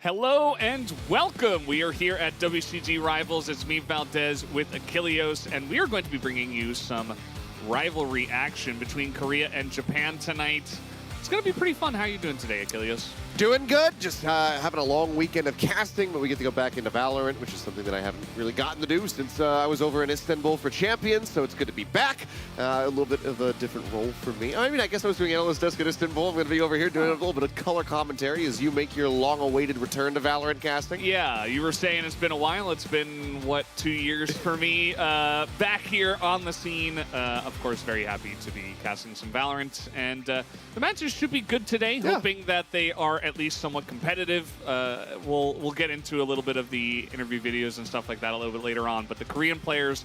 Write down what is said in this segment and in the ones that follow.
Hello and welcome. We are here at WCG Rivals. It's me, Valdez, with Achilleos, and we are going to be bringing you some rivalry action between Korea and Japan tonight. It's going to be pretty fun. How are you doing today, Achilleos? Doing good. Just having a long weekend of casting, but we get to go back into Valorant, which is something that I haven't really gotten to do since I was over in Istanbul for Champions, so it's good to be back. A little bit of a different role for me. I mean, I guess I was doing Analyst Desk at Istanbul. I'm going to be over here doing a little bit of color commentary as you make your long-awaited return to Valorant casting. Yeah, you were saying it's been a while. It's been, what, 2 years for me back here on the scene. Of course, very happy to be casting some Valorant, and the matches should be good today, hoping that they are at least somewhat competitive. We'll get into a little bit of the interview videos and stuff like that a little bit later on, but the Korean players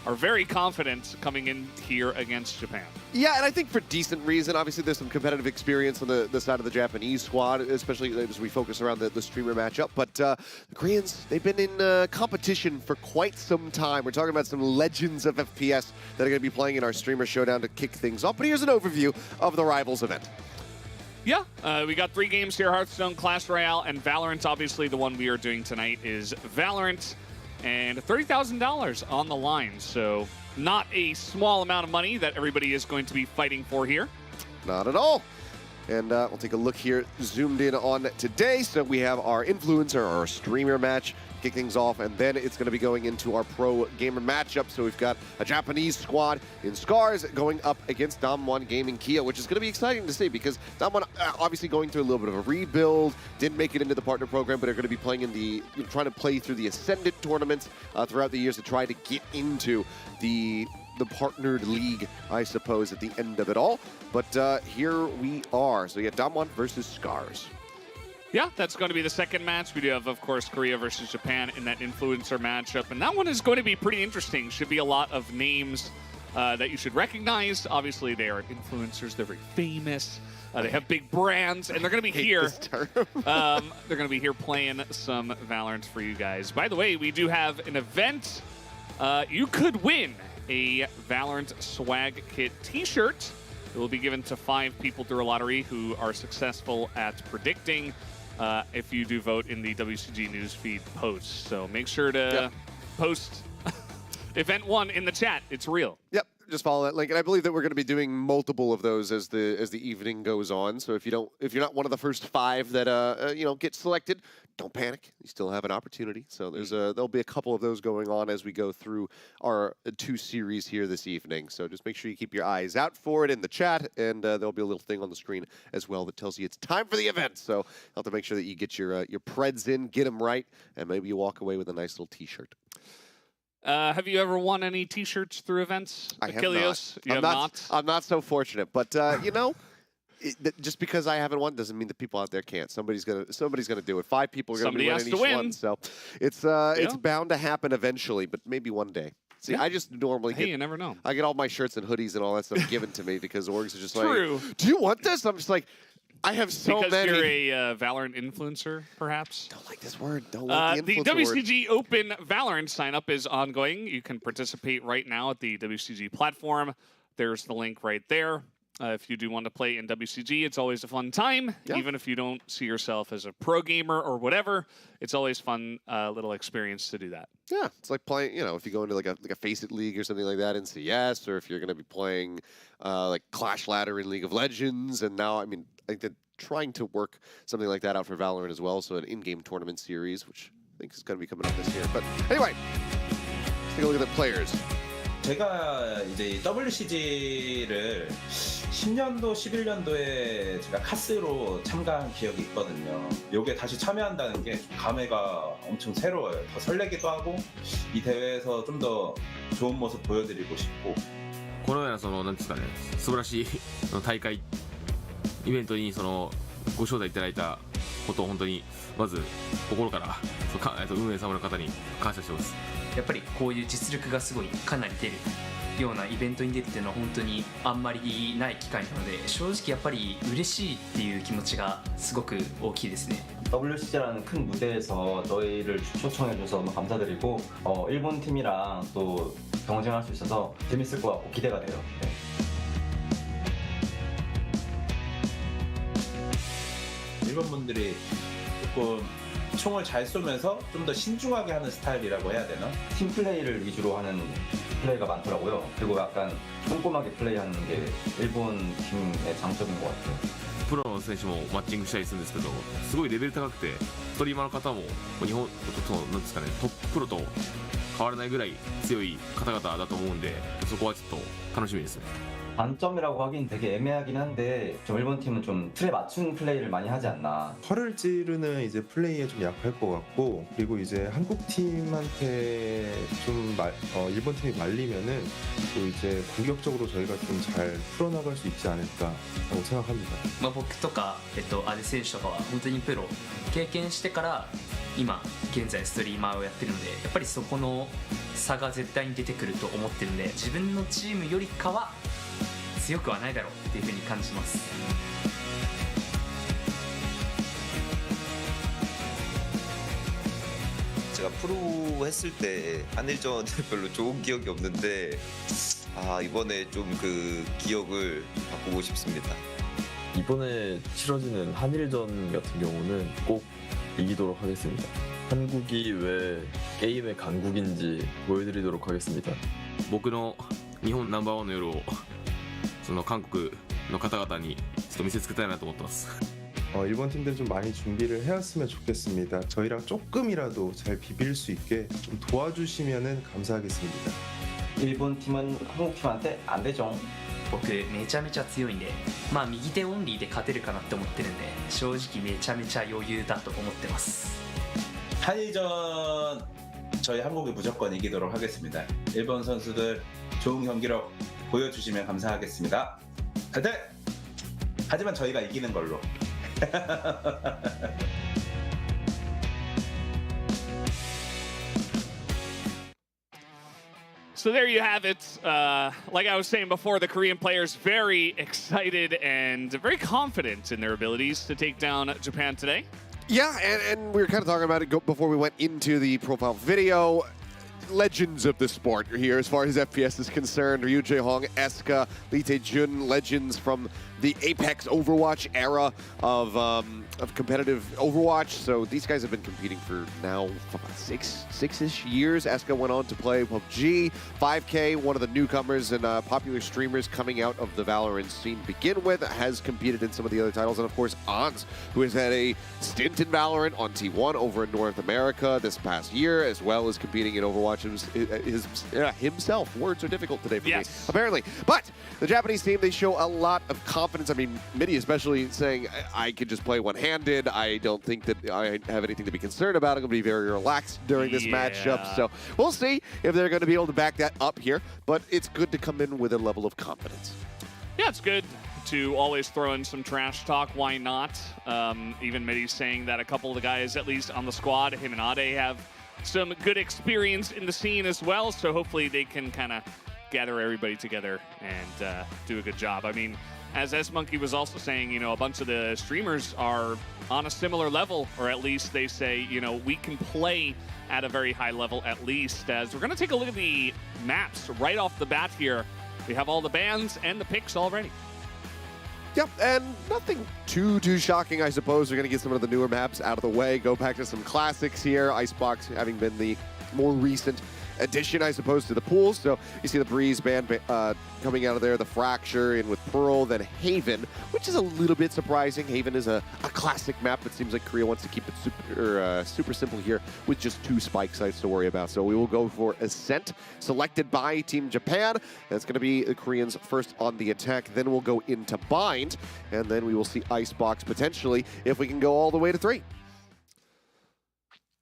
are very confident coming in here against Japan. Yeah, and I think for decent reason. Obviously, there's some competitive experience on the side of the Japanese squad, especially as we focus around the streamer matchup. But the Koreans, they've been in competition for quite some time. We're talking about some legends of FPS that are going to be playing in our streamer showdown to kick things off. But here's an overview of the Rivals event. Yeah, we got 3 games here, Hearthstone, Clash Royale, and Valorant. Obviously, the one we are doing tonight is Valorant, and $30,000 on the line. So not a small amount of money that everybody is going to be fighting for here. Not at all. And we'll take a look here, zoomed in on today. So we have our influencer, our streamer match, kick things off, and then it's going to be going into our pro gamer matchup. So we've got a Japanese squad in SCARZ going up against Damwon Gaming KIA, which is going to be exciting to see because Damwon obviously going through a little bit of a rebuild, didn't make it into the partner program, but are going to be playing in the, trying to play through the Ascendant tournaments throughout the years to try to get into the partnered league, I suppose, at the end of it all. But here we are. So yeah, Damwon versus SCARZ. Yeah, that's going to be the second match. We do have, of course, Korea versus Japan in that influencer matchup. And that one is going to be pretty interesting. Should be a lot of names that you should recognize. Obviously, they are influencers. They're very famous. They have big brands, and they're going to be here. They're going to be here playing some Valorant for you guys. By the way, we do have an event. You could win a Valorant swag kit t-shirt. It will be given to 5 people through a lottery who are successful at predicting if you do vote in the WCG newsfeed post. So make sure to post event 1 in the chat. It's real. Yep. Just follow that link, and I believe that we're going to be doing multiple of those as the evening goes on. So if you're not one of the first 5 that get selected, don't panic. You still have an opportunity. So there'll be a couple of those going on as we go through our 2 series here this evening. So just make sure you keep your eyes out for it in the chat, and there'll be a little thing on the screen as well that tells you it's time for the event. So you'll have to make sure that you get your preds in, get them right, and maybe you walk away with a nice little T-shirt. Have you ever won any T-shirts through events? I have not. You have not? I'm not so fortunate, but just because I haven't won doesn't mean that people out there can't. Somebody's gonna do it. 5 people are gonna be winning each one, so it's bound to happen eventually, but maybe one day. See, I just normally get. You never know. I get all my shirts and hoodies and all that stuff given to me because orgs are just like, do you want this? I'm just like, I have so many. Because you're a Valorant influencer, perhaps? Don't like this word. Don't like the influencer word. The WCG Open Valorant sign-up is ongoing. You can participate right now at the WCG platform. There's the link right there. If you do want to play in WCG, it's always a fun time. Yeah. Even if you don't see yourself as a pro gamer or whatever, it's always fun little experience to do that. Yeah, it's like playing, if you go into like a Face It League or something like that in CS, or if you're going to be playing like Clash Ladder in League of Legends, and now, I think they're trying to work something like that out for Valorant as well, so an in-game tournament series, which I think is going to be coming up this year. But anyway, let's take a look at the players. 제가 이제 WCG를 10년도, 11년도에 제가 카스로 참가한 기억이 있거든요. 요게 다시 참여한다는 게 감회가 엄청 새로워요. 더 설레기도 하고 이 대회에서 좀 더 좋은 모습 보여드리고 싶고. このようななんですかね、素晴らしい大会イベントにご招待いただいたことを本当にまず心から運営様の方に感謝してます。やっぱりこういう実力がすごいかなり出るようなイベントに出るっていうのは本当にあんまりない機会なので正直やっぱり嬉しいっていう気持ちがすごく大きいですね。 WCG라는 큰 무대에서 저희를 초청해줘서 너무 감사드리고 일본 팀이랑 또 경쟁할 수 있어서 재밌을 것 같고 기대가 돼요. 네. 일본 분들이 조금 총을 잘 쏘면서 좀 더 신중하게 하는 스타일이라고 해야 되나? 팀 플레이를 위주로 하는 플레이가 많더라고요. 그리고 약간 꼼꼼하게 플레이하는 게 일본 팀의 장점인 것 같아요. プロの選手もマッチングしたりするんですけど、すごいレベル高くて、ストリーマーの方も日本なんですかね、トッププロと変わらないぐらい強い方々だと思うんで、そこはちょっと楽しみですね。 단점이라고 하긴 되게 애매하긴 한데 좀 일본 팀은 좀 틀에 맞춘 플레이를 많이 하지 않나. 털을 찌르는 이제 플레이에 좀 약할 것 같고, 그리고 이제 한국 팀한테 좀 일본 팀이 말리면은 또 이제 공격적으로 저희가 좀 잘 풀어나갈 수 있지 않을까라고 생각합니다. 僕とかアデ選手とかは本当にプロ経験してから今現在ストリーマーをやってるのでやっぱりそこの差が絶対に出てくると思ってるので自分のチームよりかは強くはないだろうっていうふうに感じます。 제가 프로 했을 때 한일전에 별로 좋은 기억이 없는데 이번에 좀 그 기억을 좀 바꾸고 싶습니다. 이번에 치러지는 한일전 같은 경우는 꼭 이기도록 하겠습니다. 한국이 왜 게임의 강국인지 보여드리도록 하겠습니다. 僕の日本ナンバーワンの夜を韓国の方々にちょっと見せつけたいなと思ってます。 일본 팀들 좀 많이 준비를 해왔으면 좋겠습니다. 저희랑 조금이라도 잘 비빌 수 있게 좀 도와주시면은 감사하겠습니다. 일본 팀은 한국 팀한테 안 되죠. 僕めちゃめちゃ強いんで、まあ右手オンリーで勝てるかなって思ってるんで、正直めちゃめちゃ余裕だと思ってます。 한일전 저희 한국이 무조건 이기도록 하겠습니다. 일본 선수들 좋은 경기력 보여주시면 감사하겠습니다. 파이팅! 하지만 저희가 이기는 걸로. So there you have it. Like I was saying before, the Korean players very excited and very confident in their abilities to take down Japan today. Yeah, and we were kind of talking about it before we went into the profile video. Legends of the sport here as far as FPS is concerned. Ryujehong, EscA, LEETAEJUN, legends from the Apex Overwatch era of competitive Overwatch. So these guys have been competing for now six-ish years. EscA went on to play PUBG. FiveK, one of the newcomers and popular streamers coming out of the Valorant scene to begin with, has competed in some of the other titles. And of course, Ons, who has had a stint in Valorant on T1 over in North America this past year, as well as competing in Overwatch himself. Words are difficult today for me, apparently. But the Japanese team, they show a lot of confidence. I mean, mittiii especially saying, I could just play one-handed. I don't think that I have anything to be concerned about. I'm going to be very relaxed during this matchup. So we'll see if they're going to be able to back that up here. But it's good to come in with a level of confidence. Yeah, it's good to always throw in some trash talk. Why not? Even mittiii saying that a couple of the guys, at least on the squad, him and Ade, have some good experience in the scene as well. So hopefully they can kind of gather everybody together and do a good job. I mean, as SurugaMonkey was also saying, you know, a bunch of the streamers are on a similar level, or at least they say, you know, we can play at a very high level at least. As we're going to take a look at the maps right off the bat here. We have all the bans and the picks already. Yep, and nothing too shocking, I suppose. We're going to get some of the newer maps out of the way, go back to some classics here. Icebox having been the more recent addition, I suppose, to the pool. So you see the Breeze band coming out of there, the Fracture in with Pearl, then Haven, which is a little bit surprising. Haven is a classic map, but seems like Korea wants to keep it super simple here with just 2 spike sites to worry about. So we will go for Ascent, selected by Team Japan. That's going to be the Koreans first on the attack. Then we'll go into Bind, and then we will see Icebox potentially if we can go all the way to 3.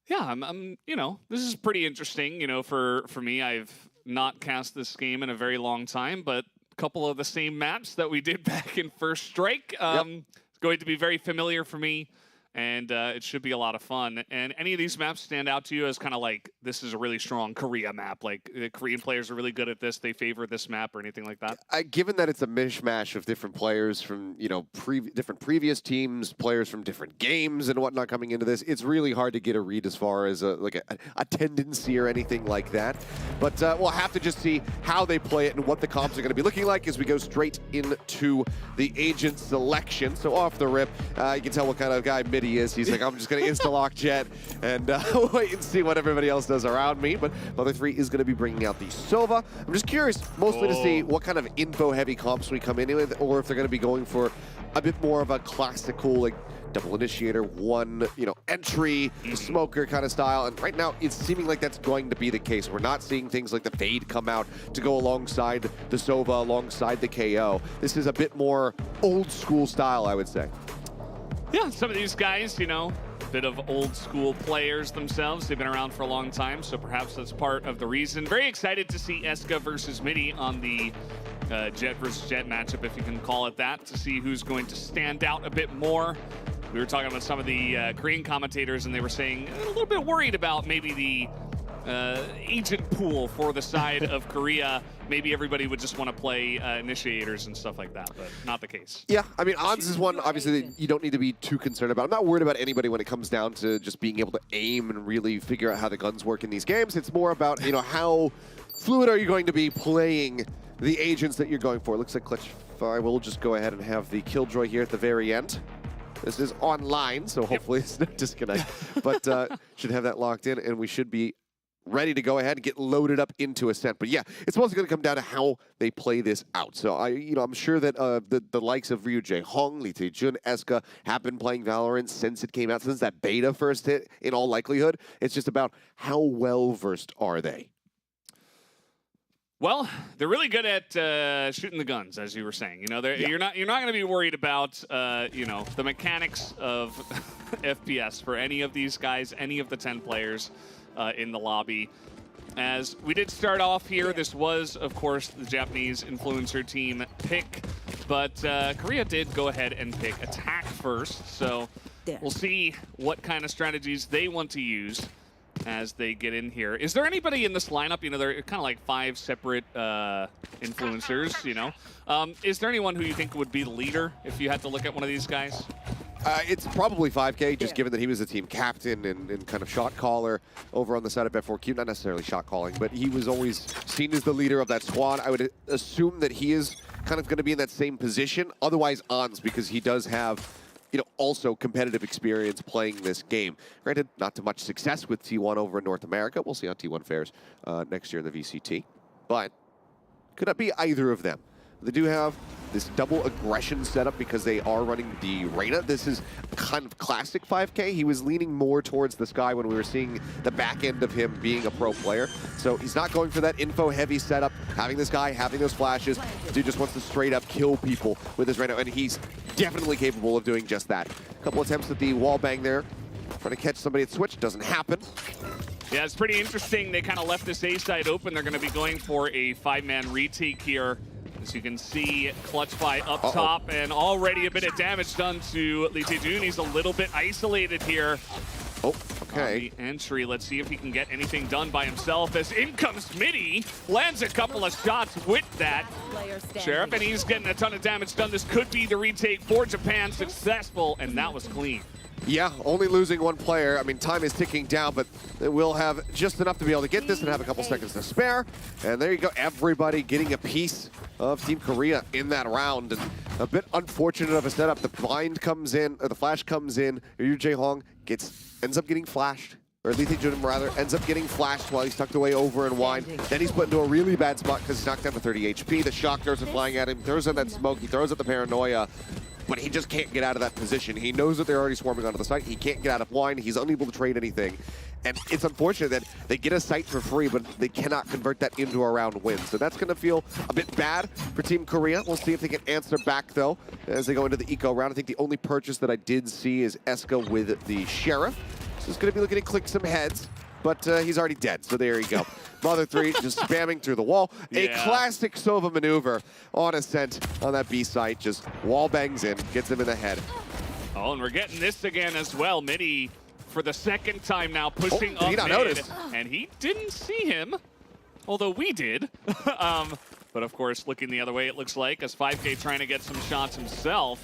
Yeah, I'm you know, this is pretty interesting, you know, for me. I've not cast this game in a very long time, but a couple of the same maps that we did back in First Strike. It's going to be very familiar for me, and it should be a lot of fun. And any of these maps stand out to you as kind of like, this is a really strong Korea map, like the Korean players are really good at this, they favor this map, or anything like that? Given that it's a mishmash of different players from, you know, different previous teams, players from different games and whatnot coming into this, it's really hard to get a read as far as a tendency or anything like that. But we'll have to just see how they play it and what the comps are going to be looking like as we go straight into the agent selection. So off the rip, you can tell what kind of guy mittiii is. He's like, I'm just going to insta-lock Jet and wait and see what everybody else does around me. But Mother 3 is going to be bringing out the Sova. I'm just curious mostly to see what kind of info-heavy comps we come in with, or if they're going to be going for a bit more of a classical, like, double initiator, one, you know, entry, smoker kind of style. And right now, it's seeming like that's going to be the case. We're not seeing things like the Fade come out to go alongside the Sova, alongside the KO. This is a bit more old school style, I would say. Yeah, some of these guys, you know, bit of old school players themselves. They've been around for a long time, so perhaps that's part of the reason. Very excited to see EscA versus mittiii on the Jet versus Jet matchup, if you can call it that, to see who's going to stand out a bit more. We were talking about some of the Korean commentators, and they were saying a little bit worried about maybe the agent pool for the side of Korea. Maybe everybody would just want to play initiators and stuff like that, but not the case. Yeah, I mean, Ons is one, obviously, that you don't need to be too concerned about. I'm not worried about anybody when it comes down to just being able to aim and really figure out how the guns work in these games. It's more about, you know, how fluid are you going to be playing the agents that you're going for. Looks like Clutch 5 will just go ahead and have the Killjoy here at the very end. This is online, so hopefully it's no disconnect. But should have that locked in, and we should be ready to go ahead and get loaded up into Ascent. But yeah, it's mostly going to come down to how they play this out. So I'm sure that the likes of ryujehong, LEETAEJUN, EscA have been playing Valorant since it came out, since that beta first hit. In all likelihood, it's just about how well versed are they. Well, they're really good at shooting the guns, as you were saying. You know, you're not going to be worried about the mechanics of FPS for any of these guys, any of the 10 players in the lobby. As we did start off here, this was, of course, the Japanese influencer team pick, but Korea did go ahead and pick attack first. So we'll see what kind of strategies they want to use as they get in here. Is there anybody in this lineup? You know, they're kind of like 5 separate influencers, you know. Is there anyone who you think would be the leader if you had to look at one of these guys? It's probably FiveK, just given that he was the team captain and kind of shot caller over on the side of F4Q. Not necessarily shot calling, but he was always seen as the leader of that squad. I would assume that he is kind of going to be in that same position. Otherwise, Ans, because he does have, also competitive experience playing this game. Granted, not too much success with T1 over in North America. We'll see how T1 fares next year in the VCT. But could not be either of them. They do have this double aggression setup because they are running the Reyna. This is kind of classic FiveK. He was leaning more towards the sky when we were seeing the back end of him being a pro player. So he's not going for that info-heavy setup, having this guy, having those flashes. Dude just wants to straight up kill people with his Reyna, and he's definitely capable of doing just that. A couple attempts at the wall bang there, trying to catch somebody at switch, doesn't happen. Yeah, it's pretty interesting. They kind of left this A side open. They're going to be going for a 5-man retake here. As you can see, Clutchfly up top, and already a bit of damage done to LEETAEJUN. He's a little bit isolated here. Oh, okay. On the entry, let's see if he can get anything done by himself. As in comes mittiii, lands a couple of shots with that Sheriff, and he's getting a ton of damage done. This could be the retake for Japan, successful, and that was clean. Yeah, only losing one player. I mean, time is ticking down, but they will have just enough to be able to get this and have a couple seconds to spare. And there you go, everybody getting a piece of Team Korea in that round. And a bit unfortunate of a setup. The blind comes in, or the flash comes in. ryujehong ends up getting flashed. Or LEETAEJUN rather, ends up getting flashed while he's tucked away over in wine. Then he's put into a really bad spot because he's knocked down to 30 HP. The shock throws are flying at him, throws in that smoke, he throws out the paranoia. But he just can't get out of that position. He knows that they're already swarming onto the site. He can't get out of wine. He's unable to trade anything. And it's unfortunate that they get a site for free, but they cannot convert that into a round win. So that's going to feel a bit bad for Team Korea. We'll see if they can answer back, though, as they go into the eco round. I think the only purchase that I did see is EscA with the Sheriff. So he's going to be looking to click some heads, but he's already dead. So there you go. Mother3 just spamming through the wall. A classic Sova maneuver on Ascent on that B site. Just wall bangs in, gets him in the head. Oh, and we're getting this again as well. mittiii, for the second time now, pushing up he not mid. notice? And he didn't see him, although we did. But of course, looking the other way, it looks like, as FiveK trying to get some shots himself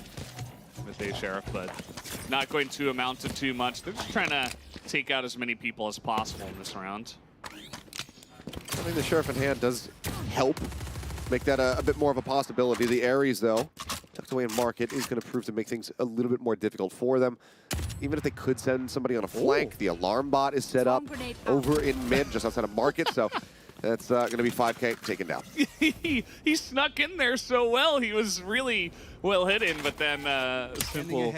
with a Sheriff, but not going to amount to too much. They're just trying to take out as many people as possible in this round. I think the Sheriff in hand does help make that a bit more of a possibility. The Ares, though, tucked away in market, is going to prove to make things a little bit more difficult for them. Even if they could send somebody on a flank, the alarm bot is set up over in mid, just outside of market, so that's going to be FiveK taken down. He snuck in there so well. He was really well hidden, but then simple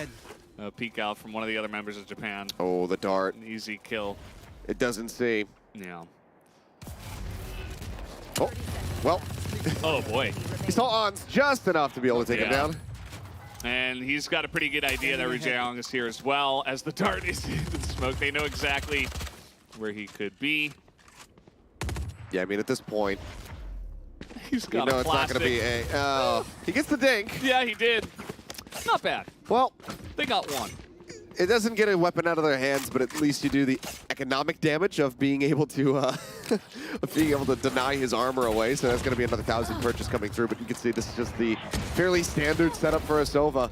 peek out from one of the other members of Japan. Oh, the dart. An easy kill. It doesn't see. Yeah. Oh, well. Oh, boy. He saw Ans just enough to be able to take him down. And he's got a pretty good idea that ryujehong is here as well. As the dart is in the smoke, they know exactly where he could be. Yeah, I mean, at this point, he's got it's not going to be a... he gets the dink. Yeah, he did. Not bad. Well, they got one. It doesn't get a weapon out of their hands, but at least you do the economic damage of being able to deny his armor away. So that's going to be another 1,000 purchase coming through. But you can see this is just the fairly standard setup for a Sova.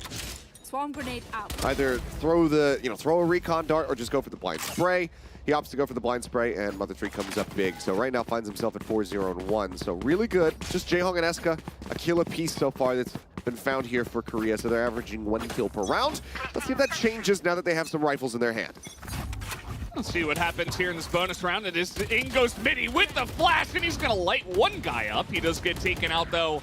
Swarm grenade out. Either throw throw a recon dart or just go for the blind spray. He opts to go for the blind spray, and Mother3 comes up big. So right now finds himself at 4-0-1. So really good. Just Jehong and EscA, a kill apiece so far that's been found here for Korea. So they're averaging 1 kill per round. Let's see if that changes now that they have some rifles in their hand. Let's see what happens here in this bonus round. It is in goes mittiii with the flash, and he's gonna light one guy up. He does get taken out though,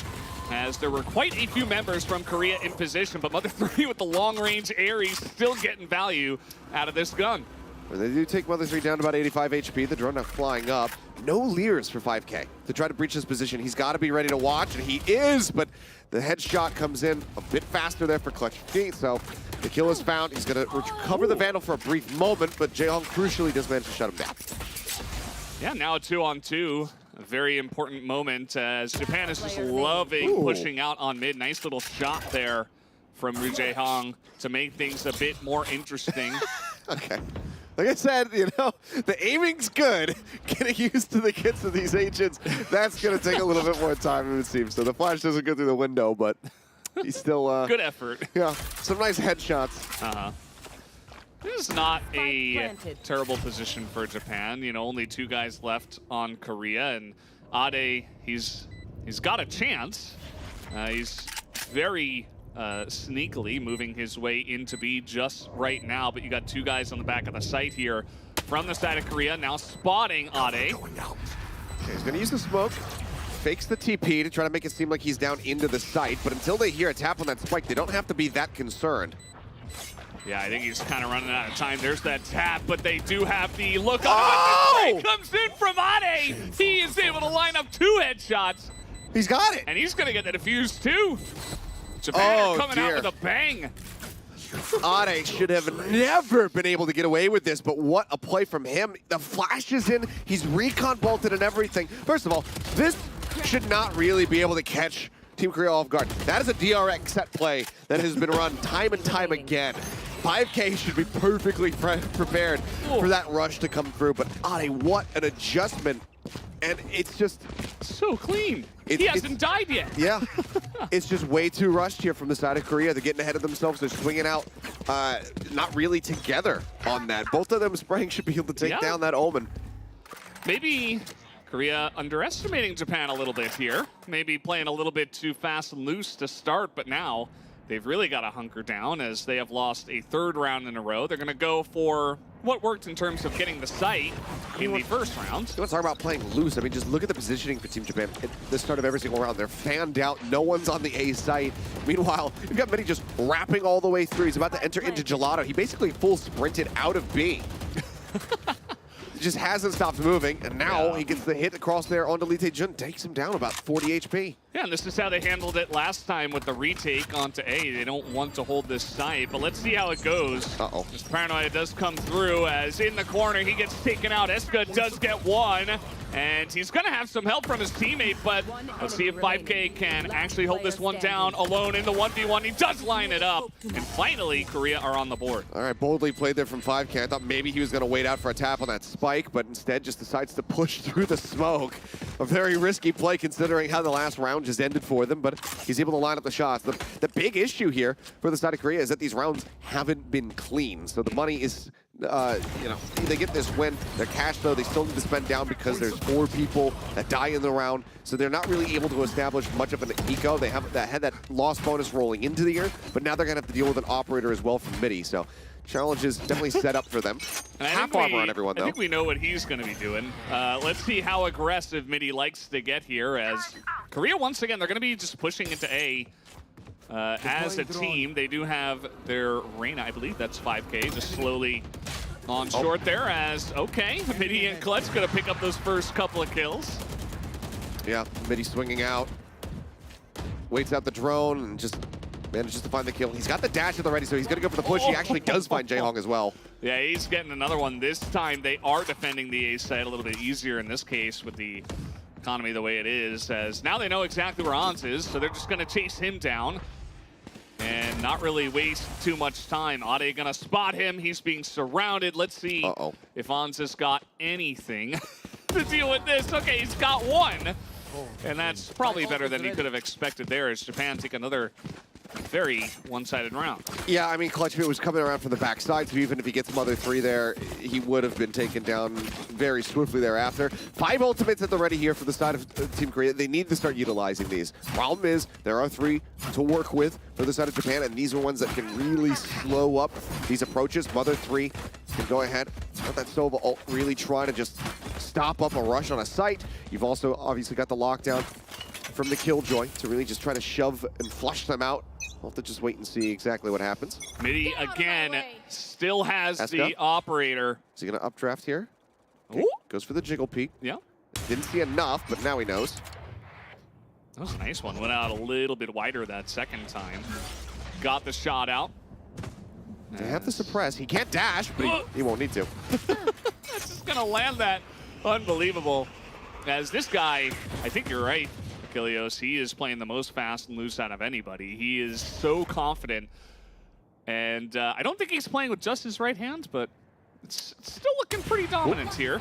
as there were quite a few members from Korea in position, but Mother3 with the long-range Ares still getting value out of this gun. They do take Mother3 down to about 85 HP. The drone now flying up. No leers for FiveK to try to breach this position. He's got to be ready to watch, and he is, but the headshot comes in a bit faster there for Clutch Feet, so the kill is found. He's going to recover the Vandal for a brief moment, but yoshiii crucially does manage to shut him down. Yeah, now a 2-on-2. A very important moment as Japan is just loving pushing out on mid. Nice little shot there from ryujehong to make things a bit more interesting. Okay. Like I said, you know, the aiming's good. Getting used to the kits of these agents, that's going to take a little bit more time, it seems. So the flash doesn't go through the window, but he's still... good effort. Yeah, some nice headshots. Uh-huh. This is not a terrible position for Japan. You know, only 2 guys left on Korea, and Ade, he's got a chance. He's very sneakily moving his way into B just right now, but you got 2 guys on the back of the site here from the side of Korea, now spotting Ade. Okay, he's gonna use the smoke, fakes the TP to try to make it seem like he's down into the site, but until they hear a tap on that spike, they don't have to be that concerned. Yeah, I think he's kind of running out of time. There's that tap, but they do have the look on. Oh! The comes in from Ade. He is able to line up 2 headshots. He's got it. And he's going to get the defuse too. Japan coming out with a bang. Ade should have never been able to get away with this, but what a play from him. The flash is in. He's recon bolted and everything. First of all, this should not really be able to catch Team Korea off guard. That is a DRX set play that has been run time and time again. FiveK should be perfectly prepared for that rush to come through, but Ade, what an adjustment. And it's just... so clean. He hasn't died yet. Yeah. It's just way too rushed here from the side of Korea. They're getting ahead of themselves. They're swinging out not really together on that. Both of them spraying should be able to take down that Omen. Maybe Korea underestimating Japan a little bit here. Maybe playing a little bit too fast and loose to start, but now they've really got to hunker down as they have lost a 3rd round in a row. They're going to go for what worked in terms of getting the site in the first round. You want to talk about playing loose? I mean, just look at the positioning for Team Japan at the start of every single round. They're fanned out. No one's on the A site. Meanwhile, you've got mittiii just wrapping all the way through. He's about to enter into Gelato. He basically full sprinted out of B. Just hasn't stopped moving, and now he gets the hit across there onto LEETAEJUN, takes him down about 40 HP. Yeah, and this is how they handled it last time with the retake onto A. They don't want to hold this site, but let's see how it goes. Uh-oh. This paranoia does come through as in the corner, he gets taken out. EscA does get one, and he's going to have some help from his teammate, but let's see if FiveK can actually hold this one down alone in the 1v1. He does line it up, and finally, Korea are on the board. All right, boldly played there from FiveK. I thought maybe he was going to wait out for a tap on that spike, but instead just decides to push through the smoke. A very risky play considering how the last round just ended for them, but he's able to line up the shots. The big issue here for the side of Korea is that these rounds haven't been clean, so the money is... you know, they get this win. Their cash, though, they still need to spend down because there's 4 people that die in the round, so they're not really able to establish much of an eco. They have had that loss bonus rolling into the year, but now they're going to have to deal with an operator as well from mittiii, so challenge is definitely set up for them. Half armor on everyone, though. I think we know what he's going to be doing. Let's see how aggressive mittiii likes to get here, as Korea, once again, they're going to be just pushing into A. As a team, they do have their Reyna, I believe that's FiveK, just slowly on short there as, okay, mittiii and Clutch gonna pick up those first couple of kills. Yeah, mittiii swinging out, waits out the drone and just manages to find the kill. He's got the dash at the ready, so he's gonna go for the push. He actually does find yoshiii as well. Yeah, he's getting another one. This time they are defending the A side a little bit easier in this case with the economy the way it is, as now they know exactly where Ons is, so they're just gonna chase him down and not really waste too much time. Ade gonna spot him. He's being surrounded. Let's see if Ons has got anything to deal with this. Okay, he's got one. And that's probably better than he could have expected there as Japan take another very one-sided round. Yeah, I mean, Clutch was coming around from the backside, so even if he gets Mother3 there, he would have been taken down very swiftly thereafter. 5 ultimates at the ready here for the side of Team Korea. They need to start utilizing these. Problem is, there are 3 to work with for the side of Japan, and these are ones that can really slow up these approaches. Mother3 can go ahead, Not that Sova ult really trying to just stop up a rush on a site. You've also obviously got the lockdown from the Killjoy to really just try to shove and flush them out. We'll have to just wait and see exactly what happens. mittiii again still has EscA? the operator. Is he going to updraft here? Okay. Ooh. Goes for the jiggle peek. Yeah. Didn't see enough, but now he knows. That was a nice one. Went out a little bit wider that second time. Got the shot out. They have the suppress. He can't dash, but he won't need to. That's just gonna land that. Unbelievable. As this guy, I think you're right, Achilleos, he is playing the most fast and loose out of anybody. He is so confident. And I don't think he's playing with just his right hand, but it's still looking pretty dominant here.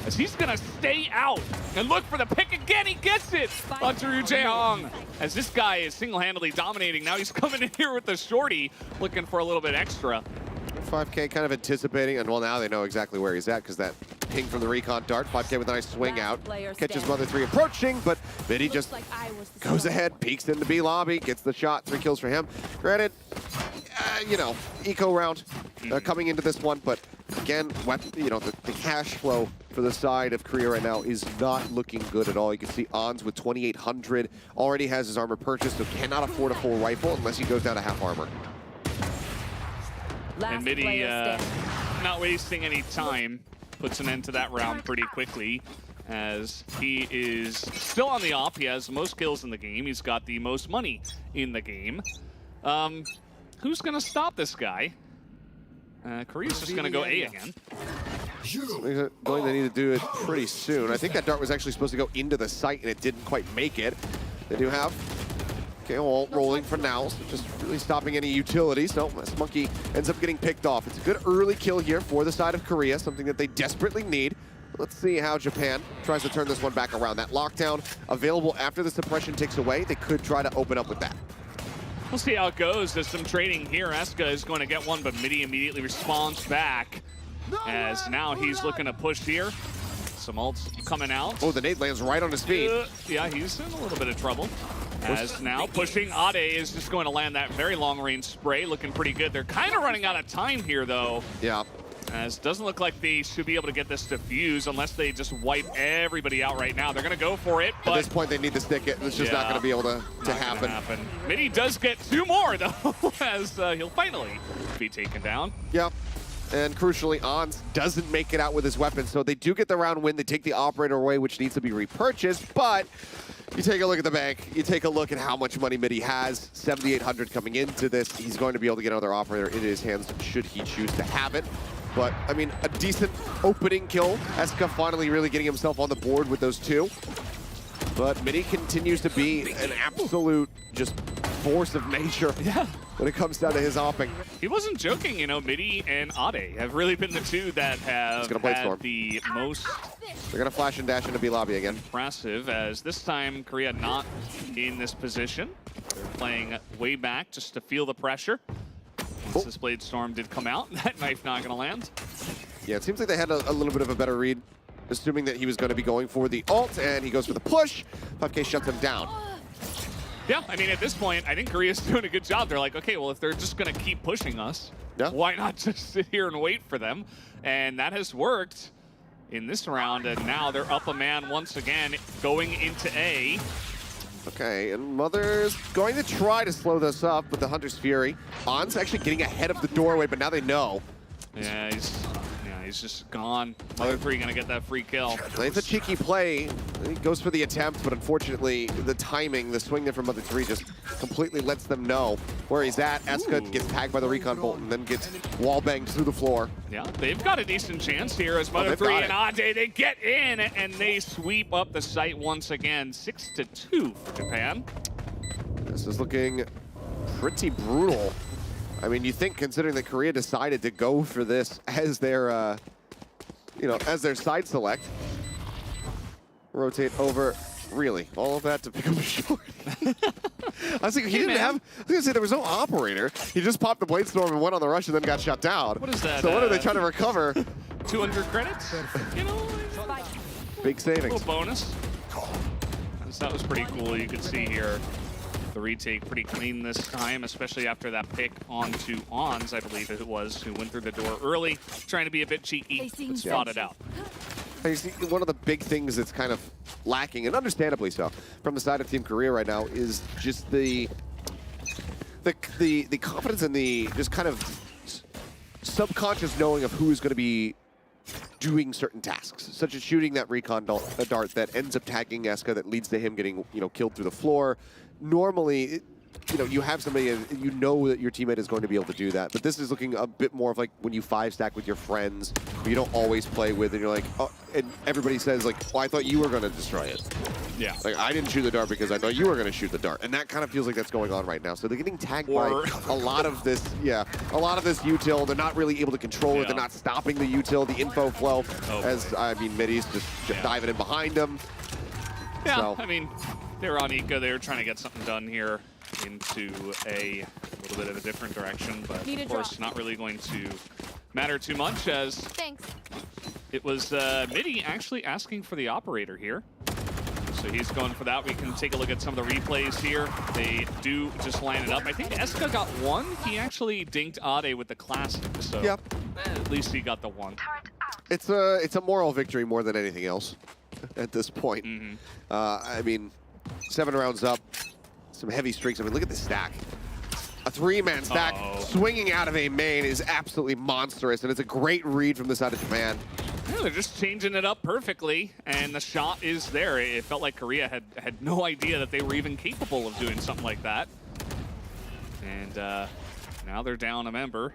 As he's gonna stay out and look for the pick again. He gets it on ryujehong. As this guy is single-handedly dominating. Now he's coming in here with the shorty, looking for a little bit extra. FiveK kind of anticipating, and well, now they know exactly where he's at because that ping from the recon dart. FiveK with a nice swing out. Catches Mother3 approaching, but mittiii just goes ahead, peeks into B lobby, gets the shot. 3 kills for him. Granted, you know, eco round coming into this one, but again, you know, the cash flow for the side of Korea right now is not looking good at all. You can see Ons with 2,800 already has his armor purchased, so cannot afford a full rifle unless he goes down to half armor. And mittiii not wasting any time, puts an end to that round pretty quickly as he is still on the op. He has the most kills in the game. He's got the most money in the game. Who's going to stop this guy? Korea's just going to go A again. They're going to need to do it pretty soon. I think that dart was actually supposed to go into the site and it didn't quite make it. They do have ult rolling for now, so just really stopping any utility. So SurugaMonkey ends up getting picked off. It's a good early kill here for the side of Korea, something that they desperately need. Let's see how Japan tries to turn this one back around. That lockdown available after the suppression ticks away, they could try to open up with that. We'll see how it goes. There's some trading here. EscA is going to get one, but mittiii immediately responds back as now he's looking to push here. Some ults coming out. Oh, the nade lands right on his feet. Yeah, he's in a little bit of trouble. As now pushing, Ade is just going to land that very long-range spray, looking pretty good. They're kind of running out of time here, though. Yeah. As doesn't look like they should be able to get this to fuse unless they just wipe everybody out right now. They're going to go for it, but at this point, they need to stick it. It's just not going to be able to happen. mittiii does get 2 more, though, as he'll finally be taken down. Yep. And crucially, Ons doesn't make it out with his weapon, so they do get the round win. They take the operator away, which needs to be repurchased, but you take a look at the bank, you take a look at how much money mittiii has, 7,800 coming into this. He's going to be able to get another operator into his hands should he choose to have it. But, I mean, a decent opening kill. EscA finally really getting himself on the board with those 2. But mittiii continues to be an absolute just force of nature when it comes down to his opping. He wasn't joking, you know, mittiii and Ade have really been the 2 that have had the most They're going to flash and dash into B lobby again. impressive, as this time Korea not in this position. They're playing way back just to feel the pressure. Once this Blade Storm did come out, that knife not going to land. Yeah, it seems like they had a little bit of a better read, assuming that he was going to be going for the ult, and he goes for the push. FiveK shuts him down. Yeah, I mean, at this point, I think Korea's doing a good job. They're like, okay, well, if they're just going to keep pushing us, why not just sit here and wait for them? And that has worked in this round, and now they're up a man once again, going into A. Okay, and Mother's going to try to slow this up with the Hunter's Fury. On's actually getting ahead of the doorway, but now they know. Yeah, he's just gone. Mother3 gonna get that free kill. It's a cheeky play. He goes for the attempt, but unfortunately, the timing, the swing there from Mother3 just completely lets them know where he's at. EscA gets tagged by the recon bolt and then gets wall banged through the floor. Yeah, they've got a decent chance here as Mother3 and Ade, they get in and they sweep up the site once again. 6-2 for Japan. This is looking pretty brutal. I mean, you think, considering that Korea decided to go for this as their, as their side select. Rotate over, really, all of that to pick up a short. I was thinking, I was gonna say there was no operator. He just popped the Blade Storm and went on the rush and then got shut down. What is that? So what are they trying to recover? 200 credits? You know, big savings. A little bonus. That was pretty cool. You could see here the retake pretty clean this time, especially after that pick onto Ons, I believe it was, who went through the door early, trying to be a bit cheeky, but spotted out. You see, one of the big things that's kind of lacking, and understandably so, from the side of Team Korea right now is just the confidence and the just kind of subconscious knowing of who is going to be doing certain tasks, such as shooting that recon dart that ends up tagging EscA that leads to him getting, you know, killed through the floor. Normally, you know, you have somebody and you know that your teammate is going to be able to do that, but this is looking a bit more of like when you 5-stack with your friends who you don't always play with, and you're like, oh, and everybody says like, well, I thought you were going to destroy it. Yeah. Like, I didn't shoot the dart because I thought you were going to shoot the dart, and that kind of feels like that's going on right now. So they're getting tagged by a lot of this, a lot of this util. They're not really able to control it. They're not stopping the util, the info flow, as, I mean, mittiii's just diving in behind them. Yeah, so. I mean, they were on Eco. They were trying to get something done here into a little bit of a different direction, but of course not really going to matter too much, as it was mittiii actually asking for the operator here. So he's going for that. We can take a look at some of the replays here. They do just line it up. I think EscA got one. He actually dinked Ade with the classic, so at least he got the one. It's a moral victory more than anything else at this point. I mean, 7 rounds up. Some heavy streaks. I mean, look at this stack. A 3-man stack swinging out of a main is absolutely monstrous, and it's a great read from the side of Japan. Yeah, they're just changing it up perfectly, and the shot is there. It felt like Korea had no idea that they were even capable of doing something like that. And now they're down a member.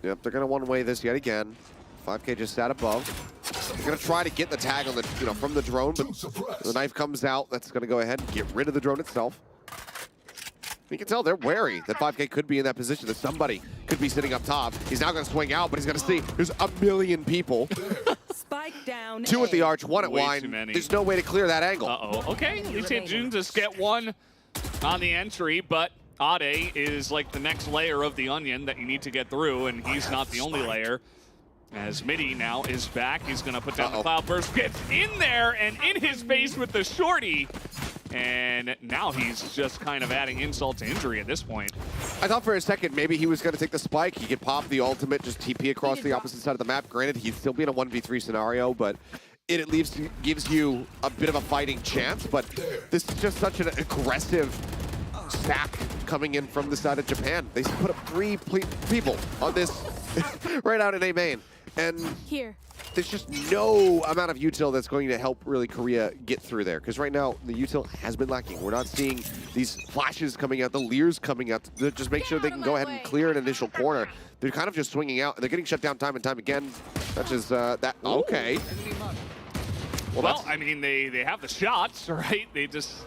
Yep, they're going to one-way this yet again. FiveK just sat above. They're going to try to get the tag on the, from the drone, but the knife comes out. That's going to go ahead and get rid of the drone itself. You can tell they're wary that FiveK could be in that position, that somebody could be sitting up top. He's now going to swing out, but he's going to see there's a million people. Spike down. 2 at the arch, 1 at wine. There's no way to clear that angle. Okay, LEETAEJUN just get one on the entry, but Ade is like the next layer of the onion that you need to get through, and he's not the only layer. As mittiii now is back, he's going to put down the cloud burst, gets in there and in his face with the shorty. And now he's just kind of adding insult to injury at this point. I thought for a second maybe he was going to take the spike. He could pop the ultimate, just TP across the opposite side of the map. Granted, he'd still be in a 1v3 scenario, but it at least gives you a bit of a fighting chance. But this is just such an aggressive stack coming in from the side of Japan. They put up 3 people on this right out in A main. And there's just no amount of util that's going to help really Korea get through there. Because right now, the util has been lacking. We're not seeing these flashes coming out, the leers coming out to just make sure they can go ahead and clear an initial corner. They're kind of just swinging out, and they're getting shut down time and time again. Such as that. Okay. Well, I mean, they have the shots, right? They just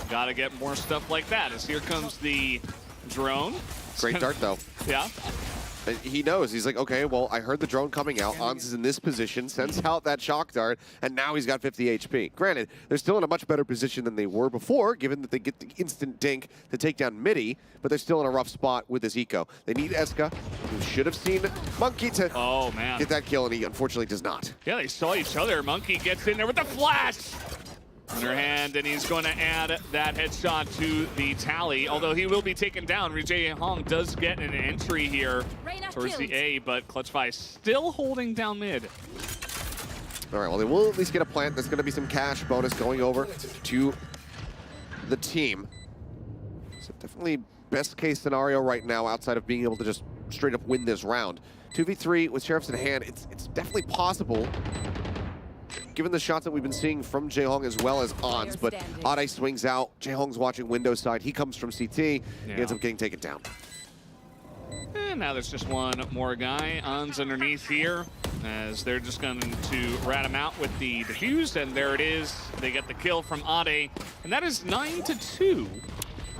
got to get more stuff like that. As here comes the drone. Great dart, though. Yeah. He knows. He's like, okay, well, I heard the drone coming out. Ons is in this position, sends out that shock dart, and now he's got 50 HP. Granted, they're still in a much better position than they were before, given that they get the instant dink to take down mittiii, but they're still in a rough spot with this eco. They need EscA, who should have seen Monkey to get that kill, and he unfortunately does not. Yeah, they saw each other. Monkey gets in there with the flash in her hand, and he's going to add that headshot to the tally, although he will be taken down. Ryujehong does get an entry here towards the A, but Clutch5 still holding down mid. All right, well, they will at least get a plant. There's going to be some cash bonus going over to the team. So definitely best case scenario right now outside of being able to just straight up win this round. 2v3 with Sheriffs in hand, it's definitely possible, given the shots that we've been seeing from Jehong as well as Ons, but Ade swings out. Jehong's watching window side. He comes from CT. He ends up getting taken down. And now there's just one more guy. Ons underneath here, as they're just going to rat him out with the defuse, and there it is. They get the kill from Ade, and that is 9-2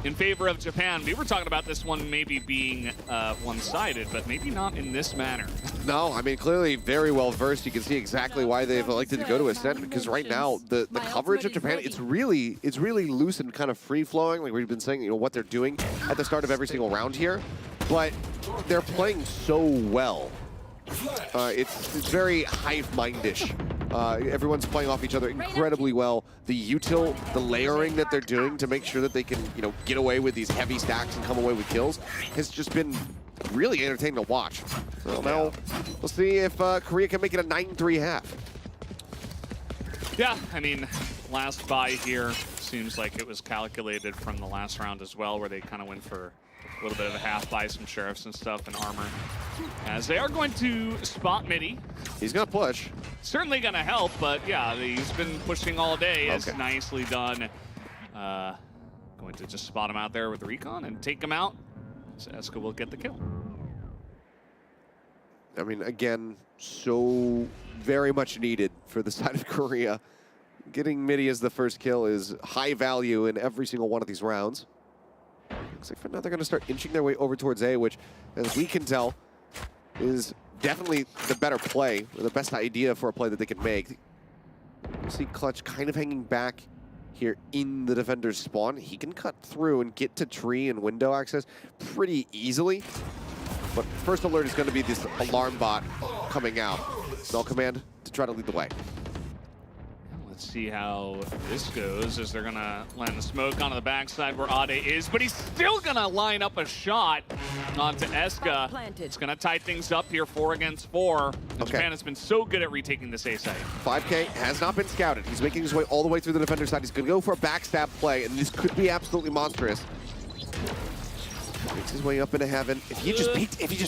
in favor of Japan. We were talking about this one maybe being one-sided, but maybe not in this manner. No, I mean, clearly very well versed. You can see exactly why they've elected to go to Ascent, because right now the coverage of Japan, it's really loose and kind of free-flowing, like we've been saying, what they're doing at the start of every single round here. But they're playing so well. It's very hive-mindish Everyone's playing off each other incredibly well. The util, the layering that they're doing to make sure that they can, you know, get away with these heavy stacks and come away with kills has just been really entertaining to watch. So now we'll see if Korea can make it a 9-3 half. Yeah, I mean, last buy here seems like it was calculated from the last round as well, where they kind of went for a little bit of a half buy, some sheriffs and stuff and armor. As they are going to spot mittiii. He's going to push. Certainly going to help, but yeah, he's been pushing all day. It's Okay. nicely done. Going to just spot him out there with the recon and take him out. So EscA will get the kill. I mean, again, so very much needed for the side of Korea. Getting mittiii as the first kill is high value in every single one of these rounds. Looks like for now they're going to start inching their way over towards A, which, as we can tell, is definitely the better play, or the best idea for a play that they can make. You see Clutch kind of hanging back here in the defender's spawn. He can cut through and get to tree and window access pretty easily. But first alert is going to be this alarm bot coming out. Null command to try to lead the way. Let's see how this goes, as they're gonna land the smoke onto the backside where Ade is, but he's still gonna line up a shot onto EscA. It's gonna tie things up here 4 against 4. And Okay. Japan has been so good at retaking this A site. FiveK has not been scouted. He's making his way all the way through the defender side. He's gonna go for a backstab play, and this could be absolutely monstrous. Makes his way up into heaven. If he just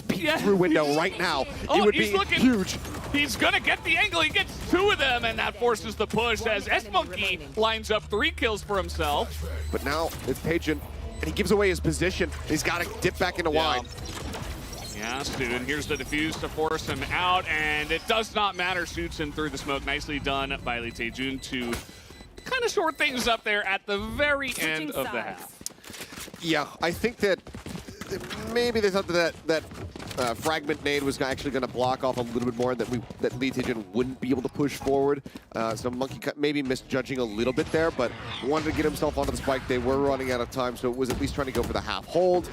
peeked through window right now, it would be huge. He's gonna get the angle. He gets 2 of them, and that forces the push as SurugaMonkey lines up 3 kills for himself. But now it's LEETAEJUN, and he gives away his position. He's got to dip back into wine. Yeah, Stu, here's the defuse to force him out, and it does not matter. Shoots him through the smoke. Nicely done by LEETAEJUN to kind of short things up there at the very end of the half. Yeah, I think that maybe they thought that fragment nade was actually going to block off a little bit more, that LEETAEJUN wouldn't be able to push forward. So Monkey maybe misjudging a little bit there, but wanted to get himself onto the spike. They were running out of time, so it was at least trying to go for the half hold.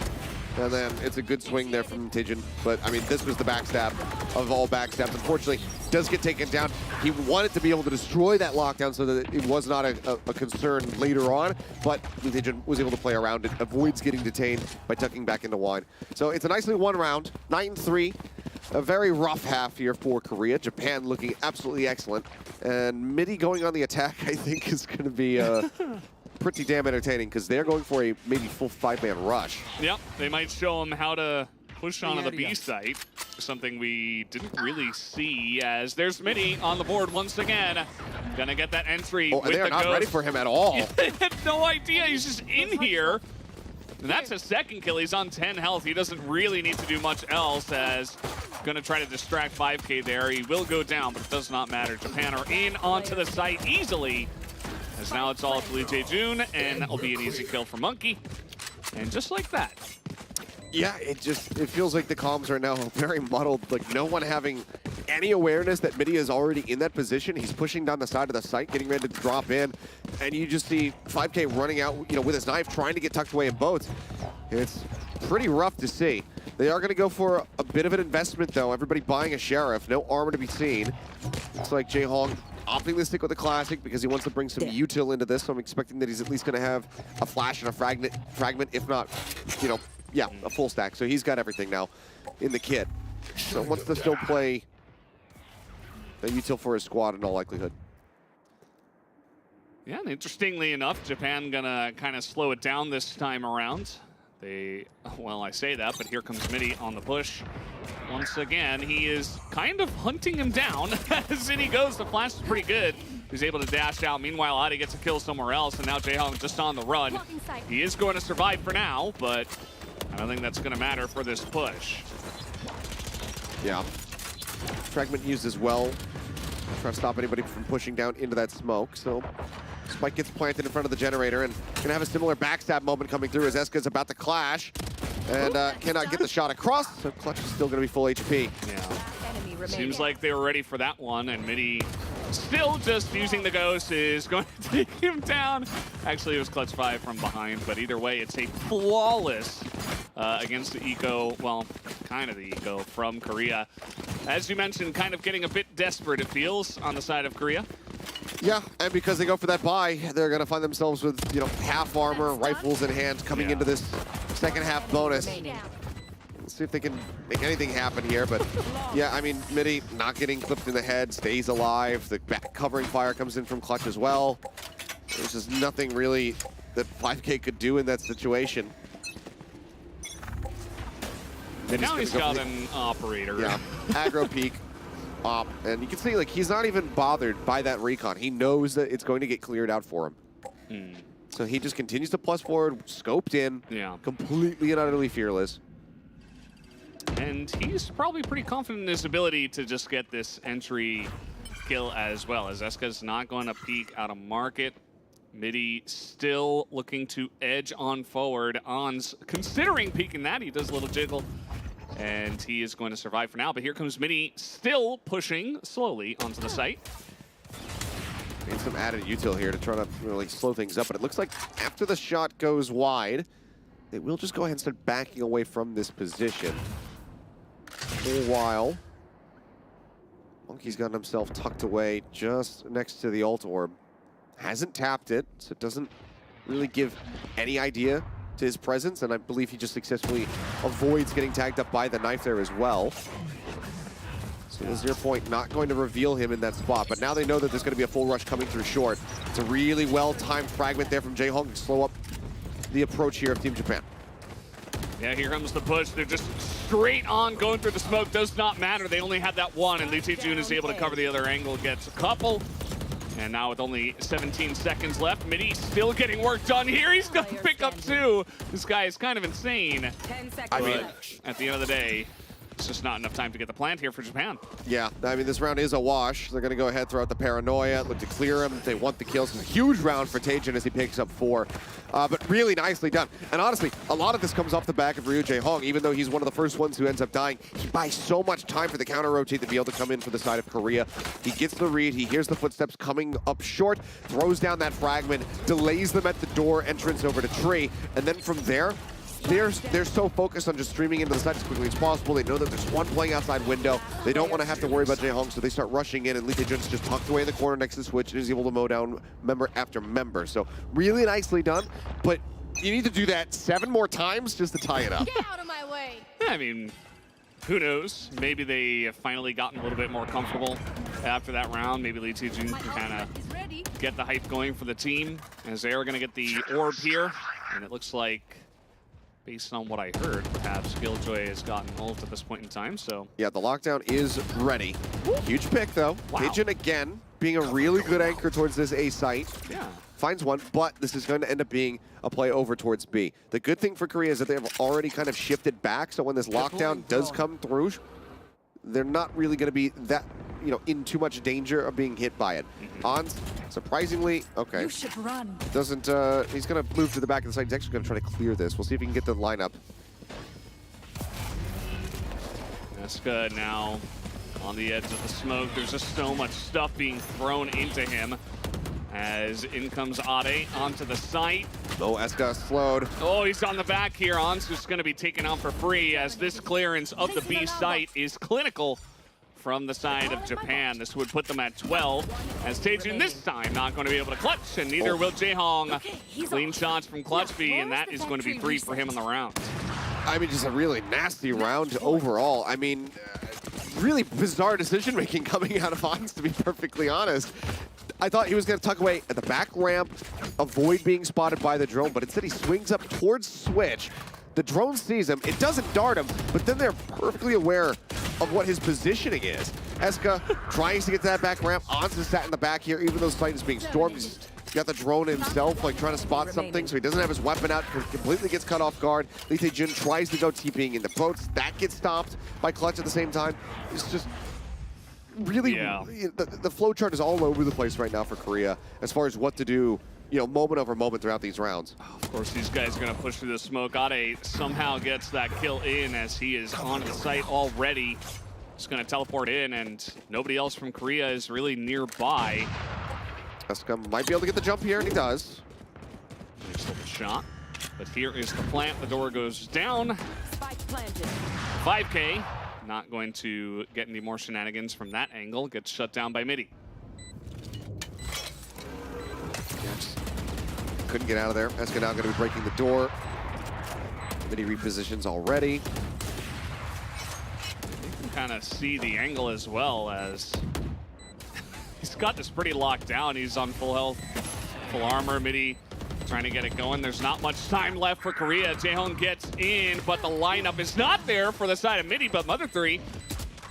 And then it's a good swing there from LEETAEJUN. But, I mean, this was the backstab of all backstabs. Unfortunately, does get taken down. He wanted to be able to destroy that lockdown so that it was not a concern later on. But LEETAEJUN was able to play around it, avoids getting detained by tucking back into wide. So it's a nicely won round, 9-3. A very rough half here for Korea. Japan looking absolutely excellent. And mittiii going on the attack, I think, is going to be... pretty damn entertaining, because they're going for a maybe full 5-man rush. Yep, they might show him how to push onto the B site, something we didn't really see, as there's mittiii on the board once again. Gonna get that entry with They are the not ghost. ready for him at all. They had no idea, he's just in here. And that's a second kill, he's on 10 health. He doesn't really need to do much else, as gonna try to distract FiveK there. He will go down, but it does not matter. Japan are in onto the site easily. As now it's all to LEETAEJUN, and that'll be an easy kill for Monkey. And just like that. Yeah, it feels like the comms are now very muddled, like no one having any awareness that mittiii is already in that position. He's pushing down the side of the site, getting ready to drop in, and you just see FiveK running out, you know, with his knife, trying to get tucked away in boats. It's pretty rough to see. They are going to go for a bit of an investment, though. Everybody buying a sheriff, no armor to be seen. Looks like Jehong opting to stick with the classic because he wants to bring some util into this, so I'm expecting that he's at least going to have a flash and a fragment, if not, you know, yeah, a full stack. So he's got everything now in the kit. So wants to still play a util for his squad in all likelihood. Yeah, and interestingly enough, Japan gonna kind of slow it down this time around. Well, I say that, but here comes mittiii on the push. Once again, he is kind of hunting him down. As in he goes, the flash is pretty good. He's able to dash out. Meanwhile, Ade gets a kill somewhere else, and now Jehong just on the run. He is going to survive for now, but I don't think that's going to matter for this push. Yeah. Fragment used as well. Trying to stop anybody from pushing down into that smoke, so spike gets planted in front of the generator, and gonna have a similar backstab moment coming through as EscA's about to clash, and cannot get the shot across, so Clutch is still gonna be full HP. Yeah. Seems like they were ready for that one, and mittiii still just using the ghost is going to take him down. Actually, it was Clutch 5 from behind, but either way, it's a flawless against the eco, well, kind of the eco from Korea. as you mentioned, kind of getting a bit desperate, it feels, on the side of Korea. Yeah, and because they go for that buy, they're going to find themselves with, you know, half armor, rifles in hand coming into this second half bonus. Let's see if they can make anything happen here, but yeah, I mean, mittiii not getting clipped in the head, stays alive. The back covering fire comes in from Clutch as well. There's just nothing really that FiveK could do in that situation. And now he's got an operator. Yeah, aggro peek. And you can see, like, he's not even bothered by that recon. He knows that it's going to get cleared out for him. So he just continues to plus forward, scoped in, completely and utterly fearless. And he's probably pretty confident in his ability to just get this entry kill as well, as EscA's not going to peek out of market. mittiii still looking to edge on forward. On's considering peeking that. He does a little jiggle. And he is going to survive for now. But here comes mittiii, still pushing slowly onto the site. Need some added util here to try to really slow things up. But it looks like after the shot goes wide, they will just go ahead and start backing away from this position. For a while, Monkey's got himself tucked away just next to the ult orb. Hasn't tapped it, so it doesn't really give any idea to his presence, and I believe he just successfully avoids getting tagged up by the knife there as well. So the 0 point not going to reveal him in that spot, but now they know that there's going to be a full rush coming through short. It's a really well-timed fragment there from yoshiii to slow up the approach here of Team Japan. Yeah, here comes the push. They're just straight on going through the smoke. Does not matter. They only had that one, and LEETAEJUN is able to cover the other angle, gets a couple. And now with only 17 seconds left, mittiii still getting work done here. He's going to pick up 2. This guy is kind of insane. I mean, at the end of the day, it's just not enough time to get the plant here for Japan. Yeah, I mean, this round is a wash. They're going to go ahead, throw out the paranoia, look to clear him. They want the kills. It's a huge round for TORANECO as he picks up 4. But really nicely done. And honestly, a lot of this comes off the back of ryujehong. Even though he's one of the first ones who ends up dying, he buys so much time for the counter rotate to be able to come in for the side of Korea. He gets the read, he hears the footsteps coming up short, throws down that fragment, delays them at the door entrance over to Tree, and then from there, they're so focused on just streaming into the site as quickly as possible. They know that there's one playing outside window. They don't want to have to worry about yoshiii, so they start rushing in, and LEETAEJUN's just tucked away in the corner next to the switch and is able to mow down member after member. So really nicely done, but you need to do that 7 more times just to tie it up. Get out of my way. I mean, who knows? Maybe they have finally gotten a little bit more comfortable after that round. Maybe LEETAEJUN can kind of get the hype going for the team, as they are going to get the orb here. And it looks like, based on what I heard, perhaps Killjoy has gotten ult at this point in time, so. Yeah, the lockdown is ready. Huge pick, though. Wow. Pigeon again, being a really good anchor towards this A site. Yeah. Finds one, but this is going to end up being a play over towards B. The good thing for Korea is that they have already kind of shifted back, so when this lockdown does come through, they're not really going to be that, you know, in too much danger of being hit by it. On, surprisingly, okay. You should run. Doesn't, he's going to move to the back of the site. He's actually going to try to clear this. We'll see if he can get the lineup. EscA now on the edge of the smoke. There's just so much stuff being thrown into him. As in comes Ade onto the site. Oh, EscA slowed. Oh, he's on the back here. On's just going to be taken out for free, as this clearance of the B site is clinical from the side of Japan. This would put them at 12, as TORANECO this time not going to be able to clutch, and neither will yoshiii. Clean shots from Clutch B, and that is going to be 3 for him in the round. I mean, just a really nasty round overall. I mean, really bizarre decision-making coming out of Hans, to be perfectly honest. I thought he was going to tuck away at the back ramp, avoid being spotted by the drone, but instead he swings up towards Switch. The drone sees him, it doesn't dart him, but then they're perfectly aware of what his positioning is. EscA tries to get to that back ramp. Ons is sat in the back here, even though the site is being stormed. He's got the drone himself, like trying to spot something, so he doesn't have his weapon out, completely gets cut off guard. LEETAEJUN tries to go TPing in the boats. That gets stopped by Clutch at the same time. It's just really, the flow chart is all over the place right now for Korea as far as what to do, you know, moment over moment throughout these rounds. Of course, these guys are going to push through the smoke. Ade somehow gets that kill in, as he is on the site already. Just going to teleport in, and nobody else from Korea is really nearby. EscA might be able to get the jump here, and he does. Nice little shot. But here is the plant. The door goes down. Spike planted. FiveK not going to get any more shenanigans from that angle. Gets shut down by mittiii. Yes. Couldn't get out of there. EscA now going to be breaking the door. mittiii repositions already. You can kind of see the angle as well, as he's got this pretty locked down. He's on full health, full armor. mittiii trying to get it going. There's not much time left for Korea. Jehong gets in, but the lineup is not there for the side of mittiii, but Mother3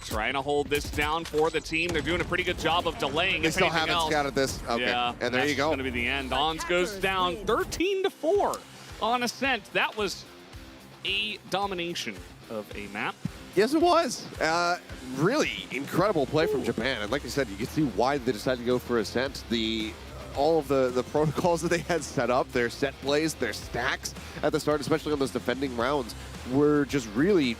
trying to hold this down for the team. They're doing a pretty good job of delaying. They still haven't scouted this. Okay, yeah, and there you go. That's going to be the end. Ons goes down 13-4 on Ascent. That was a domination of a map. Yes, it was. Really incredible play from Japan. And like I said, you can see why they decided to go for Ascent. All of the protocols that they had set up, their set plays, their stacks at the start, especially on those defending rounds, were just really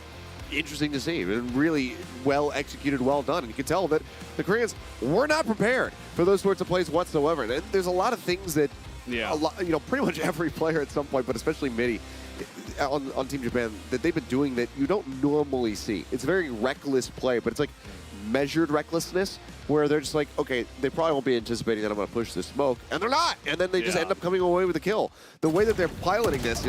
interesting to see and really well executed, well done. And you can tell that the Koreans were not prepared for those sorts of plays whatsoever. And there's a lot of things that, pretty much every player at some point, but especially mittiii on Team Japan, that they've been doing that you don't normally see. It's very reckless play, but it's like measured recklessness, where they're just like, okay, they probably won't be anticipating that I'm going to push the smoke, and they're not, and then they just end up coming away with a kill. The way that they're piloting this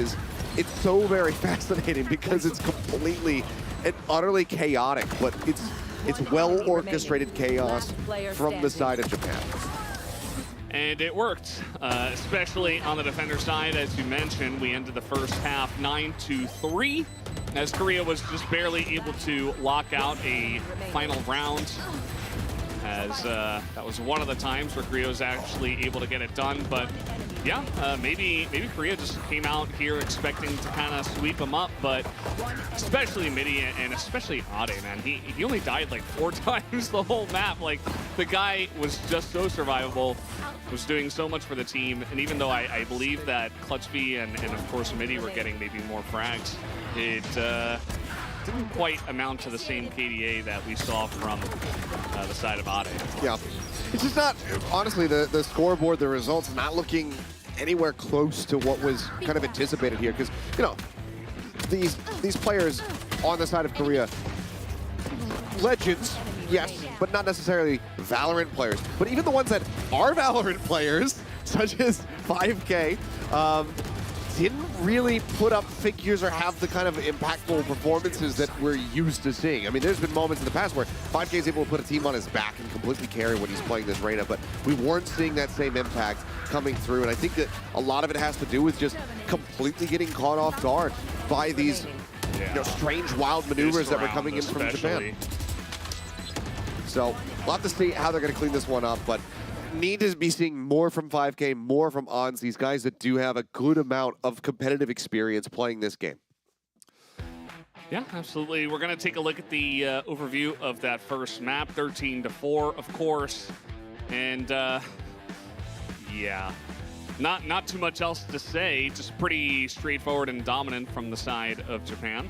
it's so very fascinating because it's completely and utterly chaotic, but it's well orchestrated chaos from the side of Japan. And it worked, especially on the defender side. As you mentioned, we ended the first half 9-3, as Korea was just barely able to lock out a final round, as that was one of the times where Korea was actually able to get it done. But yeah, maybe Korea just came out here expecting to kind of sweep them up, but especially mittiii and especially Ade, man, he only died like 4 times the whole map. Like, the guy was just so survivable, was doing so much for the team, and even though I believe that clutchv and of course mittiii were getting maybe more frags, it didn't quite amount to the same KDA that we saw from the side of Ade. Yeah, it's just not, honestly, the scoreboard, the results, not looking anywhere close to what was kind of anticipated here, because, you know, these players on the side of Korea, legends, yes, but not necessarily Valorant players. But even the ones that are Valorant players, such as FiveK, didn't really put up figures or have the kind of impactful performances that we're used to seeing. I mean, there's been moments in the past where FiveK is able to put a team on his back and completely carry when he's playing this Reyna, but we weren't seeing that same impact coming through. And I think that a lot of it has to do with just completely getting caught off guard by these strange, wild maneuvers that were coming in from Japan. So we'll have to see how they're going to clean this one up, but need to be seeing more from FiveK, more from Ons, these guys that do have a good amount of competitive experience playing this game. Yeah, absolutely. We're going to take a look at the overview of that first map, 13-4, of course. And yeah, not too much else to say, just pretty straightforward and dominant from the side of Japan.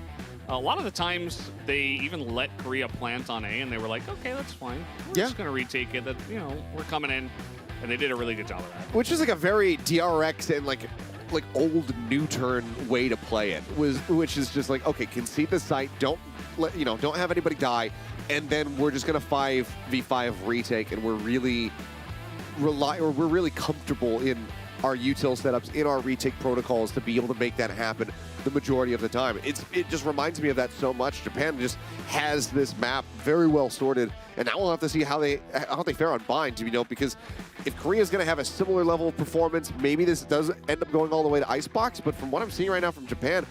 A lot of the times, they even let Korea plant on A, and they were like, okay, that's fine. We're just going to retake it. That, you know, we're coming in. And they did a really good job of that. Which is like a very DRX and like old new turn way to play it. Which is just like, okay, concede the site, don't have anybody die, and then we're just going to 5v5 retake, and we're really comfortable in our util setups, in our retake protocols to be able to make that happen the majority of the time. It just reminds me of that so much. Japan just has this map very well sorted, and now we'll have to see how they fare on bind, because if Korea's going to have a similar level of performance, maybe this does end up going all the way to Icebox, but from what I'm seeing right now from Japan,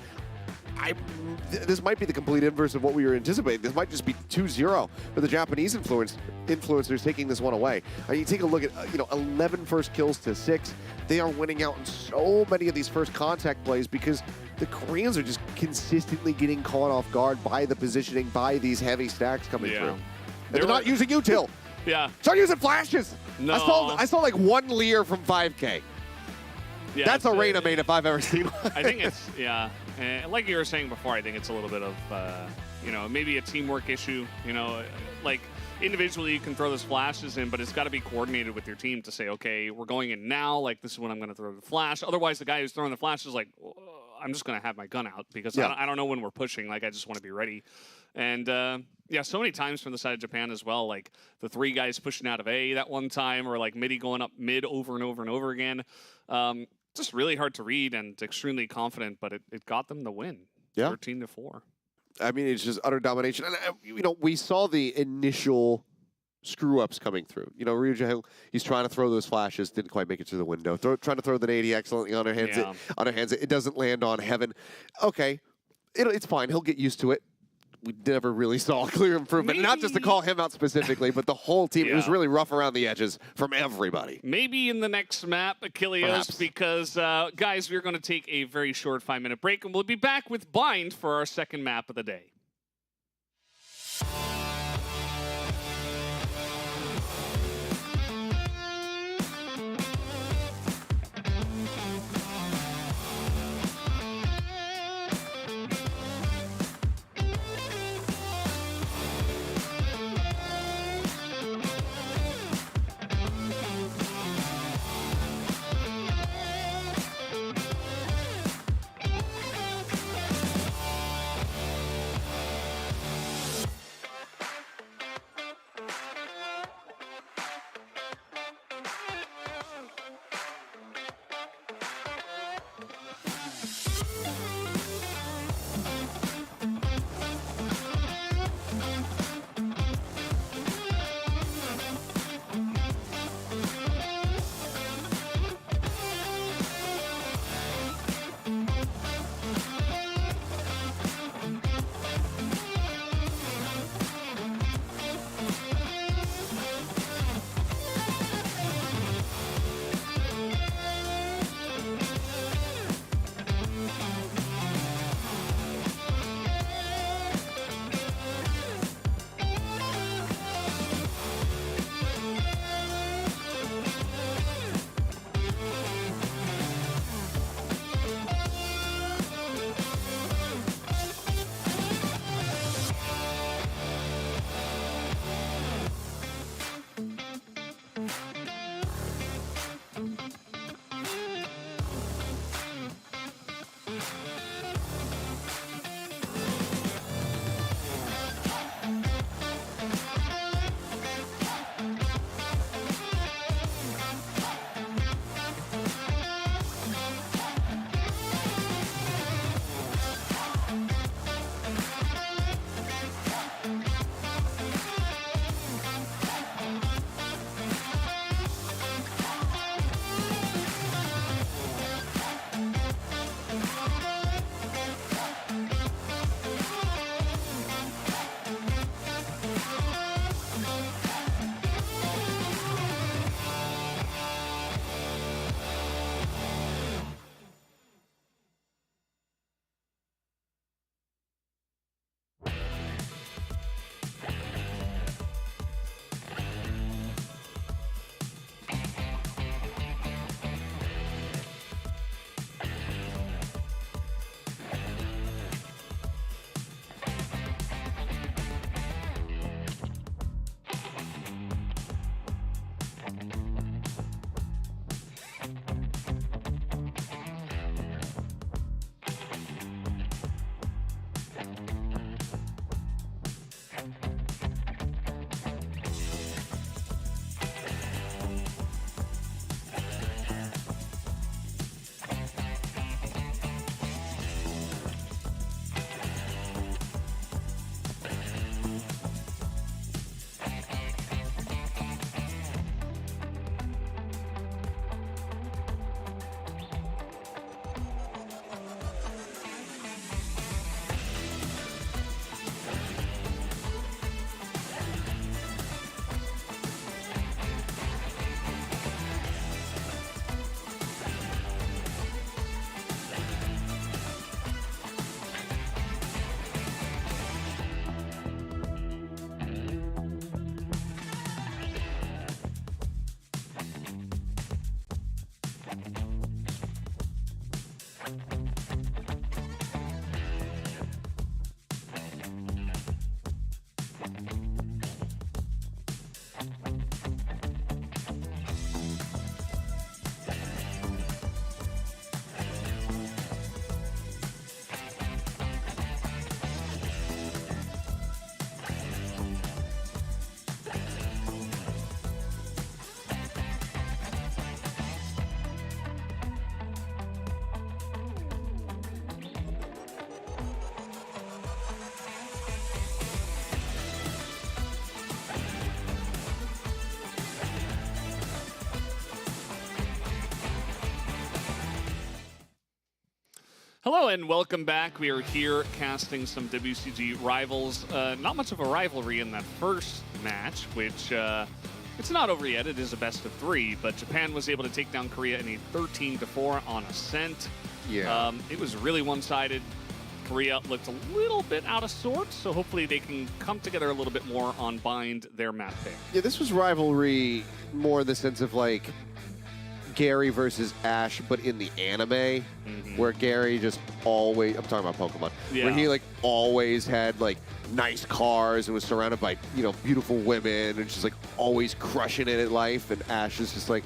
this might be the complete inverse of what we were anticipating. This might just be 2-0 for the Japanese influencers taking this one away. You take a look at 11 first kills to 6. They are winning out in so many of these first contact plays because the Koreans are just consistently getting caught off guard by the positioning, by these heavy stacks coming through. And they're not using util. Yeah. Start using flashes. No. I saw like one Lear from FiveK. Yeah, that's a Reyna main if I've ever seen one. I think it's, and like you were saying before, I think it's a little bit of, maybe a teamwork issue. Like individually you can throw those flashes in, but it's got to be coordinated with your team to say, okay, we're going in now, like this is when I'm going to throw the flash. Otherwise, the guy who's throwing the flash is like, I'm just going to have my gun out because I don't know when we're pushing. Like, I just want to be ready. And Yeah, so many times from the side of Japan as well, like the 3 guys pushing out of A that one time, or like mittiii going up mid over and over and over again. Just really hard to read and extremely confident, but it got them the win. Yeah. 13-4. I mean, it's just utter domination. And, you know, we saw the initial screw-ups coming through. You know, ryujehong, he's trying to throw those flashes, didn't quite make it through the window. Trying to throw the 80 excellently on her hands. Yeah. It doesn't land on Heaven. Okay, it's fine. He'll get used to it. We never really saw a clear improvement. Not just to call him out specifically, but the whole team. It was really rough around the edges from everybody. Maybe in the next map, Achilleos, because, guys, we're going to take a very short 5-minute break, and we'll be back with Bind for our second map of the day. Hello and welcome back. We are here casting some WCG Rivals. Not much of a rivalry in that first match, which it's not over yet. It is a best of 3, but Japan was able to take down Korea in a 13-4 on Ascent. Yeah. It was really one-sided. Korea looked a little bit out of sorts, so hopefully they can come together a little bit more on Bind their map pick. Yeah, this was rivalry more in the sense of like Gary versus Ash, but in the anime, where Gary just always, I'm talking about Pokemon, where he like always had like nice cars and was surrounded by, you know, beautiful women and just like always crushing it at life, and Ash is just like,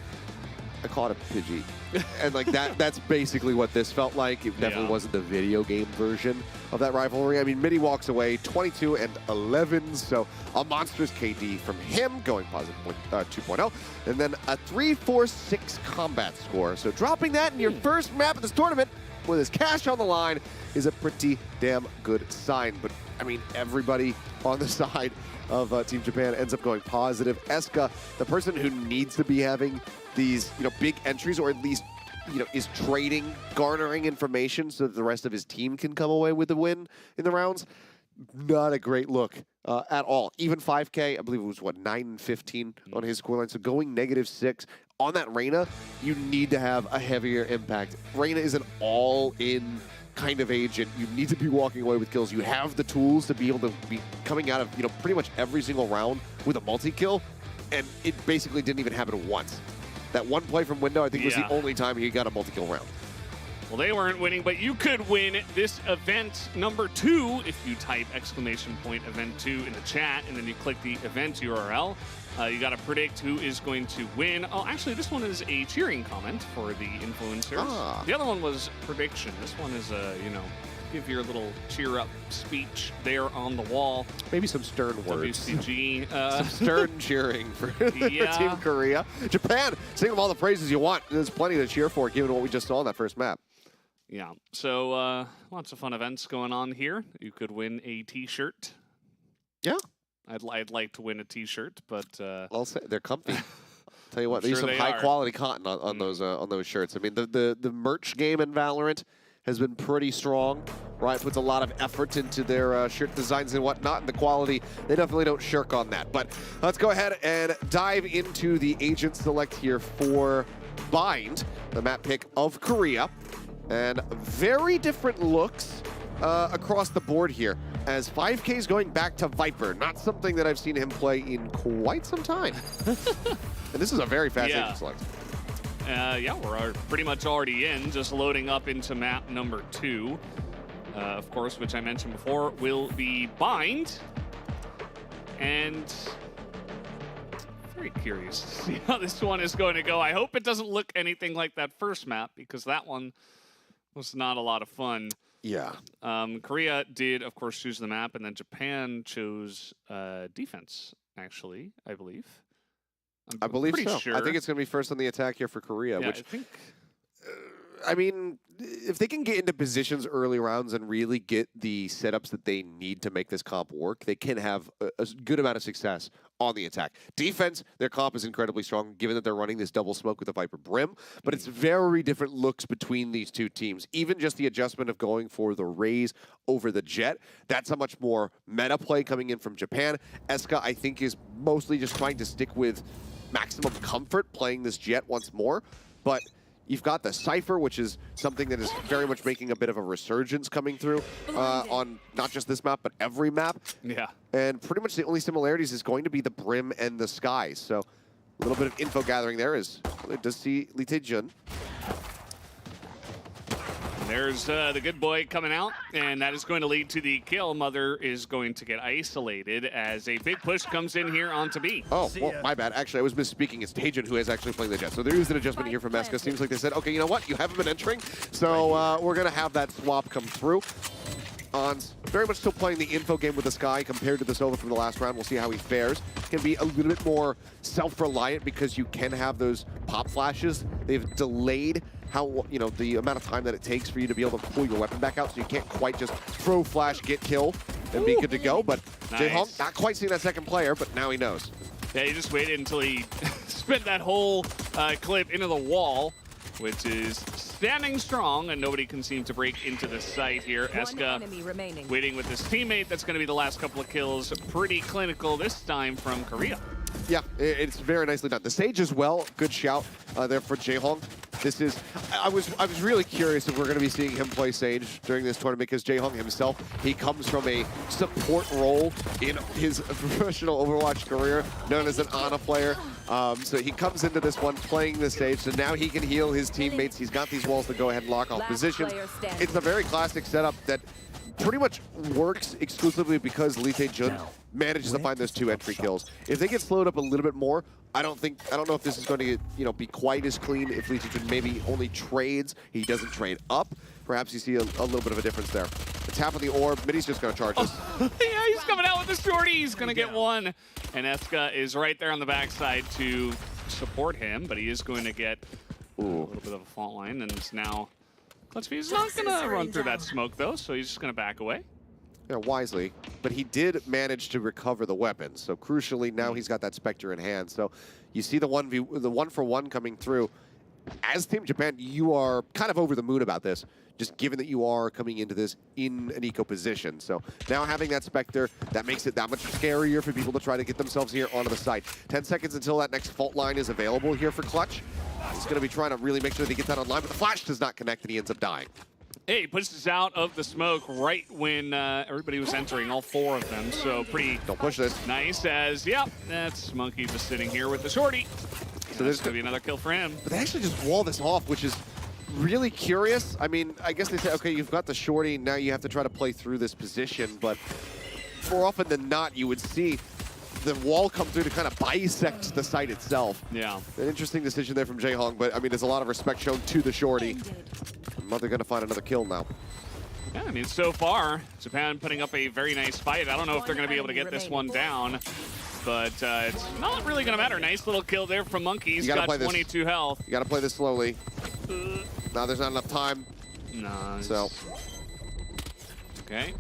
I call it a Pidgey. And like that's basically what this felt like. It definitely wasn't the video game version of that rivalry. I mean, mittiii walks away 22-11, so a monstrous KD from him, going positive 2.0, and then a 3-4-6 combat score. So dropping that in your first map of this tournament with his cash on the line is a pretty damn good sign. But I mean, everybody on the side of Team Japan ends up going positive. EscA, the person who needs to be having these, you know, big entries, or at least, you know, is trading, garnering information so that the rest of his team can come away with the win in the rounds. Not a great look at all. Even FiveK, I believe it was, what, 9-15 on his scoreline. So going -6 on that Reyna, you need to have a heavier impact. Reyna is an all-in kind of agent. You need to be walking away with kills. You have the tools to be able to be coming out of, you know, pretty much every single round with a multi-kill, and it basically didn't even happen once. That one play from window, I think, was the only time he got a multi-kill round. Well, they weren't winning, but you could win this event number 2 if you type !event 2 in the chat, and then you click the event URL. You got to predict who is going to win. Oh, actually, this one is a cheering comment for the influencers. The other one was prediction. This one is you know, give your little cheer up speech there on the wall. Maybe some stern words. WCG. Some stern cheering for Team Korea. Japan, sing them all the praises you want. There's plenty to cheer for given what we just saw in that first map. Yeah, so lots of fun events going on here. You could win a t-shirt. Yeah. I'd like to win a t-shirt, but I'll say they're comfy. Tell you what, Sure there's some they high are. quality cotton on those shirts. I mean, the merch game in Valorant has been pretty strong. Riot puts a lot of effort into their shirt designs and whatnot, and the quality, they definitely don't shirk on that. But let's go ahead and dive into the agent select here for Bind, the map pick of Korea. And very different looks across the board here, as FiveK is going back to Viper, not something that I've seen him play in quite some time. And this is a very fast agent select. Yeah, we're pretty much already in, just loading up into map number 2. Of course, which I mentioned before, will be Bind. And very curious to see how this one is going to go. I hope it doesn't look anything like that first map, because that one was not a lot of fun. Yeah. Korea did, of course, choose the map, and then Japan chose defense, actually, I believe. I believe so. Sure. I think it's going to be first on the attack here for Korea, Yeah, which, I think... I mean, if they can get into positions early rounds and really get the setups that they need to make this comp work, they can have a good amount of success on the attack. Defense, their comp is incredibly strong, given that they're running this double smoke with a Viper Brim, but it's very different looks between these two teams. Even just the adjustment of going for the Raze over the Jet, that's a much more meta play coming in from Japan. EscA, I think, is mostly just trying to stick with maximum comfort playing this Jet once more, but you've got the Cypher, which is something that is very much making a bit of a resurgence coming through on not just this map, but every map. Yeah. And pretty much the only similarities is going to be the Brim and the Sky. So a little bit of info gathering there is, it does see LEETAEJUN. There's the good boy coming out, and that is going to lead to the kill. Mother is going to get isolated as a big push comes in here onto B. Oh, well, my bad. Actually, I was misspeaking. It's TORANECO who is actually playing the Jet. So there is an adjustment here from EscA. Seems like they said, okay, you know what? You haven't been entering, so we're going to have that swap come through. On's very much still playing the info game with the Sky compared to the Sova from the last round. We'll see how he fares. Can be a little bit more self-reliant because you can have those pop flashes. They've delayed how, you know, the amount of time that it takes for you to be able to pull your weapon back out, so you can't quite just throw flash, get kill, and be good to go. But Jehong not quite seeing that second player, but now he knows. Yeah, he just waited until he spent that whole clip into the wall, which is standing strong, and nobody can seem to break into the site here. EscA enemy remaining. waiting with his teammate. That's going to be the last couple of kills. Pretty clinical this time from Korea. Yeah, it's very nicely done. The Sage as well, good shout there for Jaehong. This is, I was really curious if we're going to be seeing him play Sage during this tournament, because Jaehong himself, he comes from a support role in his professional Overwatch career, known as an Ana player. So he comes into this one playing the Sage, so now he can heal his teammates. He's got these walls to go ahead and lock off positions. It's a very classic setup that pretty much works exclusively because LEETAEJUN manages to find those 2 entry kills. If they get slowed up a little bit more, I don't know if this is going to be quite as clean if LEETAEJUN maybe only trades. He doesn't trade up. Perhaps you see a little bit of a difference there. The tap of the orb, mittiii's just going to charge us. Yeah, he's coming out with the shorty. He's going to get one. And EscA is right there on the backside to support him, but he is going to get a little bit of a fault line, and now He's not going to run through that smoke, though, so he's just going to back away. Yeah, wisely. But he did manage to recover the weapons. So crucially, now he's got that Spectre in hand. So you see the 1-for-1 coming through. As Team Japan, you are kind of over the moon about this, just given that you are coming into this in an eco position. So now having that Spectre, that makes it that much scarier for people to try to get themselves here onto the site. 10 seconds until that next fault line is available here for Clutch. He's going to be trying to really make sure that he gets that online, but the flash does not connect and he ends up dying. Hey, he pushes out of the smoke right when everybody was entering, all 4 of them. So pretty Don't push this. Nice as, yep, that's Monkey just sitting here with the shorty. So there's going to be another kill for him. But they actually just wall this off, which is really curious. I mean, I guess they say, okay, you've got the shorty, now you have to try to play through this position, but more often than not, you would see the wall come through to kind of bisect the site itself. Yeah. An interesting decision there from Jaehong, but I mean, there's a lot of respect shown to the shorty. They're going to find another kill now. Yeah, I mean, so far, Japan putting up a very nice fight. I don't know if they're going to be able to get this one down, but it's not really going to matter. Nice little kill there from Monkey. He's got 22 health. You got to play this slowly. Now there's not enough time. No. So. Okay.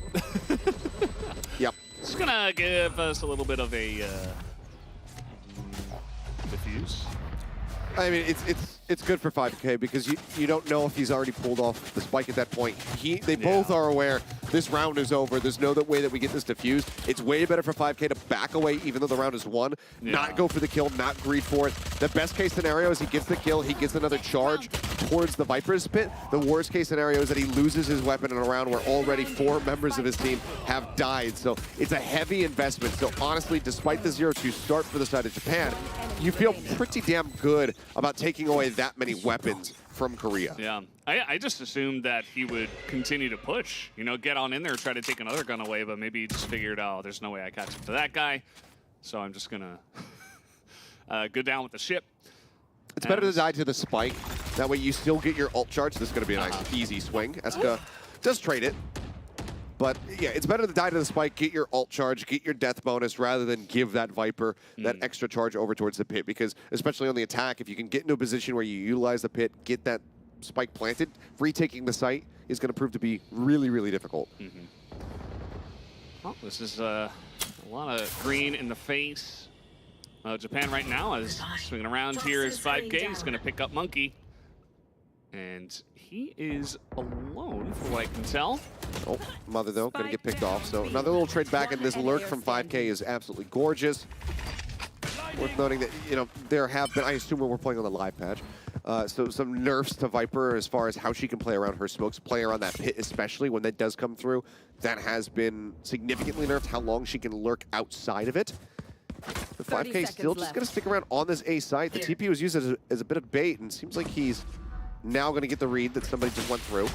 Yep. It's going to give us a little bit of a diffuse. I mean, it's good for FiveK because you don't know if he's already pulled off the spike at that point. They both are aware this round is over. There's no way that we get this diffused. It's way better for FiveK to back away even though the round is won, not go for the kill, not greed for it. The best case scenario is he gets the kill, he gets another charge towards the Viper's pit. The worst case scenario is that he loses his weapon in a round where already 4 members of his team have died. So it's a heavy investment. So honestly, despite the 0-2 start for the side of Japan, you feel pretty damn good about taking away that many weapons from Korea. Yeah, I just assumed that he would continue to push, you know, get on in there, try to take another gun away, but maybe he just figured, oh, there's no way I catch up to that guy, so I'm just gonna go down with the ship. It's better to die to the spike. That way you still get your ult charge. This is gonna be a nice, easy swing. EscA does trade it. But yeah, it's better to die to the spike, get your ult charge, get your death bonus, rather than give that Viper that extra charge over towards the pit. Because especially on the attack, if you can get into a position where you utilize the pit, get that spike planted, retaking the site is going to prove to be really, really difficult. Well, this is a lot of green in the face. Japan right now is swinging around here as FiveK. He's going to pick up Monkey. And he is alone, from what I can tell. Oh, Mother, though, going to get picked off. So another little trade back, and this lurk from FiveK is absolutely gorgeous. Worth noting that, you know, there have been, I assume we're playing on the live patch, so some nerfs to Viper as far as how she can play around her smokes, play around that pit, especially when that does come through. That has been significantly nerfed, how long she can lurk outside of it. The FiveK still just going to stick around on this A site. The TP was used as a bit of bait, and seems like he's now going to get the read that somebody just went through.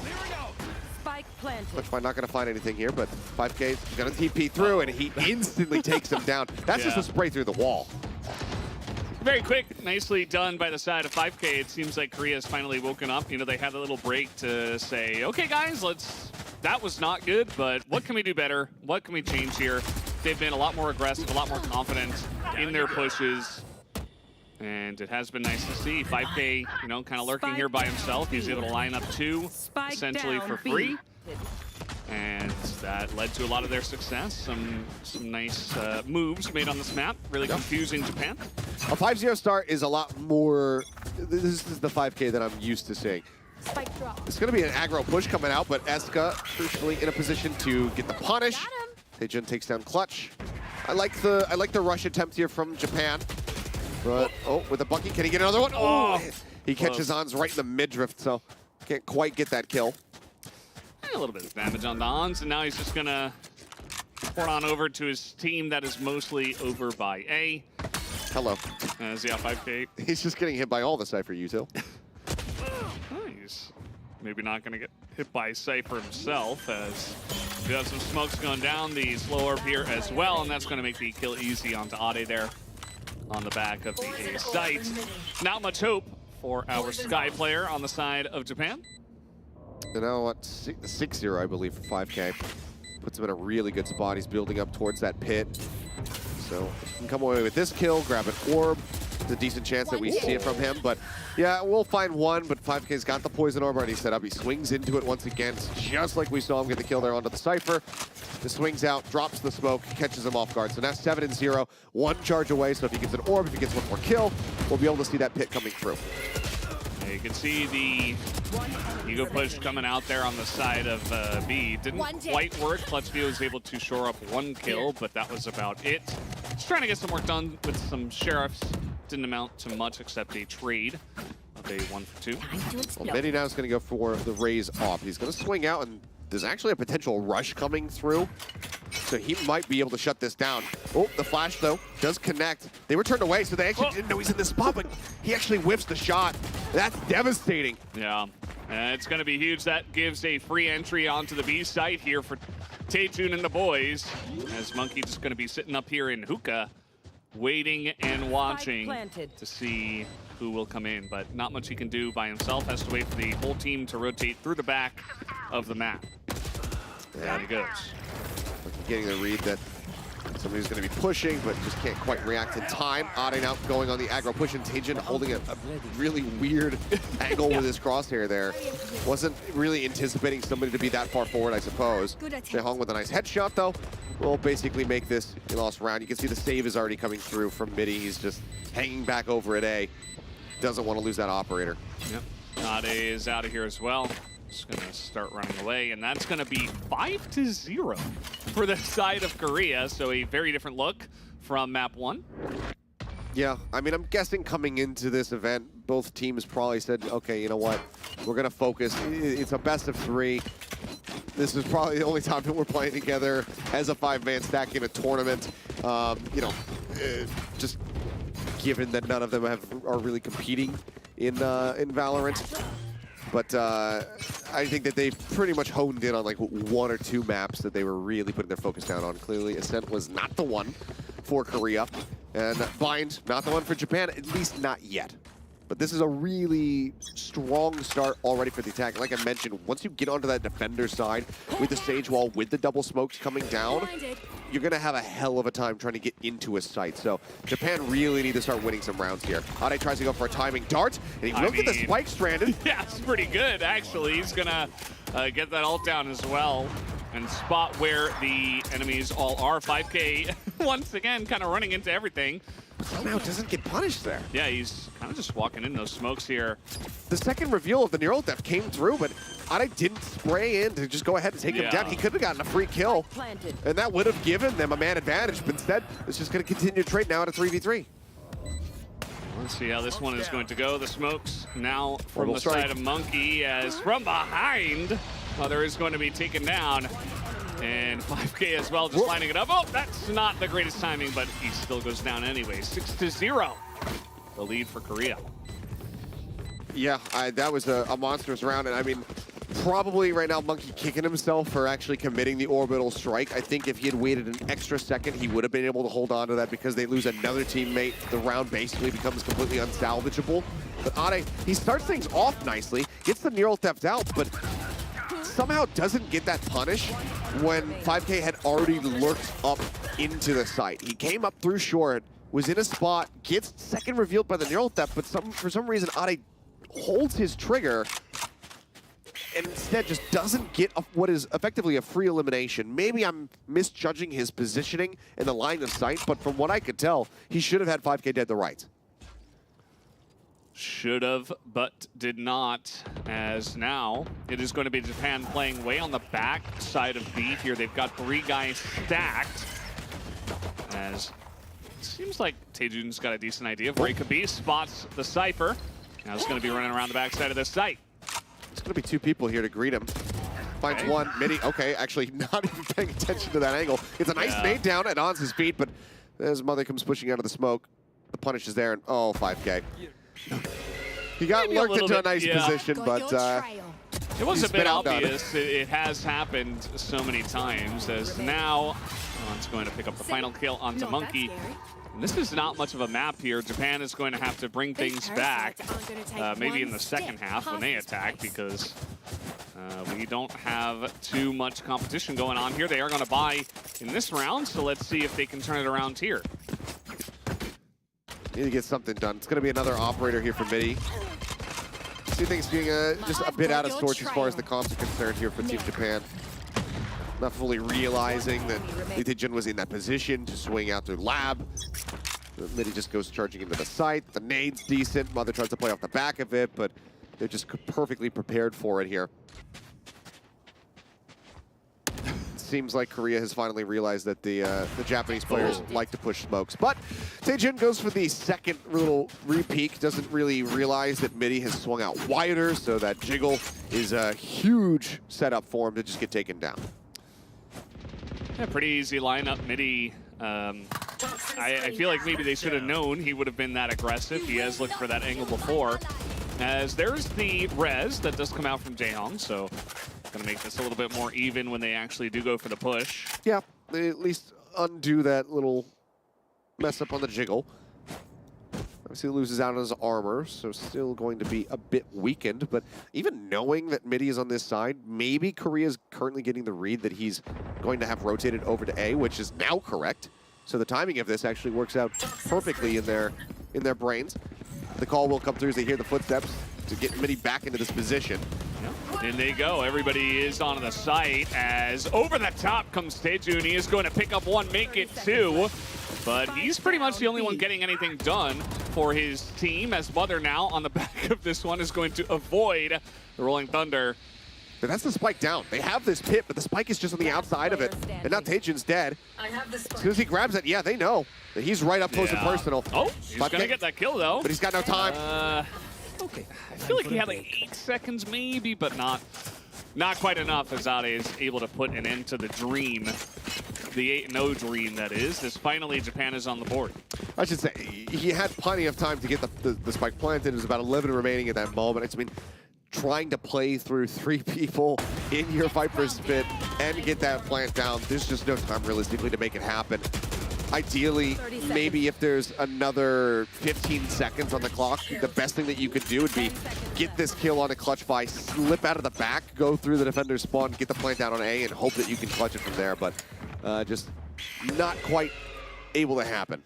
Clutch not going to find anything here, but FiveK is going to TP through, and he instantly takes him down. That's just a spray through the wall. Very quick, nicely done by the side of FiveK. It seems like Korea's finally woken up. You know, they had a little break to say, okay, guys, that was not good, but what can we do better? What can we change here? They've been a lot more aggressive, a lot more confident in their pushes. And it has been nice to see FiveK, you know, kind of lurking here by himself. He's able to line up 2 essentially for free. And that led to a lot of their success. Some nice moves made on this map. Really confusing Japan. A 5-0 start is a lot more, this is the FiveK that I'm used to seeing. Spike drop. It's going to be an aggro push coming out, but EscA crucially in a position to get the punish. TORANECO takes down Clutch. I like the rush attempt here from Japan. But, oh, with a bucket, can he get another one? Oh, he catches Ons right in the mid-drift, so can't quite get that kill. A little bit of damage on the Ons, and now he's just gonna port on over to his team that is mostly over by A. Hello. As yeah, FiveK. He's just getting hit by all the Cypher util. He's maybe not gonna get hit by Cypher himself, as we have some smokes going down the slow orb here as well, and that's gonna make the kill easy onto Ade there on the back of the A site. Not much hope for our Sky player on the side of Japan. You know what? 6-0, I believe, for FiveK. Puts him in a really good spot. He's building up towards that pit. So he can come away with this kill, grab an orb. It's a decent chance that we see it from him. But yeah, we'll find one, but FiveK's got the poison orb already set up. He swings into it once again. It's just like we saw him get the kill there onto the Cypher. The swings out, drops the smoke, catches him off guard. So now 7-0, one charge away. So if he gets an orb, if he gets one more kill, we'll be able to see that pit coming through. You can see the ego push coming out there on the side of B. Didn't quite work. Clutchview was able to shore up one kill, but that was about it. Just trying to get some work done with some sheriffs. Didn't amount to much except a trade of a 1-for-2. Well, mittiii now is going to go for the raise off. He's going to swing out, and there's actually a potential rush coming through. So he might be able to shut this down. Oh, the flash, though, does connect. They were turned away, so they actually didn't know he's in this spot, but he actually whiffs the shot. That's devastating. Yeah, it's going to be huge. That gives a free entry onto the B site here for LEETAEJUN and the boys, as Monkey just going to be sitting up here in hookah, waiting and watching to see who will come in, but not much he can do by himself. Has to wait for the whole team to rotate through the back of the map. There he goes. Getting the read that somebody's going to be pushing, but just can't quite react in time. Ade now going on the aggro push, and TORANECO holding a really weird angle with his crosshair there. Wasn't really anticipating somebody to be that far forward, I suppose. Ryujehong with a nice headshot, though. Will basically make this a lost round. You can see the save is already coming through from mittiii. He's just hanging back over at A. Doesn't want to lose that operator. Yep. Ade is out of here as well. Just gonna start running away, and that's gonna be 5-0 for the side of Korea. So a very different look from map 1. Yeah, I mean, I'm guessing coming into this event, both teams probably said, okay, you know what, we're gonna focus. It's a best of 3. This is probably the only time that we're playing together as a 5-man stack in a tournament. You know, just given that none of them are really competing in Valorant. But I think that they've pretty much honed in on like 1 or 2 maps that they were really putting their focus down on. Clearly, Ascent was not the one for Korea. And Bind, not the one for Japan, at least not yet. But this is a really strong start already for the attack. Like I mentioned, once you get onto that defender side with the Sage Wall, with the double smokes coming down, you're going to have a hell of a time trying to get into a site. So Japan really need to start winning some rounds here. Ade tries to go for a timing dart, and he will get the spike stranded. Yeah, it's pretty good, actually. He's going to get that ult down as well and spot where the enemies all are. FiveK, once again, kind of running into everything. Somehow doesn't get punished there. Yeah, he's kind of just walking in those smokes here. The second reveal of the neural theft came through, but Ade didn't spray in to just go ahead and take him down. He could have gotten a free kill, and that would have given them a man advantage, but instead, it's just going to continue to trade now at a 3v3. Let's see how this one is going to go. The smokes now from the side of Monkey, as from behind, Mother is going to be taken down. And FiveK as well, just lining it up. Oh, that's not the greatest timing, but he still goes down anyway. 6-0, the lead for Korea. Yeah, that was a monstrous round, and I mean, probably right now Monkey kicking himself for actually committing the orbital strike. I think if he had waited an extra second, he would have been able to hold on to that, because they lose another teammate. The round basically becomes completely unsalvageable. But Ade, he starts things off nicely, gets the neural theft out, but somehow doesn't get that punish when FiveK had already lurked up into the site. He came up through short, was in a spot, gets second revealed by the neural theft, but for some reason Ade holds his trigger and instead just doesn't get what is effectively a free elimination. Maybe I'm misjudging his positioning in the line of sight, but from what I could tell, he should have had FiveK dead to right. Should have, but did not, as now it is going to be Japan playing way on the back side of B here. They've got 3 guys stacked, as it seems like Taejun's got a decent idea of where he could be. Spots the Cypher. Now it's going to be running around the backside of the site. It's going to be 2 people here to greet him. Finds one, mittiii. Okay, actually not even paying attention to that angle. It's a nice nade down and on's his feet, but as Mother comes pushing out of the smoke, the punish is there, and oh, FiveK. He got lurked into a nice position, but it was a bit obvious. It has happened so many times, as now it's going to pick up the final kill onto Monkey. And this is not much of a map here. Japan is going to have to bring things back, maybe in the second half when they attack, because we don't have too much competition going on here. They are going to buy in this round, so let's see if they can turn it around here. Need to get something done. It's going to be another operator here for mittiii. See things being just a bit out of sorts as far as the comps are concerned here for Team Japan. Not fully realizing that LEETAEJUN was in that position to swing out through lab. mittiii just goes charging into the site. The nade's decent. Mother tries to play off the back of it, but they're just perfectly prepared for it here. Seems like Korea has finally realized that the Japanese players like to push smokes. But Taejun goes for the second little re-peek, doesn't really realize that mittiii has swung out wider, so that jiggle is a huge setup for him to just get taken down. Yeah, pretty easy lineup. mittiii, I feel like maybe they should have known he would have been that aggressive. He has looked for that angle before. As there's the res that does come out from Jehong, so going to make this a little bit more even when they actually do go for the push. Yeah, they at least undo that little mess up on the jiggle. Obviously loses out on his armor, so still going to be a bit weakened. But even knowing that mittiii is on this side, maybe Korea's currently getting the read that he's going to have rotated over to A, which is now correct. So the timing of this actually works out perfectly in their brains. The call will come through as they hear the footsteps to get mittiii back into this position. In they go. Everybody is on the site as over the top comes Taejun. He is going to pick up 1, make it 2. But he's pretty much the only one getting anything done for his team, as Mother now on the back of this one is going to avoid the Rolling Thunder. But that's the spike down. They have this pit, but the spike is just on the outside of it. And now Taejun's dead. As soon as he grabs it, yeah, they know that he's right up close and personal. Oh, he's going to get that kill, though. But he's got no time. Okay. I feel like he had like 8 seconds maybe, but not quite enough, as Ade is able to put an end to the dream. The 8-0 dream, that is, as finally Japan is on the board. I should say, he had plenty of time to get the spike planted. There's about 11 remaining at that moment. I mean, trying to play through 3 people in your Viper's pit and get that plant down, there's just no time realistically to make it happen. Ideally, maybe if there's another 15 seconds on the clock, the best thing that you could do would be get this kill on a clutch by, slip out of the back, go through the defender's spawn, get the plant down on A, and hope that you can clutch it from there. But just not quite able to happen.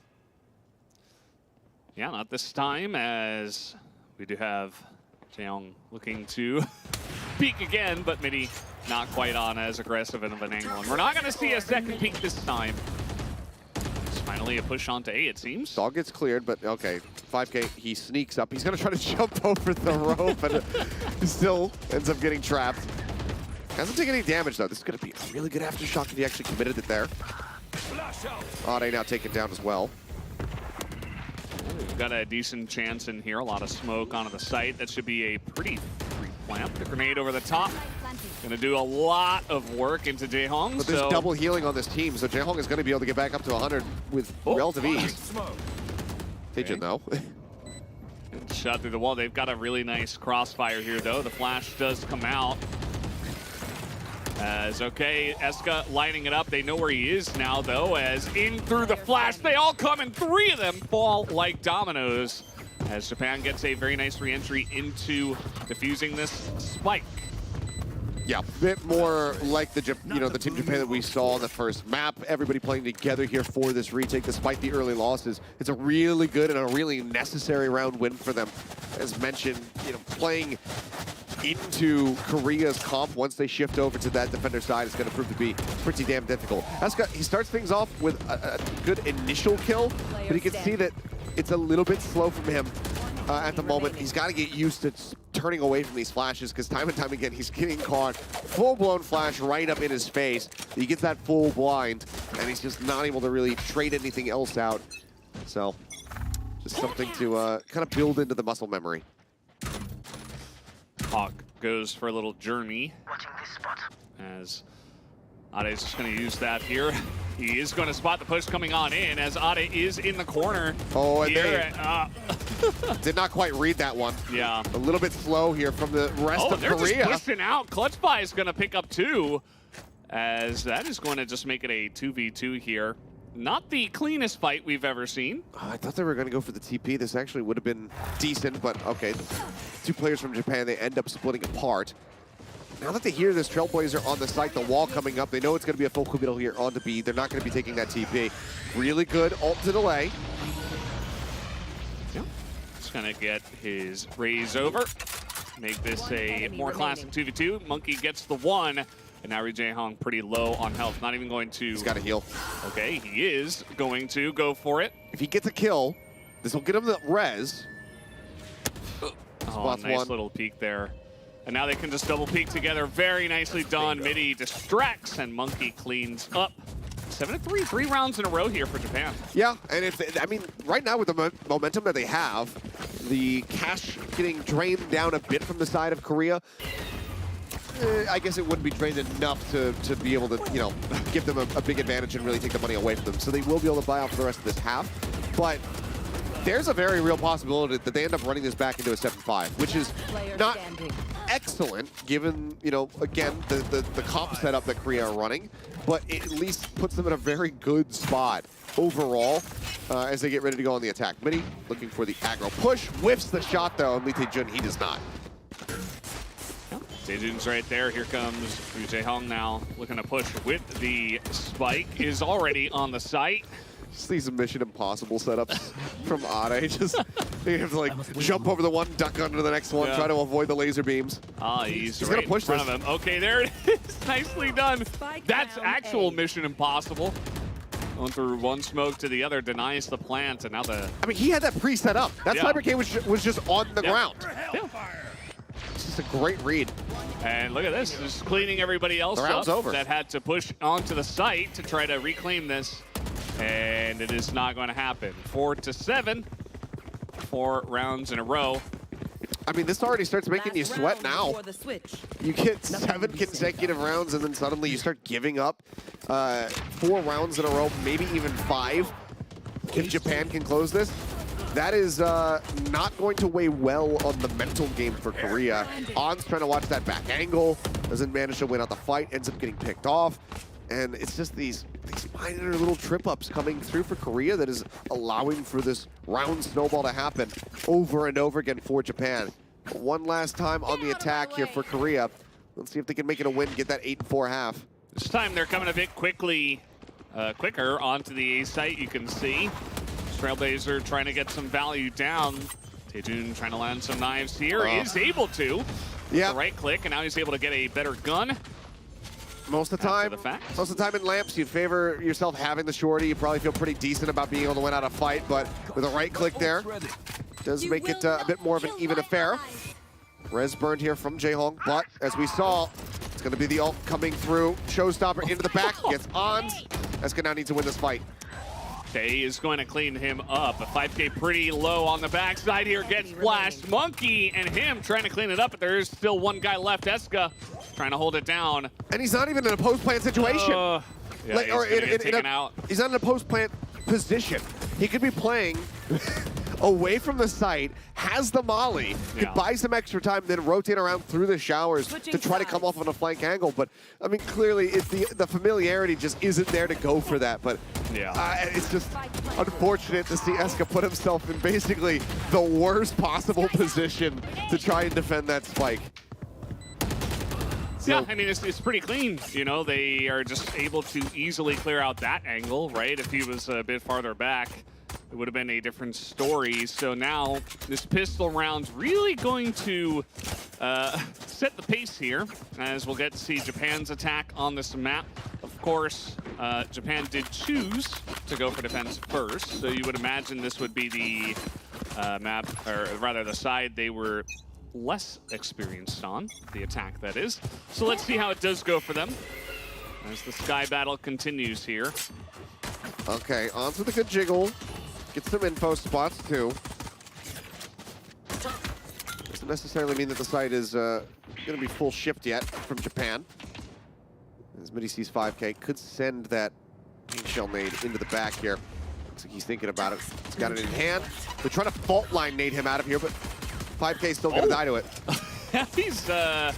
Yeah, not this time, as we do have Jehong looking to peek again, but mittiii not quite on as aggressive of an angle. And we're not going to see a second peek this time. Finally a push onto A, it seems. Dog gets cleared, but okay. FiveK, he sneaks up. He's going to try to jump over the rope, and he still ends up getting trapped. Hasn't taken any damage, though. This is going to be a really good aftershock if he actually committed it there. Ade now taken down as well. We've got a decent chance in here. A lot of smoke onto the site. That should be a pretty free plant. The grenade over the top. Going to do a lot of work into Jehong. But there's double healing on this team, so Jehong is going to be able to get back up to 100 with relative ease. Taejun, though. Shot through the wall. They've got a really nice crossfire here, though. The flash does come out. As okay, EscA lining it up. They know where he is now, though, as in through the flash. They all come, and 3 of them fall like dominoes, as Japan gets a very nice re-entry into defusing this spike. Yeah, a bit more like the Team Japan that we saw in the first map. Everybody playing together here for this retake, despite the early losses. It's a really good and a really necessary round win for them. As mentioned, playing into Korea's comp once they shift over to that defender side is going to prove to be pretty damn difficult. EscA, he starts things off with a good initial kill, but you can see that it's a little bit slow from him at the moment. He's got to get used to turning away from these flashes because time and time again he's getting caught full-blown flash right up in his face. He gets that full blind and he's just not able to really trade anything else out. So just something to kind of build into the muscle memory. Hawk goes for a little journey as Ade is just going to use that here. He is going to spot the push coming on in as Ade is in the corner. Oh, and here. did not quite read that one. Yeah. A little bit slow here from the rest of they're Korea. just pushing out. Clutch Buy is going to pick up 2 as that is going to just make it a 2v2 here. Not the cleanest fight we've ever seen. I thought they were going to go for the TP. This actually would have been decent, but okay. 2 players from Japan, they end up splitting apart. Now that they hear this Trailblazer on the site, the wall coming up, they know it's going to be a full middle here onto B. They're not going to be taking that TP. Really good ult to delay. Yeah. Just going to get his raise over. Make this a more classic 2v2. Monkey gets the 1. And now ryujehong pretty low on health. Not even going to... He's got to heal. Okay, he is going to go for it. If he gets a kill, this will get him the res. Oh, nice little peek there. And now they can just double peek together. Very nicely done. mittiii distracts and Monkey cleans up. 7-3, 3 rounds in a row here for Japan. Yeah, and if they, I mean, right now with the momentum that they have, the cash getting drained down a bit from the side of Korea, I guess it wouldn't be drained enough to be able to, you know, give them a big advantage and really take the money away from them. So they will be able to buy out for the rest of this half. But there's a very real possibility that they end up running this back into a 7-5, which is not excellent given, you know, again, the comp setup that Korea are running, but it at least puts them in a very good spot overall as they get ready to go on the attack. mittiii looking for the aggro push, whiffs the shot though, and LEETAEJUN, he does not. DWG's right there. Here comes ryujehong now, looking to push with the spike. Is already on the site. Just these Mission Impossible setups from Ade. Just they have to like jump over the one, duck under the next one, try to avoid the laser beams. Ah, he's right gonna push in front this. of him. Okay, there it is. Nicely done. That's actual Mission Impossible. Going through one smoke to the other, denies the plant, and now the... I mean, he had that pre-set up. That FiveK was just on the ground. Yeah. It's just a great read. And look at this, just cleaning everybody else up that had to push onto the site to try to reclaim this. And it is not going to happen. 4-7, 4 rounds in a row. I mean, this already starts making you sweat now. You get 7 consecutive rounds and then suddenly you start giving up 4 rounds in a row, maybe even 5. If Japan can close this, that is not going to weigh well on the mental game for Korea. On's trying to watch that back angle, doesn't manage to win out the fight, ends up getting picked off. And it's just these minor little trip-ups coming through for Korea that is allowing for this round snowball to happen over and over again for Japan. One last time on the attack here for Korea. Let's see if they can make it a win, get that 8-4 half. This time they're coming a bit quicker onto the A site, you can see. Trailblazer trying to get some value down. DWG trying to land some knives here. Is able to. Yeah. The right click, and now he's able to get a better gun. Most of the time in lamps, you favor yourself having the shorty. You probably feel pretty decent about being able to win out a fight, but with a right click there, does make it a bit more of an even affair. Res burned here from Jehong, but as we saw, it's going to be the ult coming through. Showstopper into the back, gets on. EscA now needs to win this fight. Okay, is going to clean him up. A FiveK pretty low on the backside here, getting flashed. Monkey and him trying to clean it up, but there is still one guy left. EscA trying to hold it down. And he's not even in a post-plant situation. Yeah, like, he's gonna get taken out. He's not in a post-plant position. He could be playing away from the site, has the molly, could buy some extra time, then rotate around through the showers to try to come off on a flank angle. But, I mean, clearly it's the familiarity just isn't there to go for that. But it's just unfortunate to see EscA put himself in basically the worst possible position to try and defend that spike. So, yeah, I mean, it's pretty clean. You know, they are just able to easily clear out that angle, right? If he was a bit farther back, it would have been a different story. So now this pistol round's really going to set the pace here, as we'll get to see Japan's attack on this map. Of course, Japan did choose to go for defense first, so you would imagine this would be the map, or rather the side they were less experienced on, the attack that is. So let's see how it does go for them as the Sky battle continues here. Okay, onto the good jiggle. Get some info spots too. Doesn't necessarily mean that the site is going to be full shipped yet from Japan. As mittiii sees FiveK, could send that shell nade into the back here. Looks like he's thinking about it. He's got it in hand. They're trying to fault line nade him out of here, but FiveK's still going to die to it. He's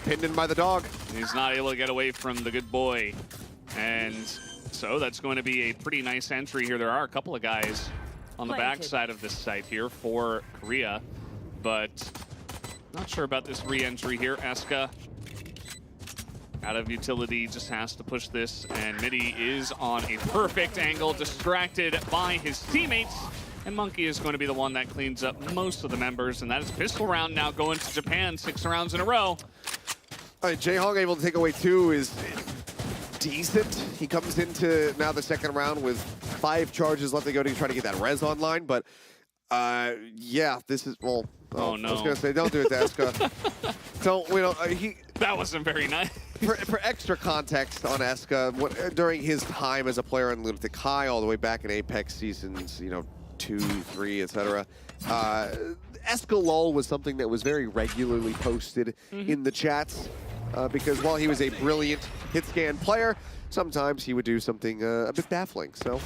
pinned in by the dog. He's not able to get away from the good boy. And so that's going to be a pretty nice entry here. There are a couple of guys on the back side of this site here for Korea, but not sure about this re-entry here. EscA out of utility, just has to push this, and mittiii is on a perfect angle, distracted by his teammates, and Monkey is going to be the one that cleans up most of the members, and that is pistol round now going to Japan, 6 rounds in a row. All right, Yoshiii able to take away 2 is decent. He comes into now the second round with 5 charges left to go to try to get that res online, but yeah, this is, well, oh no. I was gonna say, don't do it to EscA. That wasn't very nice. For extra context on EscA, during his time as a player in LEETAEJUN all the way back in Apex seasons, 2, 3, etc. EscA LOL was something that was very regularly posted in the chats because while he was a brilliant hit scan player, sometimes he would do something a bit baffling. So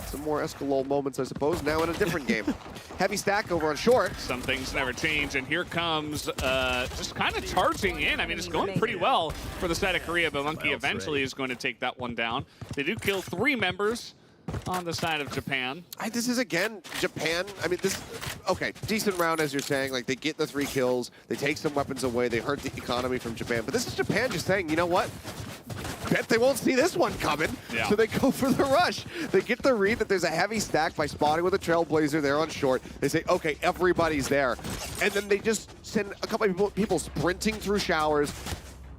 some more EscA LOL moments, I suppose, now in a different game. Heavy stack over on short. Some things never change, and here comes just kind of charging in. I mean, it's going pretty well for the side of Korea, but Monkey eventually is going to take that one down. They do kill 3 members on the side of Japan. This is, again, Japan. I mean, okay, decent round, as you're saying. Like, they get the 3 kills. They take some weapons away. They hurt the economy from Japan. But this is Japan just saying, you know what? Bet they won't see this one coming. Yeah. So they go for the rush. They get the read that there's a heavy stack by spotting with a Trailblazer there on short. They say, okay, everybody's there. And then they just send a couple of people sprinting through showers.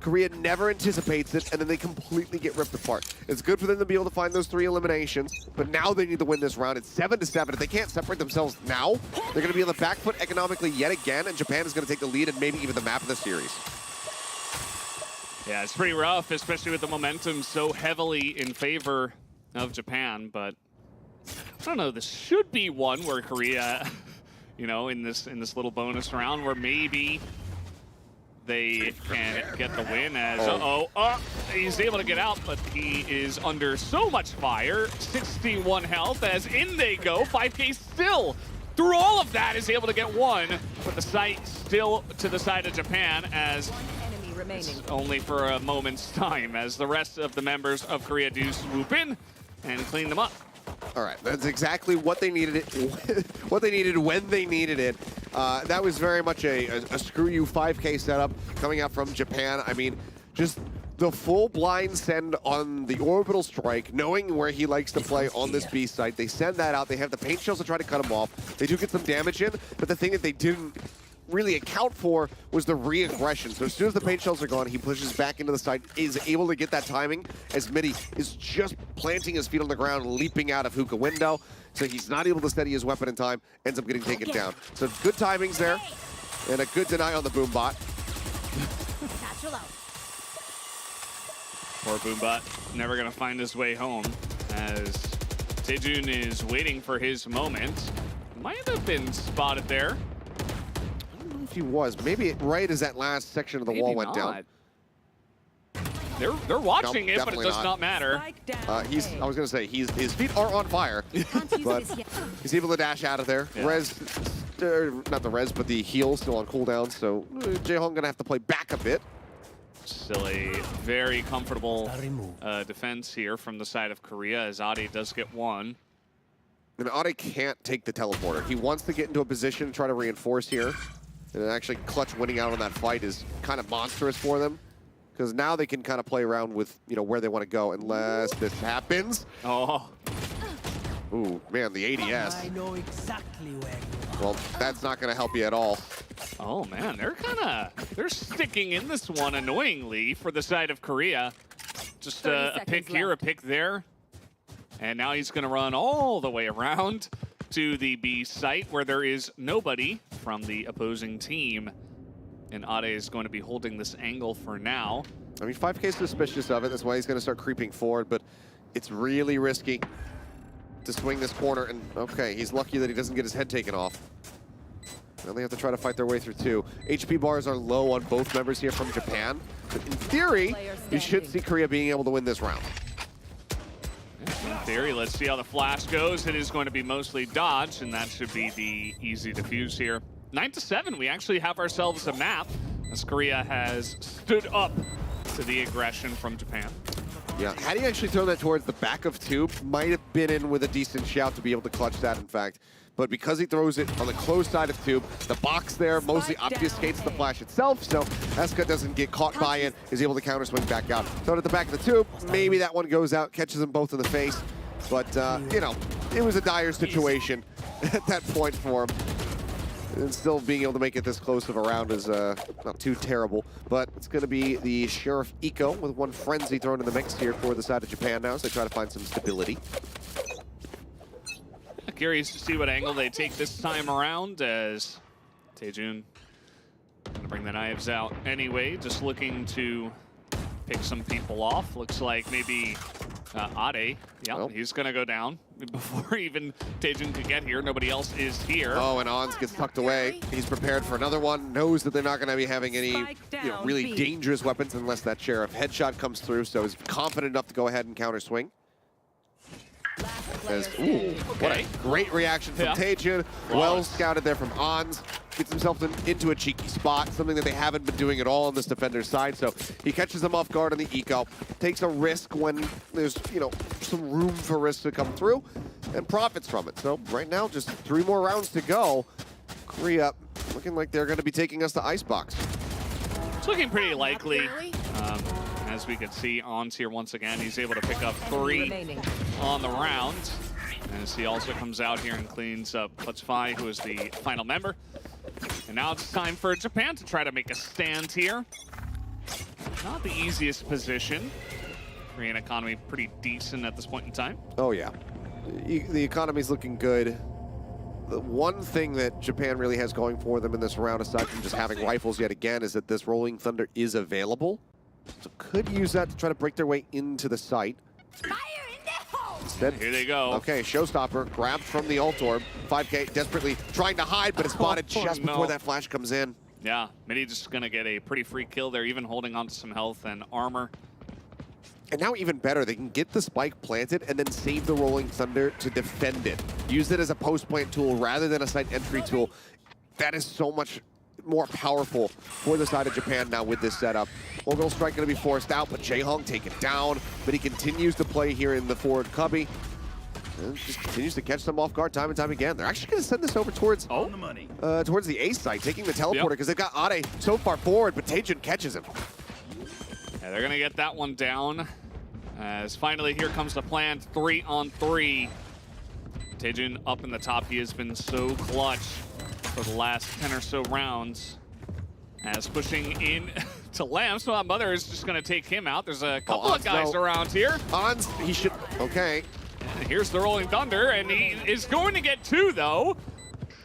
Korea never anticipates it, and then they completely get ripped apart. It's good for them to be able to find those 3 eliminations, but now they need to win this round. It's 7-7. If they can't separate themselves now, they're going to be on the back foot economically yet again, and Japan is going to take the lead and maybe even the map of the series. Yeah, it's pretty rough, especially with the momentum so heavily in favor of Japan, but I don't know, this should be one where Korea, in this little bonus round where maybe they can get the win as, he's able to get out, but he is under so much fire. 61 health as in they go. FiveK still, through all of that, is able to get 1, but the site still to the side of Japan as it's only for a moment's time as the rest of the members of Korea do swoop in and clean them up. All right, that's exactly what they needed what they needed when they needed it. That was very much a screw you FiveK setup coming out from Japan. I mean, just the full blind send on the orbital strike, knowing where he likes to play on this B site. They send that out. They have the paint shells to try to cut him off. They do get some damage in, but the thing that they didn't really account for was the re-aggression. So as soon as the paint shells are gone, he pushes back into the side, is able to get that timing as mittiii is just planting his feet on the ground, leaping out of hookah window. So he's not able to steady his weapon in time, ends up getting taken down. So good timings there, and a good deny on the boom bot. Poor Boombot, never gonna find his way home as LEETAEJUN is waiting for his moment. Might have been spotted there. He was. Maybe right as that last section of the wall went down. They're watching it, but it does not matter. I was going to say, his feet are on fire, but he's able to dash out of there. Yeah. Res, not the res, but the heal still on cooldown, so Yoshiii going to have to play back a bit. Still a very comfortable defense here from the side of Korea as Adi does get 1. And Adi can't take the teleporter. He wants to get into a position to try to reinforce here. And actually, clutch winning out on that fight is kind of monstrous for them. Because now they can kind of play around with, where they want to go, unless this happens. Oh. Ooh, man, the ADS. I know exactly where you are. Well, that's not going to help you at all. Oh, man, they're sticking in this one annoyingly for the side of Korea. Just a pick here, a pick there. And now he's going to run all the way around. to the B site where there is nobody from the opposing team. And Ade is going to be holding this angle for now. I mean, FiveK is suspicious of it. That's why he's going to start creeping forward, but it's really risky to swing this corner. And okay, he's lucky that he doesn't get his head taken off. Now they have to try to fight their way through two. HP bars are low on both members here from Japan. But in theory, you should see Korea being able to win this round. In theory, let's see how the flash goes. It is going to be mostly dodge, and that should be the easy defuse here. 9-7, we actually have ourselves a map, as Korea has stood up to the aggression from Japan. Yeah, had he actually thrown that towards the back of tube, might have been in with a decent shout to be able to clutch that, in fact. But because he throws it on the close side of tube, the box there mostly obfuscates the flash itself, so EscA doesn't get caught by it, is able to counter swing back out. Throw it at the back of the tube, maybe that one goes out, catches them both in the face. But, you know, it was a dire situation at that point for him. And still being able to make it this close of a round is not too terrible. But it's going to be the Sheriff Eco with one Frenzy thrown in the mix here for the side of Japan now as they try to find some stability. Curious to see what angle they take this time around, as LEETAEJUN gonna bring the knives out anyway, just looking to pick some people off. Looks like maybe Ade, he's gonna go down before even LEETAEJUN could get here. Nobody else is here. Oh, and Ons gets tucked away. He's prepared for another one, knows that they're not gonna be having any really dangerous weapons unless that Sheriff headshot comes through, so he's confident enough to go ahead and counter swing. What a great reaction from LEETAEJUN. Well scouted there from Ons. Gets himself into a cheeky spot, something that they haven't been doing at all on this defender's side. So he catches them off guard on the eco, takes a risk when there's, some room for risk to come through, and profits from it. So right now, just 3 more rounds to go. Korea looking like they're going to be taking us to Icebox. It's looking pretty likely. As we can see, Ons here once again, he's able to pick up 3 on the round. As he also comes out here and cleans up mittiii, who is the final member. And now it's time for Japan to try to make a stand here. Not the easiest position. Korean economy pretty decent at this point in time. Oh yeah, the economy's looking good. The one thing that Japan really has going for them in this round, aside from just having rifles yet again, is that this Rolling Thunder is available. So could use that to try to break their way into the site. Instead, here they go. Okay, Showstopper grabbed from the ult orb. FiveK desperately trying to hide, but is spotted just before that flash comes in. Yeah, mittiii just gonna get a pretty free kill there, even holding on to some health and armor. And now even better, they can get the spike planted and then save the Rolling Thunder to defend it. Use it as a post-plant tool rather than a site entry tool. That is so much more powerful for the side of Japan now with this setup. Orbital Strike going to be forced out, but Yoshiii taken down. But he continues to play here in the forward cubby. And just continues to catch them off guard time and time again. They're actually going to send this over towards towards the A site, taking the teleporter, because they've got Ade so far forward, but LEETAEJUN catches him. Yeah, they're going to get that one down. As finally here comes the plan, 3-on-3. LEETAEJUN up in the top. He has been so clutch for the last 10 or so rounds. As pushing in to Lamb, so Mother is just going to take him out. There's a couple of guys around here. Ons, he should, okay. And here's the Rolling Thunder, and he is going to get 2, though.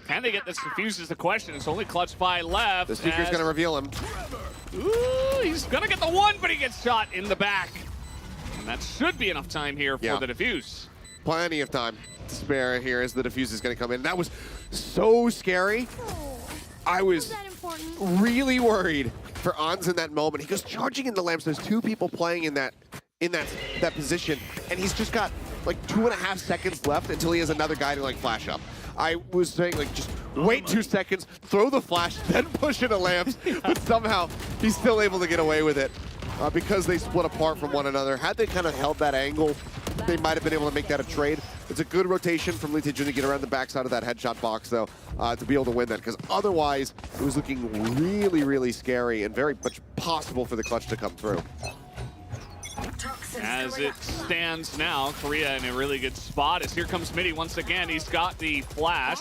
Can they get this defused is the question. It's only clutch5 left. The speaker's going to reveal him. Ooh, he's going to get the 1, but he gets shot in the back. And that should be enough time here for the defuse. Plenty of time to spare here as the defuse is going to come in. That was so scary. I was really worried for Ons in that moment. He goes charging in the lamps. There's 2 people playing in that position, and he's just got like 2.5 seconds left until he has another guy to like flash up. I was saying like just wait 2 seconds, throw the flash, then push into lamps, but somehow he's still able to get away with it because they split apart from one another. Had they kind of held that angle, they might have been able to make that a trade. It's a good rotation from LEETAEJUN to get around the backside of that headshot box, though, to be able to win that, because otherwise it was looking really, really scary and very much possible for the clutch to come through. As it stands now, Korea in a really good spot as here comes mittiii once again. He's got the flash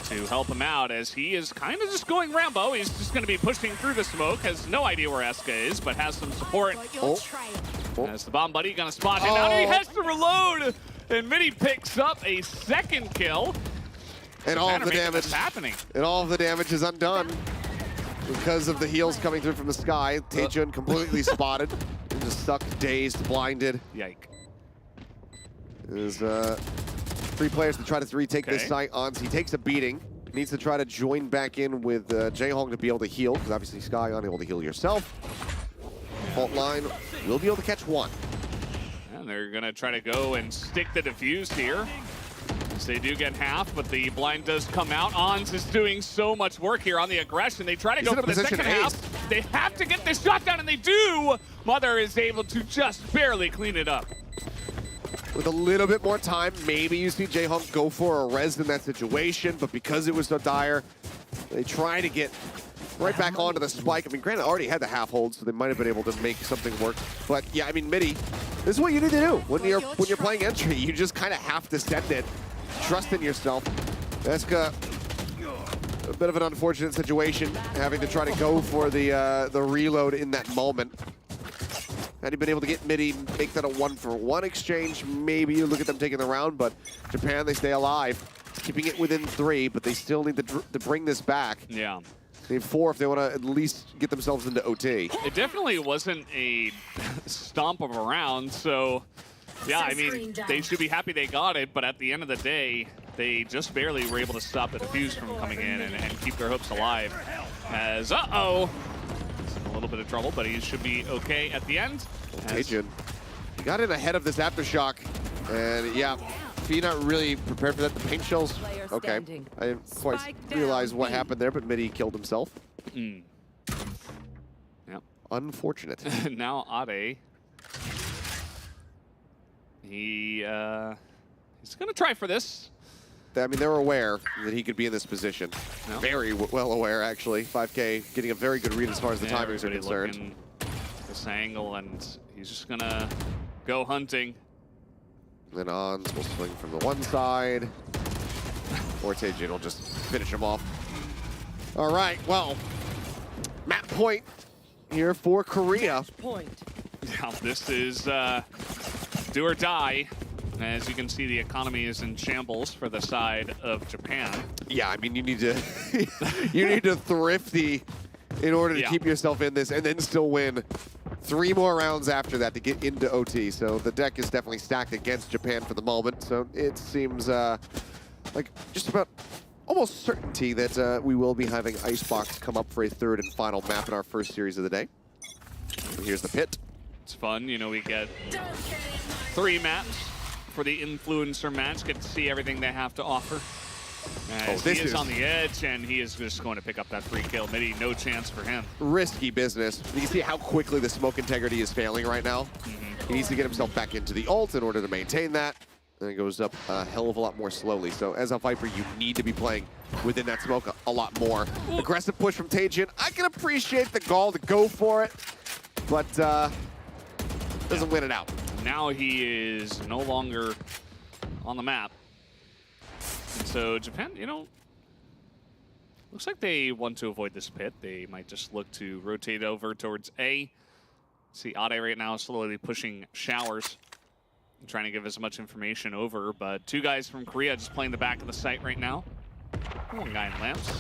to help him out as he is kind of just going Rambo. He's just going to be pushing through the smoke, has no idea where EscA is, but has some support. As the bomb buddy going to spot him out, he has to reload, and mittiii picks up a 2nd kill. And all of the damage. What's happening? And all of the damage is undone because of the heals coming through from the sky. TORANECO completely spotted. And just stuck, dazed, blinded. Yike. There's 3 players to try to retake this site. Ons, he takes a beating. Needs to try to join back in with Jehong to be able to heal, because obviously Sky unable to heal yourself. Fault line will be able to catch 1. And they're gonna try to go and stick the defuse here. As they do get half, but the blind does come out. Ons is doing so much work here on the aggression. They try to go for the second half. They have to get this shot down, and they do! Mother is able to just barely clean it up. With a little bit more time, maybe you see Jehong go for a res in that situation, but because it was so dire, they try to get right back onto the spike. I mean, granted, already had the half hold, so they might have been able to make something work. But yeah, I mean, mittiii, this is what you need to do when you're playing entry. You just kind of have to send it. Trust in yourself. EscA, a bit of an unfortunate situation, having to try to go for the reload in that moment. Had he been able to get mittiii, make that a 1-for-1 exchange, maybe you look at them taking the round, but Japan, they stay alive, keeping it within 3, but they still need to bring this back. Yeah. They need 4 if they want to at least get themselves into OT. It definitely wasn't a stomp of a round, so yeah, I mean, they should be happy they got it, but at the end of the day, they just barely were able to stop the defuse from coming in and keep their hopes alive. As, uh-oh, a little bit of trouble, but he should be okay at the end. TORANECO got in ahead of this aftershock, and yeah, Fee not really prepared for that. The paint shells, okay. I didn't quite realize what happened there, but mittiii killed himself. Yep. Unfortunate. Now Ade, he's gonna try for this. I mean, they were aware that he could be in this position. No. Very well aware, actually. FiveK getting a very good read as far as the timings are concerned. This angle, and he's just gonna go hunting. Then Ons will swing from the one side. Or TORANECO will just finish him off. All right, well, map point here for Korea. Now this is do or die. As you can see, the economy is in shambles for the side of Japan. Yeah, I mean, you need to you need to thrifty in order to keep yourself in this and then still win 3 more rounds after that to get into OT. So the deck is definitely stacked against Japan for the moment. So it seems like just about almost certainty that we will be having Icebox come up for a 3rd and final map in our first series of the day. And here's the pit. It's fun, you know, we get 3 maps for the influencer match, get to see everything they have to offer. As he is on the edge, and he is just going to pick up that free kill. mittiii, no chance for him. Risky business. You can see how quickly the smoke integrity is failing right now. He needs to get himself back into the ult in order to maintain that. And it goes up a hell of a lot more slowly. So as a Viper, you need to be playing within that smoke a lot more. Ooh. Aggressive push from TORANECO. I can appreciate the gall to go for it, but doesn't win it out. Now he is no longer on the map. And so Japan, you know, looks like they want to avoid this pit. They might just look to rotate over towards A. See Ade right now slowly pushing showers, trying to give as much information over, but 2 guys from Korea just playing the back of the site right now. 1 guy in lamps.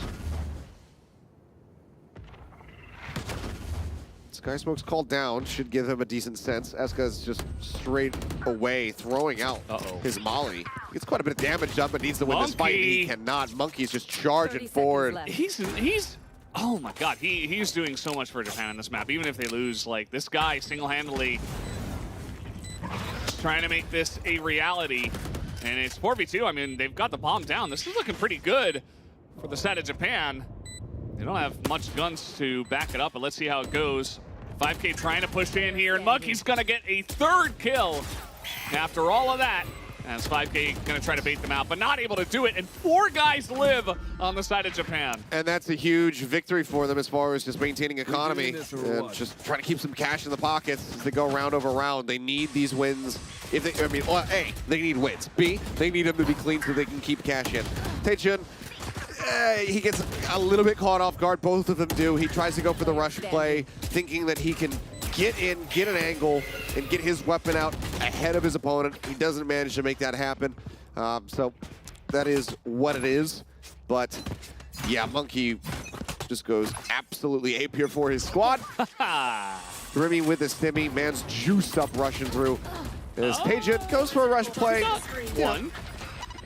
Sky Smoke's called down, should give him a decent sense. EscA's just straight away, throwing out his molly. Gets quite a bit of damage done, but needs to win this fight. He cannot. Monkey's just charging forward. He's oh my god, he's doing so much for Japan on this map. Even if they lose, like, this guy single-handedly trying to make this a reality. And it's 4v2. I mean, they've got the bomb down. This is looking pretty good for the side of Japan. They don't have much guns to back it up, but let's see how it goes. FiveK trying to push in here, and Monkey's gonna get a 3rd kill after all of that. As FiveK gonna try to bait them out, but not able to do it, and 4 guys live on the side of Japan. And that's a huge victory for them as far as just maintaining economy and just trying to keep some cash in the pockets as they go round over round. They need these wins. If they, I mean, well, A, they need wins. B, they need them to be clean so they can keep cash in. TORANECO, he gets a little bit caught off guard. Both of them do. He tries to go for the rush play, thinking that he can get in, get an angle, and get his weapon out ahead of his opponent. He doesn't manage to make that happen. So that is what it is. But yeah, Monkey just goes absolutely ape here for his squad. Remy with the stimmy, man's juiced up rushing through. As TORANECO goes for a rush play. One.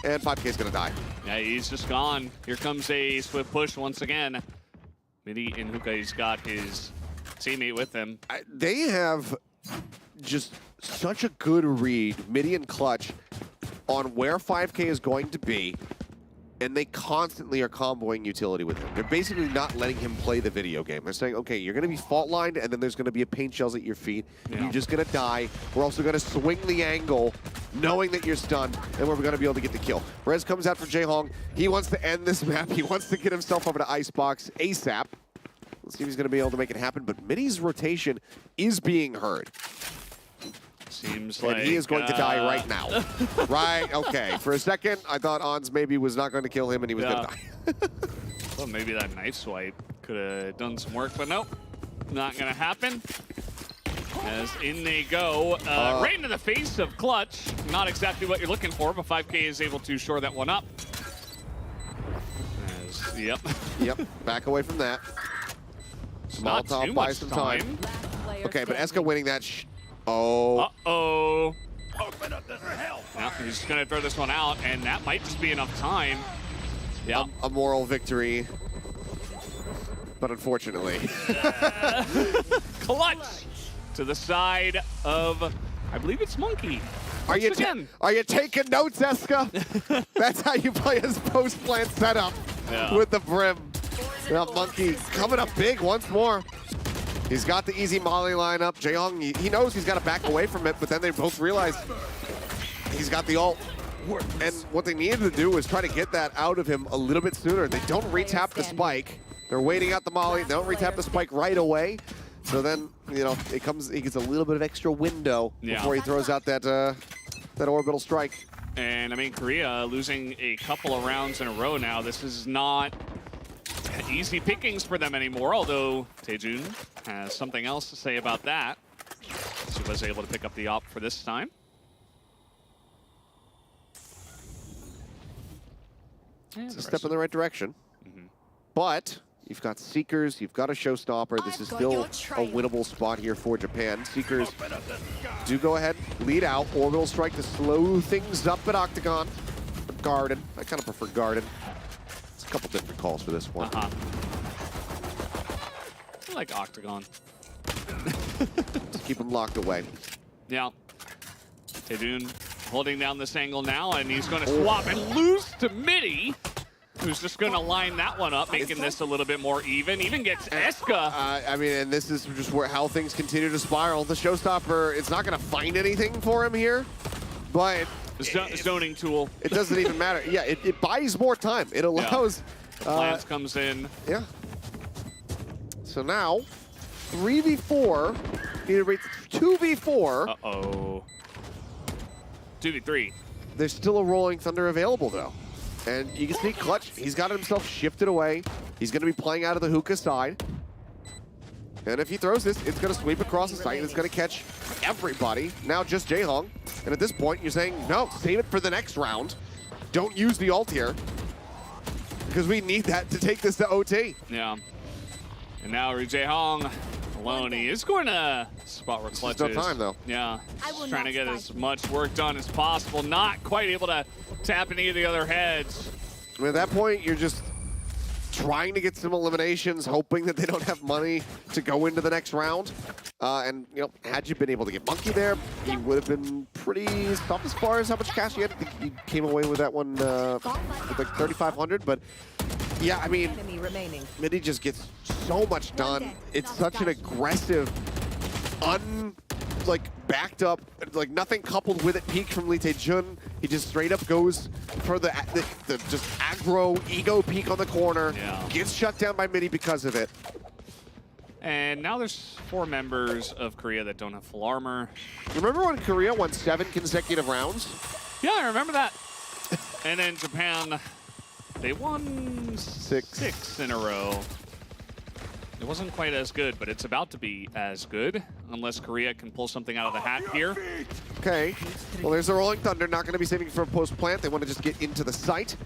And FiveK's gonna die. Yeah, he's just gone. Here comes a swift push once again. mittiii in hookah, he's got his teammate with him. They have just such a good read, mittiii and Clutch, on where FiveK is going to be, and they constantly are comboing utility with him. They're basically not letting him play the video game. They're saying, okay, you're going to be fault lined, and then there's going to be a paint shells at your feet. Yeah. You're just going to die. We're also going to swing the angle, knowing that you're stunned, and we're going to be able to get the kill. Rez comes out for Yoshiii. He wants to end this map. He wants to get himself over to Icebox ASAP. Let's see if he's going to be able to make it happen, but mittiii's rotation is being heard. Seems And like he is going to die right now. Right, okay. For a second, I thought Ons maybe was not going to kill him and he was going to die. Well, maybe that knife swipe could have done some work, but nope. Not going to happen. As in they go. Right into the face of Clutch. Not exactly what you're looking for, but FiveK is able to shore that one up. Yep. Yep, back away from that. Not Molotov too buy much some time. Okay, but EscA winning that. Oh. Uh-oh. Now, he's just going to throw this one out, and that might just be enough time. Yeah. A moral victory. But unfortunately. Clutch to the side of, I believe it's Monkey. Are you taking notes, EscA? That's how you play his post-plant setup with the brim. Now Monkey coming up big once more. He's got the easy molly lineup. Yoshiii, he knows he's got to back away from it, but then they both realize he's got the ult. And what they needed to do was try to get that out of him a little bit sooner. They don't retap the spike. They're waiting out the molly. They don't retap the spike right away. So then, you know, he gets a little bit of extra window before he throws out that that orbital strike. And I mean, Korea losing a couple of rounds in a row now. This is not easy pickings for them anymore, although DWG has something else to say about that. She was able to pick up the op for this time. It's a step in the right direction. But you've got Seekers, you've got a Showstopper. This is still a winnable spot here for Japan. Seekers do go ahead, lead out. Orbital strike to slow things up at Octagon. Garden. I kind of prefer Garden. It's a couple different calls for this one. I like Octagon. Just keep him locked away. Yeah. DWG holding down this angle now, and he's going to swap and lose to mittiii, who's just going to line that one up, making this a little bit more even. Even gets EscA. I mean, and this is just how things continue to spiral. The Showstopper, it's not going to find anything for him here, but zoning tool. It doesn't even matter. Yeah, it buys more time. It allows. Lance comes in. Yeah. So now, 3v4. Need to reach 2v4. Uh-oh. 2v3. There's still a Rolling Thunder available, though. And you can see Clutch, he's got himself shifted away. He's going to be playing out of the hookah side. And if he throws this, it's going to sweep across the site, and it's going to catch everybody. Now just Yoshiii. And at this point, you're saying, no, save it for the next round. Don't use the ult here. Because we need that to take this to OT. Yeah. And now ryujehong alone. He is going to spot where Clutch is. No time, though. Yeah. Just trying to get as much work done as possible. Not quite able to tap any of the other heads. I mean, at that point, you're just trying to get some eliminations, hoping that they don't have money to go into the next round. And, you know, had you been able to get Monkey there, he would have been pretty tough as far as how much cash he had. I think he came away with that one with like 3,500. But, yeah, I mean, mittiii just gets so much done. It's such an aggressive, backed up, like nothing coupled with it peak from LEETAEJUN. He just straight up goes for the just aggro ego peak on the corner. Yeah. Gets shut down by mittiii because of it. And now there's 4 members of Korea that don't have full armor. Remember when Korea won 7 consecutive rounds? Yeah, I remember that. And then Japan, they won 6 in a row. It wasn't quite as good, but it's about to be as good. unless Korea can pull something out of the hat here. Okay. Well, there's a Rolling Thunder. Not going to be saving for a post-plant. They want to just get into the site.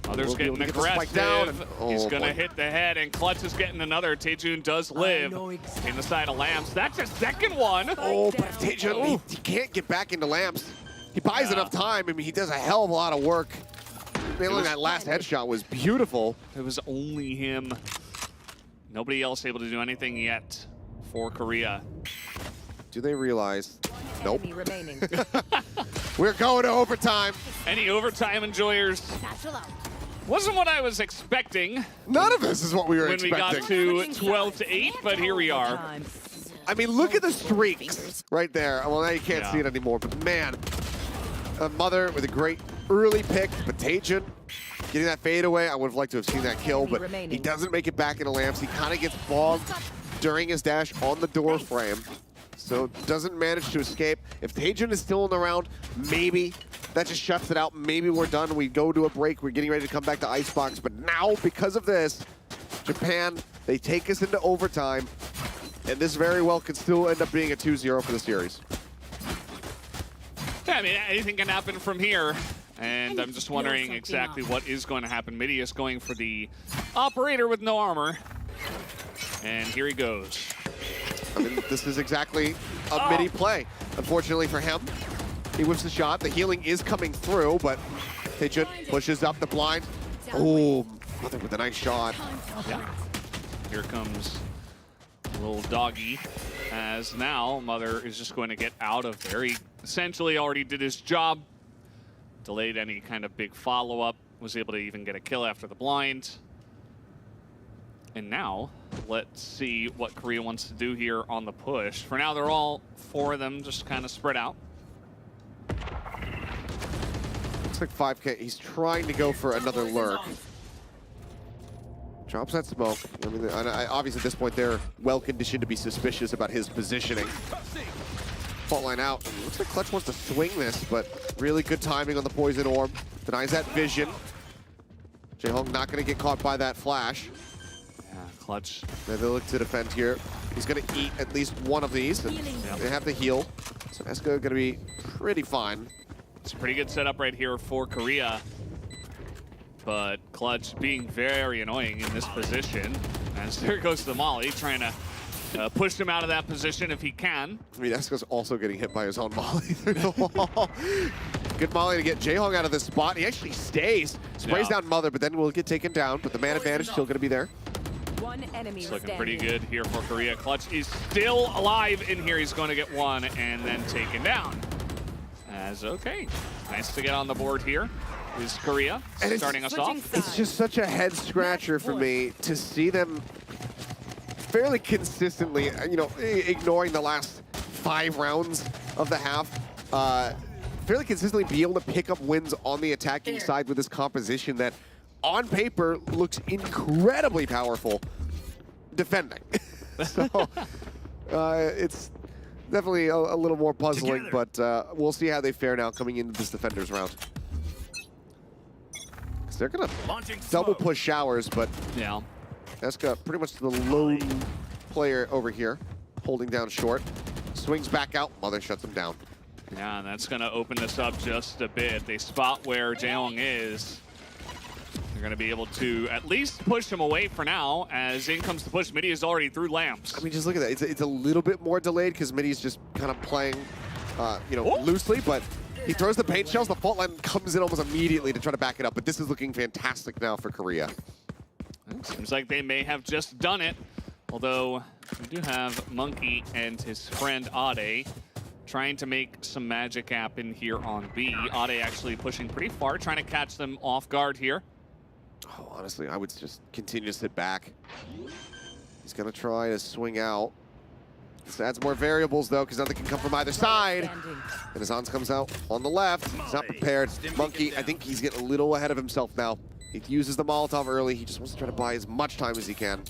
Others getting aggressive. He's going to hit the head, and Clutch is getting another. TORANECO does live in the side of Lamps. That's a second one. Oh, but TORANECO, he can't get back into Lamps. He buys enough time. I mean, he does a hell of a lot of work. Nailing that last headshot was beautiful. It was only him. Nobody else able to do anything yet for Korea. Do they realize? Nope. We're going to overtime. Any overtime enjoyers? Wasn't what I was expecting. None of this is what we were when expecting. we got to 12-8, but here we are. I mean, look at the streaks right there. Well, now you can't see it anymore, but man, a Mother with a great early pick, but TORANECO getting that fade away. I would have liked to have seen that kill, but he doesn't make it back into Lamps. He kind of gets bogged during his dash on the door frame, so doesn't manage to escape. If TORANECO is still in the round, maybe that just shuts it out. Maybe we're done. We go to a break. We're getting ready to come back to Icebox, but now because of this, Japan, they take us into overtime, and this very well could still end up being a 2-0 for the series. Yeah, I mean, anything can happen from here. And I'm just wondering exactly what is going to happen. mittiii is going for the operator with no armor. And here he goes. I mean, this is exactly a mittiii play. Unfortunately for him, he whips the shot. The healing is coming through, but TORANECO pushes up the blind. Oh, Mother with a nice shot. Yeah. Here comes little doggy, as now Mother is just going to get out of there. He essentially already did his job. Delayed any kind of big follow-up, was able to even get a kill after the blind. And now, let's see what Korea wants to do here on the push. For now, they're all four of them just kind of spread out. Looks like FiveK, he's trying to go for another lurk. Drops that smoke. I mean, obviously at this point, they're well-conditioned to be suspicious about his positioning. Fault line out. Looks like Clutch wants to swing this, but really good timing on the poison orb. Denies that vision. yoshiii not going to get caught by that flash. Yeah, Clutch. They look to defend here. He's going to eat at least one of these, and they have the heal. So EscA going to be pretty fine. It's a pretty good setup right here for Korea. But Clutch being very annoying in this position. As there goes the Molly, trying to push him out of that position if he can. I mean, EscA's also getting hit by his own Molly through the wall. Good Molly to get yoshiii out of this spot. He actually stays. Sprays down Mother, but then will get taken down. But the man advantage still going to be there. It's looking pretty good here for Korea. Clutch is still alive in here. He's going to get one and then taken down. As okay, nice to get on the board here. Is Korea starting us off. It's just such a head scratcher for me to see them fairly consistently, you know, ignoring the last 5 rounds of the half, fairly consistently be able to pick up wins on the attacking side with this composition that on paper looks incredibly powerful defending. So it's definitely a little more puzzling, but we'll see how they fare now coming into this defenders round. They're gonna double push showers, but yeah, EscA pretty much the lone player over here, holding down short. Swings back out, Mother shuts him down. Yeah, and that's gonna open this up just a bit. They spot where yoshiii is. They're gonna be able to at least push him away for now, as in comes the push. mittiii is already through Lamps. I mean, just look at that. It's a little bit more delayed because mittii's just kind of playing, you know, loosely, but he throws the paint shells. The fault line comes in almost immediately to try to back it up, but this is looking fantastic now for Korea. It seems like they may have just done it, although we do have Monkey and his friend Ade trying to make some magic happen here on B. Ade actually pushing pretty far, trying to catch them off guard here. Oh, honestly, I would just continue to sit back. He's going to try to swing out. This adds more variables, though, because nothing can come from either side. And Azans comes out on the left. He's not prepared. Monkey, I think he's getting a little ahead of himself now. He uses the Molotov early. He just wants to try to buy as much time as he can.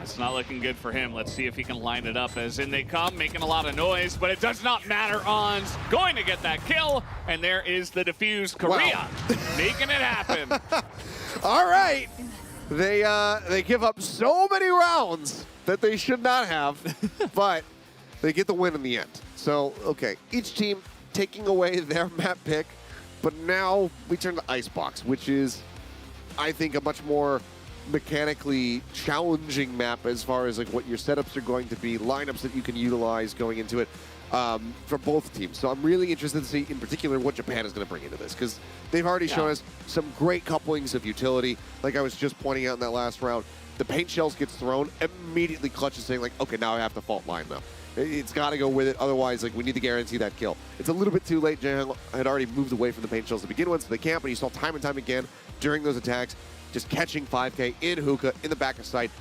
It's not looking good for him. Let's see if he can line it up as in they come, making a lot of noise, but it does not matter. On's going to get that kill, and there is the defuse. Korea making it happen. All right. They give up so many rounds that they should not have, but they get the win in the end. So, okay, each team taking away their map pick, but now we turn to Icebox, which is, I think, a much more mechanically challenging map as far as like what your setups are going to be, lineups that you can utilize going into it for both teams. So I'm really interested to see in particular what Japan is going to bring into this, because they've already shown us some great couplings of utility. Like I was just pointing out in that last round, the paint shells gets thrown, immediately Clutch is saying like, okay, now I have to fault line though. It's got to go with it, otherwise like we need to guarantee that kill. It's a little bit too late. Jehong had already moved away from the paint shells to begin with, so they can't, but you saw time and time again during those attacks, just catching FiveK in hookah, in the back of sight.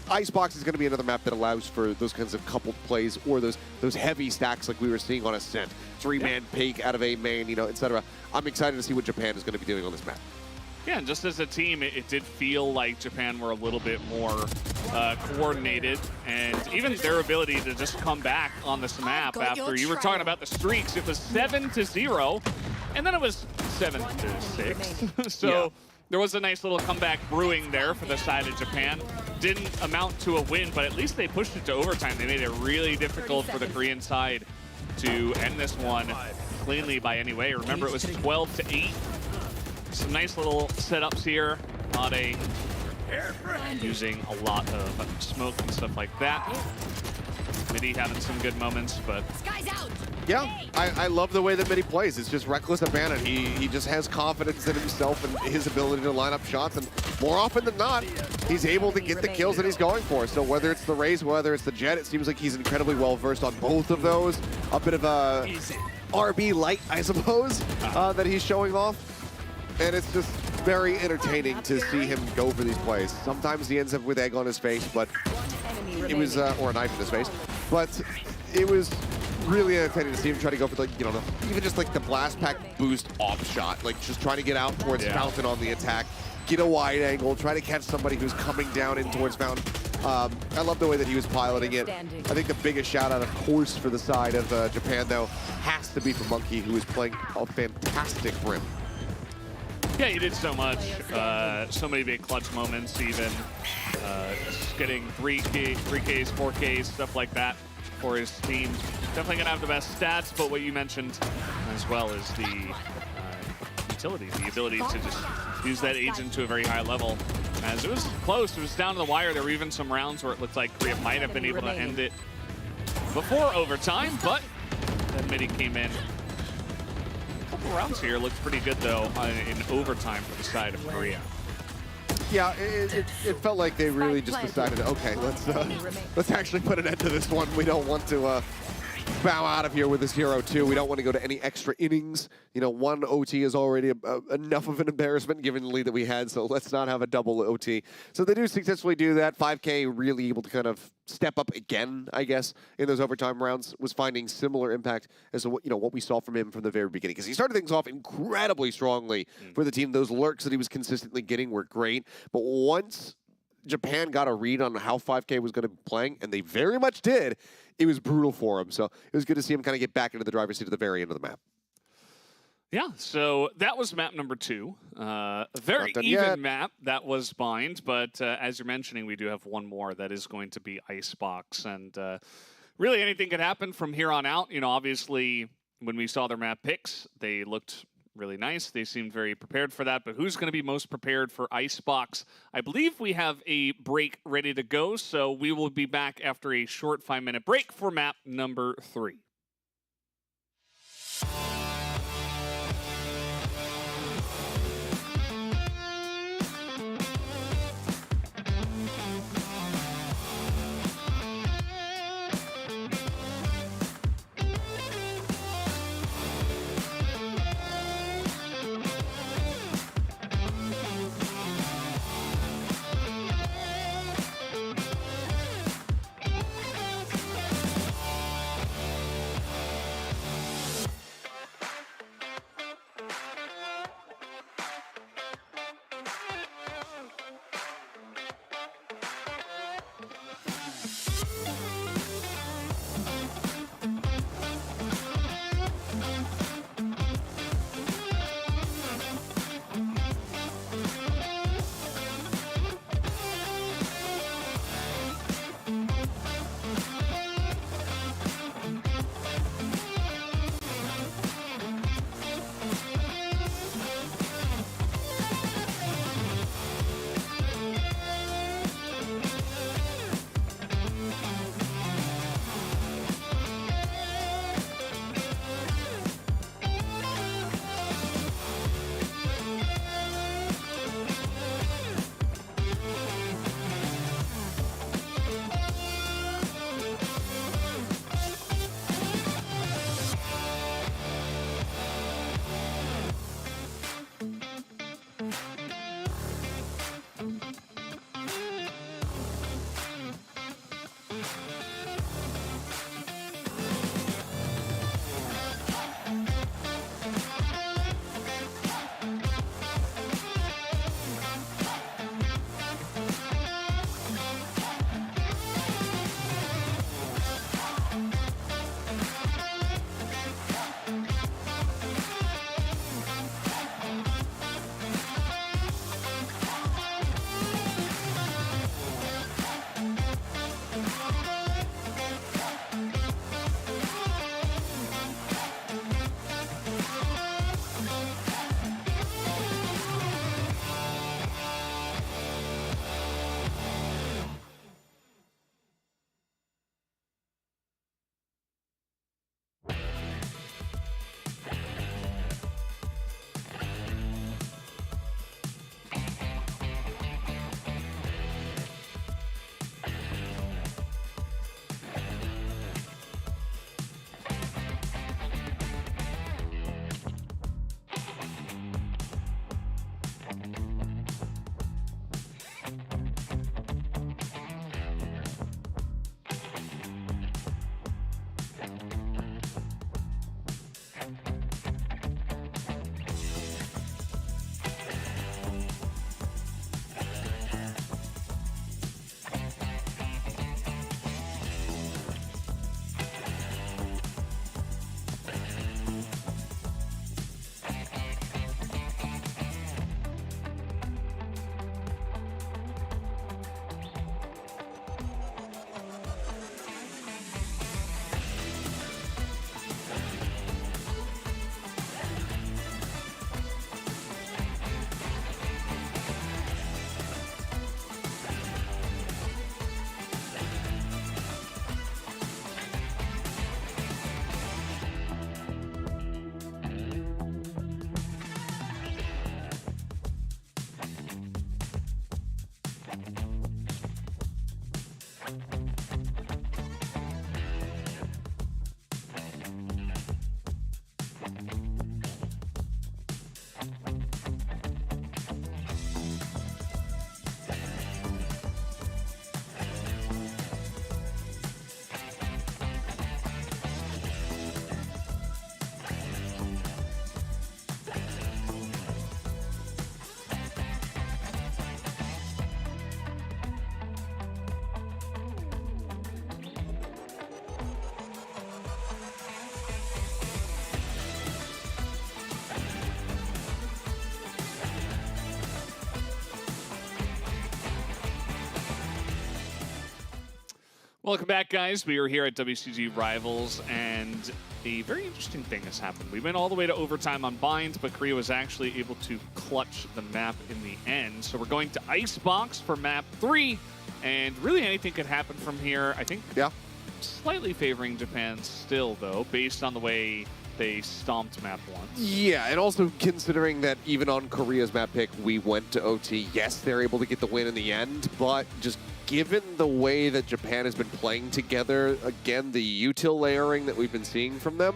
Icebox is going to be another map that allows for those kinds of coupled plays or those heavy stacks like we were seeing on Ascent. Three-man peek out of A main, you know, etc. I'm excited to see what Japan is going to be doing on this map. Yeah, and just as a team, it did feel like Japan were a little bit more coordinated, and even their ability to just come back on this map after you were talking about the streaks. It was 7-0, and then it was 7-6. So there was a nice little comeback brewing there for the side of Japan. Didn't amount to a win, but at least they pushed it to overtime. They made it really difficult for the Korean side to end this one cleanly by any way. Remember, it was 12-8. Some nice little setups here. Ade using a lot of smoke and stuff like that. mittiii having some good moments, but yeah, I love the way that mittiii plays. It's just reckless abandon. He just has confidence in himself and his ability to line up shots, and more often than not, he's able to get the kills that he's going for. So whether it's the Raze, whether it's the Jet, it seems like he's incredibly well versed on both of those. A bit of a RB light, I suppose, that he's showing off. And it's just very entertaining to see him go for these plays. Sometimes he ends up with egg on his face, but it was, or a knife in his face, but it was really entertaining to see him try to go for, like, you know, even just like the blast pack boost off shot, like just trying to get out towards Fountain on the attack, get a wide angle, try to catch somebody who's coming down in towards Fountain. I love the way that he was piloting it. I think the biggest shout out, of course, for the side of Japan, though, has to be for Monkey, who is playing a fantastic Brim. yeah, he did so much. So many big clutch moments, even just getting 3Ks, 4Ks, stuff like that for his team. Definitely going to have the best stats, but what you mentioned as well is the utility, the ability to just use that agent to a very high level. As it was close, it was down to the wire. There were even some rounds where it looked like Korea might have been able to end it before overtime, but then mittiii came in. A couple rounds here looked pretty good, though, in overtime for the side of Korea. Yeah, it felt like they really just decided, okay, let's actually put an end to this one. We don't want to bow out of here with this 0-2. We don't want to go to any extra innings. You know, one OT is already enough of an embarrassment given the lead that we had, so let's not have a double OT. So they do successfully do that. FiveK really able to kind of step up again, I guess, in those overtime rounds, was finding similar impact as to what, you know, what we saw from him from the very beginning, because he started things off incredibly strongly for the team. Those lurks that he was consistently getting were great, but once Japan got a read on how FiveK was going to be playing, and they very much did, it was brutal for him. So it was good to see him kind of get back into the driver's seat at the very end of the map. Yeah, so that was map number 2. A very even map. That was Bind, but as you're mentioning, we do have one more that is going to be Icebox. And really anything could happen from here on out. You know, obviously, when we saw their map picks, they looked really nice. They seemed very prepared for that, but who's going to be most prepared for Icebox? I believe we have a break ready to go, so we will be back after a short 5-minute break for map number 3. Welcome back, guys. We are here at WCG Rivals, and a very interesting thing has happened. We went all the way to overtime on Bind, but Korea was actually able to clutch the map in the end. So we're going to Icebox for map 3, and really anything could happen from here. I think slightly favoring Japan still, though, based on the way they stomped map 1. Yeah, and also considering that even on Korea's map pick, we went to OT. Yes, they're able to get the win in the end, but just given the way that Japan has been playing together, again, the util layering that we've been seeing from them,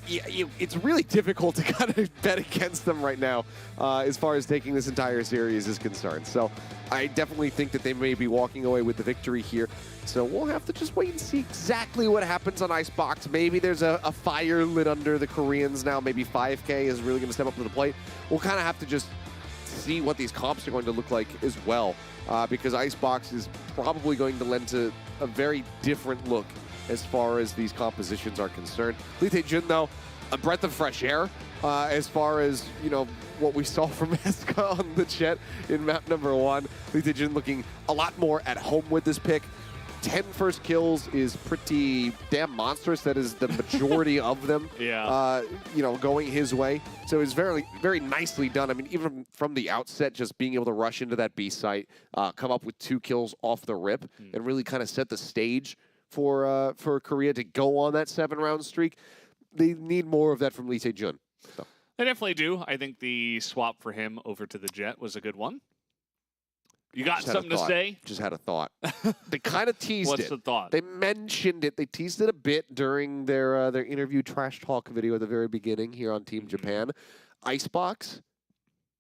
it's really difficult to kind of bet against them right now as far as taking this entire series is concerned. So I definitely think that they may be walking away with the victory here. So we'll have to just wait and see exactly what happens on Icebox. Maybe there's a fire lit under the Koreans now. Maybe FiveK is really going to step up to the plate. We'll kind of have to just see what these comps are going to look like as well. Because Icebox is probably going to lend to a very different look as far as these compositions are concerned. LEETAEJUN, though, a breath of fresh air as far as, you know, what we saw from EscA on the jet in map number 1. LEETAEJUN looking a lot more at home with this pick. 10 first kills is pretty damn monstrous. That is the majority of them, you know, going his way. So it's very, very nicely done. I mean, even from the outset, just being able to rush into that B site, come up with 2 kills off the rip, and really kind of set the stage for Korea to go on that 7-round streak. They need more of that from LEETAEJUN. So. They definitely do. I think the swap for him over to the Jet was a good one. You got something to say? Just had a thought. They kind of teased it. What's the thought? They mentioned it. They teased it a bit during their interview trash talk video at the very beginning here on Team Japan. Icebox,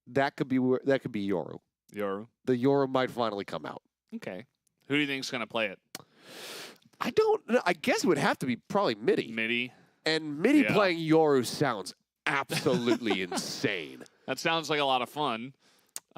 that could be Yoru. Yoru. The Yoru might finally come out. Okay. Who do you think's gonna play it? I don't know. I guess it would have to be probably mittiii. mittiii. And mittiii playing Yoru sounds absolutely insane. That sounds like a lot of fun.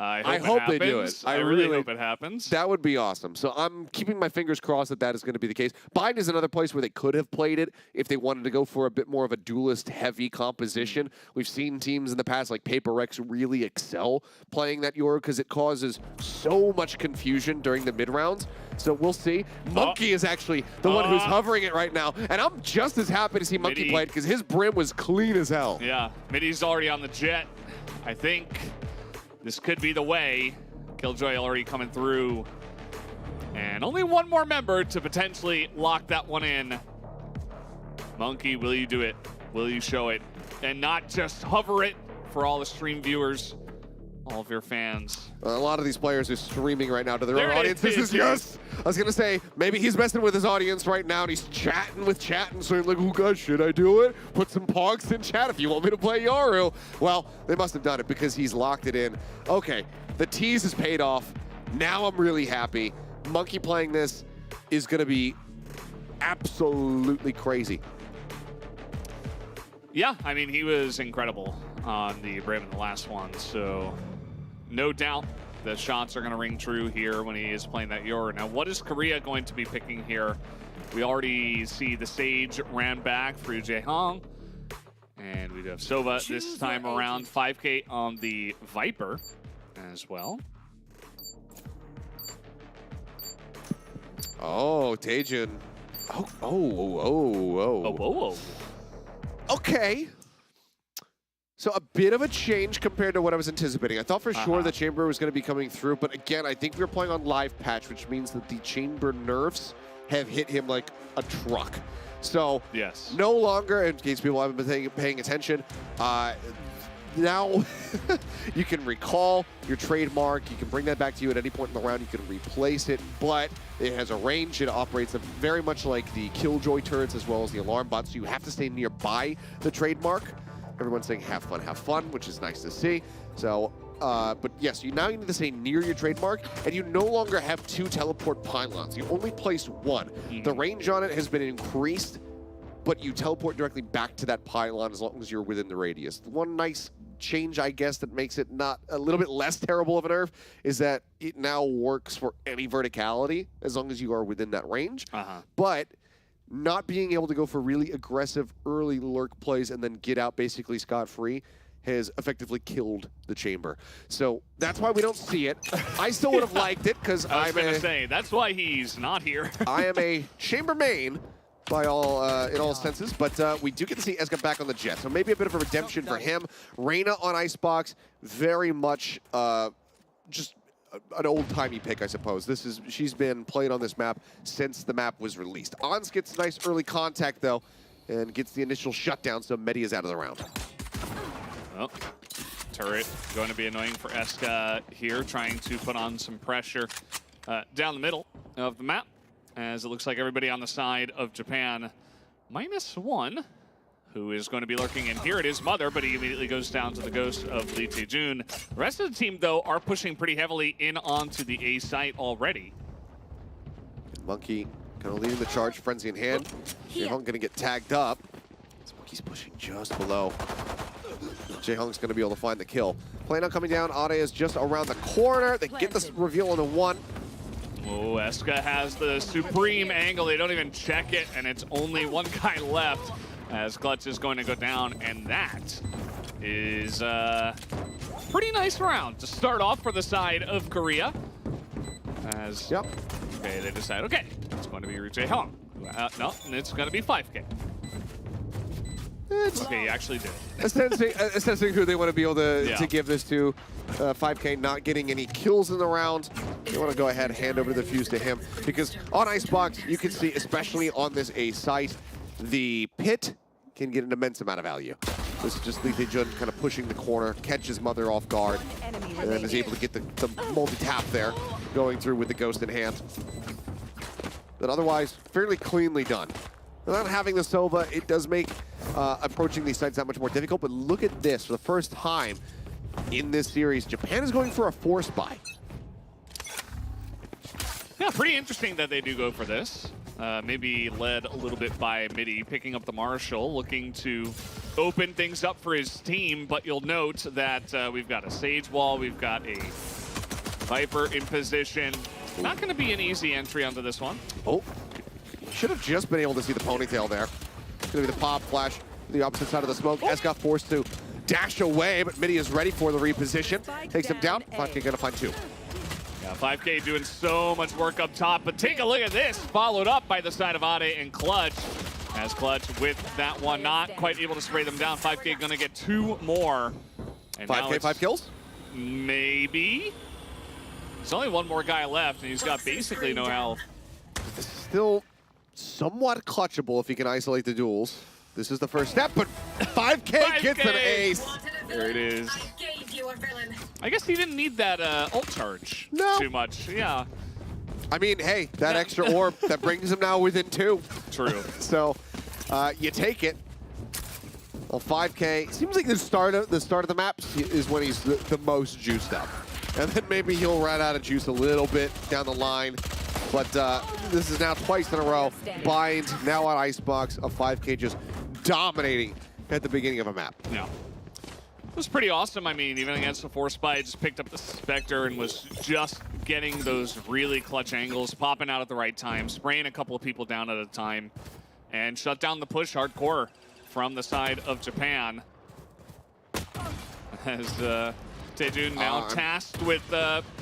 I hope they do it. I really hope it happens. That would be awesome. So I'm keeping my fingers crossed that that is going to be the case. Bind is another place where they could have played it if they wanted to go for a bit more of a duelist-heavy composition. We've seen teams in the past like Paper X really excel playing that Yoru because it causes so much confusion during the mid-rounds. So we'll see. Monkey is actually the one who's hovering it right now. And I'm just as happy to see Monkey play it because his brim was clean as hell. Yeah, mittiii's already on the Jet. I think this could be the way. Killjoy already coming through. And only one more member to potentially lock that one in. Monkey, will you do it? Will you show it? And not just hover it for all the stream viewers, all of your fans. A lot of these players are streaming right now to their own audience. This is yes. I was going to say, maybe he's messing with his audience right now, and he's chatting with chat and saying, like, oh, gosh, should I do it? Put some pogs in chat if you want me to play Yoru. Well, they must have done it because he's locked it in. Okay, the tease has paid off. Now I'm really happy. Monkey playing this is going to be absolutely crazy. Yeah, I mean, he was incredible on the Brave in the last one, so no doubt the shots are going to ring true here when he is playing that Yoru. Now, what is Korea going to be picking here? We already see the Sage ran back for ryujehong, and we do have Sova this time around. FiveK on the Viper as well. Oh, Taejun. Oh. Okay. So a bit of a change compared to what I was anticipating. I thought for sure the chamber was going to be coming through, but again, I think we were playing on live patch, which means that the chamber nerfs have hit him like a truck. So no longer, in case people haven't been paying attention, now you can recall your trademark. You can bring that back to you at any point in the round. You can replace it, but it has a range. It operates very much like the Killjoy turrets as well as the alarm bots. So you have to stay nearby the trademark. Everyone's saying have fun, which is nice to see. So, but yes, you need to stay near your trademark, and you no longer have 2 teleport pylons. You only place 1. The range on it has been increased, but you teleport directly back to that pylon as long as you're within the radius. One nice change, I guess, that makes it not a little bit less terrible of a nerf is that it now works for any verticality as long as you are within that range. But not being able to go for really aggressive early lurk plays and then get out basically scot-free has effectively killed the chamber. So that's why we don't see it. I still would have liked it because I was going to say, that's why he's not here. I am a chamber main by all in all senses, but we do get to see EscA back on the jet, so maybe a bit of a redemption for him. Reyna on Icebox, very much just an old-timey pick, I suppose. She's been played on this map since the map was released. Ons gets nice early contact though, and gets the initial shutdown, so mittiii is out of the round. Well, turret going to be annoying for EscA here, trying to put on some pressure down the middle of the map, as it looks like everybody on the side of Japan -1, who is going to be lurking in. Here it is, Mother, but he immediately goes down to the ghost of LEETAEJUN. The rest of the team, though, are pushing pretty heavily in onto the A site already. Monkey kind of leading the charge, frenzy in hand. Yehong gonna get tagged up. So Monkey's pushing just below. Yehong's gonna be able to find the kill. Plano coming down, Ade is just around the corner. They get this reveal on the 1. Oh, EscA has the supreme angle. They don't even check it, and it's only one guy left as Clutch is going to go down, and that is a pretty nice round to start off for the side of Korea. As okay, they decide, okay, it's going to be ryujehong. No, it's going to be FiveK. Okay, he actually did. Assessing who they want to be able to give this to. FiveK not getting any kills in the round. They want to go ahead and hand over the fuse to him, because on Icebox, you can see, especially on this A site, the pit can get an immense amount of value. This is just LEETAEJUN kind of pushing the corner, catches Mother off guard, and then is able to get the multi-tap there, going through with the ghost in hand. But otherwise, fairly cleanly done. Without having the Sova, it does make approaching these sites that much more difficult, but look at this. For the first time in this series, Japan is going for a force buy. Yeah, pretty interesting that they do go for this. Maybe led a little bit by mittiii, picking up the Marshall, looking to open things up for his team, but you'll note that we've got a Sage Wall, we've got a Viper in position. Not going to be an easy entry onto this one. Oh, should have just been able to see the ponytail there. It's going to be the pop flash to the opposite side of the smoke. EscA forced to dash away, but mittiii is ready for the reposition. Takes him down. FiveK going to find 2. Yeah, FiveK doing so much work up top, but take a look at this. Followed up by the side of Ade and Clutch. As Clutch with that one, not quite able to spray them down. FiveK going to get 2 more. And FiveK, 5 kills? Maybe. There's only 1 more guy left, and he's got basically no health. Still somewhat clutchable if he can isolate the duels. This is the first step, but FiveK gets an ace. There it is. I guess he didn't need that ult charge too much. Yeah. I mean, hey, that extra orb, that brings him now within 2. True. So you take it. Well, FiveK seems like the start of the map is when he's the most juiced up, and then maybe he'll run out of juice a little bit down the line. But this is now twice in a row. Bind now on Icebox of FiveK just dominating at the beginning of a map. Yeah. It was pretty awesome. I mean, even against the Force Spy, just picked up the Spectre and was just getting those really clutch angles, popping out at the right time, spraying a couple of people down at a time, and shut down the push hardcore from the side of Japan. As LEETAEJUN now tasked with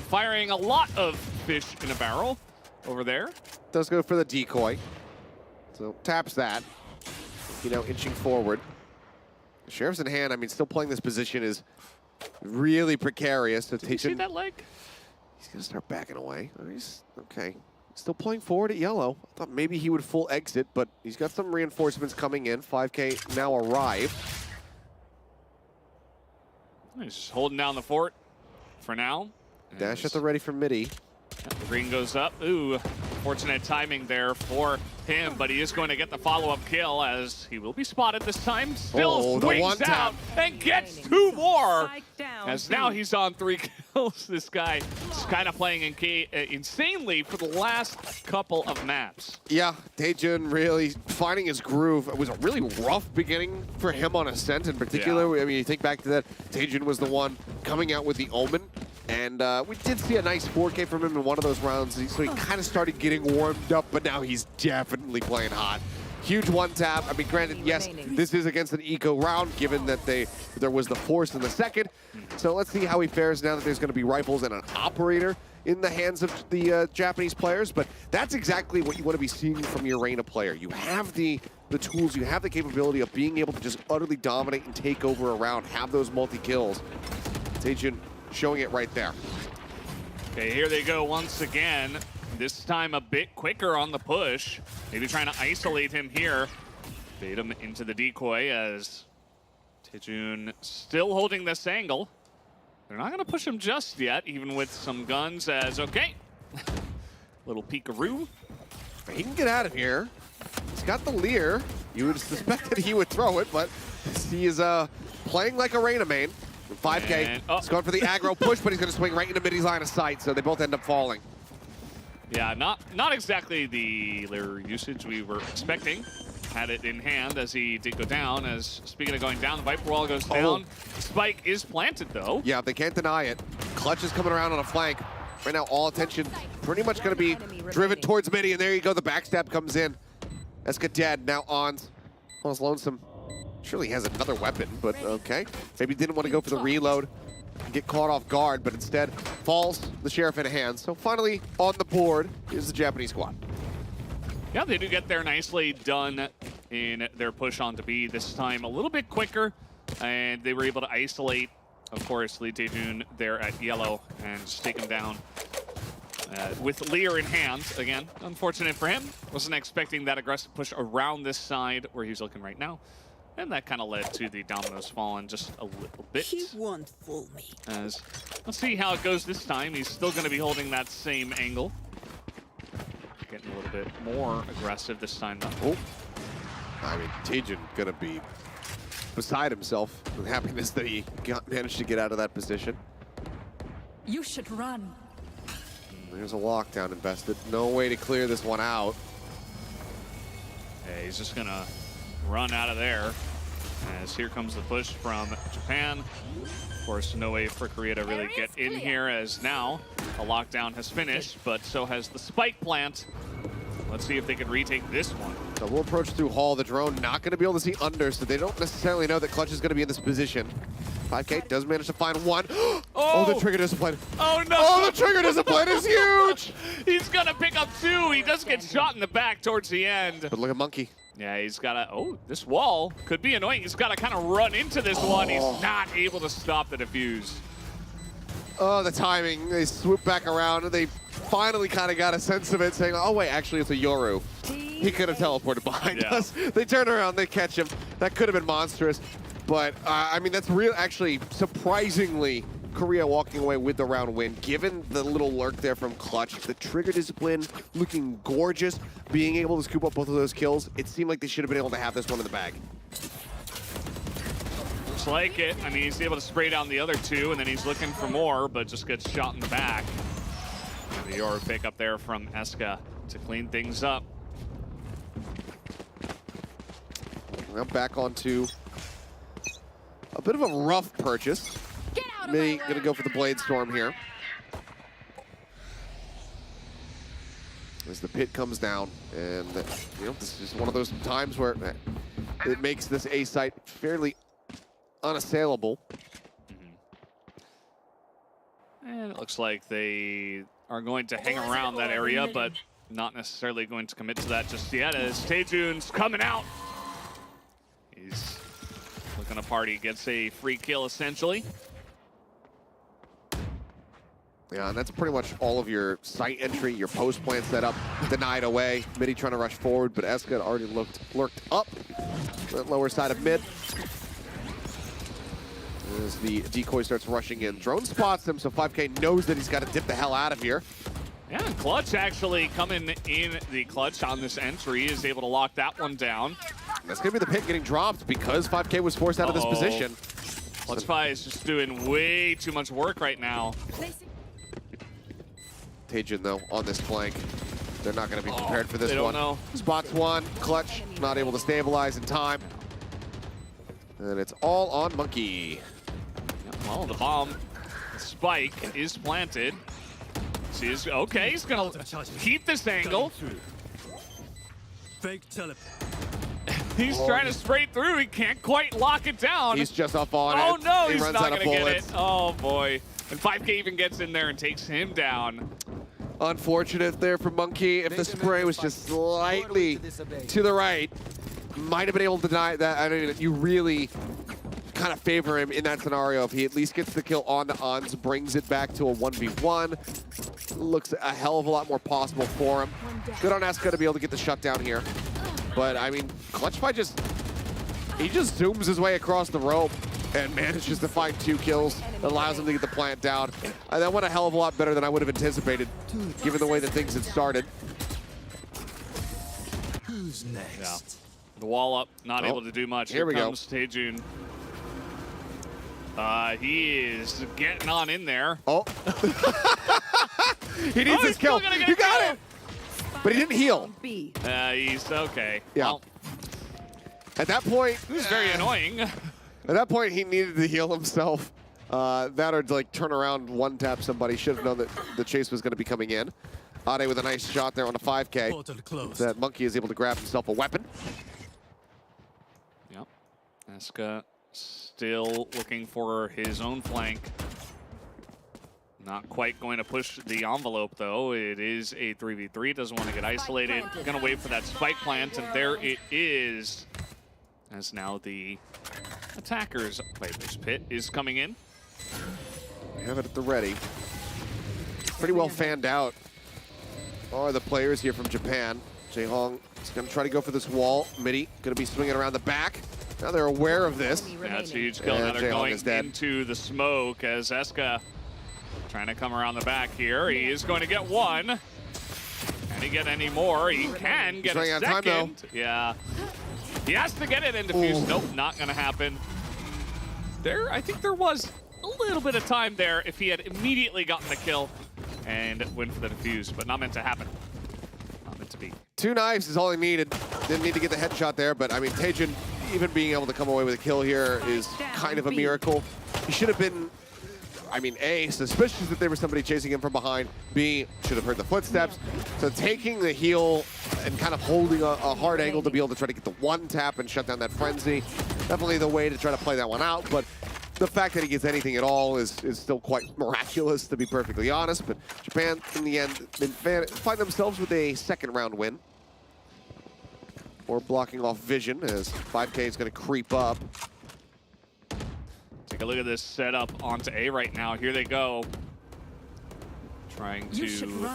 firing a lot of fish in a barrel over there. Does go for the decoy. So taps that. You know, inching forward. Sheriff's in hand, I mean, still playing this position is really precarious. So Did you see that leg? He's going to start backing away. He's, okay. Still playing forward at yellow. I thought maybe he would full exit, but he's got some reinforcements coming in. FiveK now arrive. He's just holding down the fort for now. Dash at the ready for mittiii. The green goes up. Ooh, fortunate timing there for him, but he is going to get the follow-up kill as he will be spotted this time. Still swings out and gets 2 more. As now he's on 3 kills. This guy is kind of playing insanely for the last couple of maps. Yeah, LEETAEJUN really finding his groove. It was a really rough beginning for him on Ascent in particular. I mean, you think back to that, LEETAEJUN was the one coming out with the Omen. And we did see a nice 4K from him in one of those rounds, so he kind of started getting warmed up, but now he's definitely playing hot. Huge one tap. I mean, granted, yes, this is against an eco round, given that there was the force in the second. So let's see how he fares now that there's going to be rifles and an operator in the hands of the Japanese players. But that's exactly what you want to be seeing from your Reina player. You have the tools, you have the capability of being able to just utterly dominate and take over a round, have those multi-kills. LEETAEJUN showing it right there. Okay, here they go once again. This time a bit quicker on the push. Maybe trying to isolate him here. Bait him into the decoy as LEETAEJUN still holding this angle. They're not going to push him just yet, even with some guns as, okay. Little peekaroo. He can get out of here. He's got the Leer. You would suspect that he would throw it, but he is playing like a Reina main. FiveK is going for the aggro push, but he's going to swing right into mittiii's line of sight, so they both end up falling. Yeah, not exactly the Leer usage we were expecting. Had it in hand as he did go down. As speaking of going down, the Viper wall goes down. Spike is planted though. Yeah, they can't deny it. Clutch is coming around on a flank. Right now, all attention pretty much going to be driven towards mittiii, and there you go. The backstab comes in. EscA dead. Now Ons. Almost lonesome. Surely has another weapon, but okay. Maybe didn't want to go for the reload and get caught off guard, but instead falls the Sheriff in hand. So finally on the board is the Japanese squad. Yeah, they do get there nicely done in their push onto B. This time a little bit quicker, and they were able to isolate, of course, LEETAEJUN there at yellow and just take him down with Leer in hand. Again, unfortunate for him. Wasn't expecting that aggressive push around this side where he's looking right now. And that kind of led to the dominoes falling just a little bit. He won't fool me. As, let's see how it goes this time. He's still going to be holding that same angle. Getting a little bit more aggressive this time, though. Oh, I mean, LEETAEJUN gonna be beside himself with happiness that he managed to get out of that position. You should run. There's a lockdown invested. No way to clear this one out. Yeah, he's just gonna run out of there. As here comes the push from Japan. Of course, no way for Korea to really get in here, as now a lockdown has finished, but so has the spike plant. Let's see if they can retake this one. Double approach through Hall. The drone not going to be able to see under, so they don't necessarily know that Clutch is going to be in this position. FiveK does manage to find one. Oh, the trigger discipline. Oh, no. Oh, the trigger discipline is huge. He's going to pick up two. He does get shot in the back towards the end. But look at Monkey. Yeah, he's got to, oh, this wall could be annoying. He's got to kind of run into this one. He's not able to stop the defuse. Oh, the timing. They swoop back around, and they finally kind of got a sense of it, saying, oh, wait, actually, it's a Yoru. He could have teleported behind us. They turn around, they catch him. That could have been monstrous. But, I mean, that's real. Actually, surprisingly, Korea walking away with the round win, given the little lurk there from Clutch. The trigger discipline looking gorgeous, being able to scoop up both of those kills. It seemed like they should have been able to have this one in the bag. Looks like it. I mean, he's able to spray down the other two, and then he's looking for more, but just gets shot in the back. And the Yoru pick up there from EscA to clean things up. Now back onto a bit of a rough purchase. mittiii gonna go for the Blade Storm here. As the pit comes down, and you know, this is one of those times where it makes this A site fairly unassailable. And it looks like they are going to hang around that area, but not necessarily going to commit to that just yet, as LEETAEJUN's coming out. He's looking to party, gets a free kill essentially. Yeah, and that's pretty much all of your site entry, your post plant setup denied away. mittiii trying to rush forward, but EscA had already lurked up the lower side of mid. As the decoy starts rushing in. Drone spots him, so FiveK knows that he's got to dip the hell out of here. Yeah, Clutch actually coming in the clutch on this entry, is able to lock that one down. That's going to be the pit getting dropped because FiveK was forced out of this position. LEETAEJUN is just doing way too much work right now. LEETAEJUN, though, on this flank. They're not going to be prepared for this they one. Don't know. Spots one, Clutch not able to stabilize in time. And it's all on Monkey. Well, the bomb spike is planted. See, okay, he's gonna keep this angle. Fake teleport. He's trying to spray through. He can't quite lock it down. He's just up on it. Oh no, he he's runs not out of gonna get bullets. it. Oh boy. And FiveK even gets in there and takes him down. Unfortunate there for Monkey. If the spray was just slightly to the right, might have been able to deny that. I mean, you really kind of favor him in that scenario. If he at least gets the kill on the Ons, brings it back to a 1v1, looks a hell of a lot more possible for him. Good on EscA to be able to get the shutdown here. But I mean, Clutchify just zooms his way across the rope and manages to find 2 kills. That allows him to get the plant down. That went a hell of a lot better than I would have anticipated, given the way that things had started. Who's next? Yeah. The wall up, not able to do much. Here we go. comes TORANECO. He is getting on in there. Oh. He needs his kill. You got it! But he didn't heal. He's okay. Yeah. Well, at that point, this is very annoying. At that point, he needed to heal himself. That or to, like, turn around, one-tap somebody. Should have known that the chase was going to be coming in. Ade with a nice shot there on the 5K. That Monkey is able to grab himself a weapon. Yep. EscA still looking for his own flank. Not quite going to push the envelope, though. It is a 3v3. Doesn't want to get isolated. Going to wait for that spike plant, and there it is. As now the attacker's Viper's Pit is coming in. We have it at the ready. Pretty well fanned out are the players here from Japan. Yoshiii is going to try to go for this wall. mittiii going to be swinging around the back. Now they're aware of this. Yeah, it's a huge kill. Now they're going into the smoke as EscA trying to come around the back here. He is going to get one. Can he get any more? He can get a second. Time, yeah. He has to get it in defuse. Ooh. Nope, not going to happen. I think there was a little bit of time there if he had immediately gotten the kill and went for the defuse, but not meant to happen. Not meant to be. 2 knives is all he needed. Didn't need to get the headshot there, but I mean, TORANECO even being able to come away with a kill here is kind of a miracle. He should have been, I mean, A, suspicious that there was somebody chasing him from behind. B, should have heard the footsteps. So taking the heal and kind of holding a hard angle to be able to try to get the one tap and shut down that frenzy. Definitely the way to try to play that one out, but the fact that he gets anything at all is still quite miraculous, to be perfectly honest. But Japan, in the end, find themselves with a 2nd round win. Or blocking off vision as FiveK is going to creep up. Take a look at this setup onto A right now. Here they go. Trying to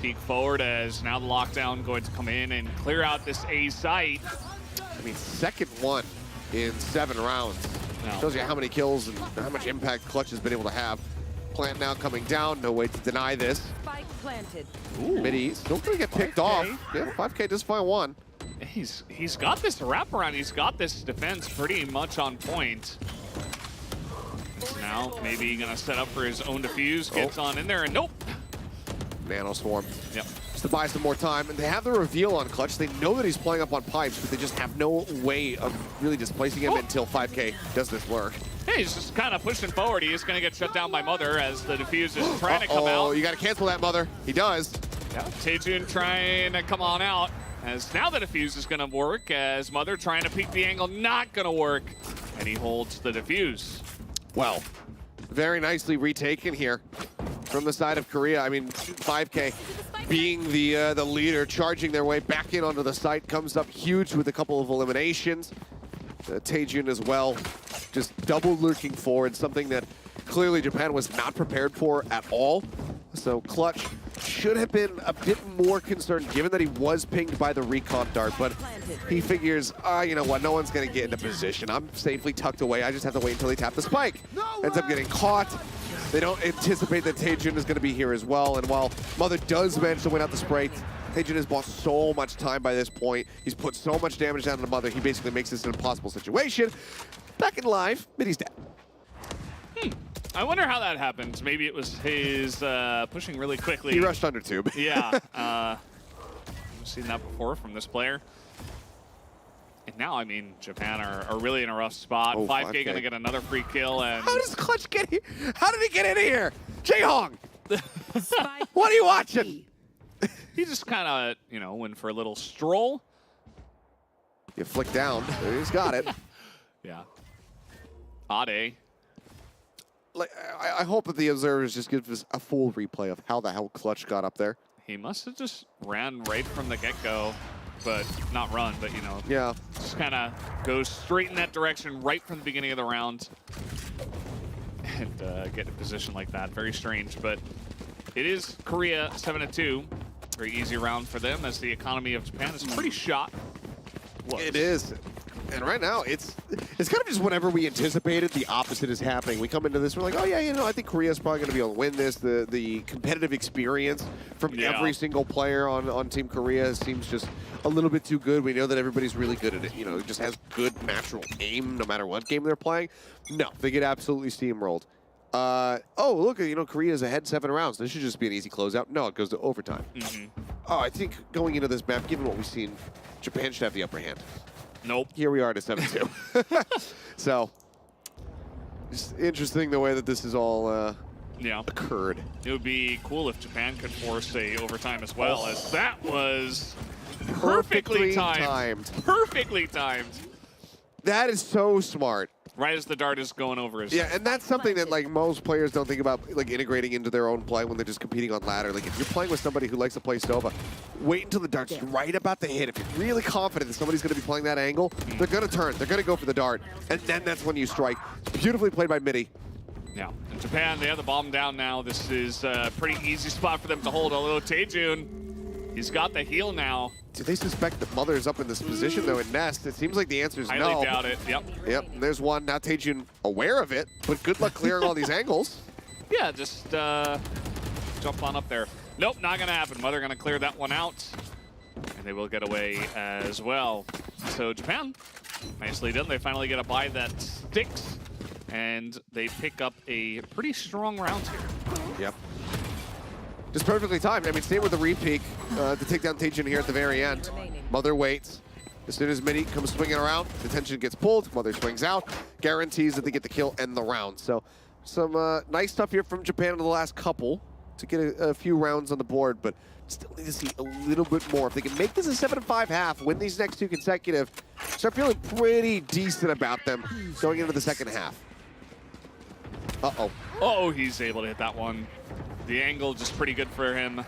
peek forward as now the lockdown going to come in and clear out this A site. I mean, 2nd one in 7 rounds. No. Shows you how many kills and how much impact Clutch has been able to have. Plant now coming down. No way to deny this. Spike planted. mittiii still going to get picked off. Yeah, FiveK does find one. He's got this wraparound. He's got this defense pretty much on point. Now maybe going to set up for his own defuse. Gets on in there and nope. Nano Swarm. Yep. Just to buy some more time. And they have the reveal on Clutch. They know that he's playing up on pipes, but they just have no way of really displacing him until FiveK does this work. Hey, he's just kind of pushing forward. He's going to get shut down by Mother as the defuse is trying to come out. Oh, you got to cancel that, Mother. He does. Yeah, TORANECO trying to come on out. As now the defuse is going to work, as Mother trying to peek the angle, not going to work. And he holds the defuse. Well, very nicely retaken here from the side of Korea. I mean, FiveK being the leader, charging their way back in onto the site, comes up huge with a couple of eliminations. TORANECO as well, just double lurking forward, something that clearly Japan was not prepared for at all. So Clutch should have been a bit more concerned given that he was pinged by the recon dart, but he figures, you know what, no one's gonna get into position. I'm safely tucked away. I just have to wait until they tap the spike. Ends up getting caught. They don't anticipate that TORANECO is gonna be here as well, and while Mother does manage to win out the spray, TORANECO has bought so much time by this point. He's put so much damage down to Mother, he basically makes this an impossible situation. Back in live, mittiii's dead. I wonder how that happened. Maybe it was his pushing really quickly. He rushed under tube. Yeah. I've seen that before from this player. And now, I mean, Japan are really in a rough spot. Oh, 5K going to get another free kill. And how does Clutch get here? How did he get in here? Yoshiii! What are you watching? He just kind of, you know, went for a little stroll. You flick down, he's got it. Yeah. Ade. Like, I hope that the observers just give us a full replay of how the hell Clutch got up there. He must have just ran right from the get-go, but not run, but you know. Yeah. Just kind of goes straight in that direction right from the beginning of the round. And get in a position like that. Very strange, but it is Korea 7-2. Very easy round for them as the economy of Japan is pretty shot. It is. And right now, it's kind of just whenever we anticipated, the opposite is happening. We come into this, we're like, oh yeah, you know, I think Korea's probably going to be able to win this. The competitive experience from every single player on Team Korea seems just a little bit too good. We know that everybody's really good at it. You know, just has good natural aim no matter what game they're playing. No, they get absolutely steamrolled. Oh, look, you know, Korea's ahead 7 rounds. This should just be an easy closeout. No, it goes to overtime. Oh, I think going into this map, given what we've seen, Japan should have the upper hand. Nope. Here we are at a 7-2. So, just interesting the way that this has all occurred. It would be cool if Japan could force a overtime as well, as that was perfectly timed. Perfectly timed. That is so smart. Right as the dart is going over his... Yeah, and that's something that like most players don't think about, like integrating into their own play when they're just competing on ladder. Like if you're playing with somebody who likes to play Sova, wait until the dart's right about to hit. If you're really confident that somebody's going to be playing that angle, they're going to turn. They're going to go for the dart, and then that's when you strike. Beautifully played by mittiii. Yeah, in Japan, they have the bomb down now. This is a pretty easy spot for them to hold, although TORANECO, he's got the heal now. Do they suspect that Mother's up in this position, though, in Nest? It seems like the answer is no. I doubt it, yep. Yep, and there's one. Now TORANECO aware of it, but good luck clearing all these angles. Yeah, just jump on up there. Nope, not going to happen. Mother going to clear that one out, and they will get away as well. So Japan, nicely done. They finally get a buy that sticks, and they pick up a pretty strong round here. Yep. Just perfectly timed. I mean, same with the repeak to take down TORANECO here at the very end. Mother waits. As soon as mittiii comes swinging around, the tension gets pulled. Mother swings out, guarantees that they get the kill and the round. So some nice stuff here from Japan in the last couple to get a few rounds on the board, but still need to see a little bit more. If they can make this a 7-5 half, win these next 2 consecutive, start feeling pretty decent about them going into the second half. Uh-oh. Oh, he's able to hit that one. The angle just pretty good for him.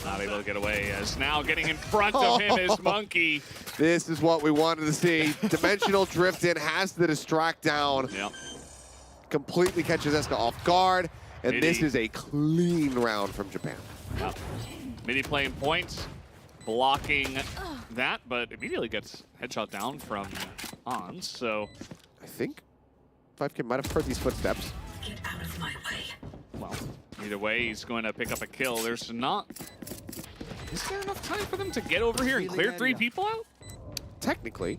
Not able to get away, as now getting in front of him is Monkey. This is what we wanted to see. Dimensional drift in, has the distract down. Yep. Completely catches EscA off guard, and mittiii. This is a clean round from Japan. Yep. mittiii playing points, blocking that, but immediately gets headshot down from Ons, so... I think FiveK might have heard these footsteps. Get out of my way. Well, either way, he's going to pick up a kill. There's not... Is there enough time for them to get over here and clear 3 people out? Technically,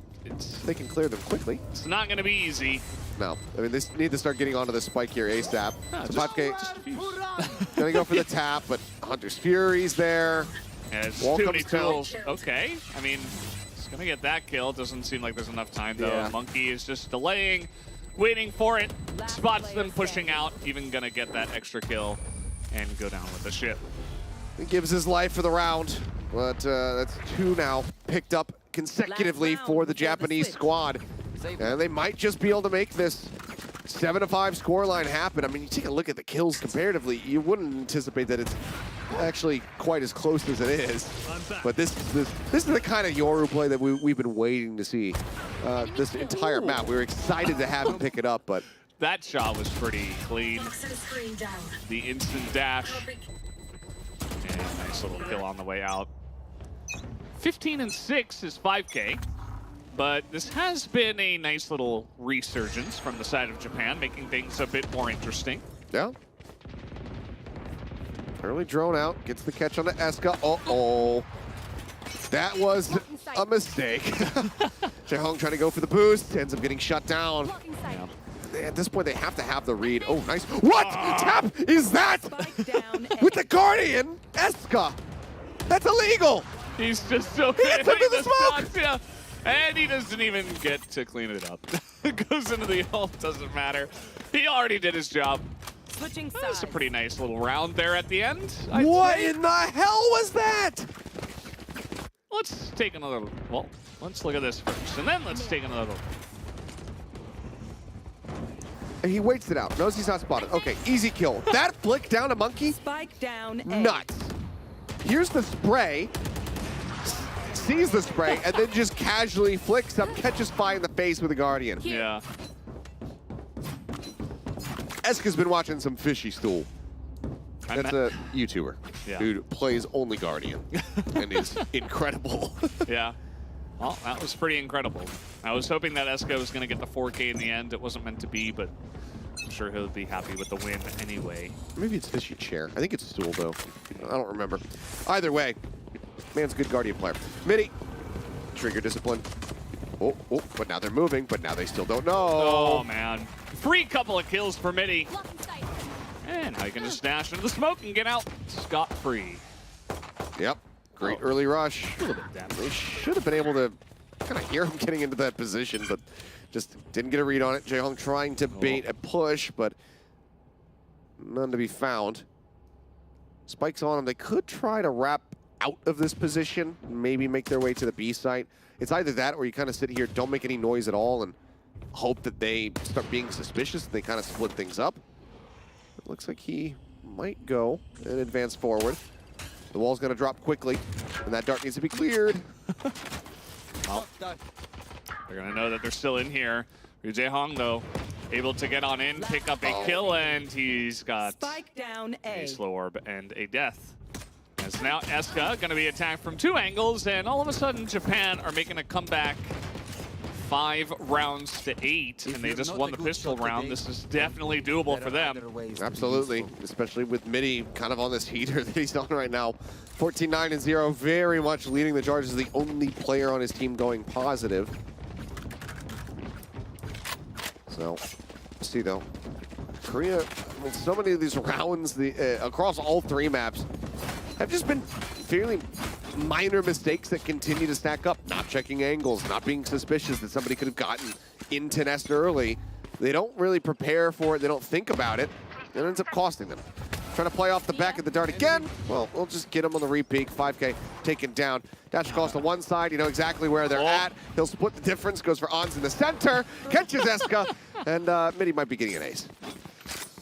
they can clear them quickly. It's not going to be easy. No, I mean, they need to start getting onto the spike here ASAP. No, so FiveK gonna go for the tap, but Hunter's Fury's there. Yeah, it's Wall too comes many tools. Okay, I mean, he's going to get that kill. Doesn't seem like there's enough time, though. Yeah. Monkey is just delaying, waiting for it. Spots them pushing out, even going to get that extra kill and go down with the ship. He gives his life for the round, but that's 2 now picked up consecutively for the Japanese squad. And they might just be able to make this 7-5 scoreline happen. I mean, you take a look at the kills comparatively, you wouldn't anticipate that it's actually quite as close as it is. But this is the kind of Yoru play that we've been waiting to see this entire map. We were excited to have him pick it up, but... That shot was pretty clean. The instant dash. And nice little kill on the way out. 15-6 is FiveK. But this has been a nice little resurgence from the side of Japan, making things a bit more interesting. Yeah. Early drone out, gets the catch on the EscA. Uh-oh. That was a mistake. Ryujehong trying to go for the boost, ends up getting shut down. Yeah. At this point, they have to have the read. Oh, nice. What tap is that? With the Guardian, EscA. That's illegal. He's just so he hits him in the smoke. Yeah. And he doesn't even get to clean it up. Goes into the ult, doesn't matter. He already did his job. That's a pretty nice little round there at the end. What in the hell was that? Let's take another, well, let's look at this first, and then let's take another look. And he waits it out. Knows he's not spotted. Okay, easy kill. That flick down to Monkey? Spike down. Nuts. Here's the spray. Sees the spray, and then just casually flicks up, catches Fi in the face with a Guardian. Yeah. EscA's been watching some fishy stool. That's a YouTuber who plays only Guardian and is incredible. Yeah. Well, that was pretty incredible. I was hoping that EscA was going to get the 4K in the end. It wasn't meant to be, but I'm sure he'll be happy with the win anyway. Maybe it's fishy chair. I think it's stool, though. I don't remember. Either way, man's a good Guardian player. mittiii, trigger discipline. Oh, but now they're moving, but now they still don't know. Oh, man. Free couple of kills for mittiii. And now you can just dash into the smoke and get out scot-free. Yep. Great early rush. A little bit damage. They should have been able to kind of hear him getting into that position, but just didn't get a read on it. Jehong trying to bait a push, but none to be found. Spikes on him. They could try to wrap out of this position, maybe make their way to the B site. It's either that or you kind of sit here, don't make any noise at all, and hope that they start being suspicious and they kind of split things up. It looks like he might go and advance forward. The wall's going to drop quickly, and that dart needs to be cleared. Well, they're going to know that they're still in here. ryujehong, though, able to get on in, pick up a kill, and he's got Spike down A. a slow orb and a death. As now EscA going to be attacked from 2 angles, and all of a sudden Japan are making a comeback 5 rounds to 8, and they just won the pistol round. This is definitely doable for them. Absolutely, especially with mittiii kind of on this heater that he's on right now. 14-9-0, very much leading the charge as the only player on his team going positive. So, let's see though. Korea, with so many of these rounds across all 3 maps, have just been fairly minor mistakes that continue to stack up. Not checking angles, not being suspicious that somebody could have gotten into nest early. They don't really prepare for it. They don't think about it. It ends up costing them. Trying to play off the back of the dart again. Well, we'll just get him on the repeat. FiveK taken down. Dash across to one side. You know exactly where they're at. He'll split the difference. Goes for Ons in the center. Catches EscA. And mittiii might be getting an ace.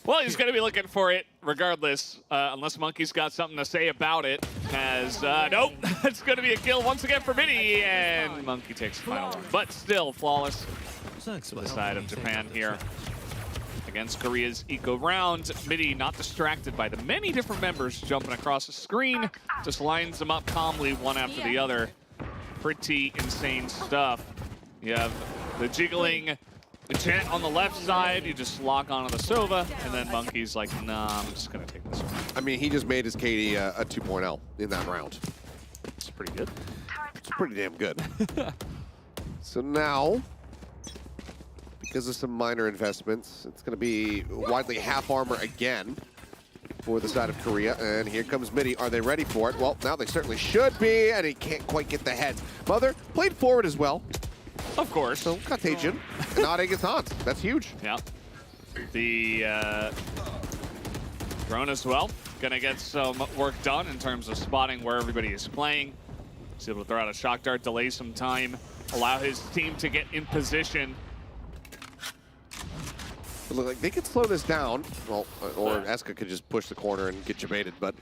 Well, he's going to be looking for it regardless, unless Monkey's got something to say about it. As, nope, it's going to be a kill once again for mittiii, and Monkey takes the final one. But still flawless to the side of Japan here against Korea's eco round. mittiii not distracted by the many different members jumping across the screen, just lines them up calmly one after the other. Pretty insane stuff. You have the jiggling enchant on the left side, you just lock onto the Sova, and then Monkey's like, nah, I'm just going to take this one. I mean, he just made his KD a 2.0 in that round. It's pretty good. It's pretty damn good. So now, because of some minor investments, it's going to be widely half armor again for the side of Korea. And here comes mittiii. Are they ready for it? Well, now they certainly should be, and he can't quite get the head. Mother played forward as well. Of course. So LEETAEJUN and not against Hans. That's huge. Yeah. The drone as well. Gonna get some work done in terms of spotting where everybody is playing. He's able to throw out a shock dart, delay some time, allow his team to get in position. It looked like they could slow this down. Well, or EscA could just push the corner and get you baited, but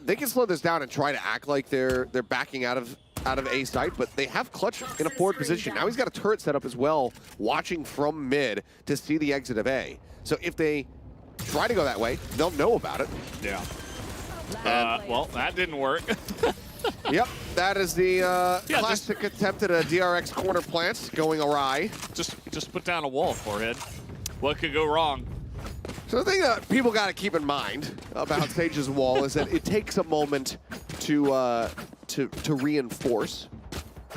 they can slow this down and try to act like they're backing out of A site, but they have Clutch in a forward position. Now he's got a turret set up as well, watching from mid to see the exit of A. So if they try to go that way, they'll know about it. Yeah. Well, that didn't work. Yep, that is the classic attempt at a DRX corner plant going awry. Just put down a wall, forehead. What could go wrong? So the thing that people got to keep in mind about Sage's wall is that it takes a moment to reinforce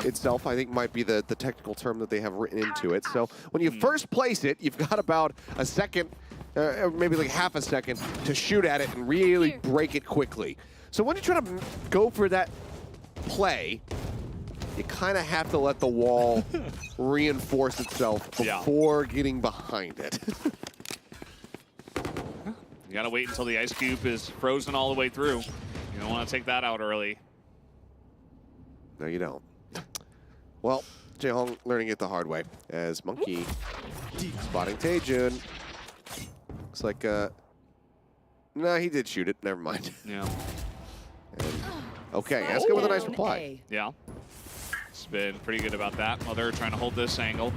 itself, I think might be the technical term that they have written into it. So when you first place it, you've got about a second, or maybe like half a second, to shoot at it and really break it quickly. So when you try to go for that play, you kind of have to let the wall reinforce itself before getting behind it. You gotta wait until the ice cube is frozen all the way through. You don't want to take that out early. No, you don't. Well, Jaehong learning it the hard way as Monkey spotting Taejun. Looks like, no, he did shoot it. Never mind. Yeah. And, okay, EscA with a nice reply. Yeah. It's been pretty good about that. Mother trying to hold this angle.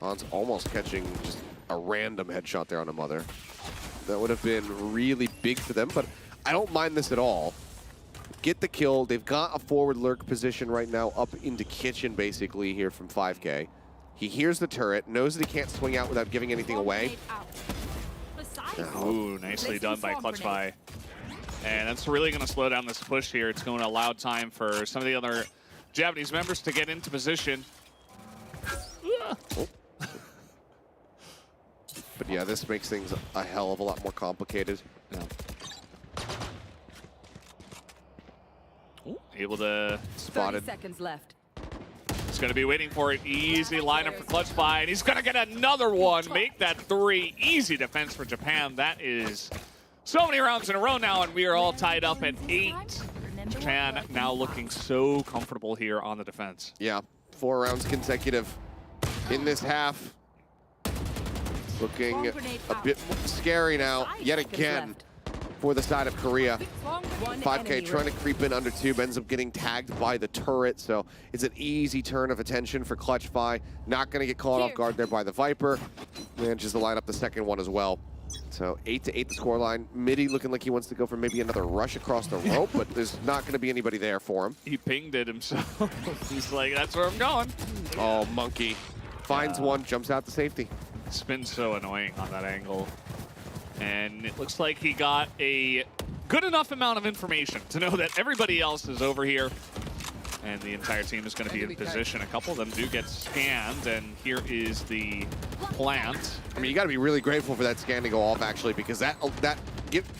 Han's almost catching just a random headshot there on a Mother. That would have been really big for them, but I don't mind this at all. Get the kill. They've got a forward lurk position right now up into kitchen, basically, here from FiveK. He hears the turret, knows that he can't swing out without giving anything away. Ooh, nicely done by clutchii. And that's really going to slow down this push here. It's going to allow time for some of the other Japanese members to get into position. Oh. But yeah, this makes things a hell of a lot more complicated. Yeah. Able to spot it. 30 seconds left. He's going to be waiting for it. Easy lineup for clutchii, and he's going to get another one. Make that 3. Easy defense for Japan. That is so many rounds in a row now, and we are all tied up at 8. Japan now looking so comfortable here on the defense. Yeah, 4 rounds consecutive in this half. Looking a bit scary now, yet again, for the side of Korea. FiveK trying to creep in under tube, ends up getting tagged by the turret, so it's an easy turn of attention for clutchii. Not going to get caught off guard there by the Viper. Manages to line up the second one as well. So 8-8 the scoreline. mittiii looking like he wants to go for maybe another rush across the rope, but there's not going to be anybody there for him. He pinged it himself. He's like, that's where I'm going. Oh, Monkey finds one, jumps out to safety. It's been so annoying on that angle. And it looks like he got a good enough amount of information to know that everybody else is over here. And the entire team is going to be in position. A couple of them do get scanned, and here is the plant. I mean, you got to be really grateful for that scan to go off, actually, because that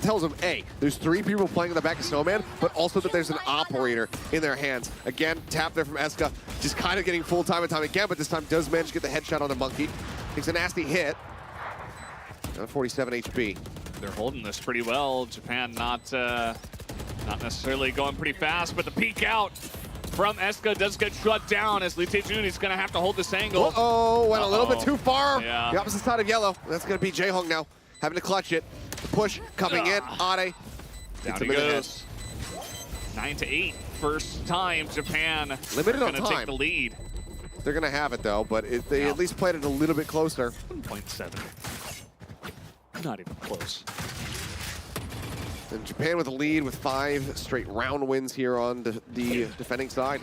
tells them, A, there's 3 people playing in the back of Snowman, but also that there's an operator in their hands. Again, tap there from EscA, just kind of getting full time and time again, but this time does manage to get the headshot on the Monkey. Takes a nasty hit. 47 HP. They're holding this pretty well. Japan not necessarily going pretty fast, but the peek out from EscA does get shut down as LEETAEJUN is going to have to hold this angle. Uh-oh, went a little bit too far. Yeah. The opposite side of yellow. That's going to be Jaehong now, having to clutch it. The push coming in. Ade. Down he goes. 9-8. First time Japan limited on going to take the lead. They're going to have it, though, but they at least played it a little bit closer. 1.7. Not even close. And Japan with a lead with 5 straight round wins here on the defending side.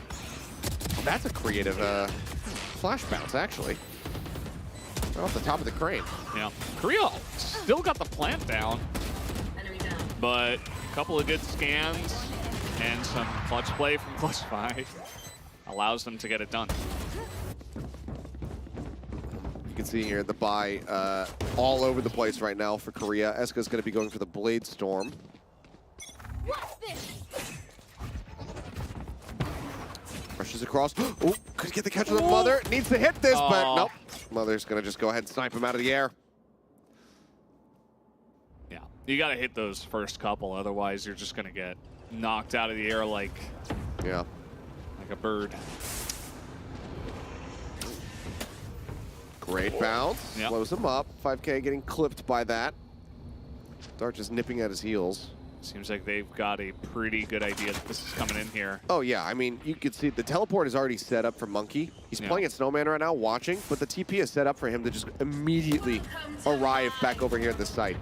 Well, that's a creative flash bounce, actually. Right off the top of the crane. Yeah. Korea still got the plant down, but a couple of good scans and some clutch play from clutchii allows them to get it done. You can see here the buy all over the place right now for Korea. EscA is going to be going for the Blade Storm. Rushes across. Oh, could get the catch with the Mother. Needs to hit this, but nope. Mother's going to just go ahead and snipe him out of the air. Yeah, you got to hit those first couple, otherwise you're just going to get knocked out of the air like a bird. Great bounce. Slows him up. FiveK getting clipped by that. Dart just nipping at his heels. Seems like they've got a pretty good idea that this is coming in here. Oh, yeah. I mean, you could see the teleport is already set up for Monkey. He's playing at Snowman right now, watching, but the TP is set up for him to just immediately arrive back over here at the site.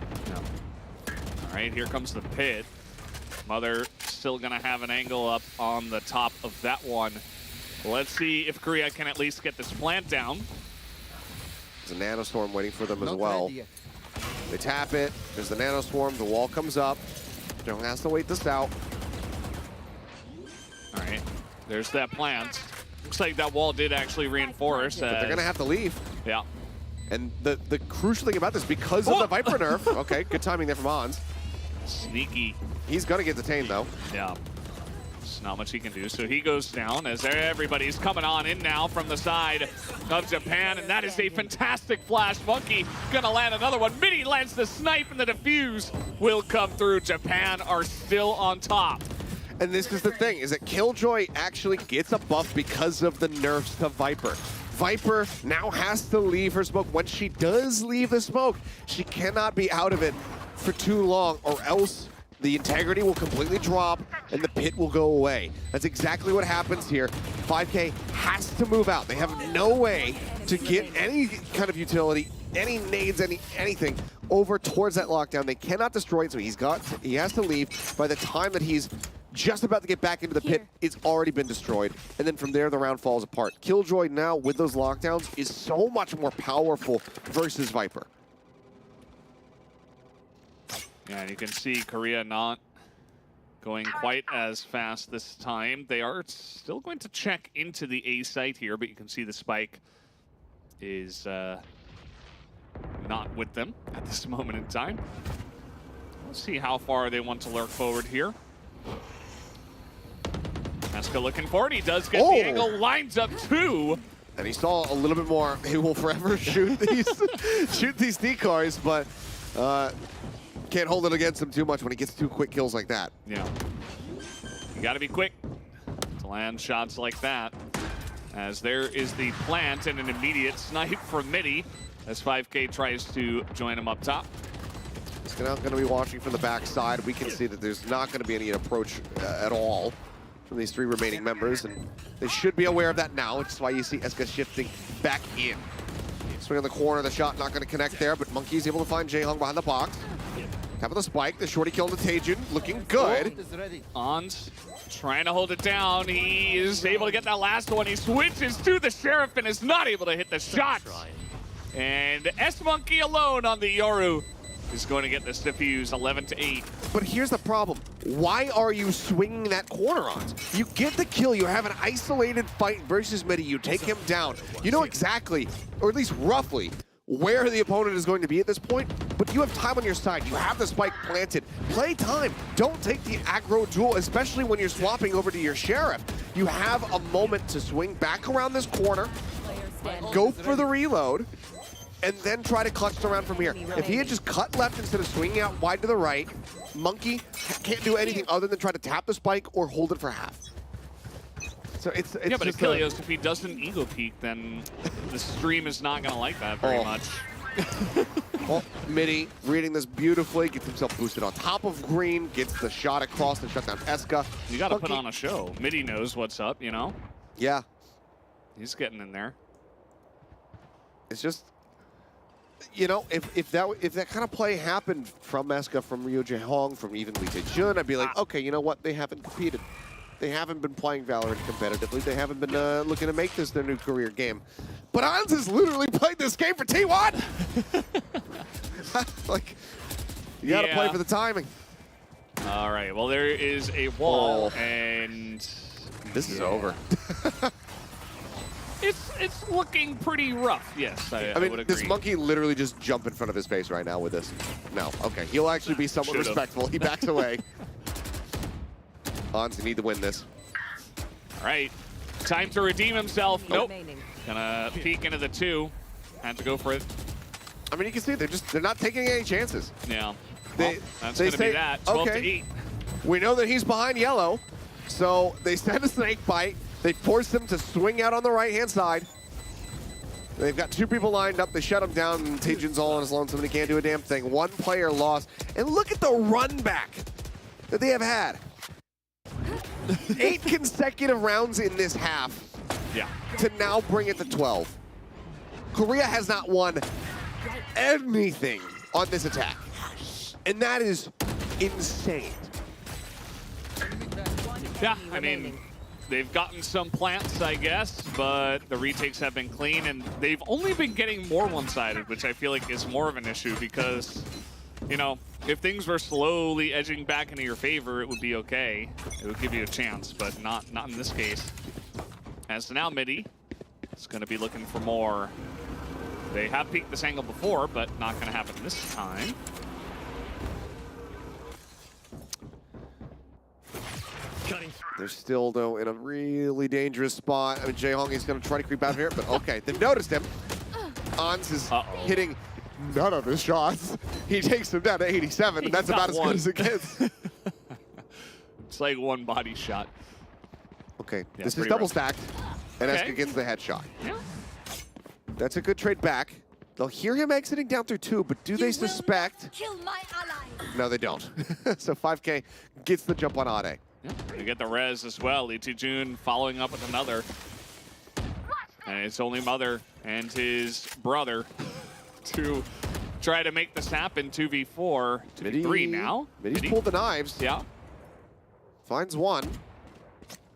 All right, here comes the pit. Mother still going to have an angle up on the top of that one. Let's see if Korea can at least get this plant down. There's a nanostorm waiting for them as well. They tap it. There's the nanoswarm. The wall comes up. Don't has to wait this out. All right, there's that plant. Looks like that wall did actually reinforce. But they're going to have to leave. Yeah. And the crucial thing about this, because of the Viper nerf, okay, good timing there from Hans. Sneaky. He's going to get detained, though. Yeah. There's not much he can do. So he goes down as everybody's coming on in now from the side of Japan. And that is a fantastic flash. Monkey gonna land another one. mittiii lands the snipe, and the defuse will come through. Japan are still on top. And this is the thing, is that Killjoy actually gets a buff because of the nerfs to Viper. Viper now has to leave her smoke. When she does leave the smoke, she cannot be out of it for too long, or else the integrity will completely drop and the pit will go away. That's exactly what happens here. FiveK has to move out. They have no way to get any kind of utility, any nades, anything over towards that lockdown. They cannot destroy it, so he has to leave. By the time that he's just about to get back into the pit, it's already been destroyed. And then from there, the round falls apart. Killjoy now, with those lockdowns, is so much more powerful versus Viper. Yeah, and you can see Korea not going quite as fast this time. They are still going to check into the A site here, but you can see the spike is not with them at this moment in time. Let's see how far they want to lurk forward here. EscA looking for it. He does get the angle, lines up two. And he saw a little bit more. He will forever shoot these shoot these decoys, but can't hold it against him too much when he gets 2 quick kills like that. Yeah. You gotta be quick to land shots like that. As there is the plant and an immediate snipe from mittiii as FiveK tries to join him up top. He's going to be watching from the backside. We can see that there's not going to be any approach at all from these 3 remaining members, and they should be aware of that now, which is why you see EscA shifting back in. Swing on the corner, the shot not going to connect there, but Monkey's able to find Yoshiii behind the box. Having the spike, the shorty kill LEETAEJUN, looking good. Ons trying to hold it down. He is able to get that last one. He switches to the Sheriff and is not able to hit the shot. And SurugaMonkey alone on the Yoru is going to get this defuse, 11-8. But here's the problem. Why are you swinging that corner on? You get the kill, you have an isolated fight versus mittiii, you take him down. You know exactly, or at least roughly, where the opponent is going to be at this point, but you have time on your side. You have the spike planted. Play time. Don't take the aggro duel, especially when you're swapping over to your Sheriff. You have a moment to swing back around this corner, go for the reload, and then try to clutch around from here. If he had just cut left instead of swinging out wide to the right, Monkey can't do anything other than try to tap the spike or hold it for half. So it's yeah, but just Achilles, if he doesn't ego peek, then the stream is not going to like that very much. Well, mittiii reading this beautifully, gets himself boosted on top of green, gets the shot across and shut down EscA. You got to put on a show. mittiii knows what's up, you know? Yeah. He's getting in there. It's just, you know, if that kind of play happened from EscA, from ryujehong, from even LEETAEJUN, I'd be like, okay, you know what? They haven't competed. They haven't been playing Valorant competitively. They haven't been looking to make this their new career game. But Ons has literally played this game for T1! Like, you gotta play for the timing. All right, well, there is a wall, and this is over. It's looking pretty rough, yes, I mean, would agree. this monkey literally just jumped in front of his face right now with this. No, okay, he'll actually be somewhat respectful. He backs away. Ons, you need to win this. All right, time to redeem himself. Nope. Gonna peek into the 2. Had to go for it. I mean, you can see they're not taking any chances. Yeah. They That's gonna be that. 12-8. We know that he's behind yellow, so they send a snake bite. They force him to swing out on the right-hand side. They've got 2 people lined up. They shut him down, and TORANECO's all on his lonesome, and he can't do a damn thing. 1 player lost. And look at the run back that they have had. 8 consecutive rounds in this half. Yeah. To now bring it to 12. Korea has not won anything on this attack. And that is insane. Yeah, I mean, they've gotten some plants, I guess, but the retakes have been clean, and they've only been getting more one-sided, which I feel like is more of an issue because, you know, if things were slowly edging back into your favor, it would be okay. It would give you a chance, but not in this case. As to now, mittiii is going to be looking for more. They have peeked this angle before, but not going to happen this time. They're still, though, in a really dangerous spot. I mean, Yoshiii is going to try to creep out here, but okay, they've noticed him. Ons is hitting none of his shots. He takes him down to 87, and that's about as good as it gets. It's like one body shot. Okay, Yeah, this is pretty double rough. stacked, and Okay. EscA gets the headshot. Yeah. That's a good trade back. They'll hear him exiting down through 2, but do they suspect? Kill my ally. No, they don't. So FiveK gets the jump on Ade. Yeah. They get the res as well. LEETAEJUN following up with another. And it's only Mother and his brother to try to make this happen. 2v4, 2v3 now. Mittiii pulled the knives. Yeah. Finds one.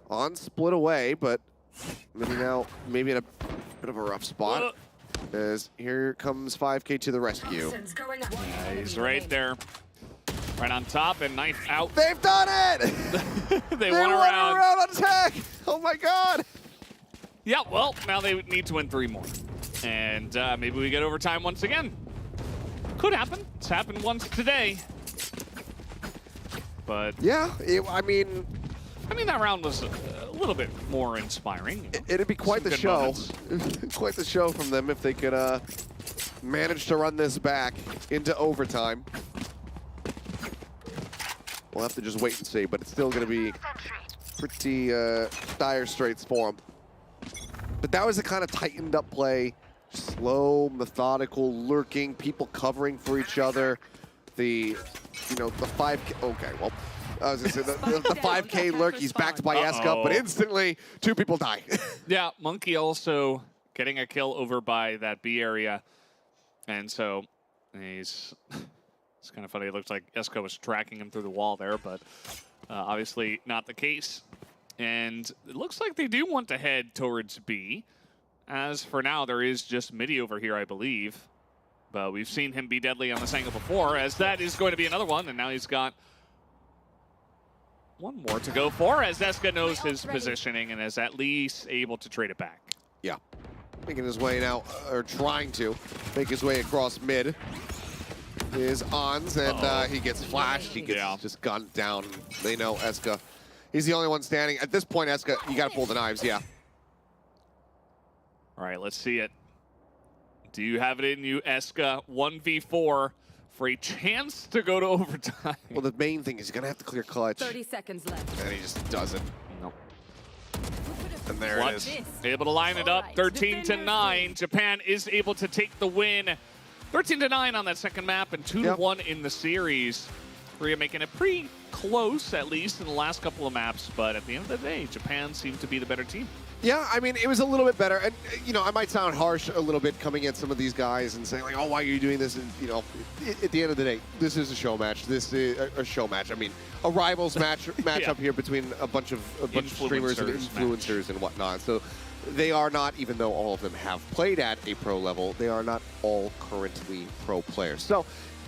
On split away, but Mittiii now maybe in a bit of a rough spot. As here comes FiveK to the rescue. Yeah, he's right there. Right on top and knife out. They've done it! They won won a around. round on attack! Oh my god! Yeah, well, now they need to win 3 more. And maybe we get overtime once again. Could happen. It's happened once today. But Yeah, I mean, that round was a little bit more inspiring. You know? it'd be quite Some the good show. moments. Quite the show from them if they could manage to run this back into overtime. We'll have to just wait and see, but it's still going to be pretty dire straits for them. But that was a kind of tightened up play. Slow, methodical, lurking, people covering for each other. The 5K, okay, well, I was gonna say the 5K lurk, he's backed by EscA, but instantly 2 people die. Yeah, Monkey also getting a kill over by that B area. And so he's, it's kind of funny. It looks like EscA was tracking him through the wall there, but obviously not the case. And it looks like they do want to head towards B. As for now, there is just mittiii over here, I believe. But we've seen him be deadly on this angle before, as that is going to be another one. And now he's got one more to go for, as EscA knows his positioning and is at least able to trade it back. Yeah, making his way now, or trying to make his way across mid. Is Ons, and he gets flashed. He gets just gunned down. They know EscA. He's the only one standing. At this point, EscA, you got to pull the knives, yeah. All right, let's see it. Do you have it in you, EscA? 1v4 for a chance to go to overtime. Well, the main thing is he's going to have to clear clutch. 30 seconds left. And he just doesn't. Nope. And there it is. Able to line it up, 13-9. Japan is able to take the win. 13-9 on that second map and 2-1 in the series. Korea making it pretty close, at least in the last couple of maps, but at the end of the day, Japan seemed to be the better team. Yeah, I mean, it was a little bit better. And, I might sound harsh a little bit coming at some of these guys and saying, like, oh, why are you doing this? And, at the end of the day, this is a show match. This is a show match. I mean, a Rivals matchup here between a bunch of streamers and influencers and whatnot. So they are not, even though all of them have played at a pro level, they are not all currently pro players. So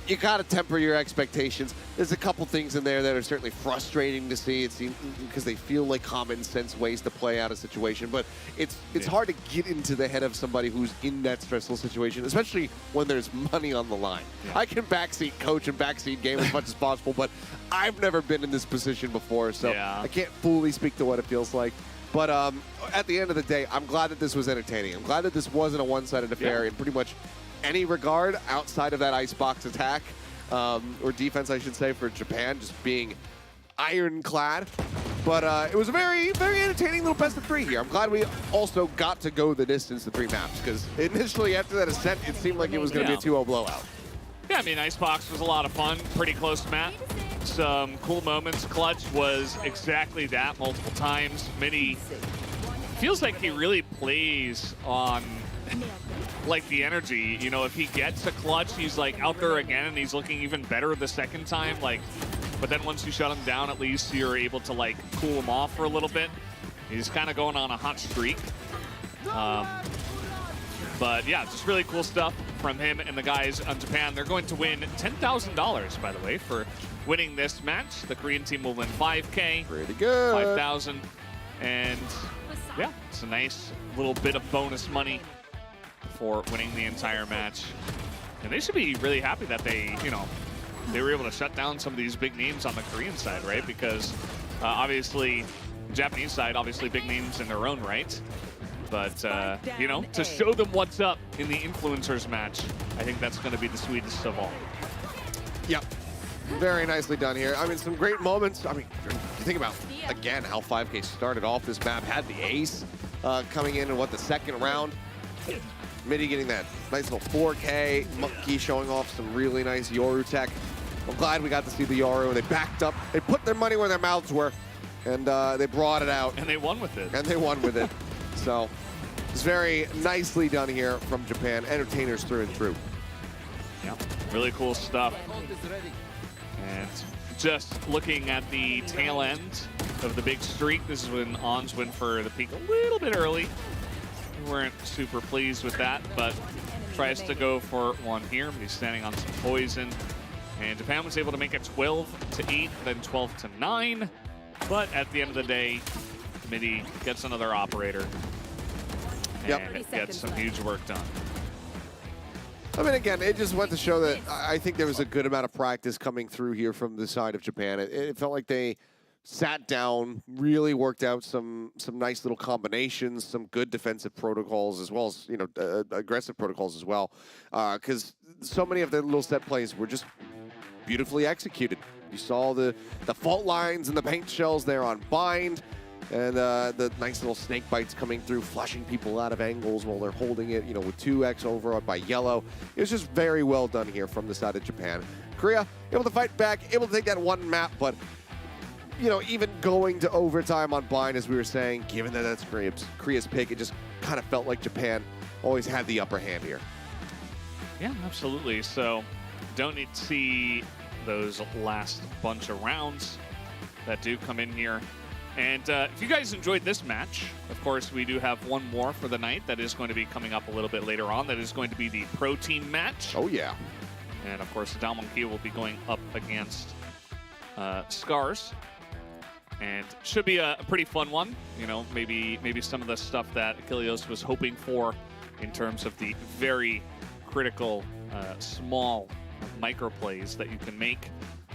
you got to temper your expectations. There's a couple things in there that are certainly frustrating to see. It seems because they feel like common sense ways to play out a situation, but it's hard to get into the head of somebody who's in that stressful situation, especially when there's money on the line. Yeah. I can backseat coach and backseat game as much as possible, but I've never been in this position before, so I can't fully speak to what it feels like. But at the end of the day, I'm glad that this was entertaining. I'm glad that this wasn't a one-sided affair in pretty much any regard outside of that icebox attack, or defense, I should say, for Japan, just being ironclad. But it was a very, very entertaining little best of 3 here. I'm glad we also got to go the distance to 3 maps, because initially after that ascent, it seemed like it was going to be a 2-0 blowout. Yeah, I mean, Icebox was a lot of fun, pretty close map. Some cool moments. Clutch was exactly that multiple times. mittiii feels like he really plays on like the energy. If he gets a clutch, he's like out there again and he's looking even better the second time. But then once you shut him down, at least you're able to like cool him off for a little bit. He's kind of going on a hot streak. But yeah, just really cool stuff from him and the guys on Japan. They're going to win $10,000, by the way, for winning this match. The Korean team will win $5K. Pretty good. 5,000. And yeah, it's a nice little bit of bonus money for winning the entire match. And they should be really happy that they were able to shut down some of these big names on the Korean side, right? Because obviously, the Japanese side, obviously big names in their own right. But, to show them what's up in the influencers match, I think that's going to be the sweetest of all. Yep. Very nicely done here. I mean, some great moments. I mean, you think about, again, how FiveK started off this map, had the ace coming in the second round. mittiii getting that nice little 4K. Monkey showing off some really nice Yoru tech. I'm glad we got to see the Yoru. They backed up. They put their money where their mouths were, and they brought it out. And they won with it. And they won with it. So it's very nicely done here from Japan. Entertainers through and through. Yeah, really cool stuff. And just looking at the tail end of the big streak, this is when Ons went for the peak a little bit early. We weren't super pleased with that, but tries to go for one here. He's standing on some poison. And Japan was able to make it 12-8, then 12-9. But at the end of the day, mittiii gets another operator. And gets some huge work done. I mean, again, it just went to show that I think there was a good amount of practice coming through here from the side of Japan. It felt like they sat down, really worked out some nice little combinations, some good defensive protocols, as well as, you know, aggressive protocols as well. Because so many of their little set plays were just beautifully executed. You saw the fault lines and the paint shells there on Bind. And the nice little snake bites coming through, flushing people out of angles while they're holding it, you know, with 2x over by yellow. It was just very well done here from the side of Japan. Korea able to fight back, able to take that one map, but, you know, even going to overtime on Bind, as we were saying, given that that's Korea's pick, it just kind of felt like Japan always had the upper hand here. Yeah, absolutely. So don't need to see those last bunch of rounds that do come in here. And if you guys enjoyed this match, of course, we do have one more for the night that is going to be coming up a little bit later on. That is going to be the pro team match. Oh, yeah. And, of course, WCG will be going up against SCARZ. And should be a pretty fun one. You know, maybe some of the stuff that Achilles was hoping for in terms of the very critical, small micro plays that you can make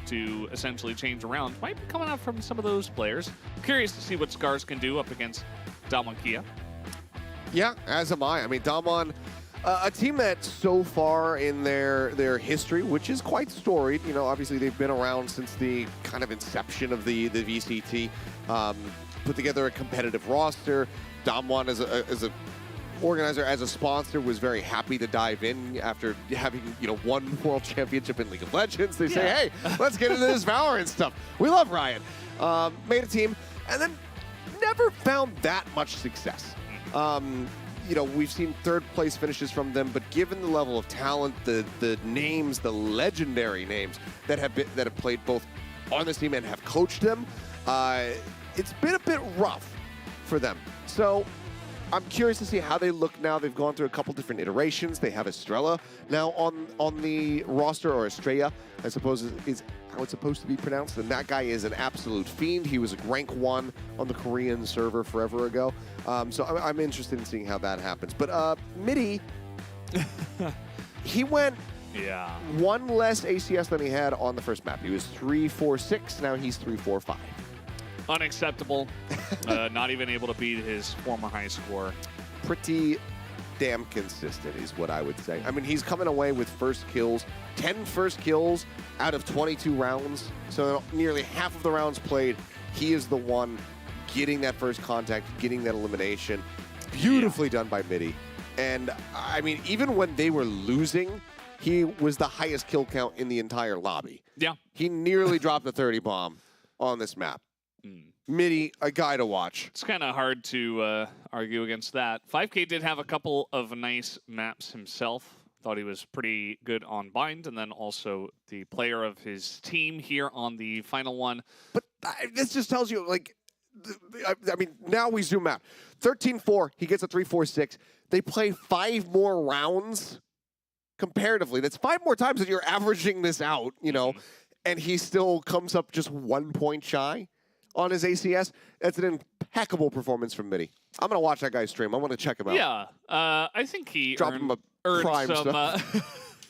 to essentially change around might be coming out from some of those players. I'm curious to see what SCARZ can do up against WCG. Yeah, as am I. I mean, Damwon, a team that so far in their history, which is quite storied, you know, obviously they've been around since the kind of inception of the VCT, put together a competitive roster. Damwon as a organizer, as a sponsor, was very happy to dive in after having, you know, one world championship in League of Legends. They say, hey, let's get into this Valorant stuff. We love Riot. Made a team, and then never found that much success. You know, we've seen third place finishes from them, but given the level of talent, the names, the legendary names that have played both on this team and have coached them, it's been a bit rough for them. So I'm curious to see how they look now. They've gone through a couple different iterations. They have Estrella now on the roster, or Estrella, I suppose is how it's supposed to be pronounced. And that guy is an absolute fiend. He was rank 1 on the Korean server forever ago. So I'm interested in seeing how that happens. But mittiii, he went one less ACS than he had on the first map. He was 3-4-6. Now he's 3-4-5. Unacceptable. Not even able to beat his former high score. Pretty damn consistent is what I would say. I mean, he's coming away with first kills, 10 first kills out of 22 rounds. So nearly half of the rounds played, he is the one getting that first contact, getting that elimination. Beautifully done by mittiii. And I mean, even when they were losing, he was the highest kill count in the entire lobby. Yeah. He nearly dropped a 30 bomb on this map. mittiii, a guy to watch. It's kind of hard to argue against that. FiveK did have a couple of nice maps himself. Thought he was pretty good on Bind, and then also the player of his team here on the final one. But this just tells you, like, I mean, now we zoom out. 13-4, he gets a 3-4-6. They play 5 more rounds comparatively. That's 5 more times that you're averaging this out, you know, and he still comes up just 1 point shy on his ACS. That's an impeccable performance from mittiii. I'm going to watch that guy's stream. I want to check him out. Yeah, I think he earned some, I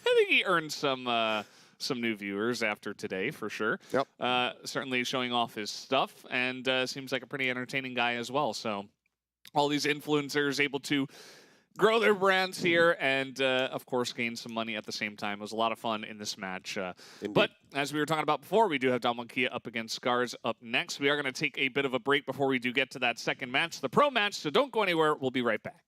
think he earned some new viewers after today, for sure. Yep. Certainly showing off his stuff, and seems like a pretty entertaining guy as well. So all these influencers able to grow their brands here and, of course, gain some money at the same time. It was a lot of fun in this match. But as we were talking about before, we do have WCG up against SCARZ up next. We are going to take a bit of a break before we do get to that second match, the pro match, so don't go anywhere. We'll be right back.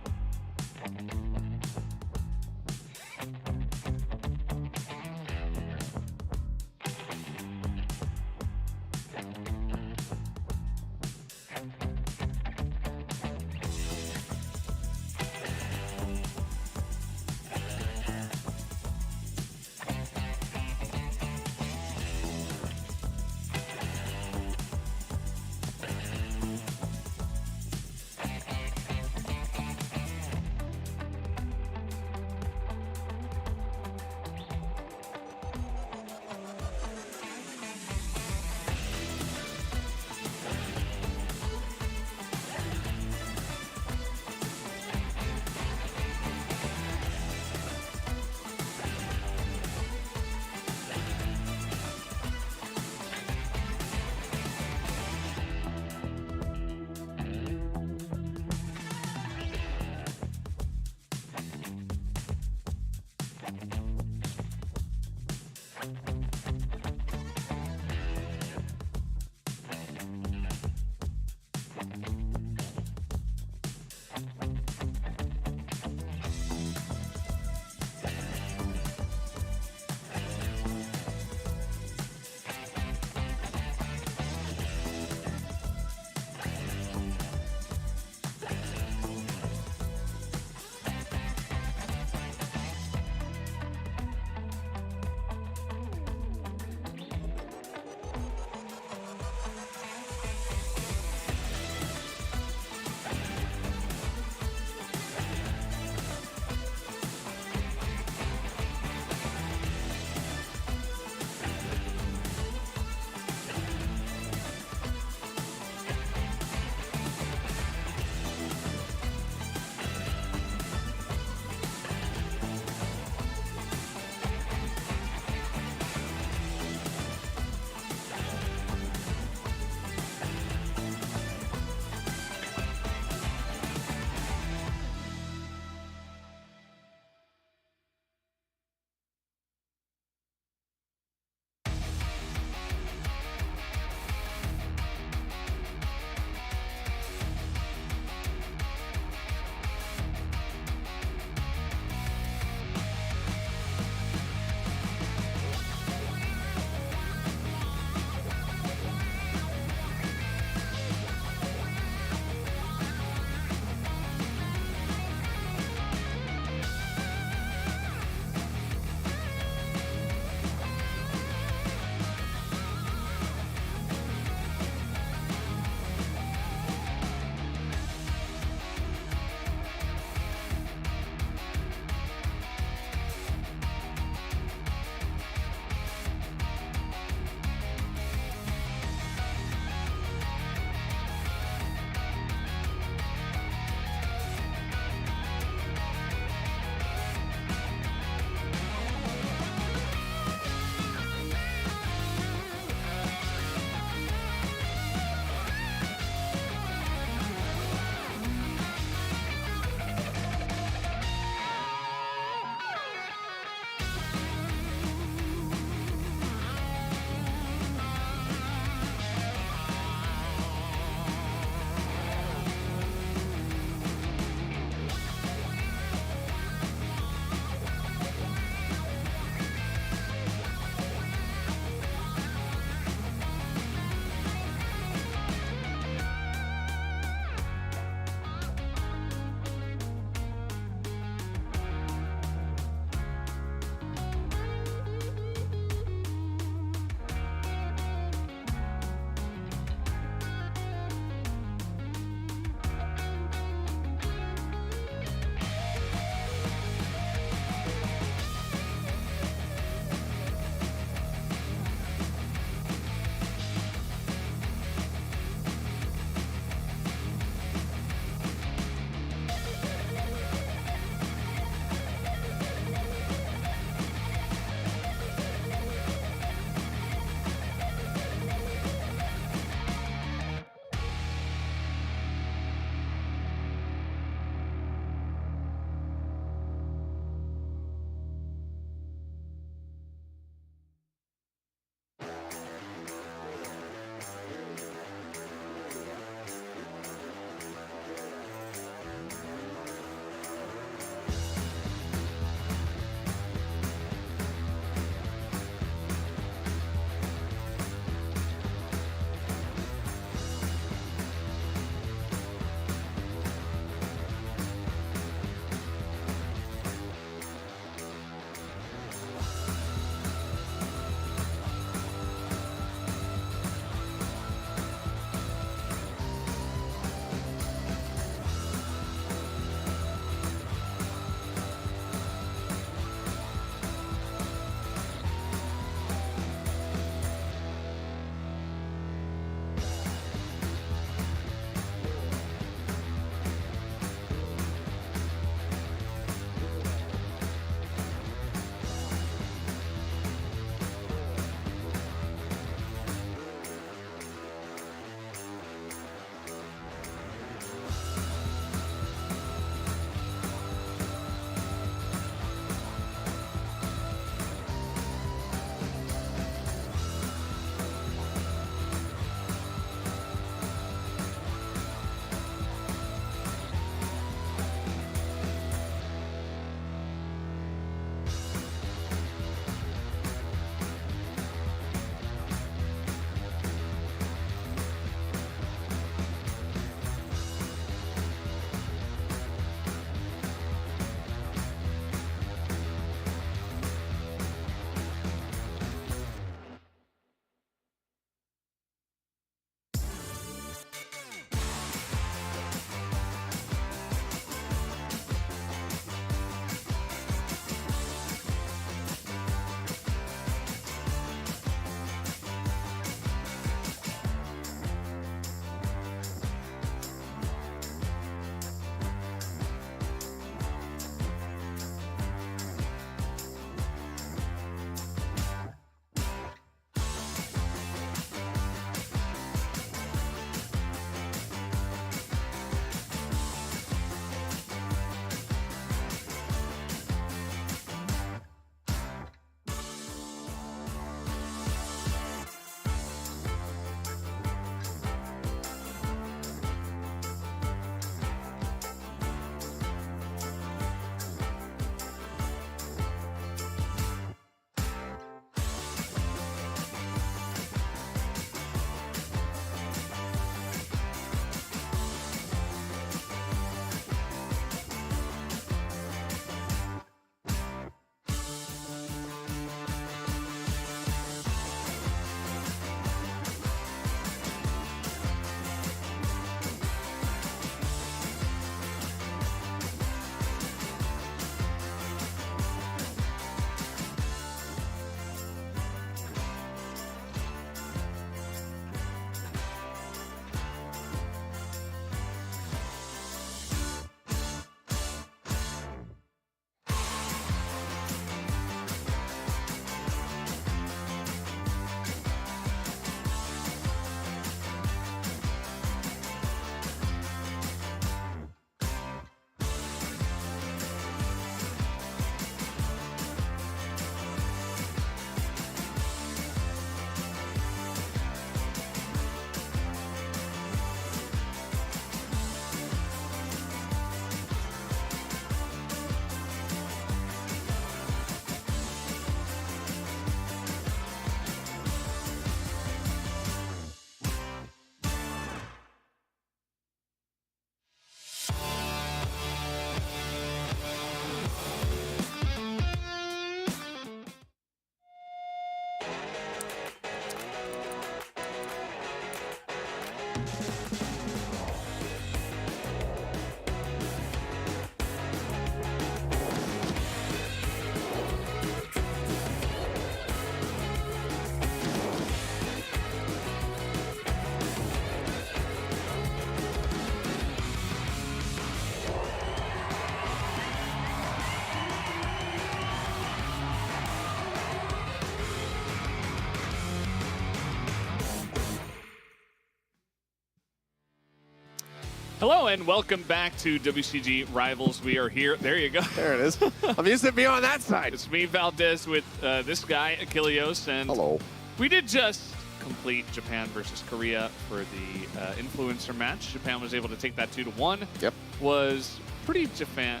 Hello and welcome back to WCG Rivals. We are here. There you go. There it is. I'm used to being on that side. It's me, Valdez, with this guy, Achilleos, and hello. We did just complete Japan versus Korea for the influencer match. Japan was able to take that 2-1. Yep. Was pretty Japan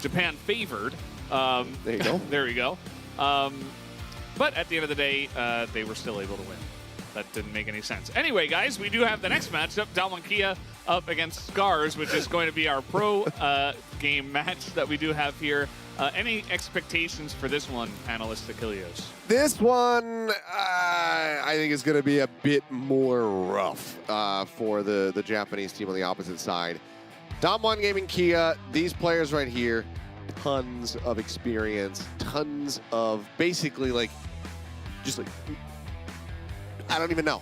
favored. There you go. There you go. But at the end of the day, they were still able to win. That didn't make any sense. Anyway, guys, we do have the next matchup, WCG KIA up against SCARZ, which is going to be our pro game match that we do have here. Any expectations for this one, analyst Achilleos? This one, I think, is going to be a bit more rough for the Japanese team on the opposite side. Dom1 Gaming KIA, these players right here, tons of experience, tons of basically just I don't even know.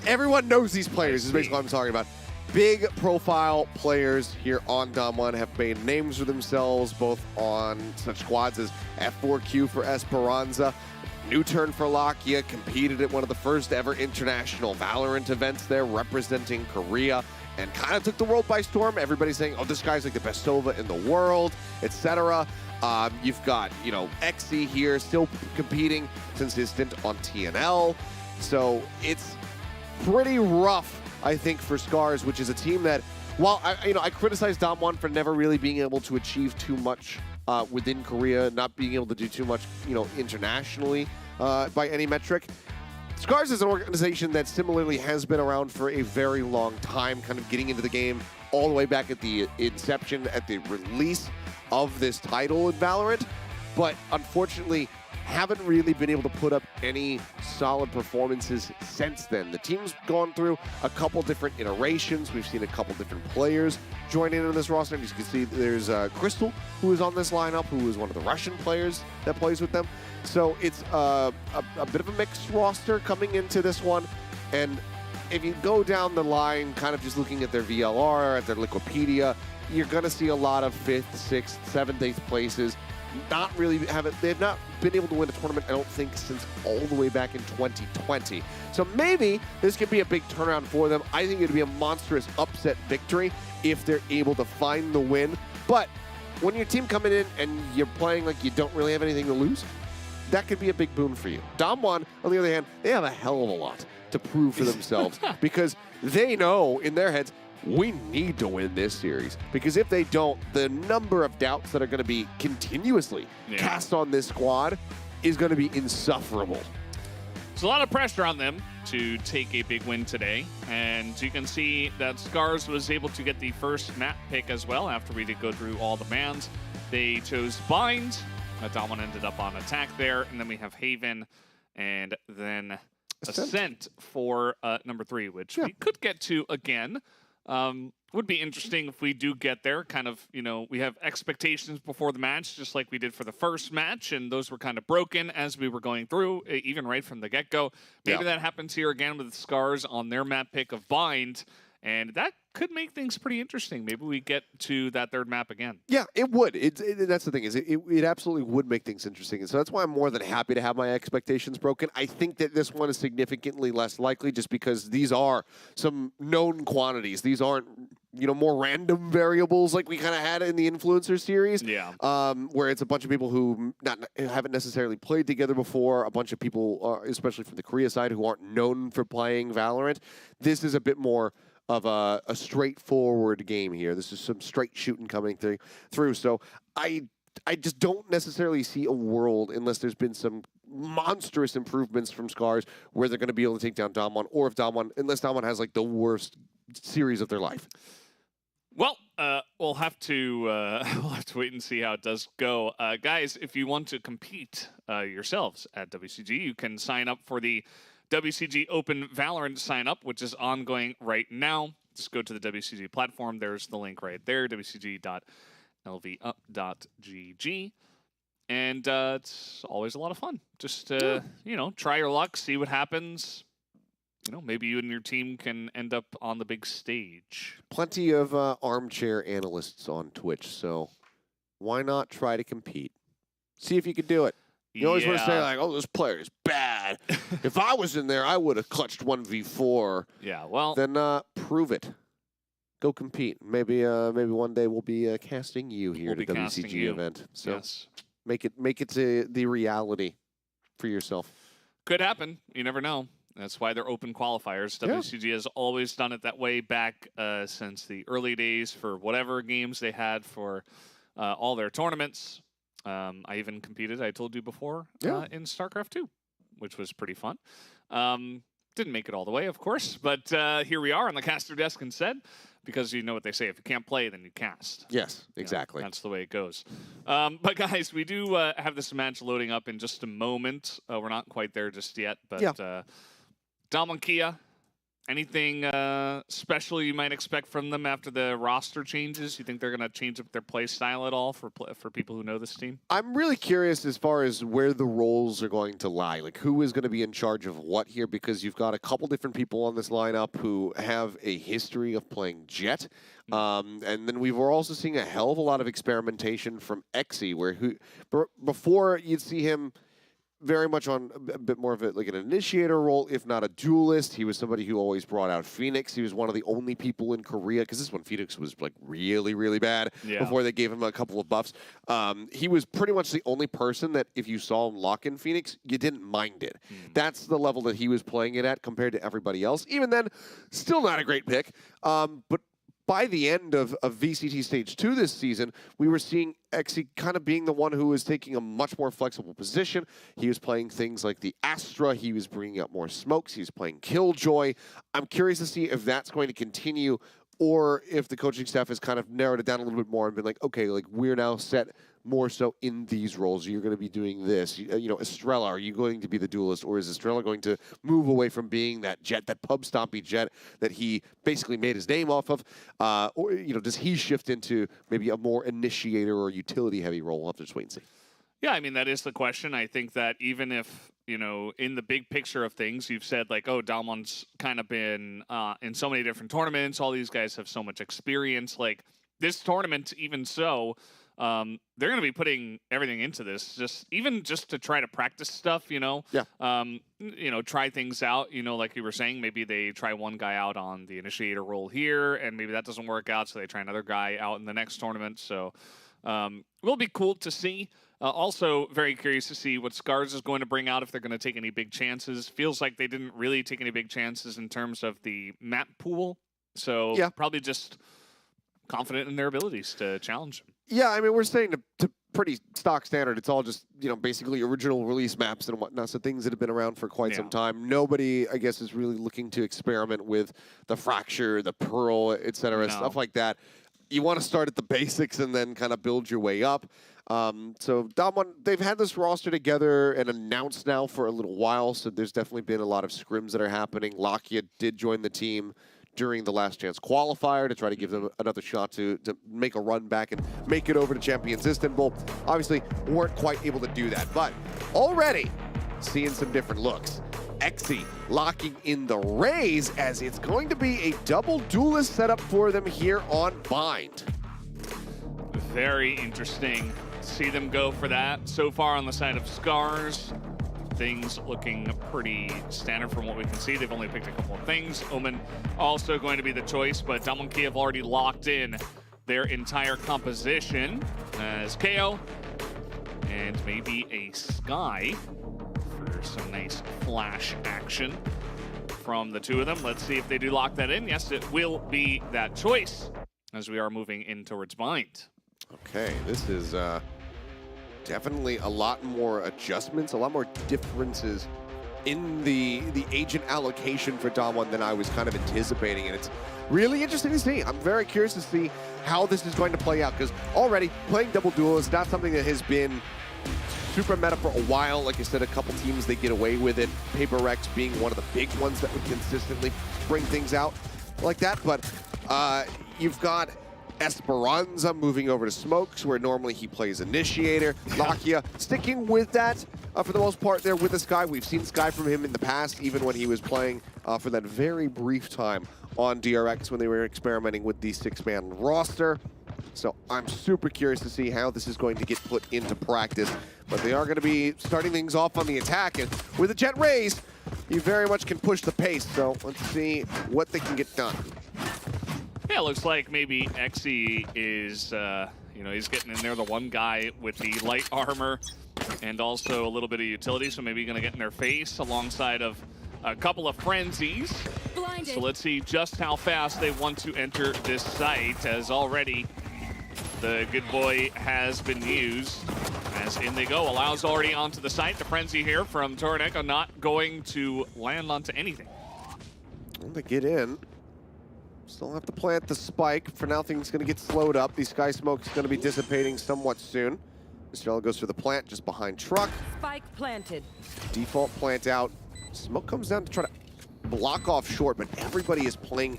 Everyone knows these players is basically what I'm talking about. Big profile players here on Dom1 have made names for themselves, both on such squads as F4Q for Esperanza, New Turn for Lakia, competed at one of the first ever international Valorant events there, representing Korea, and kind of took the world by storm. Everybody's saying, oh, this guy's like the best Sova in the world, etc. You've got, EscA here still competing since his stint on TNL. So it's pretty rough, I think, for SCARZ, which is a team that, while I criticize Dom1 for never really being able to achieve too much within Korea, not being able to do too much, internationally by any metric. SCARZ is an organization that similarly has been around for a very long time, kind of getting into the game all the way back at the inception, at the release of this title in Valorant, but unfortunately haven't really been able to put up any solid performances since then. The team's gone through a couple different iterations. We've seen a couple different players join in on this roster. As you can see, there's Crystal, who is on this lineup, who is one of the Russian players that plays with them. So it's a bit of a mixed roster coming into this one. And if you go down the line, kind of just looking at their VLR, at their Wikipedia, you're going to see a lot of 5th, 6th, 7th, 8th places. They've not been able to win a tournament, I don't think, since all the way back in 2020. So maybe this could be a big turnaround for them. I think it'd be a monstrous upset victory if they're able to find the win. But when your team coming in and you're playing like you don't really have anything to lose, that could be a big boon for you. Dom1, on the other hand, they have a hell of a lot to prove for themselves because they know in their heads, we need to win this series, because if they don't, the number of doubts that are going to be continuously cast on this squad is going to be insufferable. There's a lot of pressure on them to take a big win today, and you can see that SCARZ was able to get the first map pick as well after we did go through all the bans. They chose Bind. Dom1 ended up on attack there, and then we have Haven, and then Ascent for number 3, which we could get to again. Would be interesting if we do get there. Kind of, we have expectations before the match, just like we did for the first match, and those were kind of broken as we were going through, even right from the get-go. Maybe that happens here again with SCARZ on their map pick of Bind, and that could make things pretty interesting. Maybe we get to that third map again. Yeah, it would. That's the thing, is it absolutely would make things interesting. And so that's why I'm more than happy to have my expectations broken. I think that this one is significantly less likely just because these are some known quantities. These aren't, more random variables like we kind of had in the Influencer series. Yeah. Where it's a bunch of people who haven't necessarily played together before, a bunch of people, especially from the Korea side, who aren't known for playing Valorant. This is a bit more of a straightforward game here. This is some straight shooting coming through. So I just don't necessarily see a world, unless there's been some monstrous improvements from SCARZ, where they're going to be able to take down Dom1, or unless Dom1 has like the worst series of their life. Well, we'll have to wait and see how it does go. Guys, if you want to compete yourselves at WCG, you can sign up for the WCG Open Valorant sign up, which is ongoing right now. Just go to the WCG platform. There's the link right there, wcg.lvup.gg. And it's always a lot of fun. Just, try your luck, see what happens. Maybe you and your team can end up on the big stage. Plenty of armchair analysts on Twitch, so why not try to compete? See if you can do it. You always want to say, like, oh, this player is bad. If I was in there, I would have clutched 1v4. Yeah, well. Then prove it. go compete. Maybe one day we'll be casting you here at the WCG event. So yes. make it the reality for yourself. Could happen. You never know. That's why they're open qualifiers. Yeah. WCG has always done it that way back since the early days for whatever games they had for all their tournaments. I even competed, I told you before, in StarCraft 2, which was pretty fun. Didn't make it all the way, of course, but here we are on the caster desk instead, because you know what they say, if you can't play, then you cast. Yes, exactly. That's the way it goes. But guys, we do have this match loading up in just a moment. We're not quite there just yet, but Kia, anything special you might expect from them after the roster changes? You think they're going to change up their play style at all for people who know this team? I'm really curious as far as where the roles are going to lie. Like, who is going to be in charge of what here? Because you've got a couple different people on this lineup who have a history of playing Jet. And then we were also seeing a hell of a lot of experimentation from EscA, where before you'd see him very much on a bit more of like an initiator role, if not a duelist. He was somebody who always brought out Phoenix. He was one of the only people in Korea, because this one Phoenix was like really, really bad before they gave him a couple of buffs. He was pretty much the only person that if you saw him lock in Phoenix, you didn't mind it. That's the level that he was playing it at compared to everybody else. Even then, still not a great pick. But by the end of VCT Stage 2 this season, we were seeing EscA kind of being the one who was taking a much more flexible position. He was playing things like the Astra. He was bringing up more smokes. He was playing Killjoy. I'm curious to see if that's going to continue, or if the coaching staff has kind of narrowed it down a little bit more and been like, okay, like we're now set more so in these roles. You're going to be doing this. You know, Estrella, are you going to be the duelist, or is Estrella going to move away from being that Jet, that pub stompy Jet that he basically made his name off of? Or, you know, does he shift into maybe a more initiator or utility heavy role? We'll have to just wait and see. Yeah, I mean, that is the question. I think that even if, you know, in the big picture of things, you've said like, oh, Dalmon's kind of been in so many different tournaments. All these guys have so much experience. Like this tournament, even so, they're going to be putting everything into this, just to try to practice stuff, you know? Yeah. You know, try things out, you know, like you were saying, maybe they try one guy out on the initiator role here, and maybe that doesn't work out, so they try another guy out in the next tournament. So will be cool to see. Also, very curious to see what SCARZ is going to bring out, if they're going to take any big chances. Feels like they didn't really take any big chances in terms of the map pool. So probably just confident in their abilities to challenge them. Yeah, I mean, we're staying to pretty stock standard. It's all just, you know, basically original release maps and whatnot, so things that have been around for quite some time. Nobody, I guess, is really looking to experiment with the Fracture, the Pearl, etc., stuff like that. You want to start at the basics and then kind of build your way up. So Damwon, they've had this roster together and announced now for a little while, so there's definitely been a lot of scrims that are happening. Lakia did join the team during the last chance qualifier to try to give them another shot to make a run back and make it over to Champions Istanbul. Obviously, weren't quite able to do that, but already seeing some different looks. EscA locking in the Rays, as it's going to be a double duelist setup for them here on Bind. Very interesting. See them go for that. So far on the side of SCARZ, things looking pretty standard from what we can see. They've only picked a couple of things. Omen also going to be the choice, but WCG have already locked in their entire composition as KO and maybe a Sky for some nice flash action from the two of them. Let's see if they do lock that in. Yes, it will be that choice as we are moving in towards Bind. Okay, this is definitely a lot more adjustments, a lot more differences in the agent allocation for Damwon than I was kind of anticipating, and it's really interesting to see. I'm very curious to see how this is going to play out, because already playing double duel is not something that has been super meta for a while. Like I said, a couple teams, they get away with it. Paper Rex being one of the big ones that would consistently bring things out like that, but you've got Esperanza moving over to Smokes, where normally he plays Initiator. Lakia sticking with that for the most part there with the Sky. We've seen Sky from him in the past, even when he was playing for that very brief time on DRX when they were experimenting with the 6-man roster. So I'm super curious to see how this is going to get put into practice. But they are going to be starting things off on the attack, and with the Jet Rays, you very much can push the pace. So let's see what they can get done. Yeah, it looks like maybe EscA is, you know, he's getting in there, the one guy with the light armor and also a little bit of utility, so maybe going to get in their face alongside of a couple of frenzies. Blinded. So let's see just how fast they want to enter this site, as already the good boy has been used. As in they go, allows already onto the site. The frenzy here from TORANECO not going to land onto anything. Well, they get in. Still have to plant the spike. For now, things going to get slowed up. The sky smoke is going to be dissipating somewhat soon. Estrella goes for the plant just behind truck. Spike planted. Default plant out. Smoke comes down to try to block off short, but everybody is playing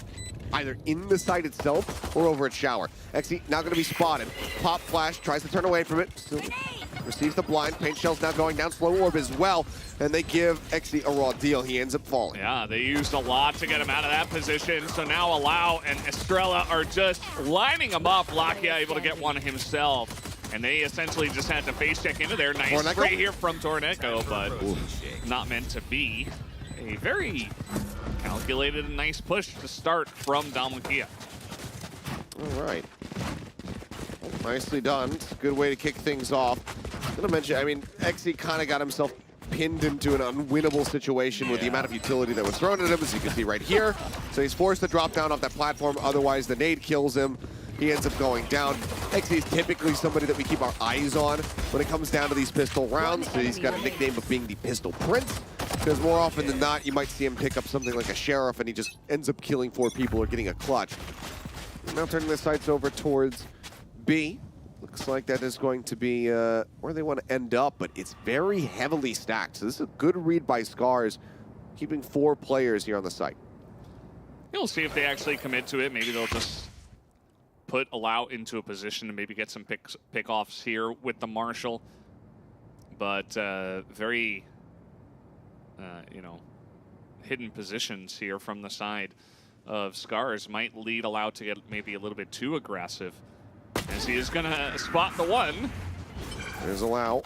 either in the site itself or over at shower. EscA now going to be spotted. Pop flash, tries to turn away from it. Still receives the blind. Paint shell's now going down. Slow orb as well. And they give EscA a raw deal. He ends up falling. Yeah, they used a lot to get him out of that position. So now Allow and Estrella are just lining him up. Lakia able to get one himself. And they essentially just had to face check into there. Nice TORANECO spray here from TORANECO, but not meant to be. A very calculated and nice push to start from DWG. All right. Well, nicely done. It's a good way to kick things off. I'm going to mention, I mean, EscA kind of got himself pinned into an unwinnable situation with the amount of utility that was thrown at him, as you can see right here. So he's forced to drop down off that platform. Otherwise, the nade kills him. He ends up going down. EscA is typically somebody that we keep our eyes on when it comes down to these pistol rounds. So he's got a nickname of being the Pistol Prince, because more often than not, you might see him pick up something like a Sheriff and he just ends up killing 4 people or getting a clutch. Now turning the sights over towards B. Looks like that is going to be where they want to end up, but it's very heavily stacked. So this is a good read by SCARZ, keeping 4 players here on the site. We'll see if they actually commit to it. Maybe they'll just put Allow into a position and maybe get some pick-offs here with the Marshal. But very, you know, hidden positions here from the side of SCARZ might lead Allow to get maybe a little bit too aggressive, as he is going to spot the one. There's Allow.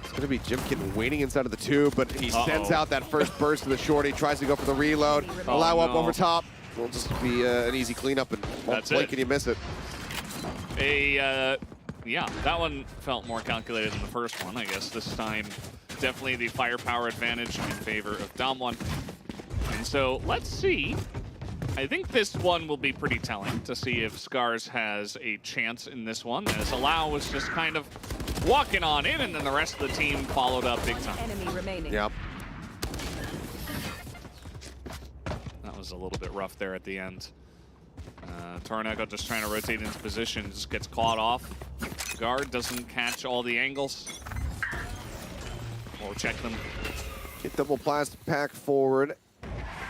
It's going to be Jemkin waiting inside of the tube, but he sends out that first burst of the shorty, tries to go for the reload. Allow up over top. Will just be an easy cleanup, and can you miss it? Yeah, that one felt more calculated than the first one, I guess. This time, definitely the firepower advantage in favor of Dom1. And so let's see. I think this one will be pretty telling to see if SCARZ has a chance in this one, as Allow was just kind of walking on in, and then the rest of the team followed up big time. Enemy remaining. Yep. That was a little bit rough there at the end. TORANECO just trying to rotate into position, just gets caught off. Guard doesn't catch all the angles. We'll check them. Get double plastic pack forward.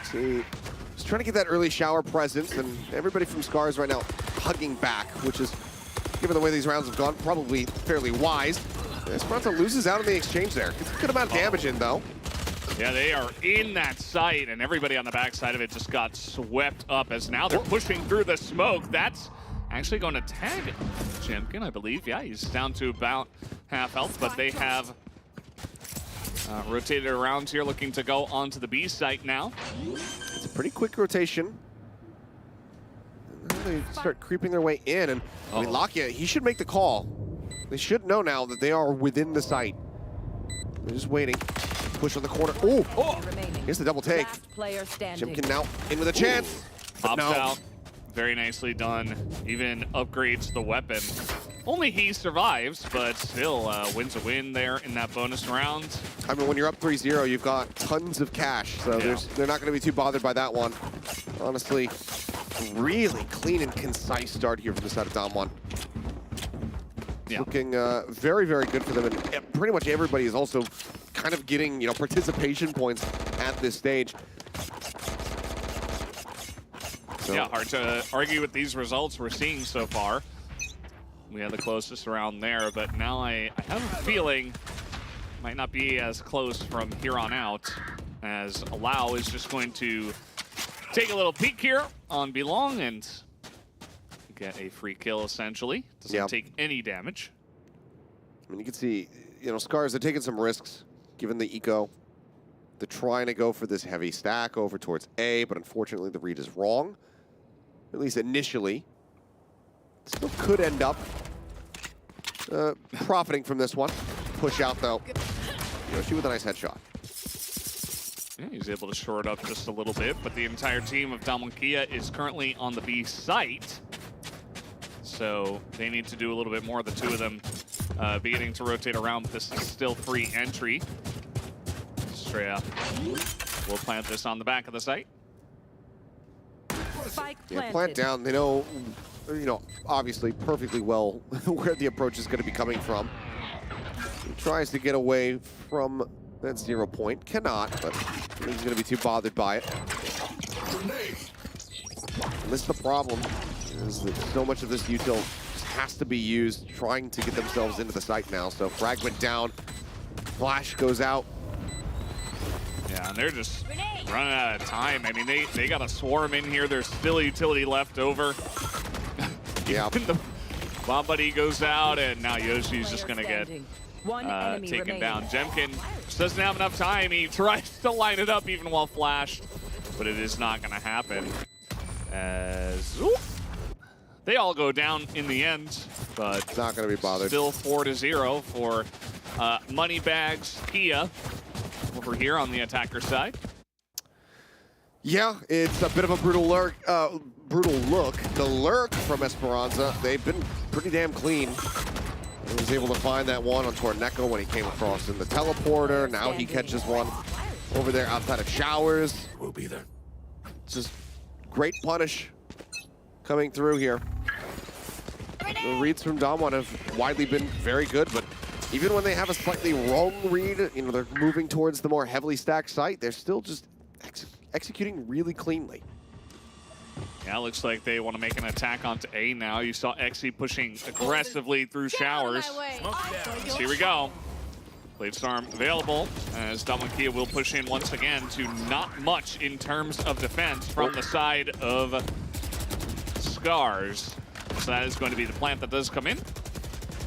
See, just trying to get that early shower presence, and everybody from SCARZ right now hugging back, which is, given the way these rounds have gone, probably fairly wise. Esperanza loses out in the exchange there. Gets a good amount of damage in, though. Yeah, they are in that site, and everybody on the backside of it just got swept up, as now they're pushing through the smoke. That's actually going to tag Jemkin, I believe. Yeah, he's down to about half health, but they have rotated around here, looking to go onto the B site now. It's a pretty quick rotation. And then they start creeping their way in, and I mean, Lakia, he should make the call. They should know now that they are within the site. They're just waiting. Push on the corner. Oh! Here's the double take. Jemkin now in with a chance. Pops out. Very nicely done. Even upgrades the weapon. Only he survives, but still wins a win there in that bonus round. I mean, when you're up 3-0, you've got tons of cash, so they're not going to be too bothered by that one. Honestly, really clean and concise start here from the side of Dom1. Yeah. Looking very, very good for them, and pretty much everybody is also kind of getting, you know, participation points at this stage. So. Yeah, hard to argue with these results we're seeing so far. We had the closest round there, but now I have a feeling it might not be as close from here on out, as Allow is just going to take a little peek here on Belong and get a free kill, essentially. Doesn't take any damage. I mean, you can see, you know, SCARZ, they're taking some risks, given the eco. They're trying to go for this heavy stack over towards A, but unfortunately the read is wrong. at least initially. Still could end up profiting from this one. Push out though. Yoshi with a nice headshot. Yeah, he's able to shore it up just a little bit, but the entire team of WCG KIA is currently on the B site. So they need to do a little bit more, the two of them beginning to rotate around, but this is still free entry. Estrella will plant this on the back of the site. Yeah, plant down. They know, obviously perfectly well where the approach is going to be coming from. He tries to get away from that 0 point. Cannot, but he's going to be too bothered by it. And this is the problem, is that so much of this util just has to be used trying to get themselves into the site now. So fragment down, flash goes out. Yeah, and they're just running out of time. I mean, they got a swarm in here. There's still utility left over. Yeah. The Bomb Buddy goes out, and now Yoshii's just going to get taken down. Jemkin just doesn't have enough time. He tries to line it up even while flashed, but it is not going to happen. As they all go down in the end, but it's not going to be bothered. Still 4-0 for Moneybags KIA over here on the attacker side. Yeah, it's a bit of a brutal look. The lurk from Esperanza, they've been pretty damn clean. He was able to find that one on TORANECO when he came across in the teleporter. Now he catches one over there outside of showers. We'll be there. Just great punish coming through here. The reads from Damwon have widely been very good, but even when they have a slightly wrong read, they're moving towards the more heavily stacked site, they're still just executing really cleanly. Yeah, it looks like they want to make an attack onto A now. You saw EscA pushing aggressively through showers. So here we go. Blade Storm available as WCG KIA will push in once again to not much in terms of defense from the side of SCARZ. So that is going to be the plant that does come in.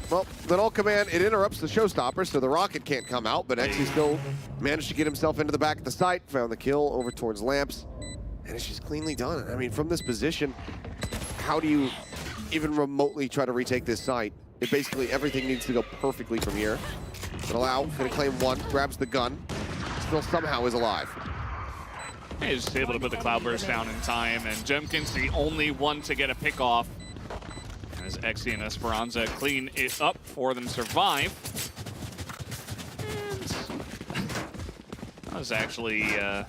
Well, then all command, it interrupts the showstopper, so the rocket can't come out, but EscA still managed to get himself into the back of the site, found the kill over towards Lamps, and it's just cleanly done. I mean, from this position, how do you even remotely try to retake this site? It basically, everything needs to go perfectly from here. But allow, gonna claim one, grabs the gun, still somehow is alive. He's just able to put the Cloudburst down in time, and Jemkin's the only one to get a pick off. As EscA and Esperanza clean it up for them, survive. And that was actually a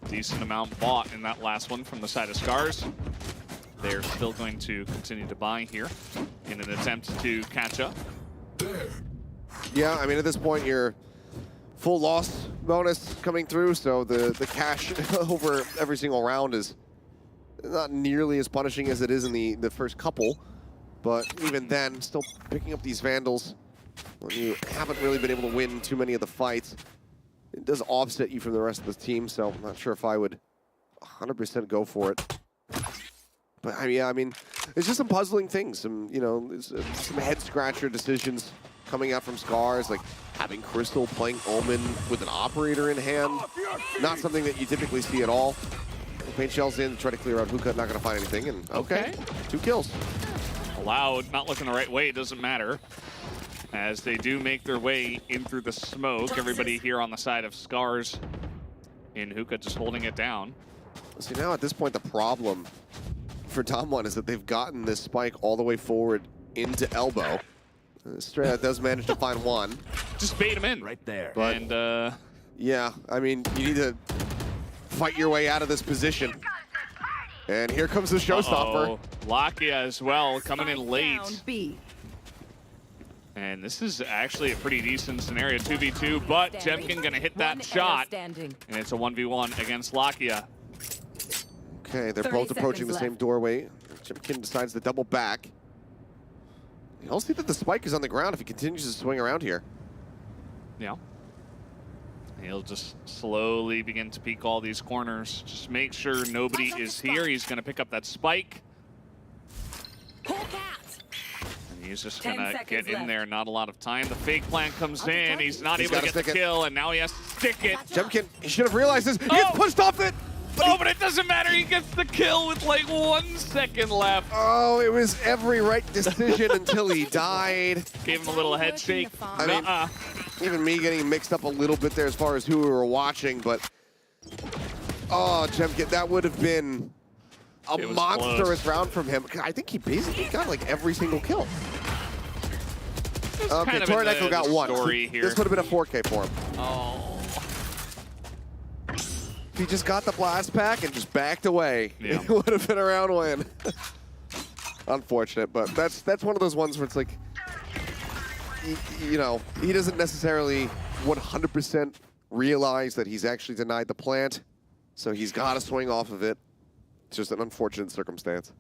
decent amount bought in that last one from the side of SCARZ. They're still going to continue to buy here in an attempt to catch up. Yeah, I mean, at this point, your full loss bonus coming through, so the cash over every single round is not nearly as punishing as it is in the first couple, but even then, still picking up these Vandals when you haven't really been able to win too many of the fights. It does offset you from the rest of the team, so I'm not sure if I would 100% go for it. But yeah, I mean, it's just some puzzling things, some some head-scratcher decisions coming out from SCARZ, like having Crystal playing Omen with an operator in hand. Not something that you typically see at all. Paint shells in, try to clear out Hookah, not gonna find anything, and okay. 2 kills. Allowed, not looking the right way, it doesn't matter. As they do make their way in through the smoke, everybody here on the side of SCARZ in Hookah just holding it down. See, now at this point, the problem for Damwon is that they've gotten this spike all the way forward into elbow. Estrella does manage to find one. Just bait him in. Right there. But, and yeah, I mean, you need to fight your way out of this position. And here comes the showstopper. Lakia as well, coming in late. And this is actually a pretty decent scenario, 2v2, but Jemkin gonna hit that shot. And it's a 1v1 against Lakia. Okay, they're both approaching the same doorway. Jemkin decides to double back. You also see that the spike is on the ground if he continues to swing around here. Yeah. He'll just slowly begin to peek all these corners. Just make sure nobody is here. He's going to pick up that spike. And he's just going to get in there. Not a lot of time. The fake plant comes in. He's not able to get the kill, and now he has to stick it. Jemkin, he should have realized this. He gets pushed off it. Oh, but it doesn't matter. He gets the kill with like 1 second left. Oh, it was every right decision until he died. Gave him a little head shake. I mean, even me getting mixed up a little bit there as far as who we were watching, but oh, Jemkin, that would have been a monstrous round from him. I think he basically got like every single kill. Okay, TORANECO got one. This would have been a 4K for him. Oh. If he just got the blast pack and just backed away, yeah, it would have been a round win. Unfortunate, but that's one of those ones where it's like, you know, he doesn't necessarily 100% realize that he's actually denied the plant, so he's got to swing off of it. It's just an unfortunate circumstance.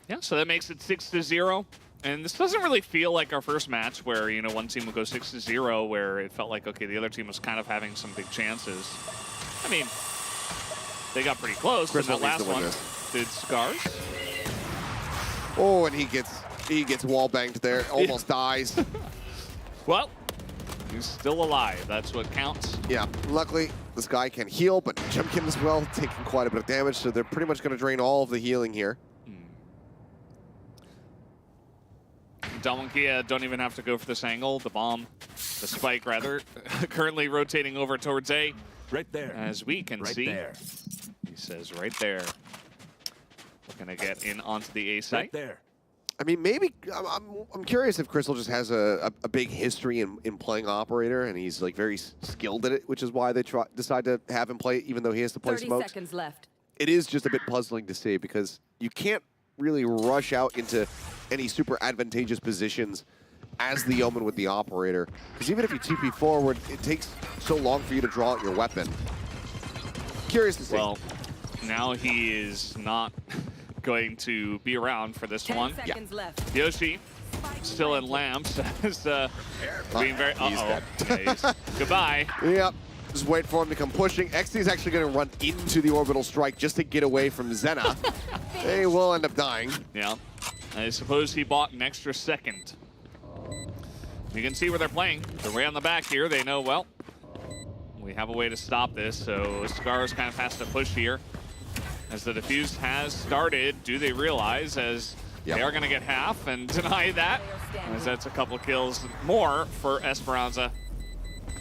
Yeah, so that makes it 6-0. And this doesn't really feel like our first match where, you know, one team would go 6-0, where it felt like, okay, the other team was kind of having some big chances. I mean, they got pretty close, but that last one did SCARZ. Oh, and he gets wall banged there, almost dies. Well, he's still alive. That's what counts. Yeah, luckily this guy can heal, but Jemkin as well, taking quite a bit of damage, so they're pretty much going to drain all of the healing here. DWG don't even have to go for this angle. The bomb, the spike rather, currently rotating over towards A. Right there. As we can see. There. He says right there. We're going to get in onto the A site. Right there. I mean, maybe, I'm curious if Crystal just has a big history in playing operator, and he's like very skilled at it, which is why they decide to have him play it, even though he has to play 30 smokes. seconds left. It is just a bit puzzling to see, because you can't really rush out into any super advantageous positions as the Yeoman with the operator. Because even if you 2P forward, it takes so long for you to draw out your weapon. Curious to see. Well, now he is not going to be around for this one. Left. Yoshi, still in lamps, is being very... Goodbye. Yep. Just wait for him to come pushing. XD is actually going to run into the orbital strike just to get away from Zenna. They will end up dying. Yeah. I suppose he bought an extra second. You can see where they're playing. They're way on the back here. They know, well, we have a way to stop this, so SCARZ kind of has to push here. As the defuse has started, do they realize as they are going to get half and deny that? As that's a couple kills more for Esperanza.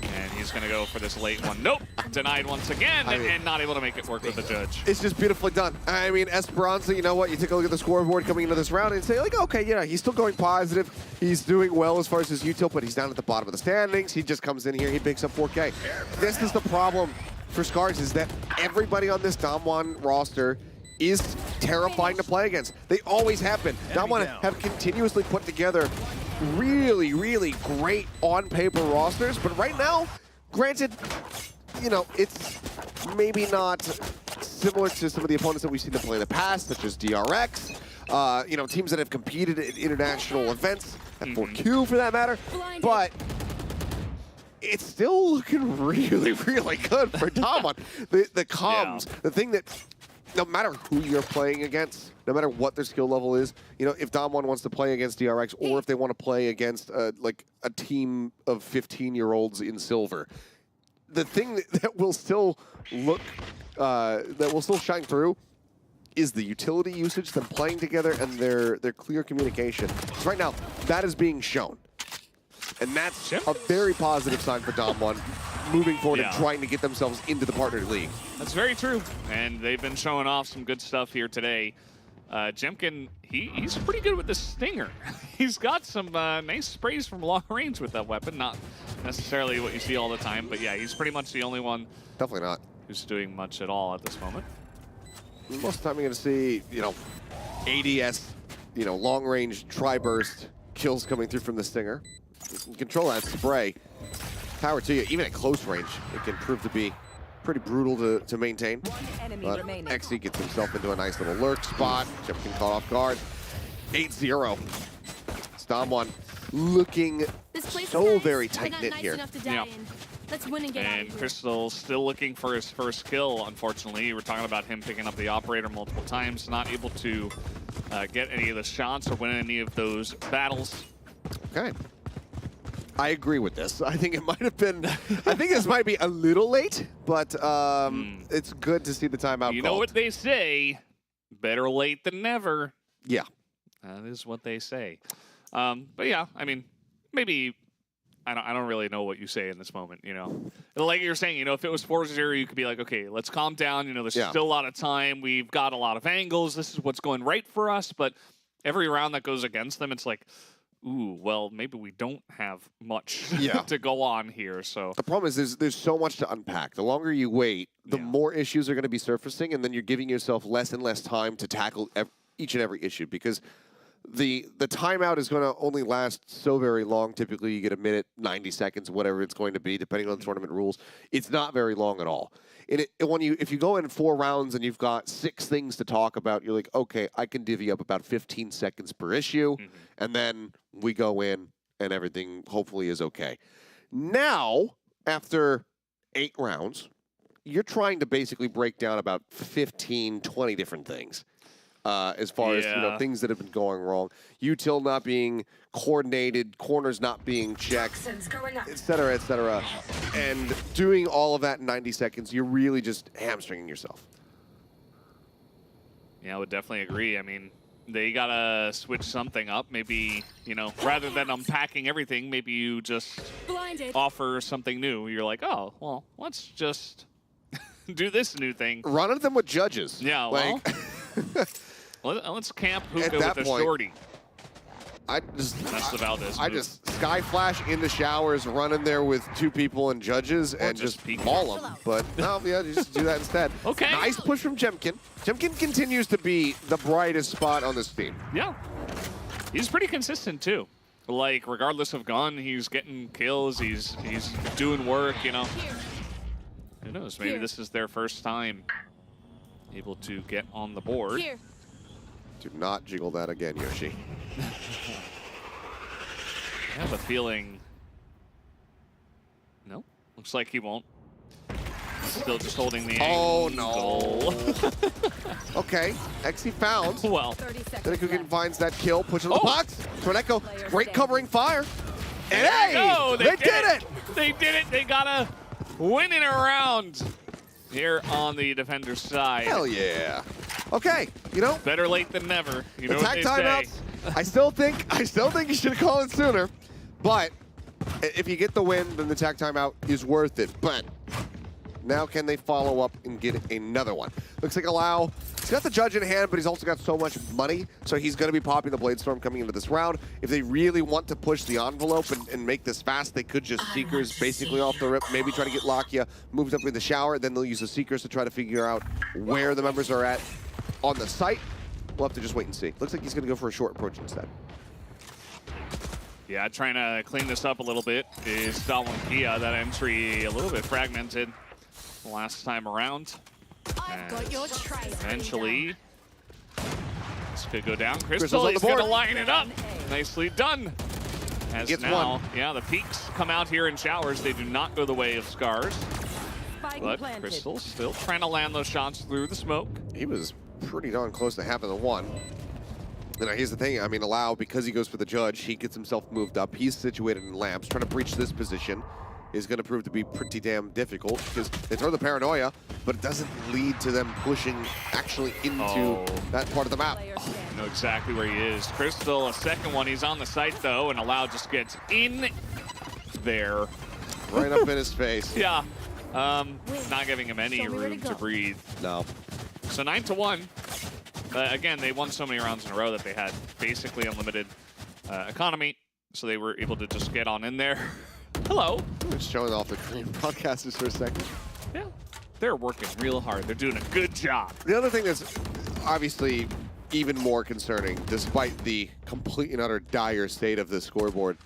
And he's going to go for this late one. Nope, denied once again, and not able to make it work with the judge. It's just beautifully done. I mean, Esperanza, you know what? You take a look at the scoreboard coming into this round and say, like, okay, yeah, he's still going positive. He's doing well as far as his util, but he's down at the bottom of the standings. He just comes in here, he picks up 4K. This is the problem for SCARZ, is that everybody on this Damwon roster is terrifying to play against. They always have been. Damwon have continuously put together really, really great on-paper rosters, but right now, granted, you know, it's maybe not similar to some of the opponents that we've seen them play in the past, such as DRX, you know, teams that have competed at international events, and 4Q for that matter, but it's still looking really, really good for Damwon. The comms, the thing that, no matter who you're playing against, no matter what their skill level is, you know, if Damwon wants to play against DRX or if they want to play against like a team of 15-year-olds in silver, the thing that will still look, that will still shine through is the utility usage, them playing together, and their clear communication. So right now, that is being shown. And that's a very positive sign for Damwon moving forward and trying to get themselves into the partner league. That's very true. And they've been showing off some good stuff here today. Jemkin, he's pretty good with the Stinger. He's got some nice sprays from long range with that weapon. Not necessarily what you see all the time, but yeah, he's pretty much the only one Definitely not. who's doing much at all at this moment. Most of the time you're going to see, you know, ADS, you know, long range tri-burst kills coming through from the Stinger. You can control that spray. Power to you. Even at close range, it can prove to be pretty brutal to maintain. But XE gets himself into a nice little lurk spot. Jemkin caught off guard. 8-0. Damwon looking so very tight-knit here. Yeah. Let's win and get out of here. Crystal still looking for his first kill, unfortunately. We're talking about him picking up the operator multiple times, not able to get any of the shots or win any of those battles. Okay. I agree with this. I think it might have been. I think this might be a little late, but it's good to see the timeout. You know what they say? Better late than never. Yeah, that is what they say. But yeah, I mean, maybe I don't really know what you say in this moment. You know, like you're saying, you know, if it was 4-0, you could be like, okay, let's calm down. You know, there's still a lot of time. We've got a lot of angles. This is what's going right for us. But every round that goes against them, it's like, ooh, well, maybe we don't have much to go on here. So the problem is there's so much to unpack. The longer you wait, the more issues are going to be surfacing, and then you're giving yourself less and less time to tackle each and every issue, because the timeout is going to only last so very long. Typically, you get a minute, 90 seconds, whatever it's going to be, depending on the tournament rules. It's not very long at all. If you go in 4 rounds and you've got 6 things to talk about, you're like, okay, I can divvy up about 15 seconds per issue, and then we go in and everything hopefully is okay. Now, after 8 rounds, you're trying to basically break down about 15, 20 different things. As far as, you know, things that have been going wrong. Util not being coordinated, corners not being checked, et cetera, and doing all of that in 90 seconds, you're really just hamstringing yourself. Yeah, I would definitely agree. I mean, they gotta switch something up. Maybe, you know, rather than unpacking everything, maybe you just offer something new. You're like, oh, well, let's just do this new thing. Run at them with judges. Yeah, well. Let's camp hookah with the shorty. That's the Valdez I move. just sky flash in the showers, run in there with 2 people and judges, and just maul them. But no, yeah, just do that instead. Okay. Nice push from Jemkin. Jemkin continues to be the brightest spot on this team. Yeah. He's pretty consistent too. Like, regardless of gun, he's getting kills. He's doing work. You know. Who knows? Maybe this is their first time able to get on the board. Here. Do not jiggle that again, Yoshi. I have a feeling. No, looks like he won't. Still just holding the angle. No. Okay, XE found. Well, zennakukinn finds that kill, pushes the box. TORANECO, great covering fire. And hey, they did it! They did it. They got a winning a round here on the defender's side. Hell yeah. Okay, you know, better late than never. You know attack what they timeouts. say. I still think you should have called it sooner. But if you get the win, then the attack timeout is worth it. But now can they follow up and get another one? Looks like Allow, he's got the judge in hand, but he's also got so much money, so he's going to be popping the Bladestorm coming into this round. If they really want to push the envelope and make this fast, they could just Seekers basically off the rip, maybe try to get Lakia moved up in the shower, then they'll use the Seekers to try to figure out where the members are at on the site. We'll have to just wait and see. Looks like he's going to go for a short approach instead. Yeah, trying to clean this up a little bit is WCG KIA. That entry a little bit fragmented last time around. I've got your trail. Eventually, this could go down. Crystal, he's going to line it up. Nicely done. As gets now, one. Yeah, the peaks come out here in showers. They do not go the way of SCARZ. But Crystal still trying to land those shots through the smoke. He was pretty darn close to having the one. And here's the thing, I mean, Allow, because he goes for the judge, he gets himself moved up. He's situated in lamps. Trying to breach this position is going to prove to be pretty damn difficult because they throw the paranoia, but it doesn't lead to them pushing actually into that part of the map. I know exactly where he is. Crystal, a second one. He's on the site, though, and Allow just gets in there. Right up in his face. Yeah. Not giving him any room to breathe. No. So 9-1. Again, they won so many rounds in a row that they had basically unlimited economy, so they were able to just get on in there. Hello. Just showing off the Korean podcasters for a second. Yeah, they're working real hard. They're doing a good job. The other thing that's obviously even more concerning, despite the complete and utter dire state of the scoreboard,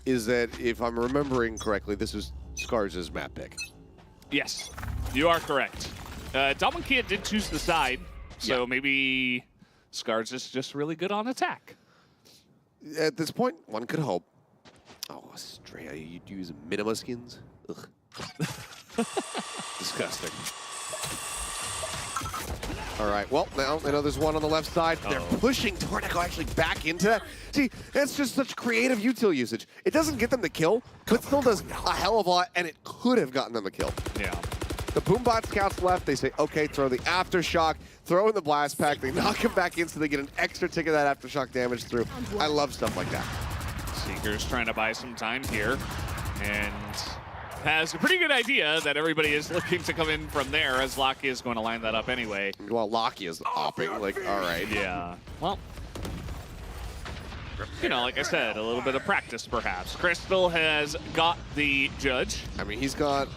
is that if I'm remembering correctly, this is SCARZ's map pick. Yes, you are correct. WCG did choose the side. So maybe SCARZ is just really good on attack. At this point, one could hope. Oh, Estrella, you'd use minima skins? Ugh. Disgusting. All right, well, now I know there's one on the left side. They're pushing TORANECO actually back into that. See, that's just such creative util usage. It doesn't get them the kill, but still does a hell of a lot, and it could have gotten them the kill. Yeah. The Boombot scouts left. They say, okay, throw the Aftershock, throw in the Blast Pack. They knock him back in so they get an extra tick of that Aftershock damage through. I love stuff like that. Seeker's trying to buy some time here, and has a pretty good idea that everybody is looking to come in from there, as Lakia is going to line that up anyway. Well, Lakia is opping, like, all right. Yeah, well, you know, like I said, a little bit of practice perhaps. Crystal has got the judge. I mean, he's got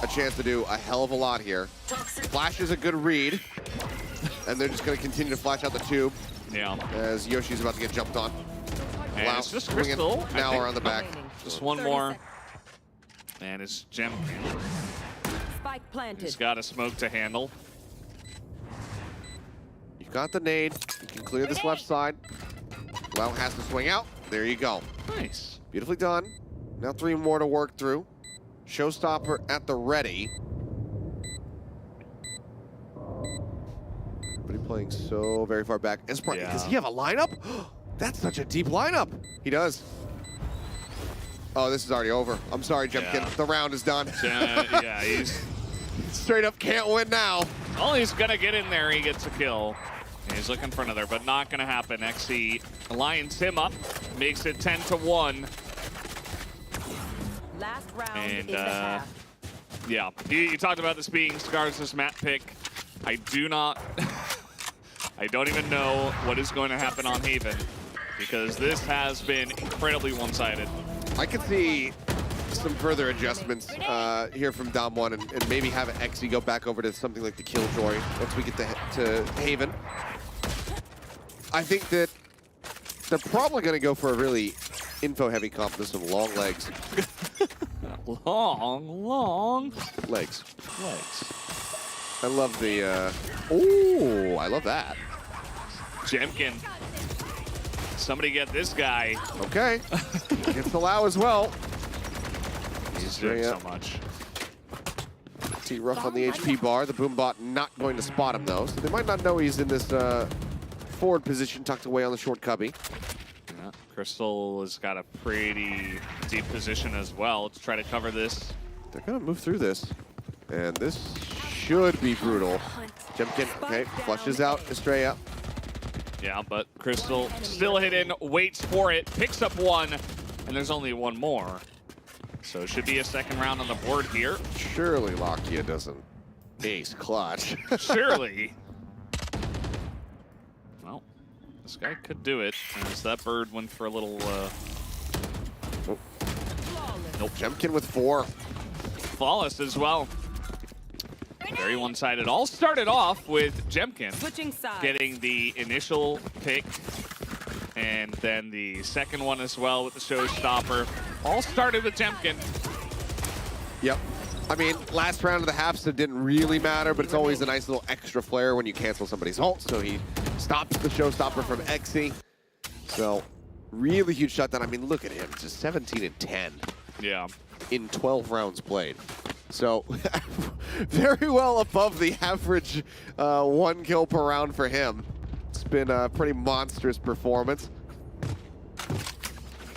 a chance to do a hell of a lot here. Flash is a good read, and they're just going to continue to flash out the tube. Yeah. As Yoshi's about to get jumped on. And Wow, it's just swinging Crystal. now around the back. Just one more. And it's Jemkin. Spike planted. He's got a smoke to handle. You've got the nade. You can clear this left side. Well, has to swing out. There you go. Nice. Beautifully done. Now 3 more to work through. Showstopper at the ready. But he's playing so very far back. Esperanza, does he have a lineup? That's such a deep lineup. He does. Oh, this is already over. I'm sorry, Jemkin. Yeah. The round is done. Yeah, he's straight up can't win now. Well, he's gonna get in there. He gets a kill. And he's looking for another, but not gonna happen. XC lines him up, makes it 10-1. Last round And in the half. yeah, you talked about this being SCARZ' map pick. I do not, I don't even know what is going to happen on Haven, because this has been incredibly one-sided. I could see some further adjustments here from Dom 1 and maybe have XE go back over to something like the Killjoy once we get to Haven. I think that they're probably going to go for a really info-heavy comp with some long legs. long legs. Legs. I love the, oh, I love that. Jemkin. Somebody get this guy. Okay. Gets the Lao as well. He's doing so much. T-Rough on the HP bar. The Boombot not going to spot him, though. So they might not know he's in this forward position tucked away on the short cubby. Yeah, Crystal has got a pretty deep position as well to try to cover this. They're going to move through this. And this should be brutal. Jemkin, okay, flushes out Estrella. Yeah, but Crystal still hidden, waits for it, picks up one, and there's only one more. So it should be a second round on the board here. Surely Lakia doesn't ace clutch. Surely. Well, this guy could do it, as that bird went for a little... Nope, Jemkin with 4. Flawless as well. Very one-sided. All started off with Jemkin getting the initial pick, and then the second one as well with the showstopper. All started with Jemkin. Yep. I mean, last round of the halves it didn't really matter, but it's always a nice little extra flair when you cancel somebody's ult. So he stops the showstopper from XE. So really huge shutdown. I mean, look at him, just 17 and 10. Yeah. In 12 rounds played. So very well above the average 1 kill per round for him. It's been a pretty monstrous performance.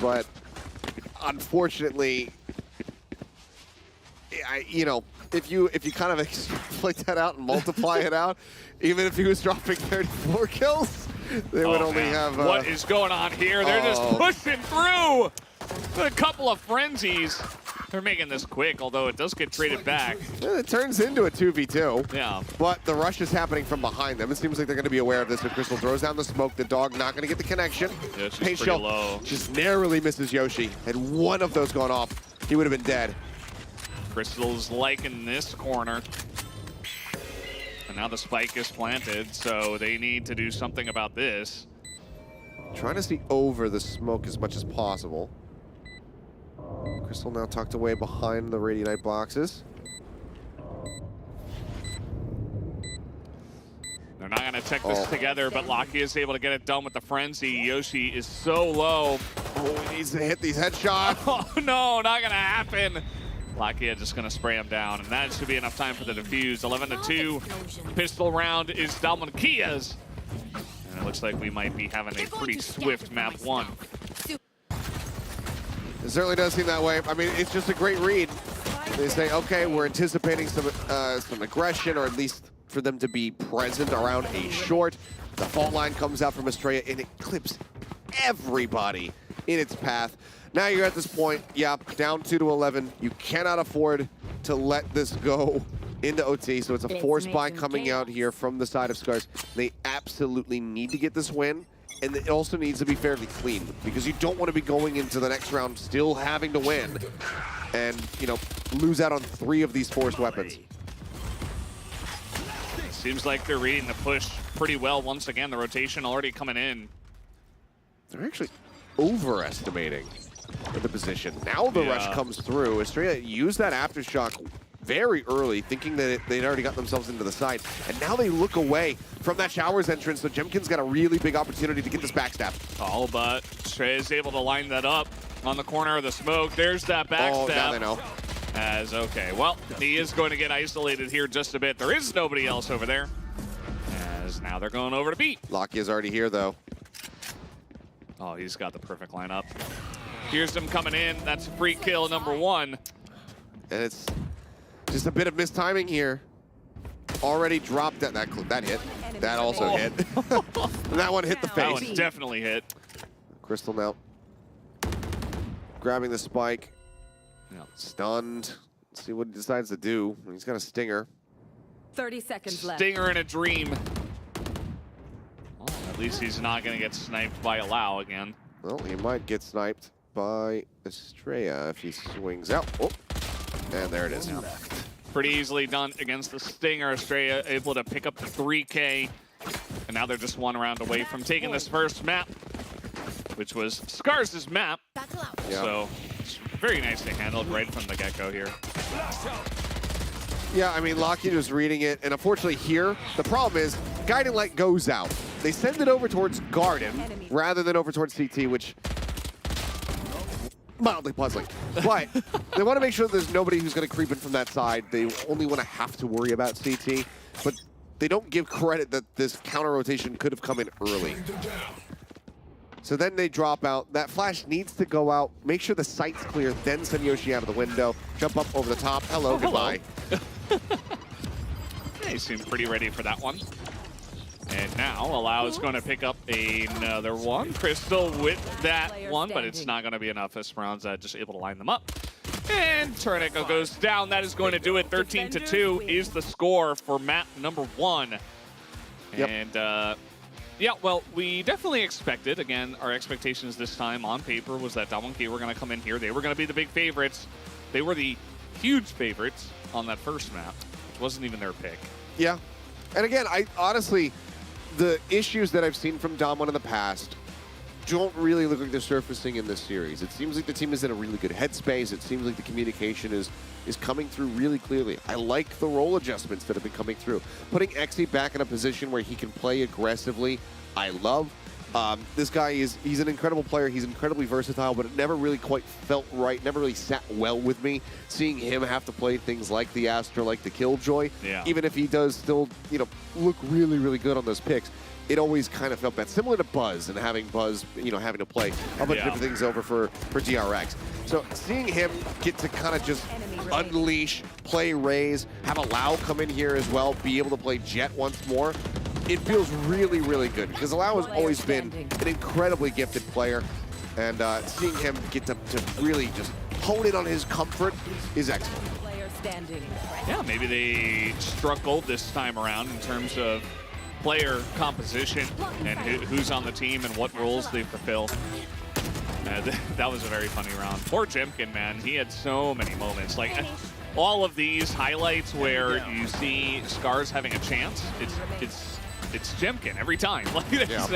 But unfortunately, you know, if you kind of extrapolate that out and multiply it out, even if he was dropping 34 kills, they would only have... what is going on here? They're just pushing through with a couple of frenzies. They're making this quick, although it does get traded back. It turns into a 2v2. Yeah. But the rush is happening from behind them. It seems like they're going to be aware of this. But Crystal throws down the smoke. The dog not going to get the connection. Yeah, she's Paint pretty shell low. just narrowly misses Yoshi. Had one of those gone off, he would have been dead. Crystal's liking this corner. And now the spike is planted, so they need to do something about this. Trying to see over the smoke as much as possible. Crystal now tucked away behind the Radiant boxes. They're not going to check this together, but Lakia is able to get it done with the frenzy. Yoshi is so low. Oh, he needs to hit these headshots. Oh no, not going to happen. Lakia just going to spray him down, and that should be enough time for the defuse. 11-2. Pistol round is Kia's. And it looks like we might be having a pretty swift map 1. It certainly does seem that way. I mean, it's just a great read. They say, okay, we're anticipating some aggression, or at least for them to be present around a short. The fault line comes out from Estrella, and it clips everybody in its path. Now you're at this point, yeah, down 2-11. You cannot afford to let this go into OT, so it's a force buy coming out here from the side of SCARZ. They absolutely need to get this win, and it also needs to be fairly clean, because you don't want to be going into the next round still having to win and, you know, lose out on 3 of these forced weapons. Seems like they're reading the push pretty well. Once again, the rotation already coming in. They're actually overestimating the position. Now the rush comes through. Estrella used that aftershock very early, thinking that they'd already got themselves into the side. And now they look away from that Showers entrance, so Jemkin's got a really big opportunity to get this backstab. Oh, but Estrella is able to line that up on the corner of the smoke. There's that backstab. Oh, now they know. Okay, well, he is going to get isolated here just a bit. There is nobody else over there, as now they're going over to B. Lakia's already here, though. Oh, he's got the perfect lineup. Here's him coming in. That's free kill number 1. And it's just a bit of mistiming here. Already dropped that hit. That also hit. And that one hit the That face. one definitely hit. Crystal now grabbing the spike. Yeah. Stunned. Let's see what he decides to do. He's got a stinger. 30 seconds left. Stinger in a dream. Well, at least he's not going to get sniped by Allow again. Well, he might get sniped by Estrella if he swings out. Oh, and there it is. Pretty easily done against the Stinger. Estrella able to pick up the 3K. And now they're just 1 round away from taking this first map, which was SCARZ's map. Yeah. So it's very nicely handled right from the get-go here. Yeah, I mean, Lakia was reading it, and unfortunately here, the problem is Guiding Light goes out. They send it over towards Garden rather than over towards CT, which mildly puzzling. But they want to make sure there's nobody who's going to creep in from that side. They only want to have to worry about CT, but they don't give credit that this counter rotation could have come in early. So then they drop out. That flash needs to go out. Make sure the sight's clear, then send yoshiii out of the window. Jump up over the top. Hello, goodbye. He seemed pretty ready for that one. And now Allow is going to pick up another one. Crystal with that one, but it's not going to be enough. Esperanza just able to line them up. And TORANECO goes down. That is going to do it. 13-2 is the score for map number 1. Yep. And yeah, well, we definitely expected, again, our expectations this time on paper was that DWG were going to come in here. They were going to be the big favorites. They were the huge favorites on that first map, which wasn't even their pick. Yeah. And again, I honestly, the issues that I've seen from Dom1 in the past don't really look like they're surfacing in this series. It seems like the team is in a really good headspace. It seems like the communication is coming through really clearly. I like the role adjustments that have been coming through. Putting EscA back in a position where he can play aggressively, I love. This guy he's an incredible player. He's incredibly versatile, but it never really quite felt right, never really sat well with me, seeing him have to play things like the Astra, like the Killjoy. Yeah. Even if he does still, you know, look really, really good on those picks, it always kind of felt bad. Similar to Buzz and having Buzz, you know, having to play a bunch of different things over for DRX. So seeing him get to kind of just unleash, play Raze, have Allow come in here as well, be able to play Jet once more, it feels really, really good because Allow has always been an incredibly gifted player, and seeing him get to really just hone in on his comfort is excellent. Yeah, maybe they struck gold this time around in terms of player composition and who's on the team and what roles they fulfill. That was a very funny round. Poor Jemkin, man. He had so many moments. Like, all of these highlights where you see SCARZ having a chance, it's Jemkin every time. Like, there's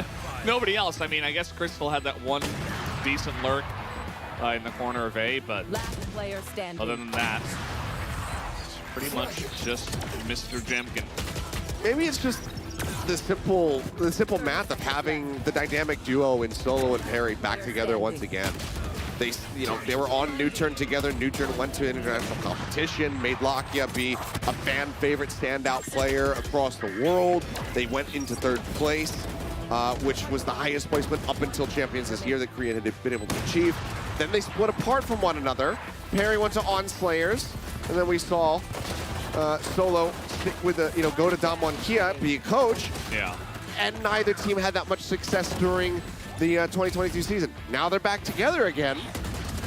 nobody else. I mean, I guess Crystal had that one decent lurk in the corner of A, but other than that, pretty much just Mr. Jemkin. Maybe it's just the simple math of having the dynamic duo in Solo and Perry back together once again. They, they were on New Turn together. New Turn went to international competition, made Lakia be a fan favorite standout player across the world. They went into 3rd place, which was the highest placement up until Champions this year that Korea had been able to achieve. Then they split apart from one another. Perry went to On-Slayers, and then we saw Solo stick with the, go to Damwon Kia, be a coach. Yeah. And neither team had that much success during the 2022 season. Now they're back together again.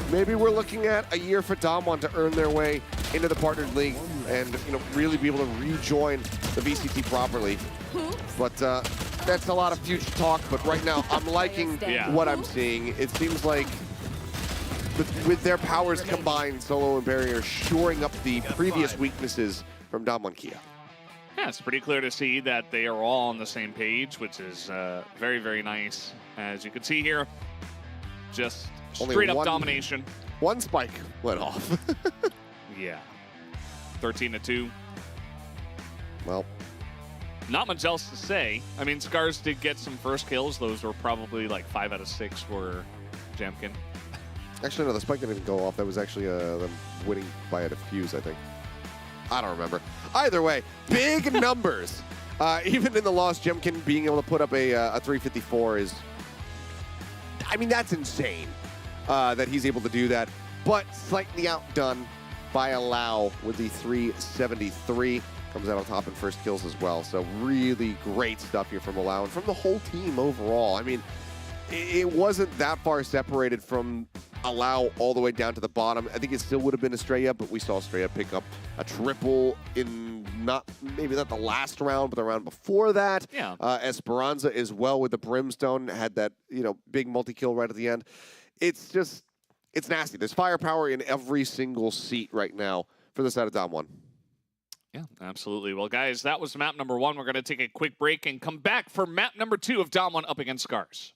Maybe we're looking at a year for Damwon to earn their way into the Partnered League and really be able to rejoin the VCT properly. But that's a lot of future talk. But right now, I'm liking what I'm seeing. It seems like with their powers combined, Solo and Barry are shoring up the previous weaknesses from Damwon Kia. Yeah, it's pretty clear to see that they are all on the same page, which is very, very nice. As you can see here, just straight up domination. One spike went off. Yeah. 13-2. Well, not much else to say. I mean, SCARZ did get some first kills. Those were probably like 5 out of 6 for Jemkin. Actually, no, the spike didn't even go off. That was actually them winning by a defuse, I think. I don't remember. Either way, big numbers. Even in the loss, Jemkin being able to put up a 354 is, I mean, that's insane that he's able to do that. But slightly outdone by Allow with the 373. Comes out on top in first kills as well. So really great stuff here from Allow and from the whole team overall. I mean, it wasn't that far separated from Allow all the way down to the bottom. I think it still would have been Estrella, but we saw Estrella pick up a triple in maybe not the last round, but the round before that. Yeah. Esperanza as well with the Brimstone had that big multi-kill right at the end. It's nasty. There's firepower in every single seat right now for the side of Damwon. Yeah, absolutely. Well, guys, that was map number 1. We're going to take a quick break and come back for map number 2 of Damwon up against SCARZ.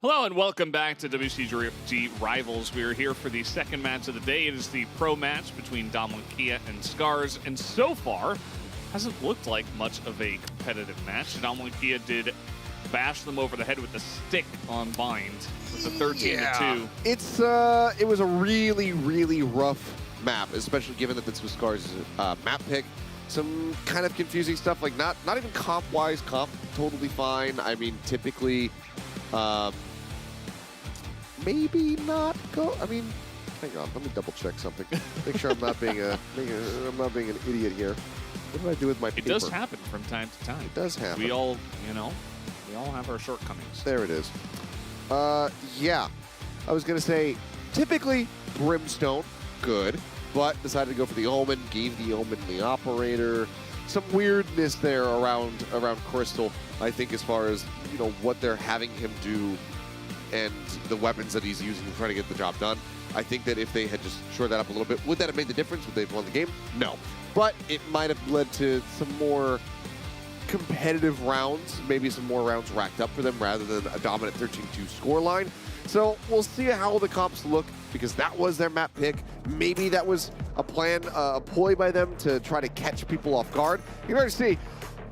Hello and welcome back to WCG Rivals. We are here for the second match of the day. It is the pro match between DWG and SCARZ, and so far hasn't looked like much of a competitive match. DWG did bash them over the head with the stick on Bind with a 13-2. It was a really, really rough map, especially given that this was SCARZ's map pick. Some kind of confusing stuff, like not even comp-wise. Comp totally fine. I mean, typically. Maybe not go. I mean, hang on. Let me double check something. Make sure I'm not being I'm not being an idiot here. What did I do with my paper? It does happen from time to time. It does happen. We all, we all have our shortcomings. There it is. Yeah. I was gonna say, typically Brimstone, good, but decided to go for the Omen. Gave the Omen the Operator. Some weirdness there around Crystal. I think as far as what they're having him do. And the weapons that he's using to try to get the job done. I think that if they had just shored that up a little bit, would that have made the difference? Would they have won the game? No. But it might have led to some more competitive rounds, maybe some more rounds racked up for them rather than a dominant 13-2 scoreline. So we'll see how the comps look, because that was their map pick. Maybe that was a plan, a ploy by them to try to catch people off guard. You're going to see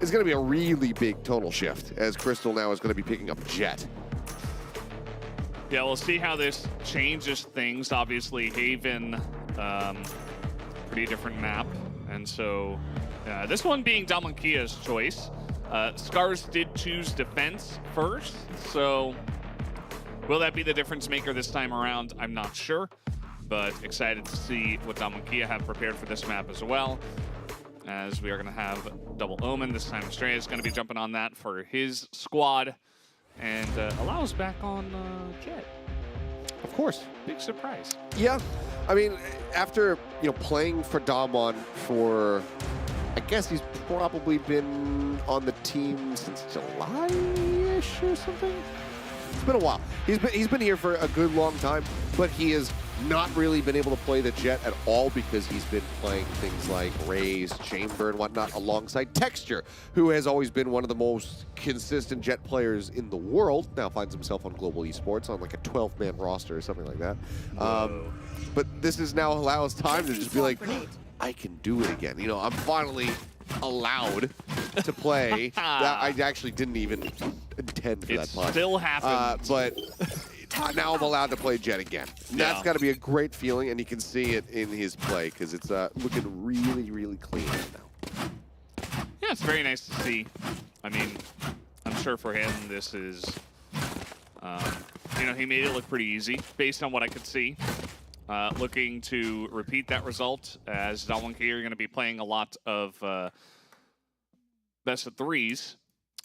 it's going to be a really big tonal shift, as Crystal now is going to be picking up Jet. Yeah, we'll see how this changes things. Obviously, Haven, pretty different map. And so this one being Damonkia's choice. SCARZ did choose defense first. So will that be the difference maker this time around? I'm not sure. But excited to see what Damonkia have prepared for this map as well. As we are going to have double Omen. This time Estrella is going to be jumping on that for his squad. And allows back on Jet. Of course. Big surprise. Yeah. I mean, after playing for Damon for, I guess he's probably been on the team since July-ish or something. It's been a while. He's been here for a good long time, but he has not really been able to play the Jet at all because he's been playing things like Raze, Chamber, and whatnot alongside Texture, who has always been one of the most consistent Jet players in the world. Now finds himself on Global Esports on like a 12-man roster or something like that. But this is now allows time to just be like, I can do it again. I'm finally allowed to play. That I actually didn't even intend for that pun. It still happens. But now I'm allowed to play Jet again. Yeah. That's got to be a great feeling, and you can see it in his play because it's looking really, really clean right now. Yeah, it's very nice to see. I mean, I'm sure for him this is, he made it look pretty easy based on what I could see. Looking to repeat that result, as DWG are going to be playing a lot of best of threes.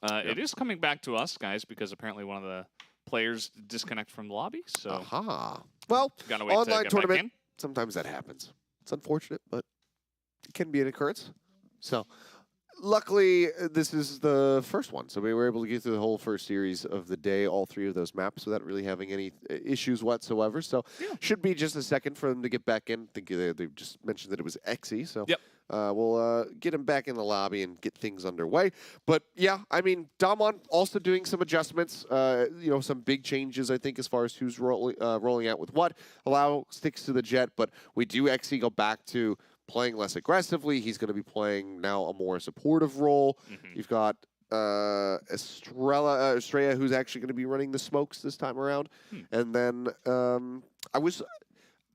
It is coming back to us, guys, because apparently one of the players disconnect from the lobby. So, well, gotta wait online to tournament, sometimes that happens. It's unfortunate, but it can be an occurrence. So, luckily, this is the first one, so we were able to get through the whole first series of the day, all three of those maps, without really having any issues whatsoever. So, should be just a second for them to get back in. I think they just mentioned that it was EscA, so we'll get him back in the lobby and get things underway. But yeah, I mean, Damon also doing some adjustments, some big changes, I think, as far as who's rolling out with what. Allow sticks to the Jet, but we do EscA go back to playing less aggressively. He's going to be playing now a more supportive role. You've got Estrella, who's actually going to be running the smokes this time around. And then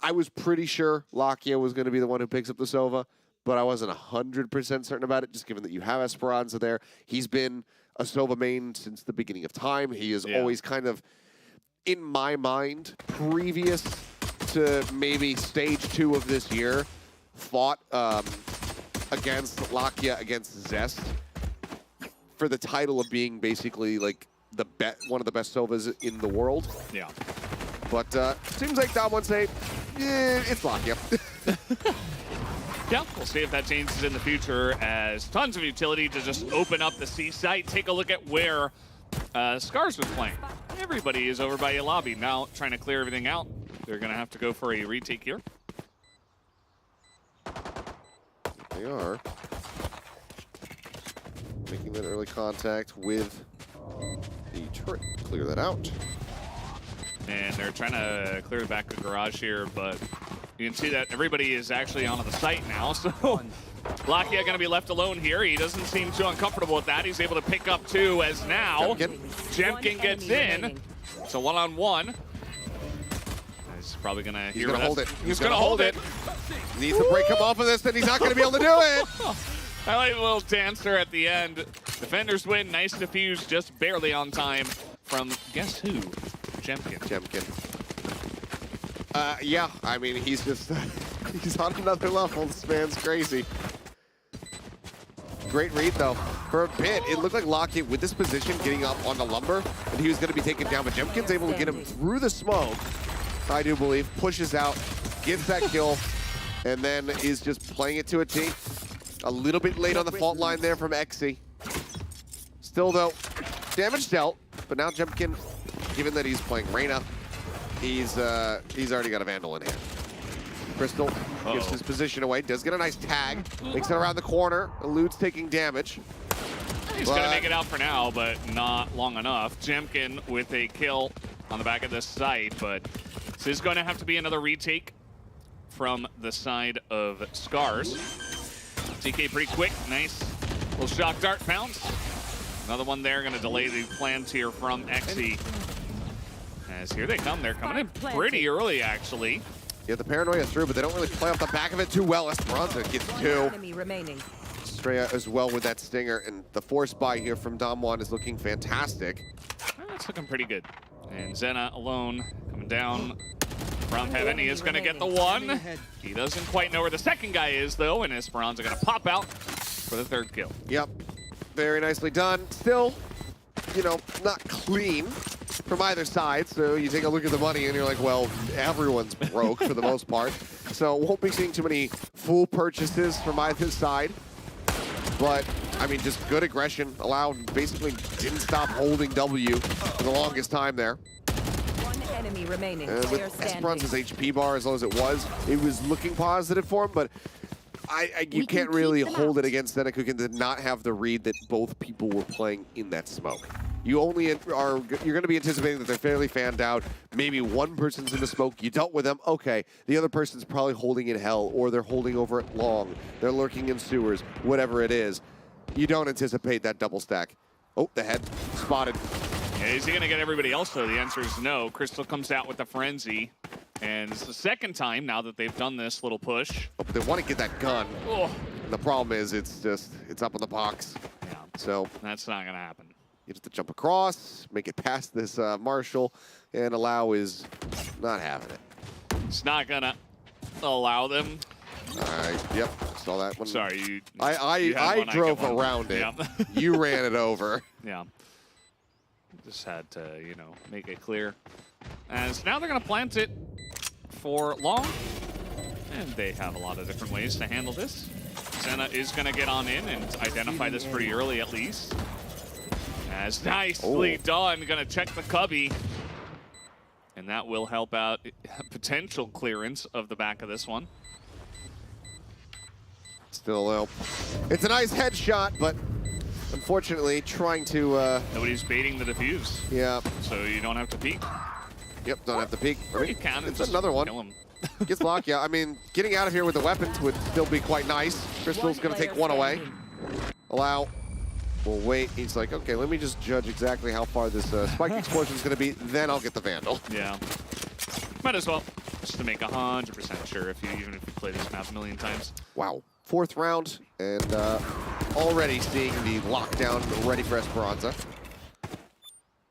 I was pretty sure Lakia was going to be the one who picks up the Sova, but I wasn't 100% certain about it, just given that you have Esperanza there. He's been a Sova main since the beginning of time. He is always kind of, in my mind, previous to maybe stage 2 of this year, fought against Lakia, against Zest, for the title of being basically like one of the best Sovas in the world. Yeah. But seems like Dom would say, it's Lakia. Yeah, we'll see if that changes in the future, as tons of utility to just open up the C site. Take a look at where SCARZ was playing. Everybody is over by a lobby now, trying to clear everything out. They're going to have to go for a retake here. They are making that early contact with the turret. Clear that out. And they're trying to clear the back of the garage here, but you can see that everybody is actually onto the site now. So Lakia going to be left alone here. He doesn't seem too uncomfortable with that. He's able to pick up 2 as now Jemkin gets in. So 1-on-1. He's probably going to He's going to hold it. He's going to hold it. Needs to break him off of this, and he's not going to be able to do it. I like the little dancer at the end. Defenders win. Nice defuse, just barely on time from guess who? Jemkin. Yeah, I mean, he's just, he's on another level. This man's crazy. Great read, though. For a bit, it looked like Lakia, with this position, getting up on the lumber, and he was going to be taken down, but Jemkin's able to get him through the smoke, I do believe, pushes out, gets that kill, and then is just playing it to a T. A little bit late on the fault line there from EscA. Still, though, damage dealt, but now Jemkin, given that he's playing Reyna, he's already got a Vandal in hand. Crystal gives his position away, does get a nice tag, makes it around the corner, eludes taking damage. He's going to make it out for now, but not long enough. Jemkin with a kill on the back of this side, but this is going to have to be another retake from the side of SCARZ. TK pretty quick, nice little shock dart bounce. Another one there, going to delay the plans here from EscA. As here they come, they're coming in pretty early, actually. Yeah, the paranoia through, but they don't really play off the back of it too well. Esperanza gets 2. Estrella as well with that stinger, and the force buy here from Damwon is looking fantastic. That's looking pretty good. And Zenna alone coming down from heaven. He is going to get the 1. He doesn't quite know where the second guy is, though, and Esperanza going to pop out for the 3rd kill. Yep, very nicely done. Still, you know, not clean from either side, so you take a look at the money and you're like, well, everyone's broke for the most part. So won't be seeing too many full purchases from either side. But, I mean, just good aggression. Allowed, basically didn't stop holding W for the longest time there. Enemy remaining. With Esperanza's HP bar as low as it was looking positive for him, but you can't really hold it against zennakukinn to not have the read that both people were playing in that smoke. You only you're going to be anticipating that they're fairly fanned out. Maybe one person's in the smoke. You dealt with them. Okay, the other person's probably holding in hell, or they're holding over it long. They're lurking in sewers, whatever it is. You don't anticipate that double stack. Oh, the head spotted. Yeah, is he going to get everybody else, though? The answer is no. Crystal comes out with the frenzy. And it's the 2nd time now that they've done this little push. Oh, but they want to get that gun. Oh. The problem is it's up in the box. Yeah. So that's not going to happen. You have to jump across, make it past this Marshall, and Allow is not having it. It's not going to allow them. Yep, saw that one. Sorry, I drove around it. Yeah. You ran it over. Yeah. Just had to, you know, make it clear. As now they're going to plant it for long. And they have a lot of different ways to handle this. Senna is going to get on in and identify this pretty early at least. As nicely done, going to check the cubby. And that will help out potential clearance of the back of this one. Still though, it's a nice headshot, but unfortunately trying to... Nobody's baiting the defuse. Yeah. So you don't have to peek. Yep, don't have to peek. Or you can. It's another one. Gets Lakia. I mean, getting out of here with the weapons would still be quite nice. Crystal's going to take 1 away. Allow. We'll wait. He's like, okay, let me just judge exactly how far this spike explosion is going to be. Then I'll get the Vandal. Yeah. Might as well. just to make 100% sure even if you play this map a million times. Wow. 4th round, and already seeing the lockdown ready for Esperanza.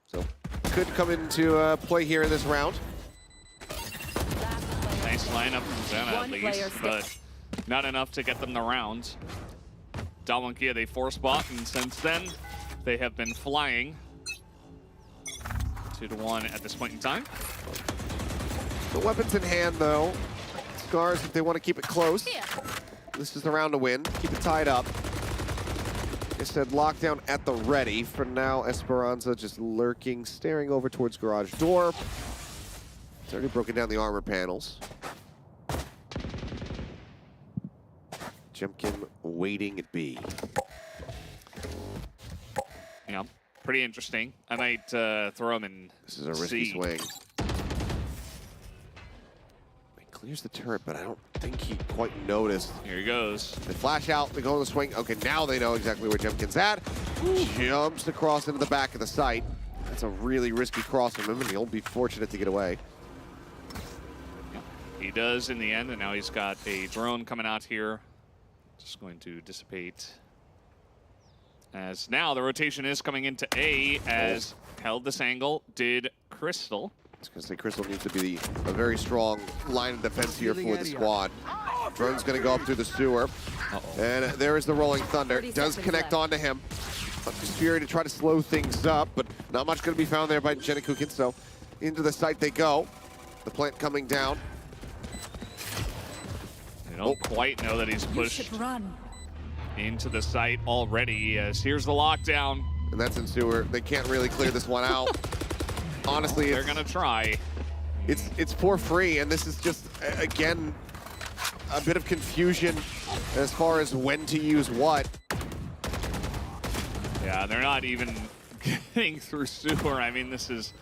So, could come into play here in this round. Nice lineup from Zenna at least, but not enough to get them the round. DWG, they 4 spot, and since then, they have been flying 2-1 at this point in time. The weapons in hand, though. SCARZ, if they want to keep it close. This is the round to win. Keep it tied up. Like I said, lockdown at the ready. For now, Esperanza just lurking, staring over towards garage door. It's already broken down the armor panels. Jemkin waiting at B. Yeah, pretty interesting. I might throw him in. This is a risky swing. He clears the turret, but I don't think he quite noticed. Here he goes. They flash out, they go to the swing. Okay, now they know exactly where Jemkin's at. Jumps across into the back of the site. That's a really risky cross from him, and he'll be fortunate to get away. Yeah, he does in the end, and now he's got a drone coming out here. Just going to dissipate. As now the rotation is coming into A, as held this angle did Crystal. I was going to say Crystal needs to be a very strong line of defense here for the squad. Drone's going to go up through the sewer. And there is the Rolling Thunder. Does connect onto him. Fury to try to slow things up, but not much going to be found there by zennakukinn, so into the site they go. The plant coming down. They don't quite know that he's pushed into the site already, as here's the lockdown. And that's in sewer. They can't really clear this one out. Honestly, they're gonna try. It's for free, and this is just, again, a bit of confusion as far as when to use what. Yeah, they're not even getting through sewer. I mean, this is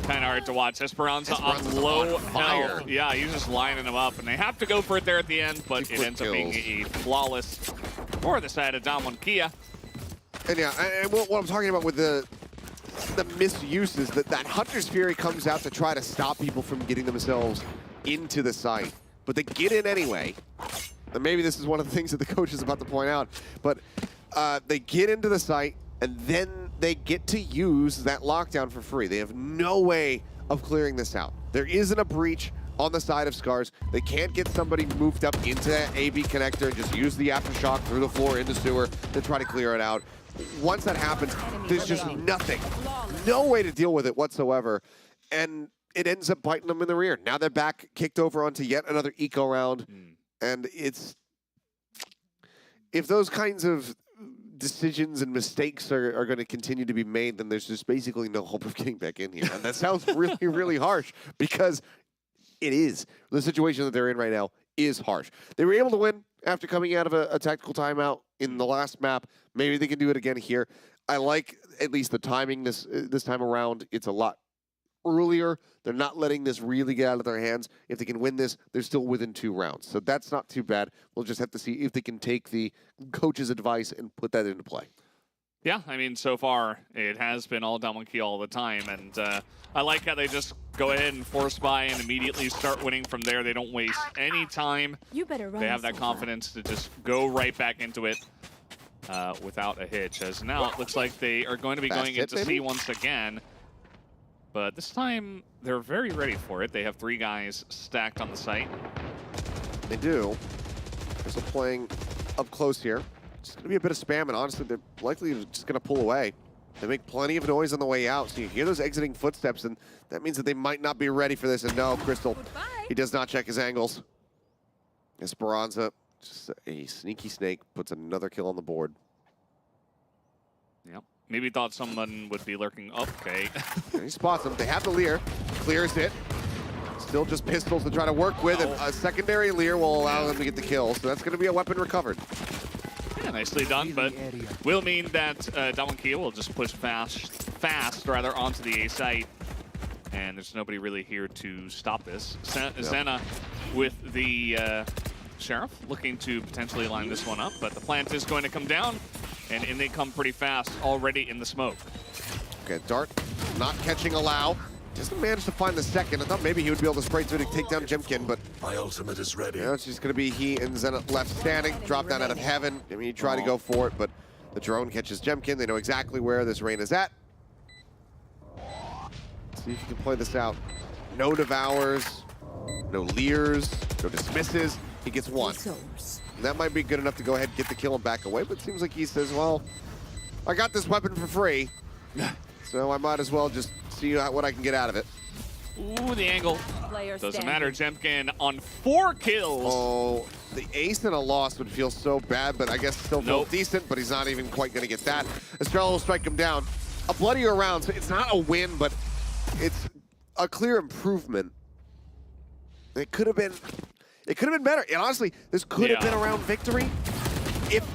kind of hard to watch. Esperanza on low health. Yeah, he's just lining them up, and they have to go for it there at the end, but it ends up being a flawless for the side of WCG. And yeah, and what I'm talking about with the misuse is that Hunter's Fury comes out to try to stop people from getting themselves into the site, but they get in anyway. And maybe this is one of the things that the coach is about to point out, but they get into the site, and then they get to use that lockdown for free. They have no way of clearing this out. There isn't a breach on the side of SCARZ. They can't get somebody moved up into that AB connector and just use the aftershock through the floor into sewer to try to clear it out. Once that happens, there's just nothing. No way to deal with it whatsoever. And it ends up biting them in the rear. Now they're back, kicked over onto yet another eco round. And it's... if those kinds of decisions and mistakes are going to continue to be made, then there's just basically no hope of getting back in here. And that sounds really, really harsh, because it is. The situation that they're in right now is harsh. They were able to win after coming out of a tactical timeout in the last map. Maybe they can do it again here. I like at least the timing this time around. It's a lot earlier. They're not letting this really get out of their hands. If they can win this, they're still within 2 rounds. So that's not too bad. We'll just have to see if they can take the coach's advice and put that into play. Yeah, I mean, so far, it has been all WCG all the time, and I like how they just go ahead and force buy and immediately start winning from there. They don't waste any time. You better run. They have that confidence to just go right back into it without a hitch, as now it looks like they are going to be going into C once again. But this time, they're very ready for it. They have 3 guys stacked on the site. They do. They're playing up close here. It's going to be a bit of spam, and honestly, they're likely just going to pull away. They make plenty of noise on the way out, so you hear those exiting footsteps, and that means that they might not be ready for this. And no, Crystal, he does not check his angles. Esperanza, just a sneaky snake, puts another kill on the board. Yep. Maybe thought someone would be lurking. Okay. And he spots him. They have the Leer. Clears it. Still just pistols to try to work with, and a secondary Leer will allow them to get the kill. So that's going to be a weapon recovered. Yeah, nicely done, but will mean that WCG will just push fast rather onto the A site. And there's nobody really here to stop this. Zenna with the Sheriff looking to potentially line this one up, but the plant is going to come down. And in they come pretty fast, already in the smoke. Okay, Dart not catching Allow. Doesn't manage to find the second. I thought maybe he would be able to spray through to take down Jemkin, but My ultimate is ready. it's just going to be he and Zenna left standing. Drop down out of heaven. I mean, he tried to go for it, but the drone catches Jemkin. They know exactly where this rain is at. See if you can play this out. No devours, no leers, no dismisses. He gets one. And that might be good enough to go ahead and get the kill and back away, but it seems like he says, well, I got this weapon for free, so I might as well just see what I can get out of it. Ooh, the angle. Doesn't matter. Jemkin on 4 kills. Oh, the ace and a loss would feel so bad, but I guess still feel decent, but he's not even quite going to get that. Estrella will strike him down. A bloodier round, so it's not a win, but it's a clear improvement. It could have been better. And honestly, this could have been a round victory if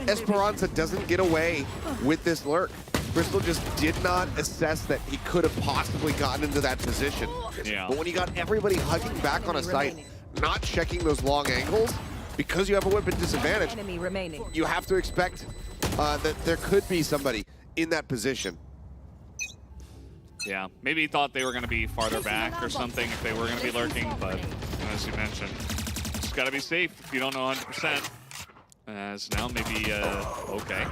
Esperanza doesn't get away with this lurk. Crystal just did not assess that he could have possibly gotten into that position. Yeah. But when you got everybody hugging back on a site, not checking those long angles, because you have a weapon disadvantage, you have to expect that there could be somebody in that position. Yeah, maybe he thought they were going to be farther back or something if they were going to be lurking, but as you mentioned, just got to be safe if you don't know 100%. As now maybe, okay.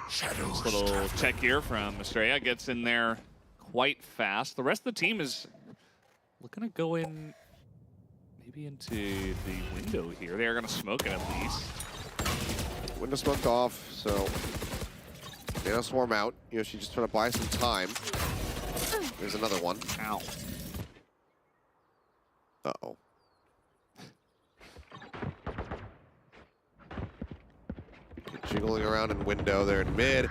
This little check here from Estrella gets in there quite fast. The rest of the team is looking to go in maybe into the window here. They are going to smoke it at least. Window smoked off, so they don't swarm out. She's just trying to buy some time. There's another one. Ow. Uh-oh. Jiggling around in window there in mid.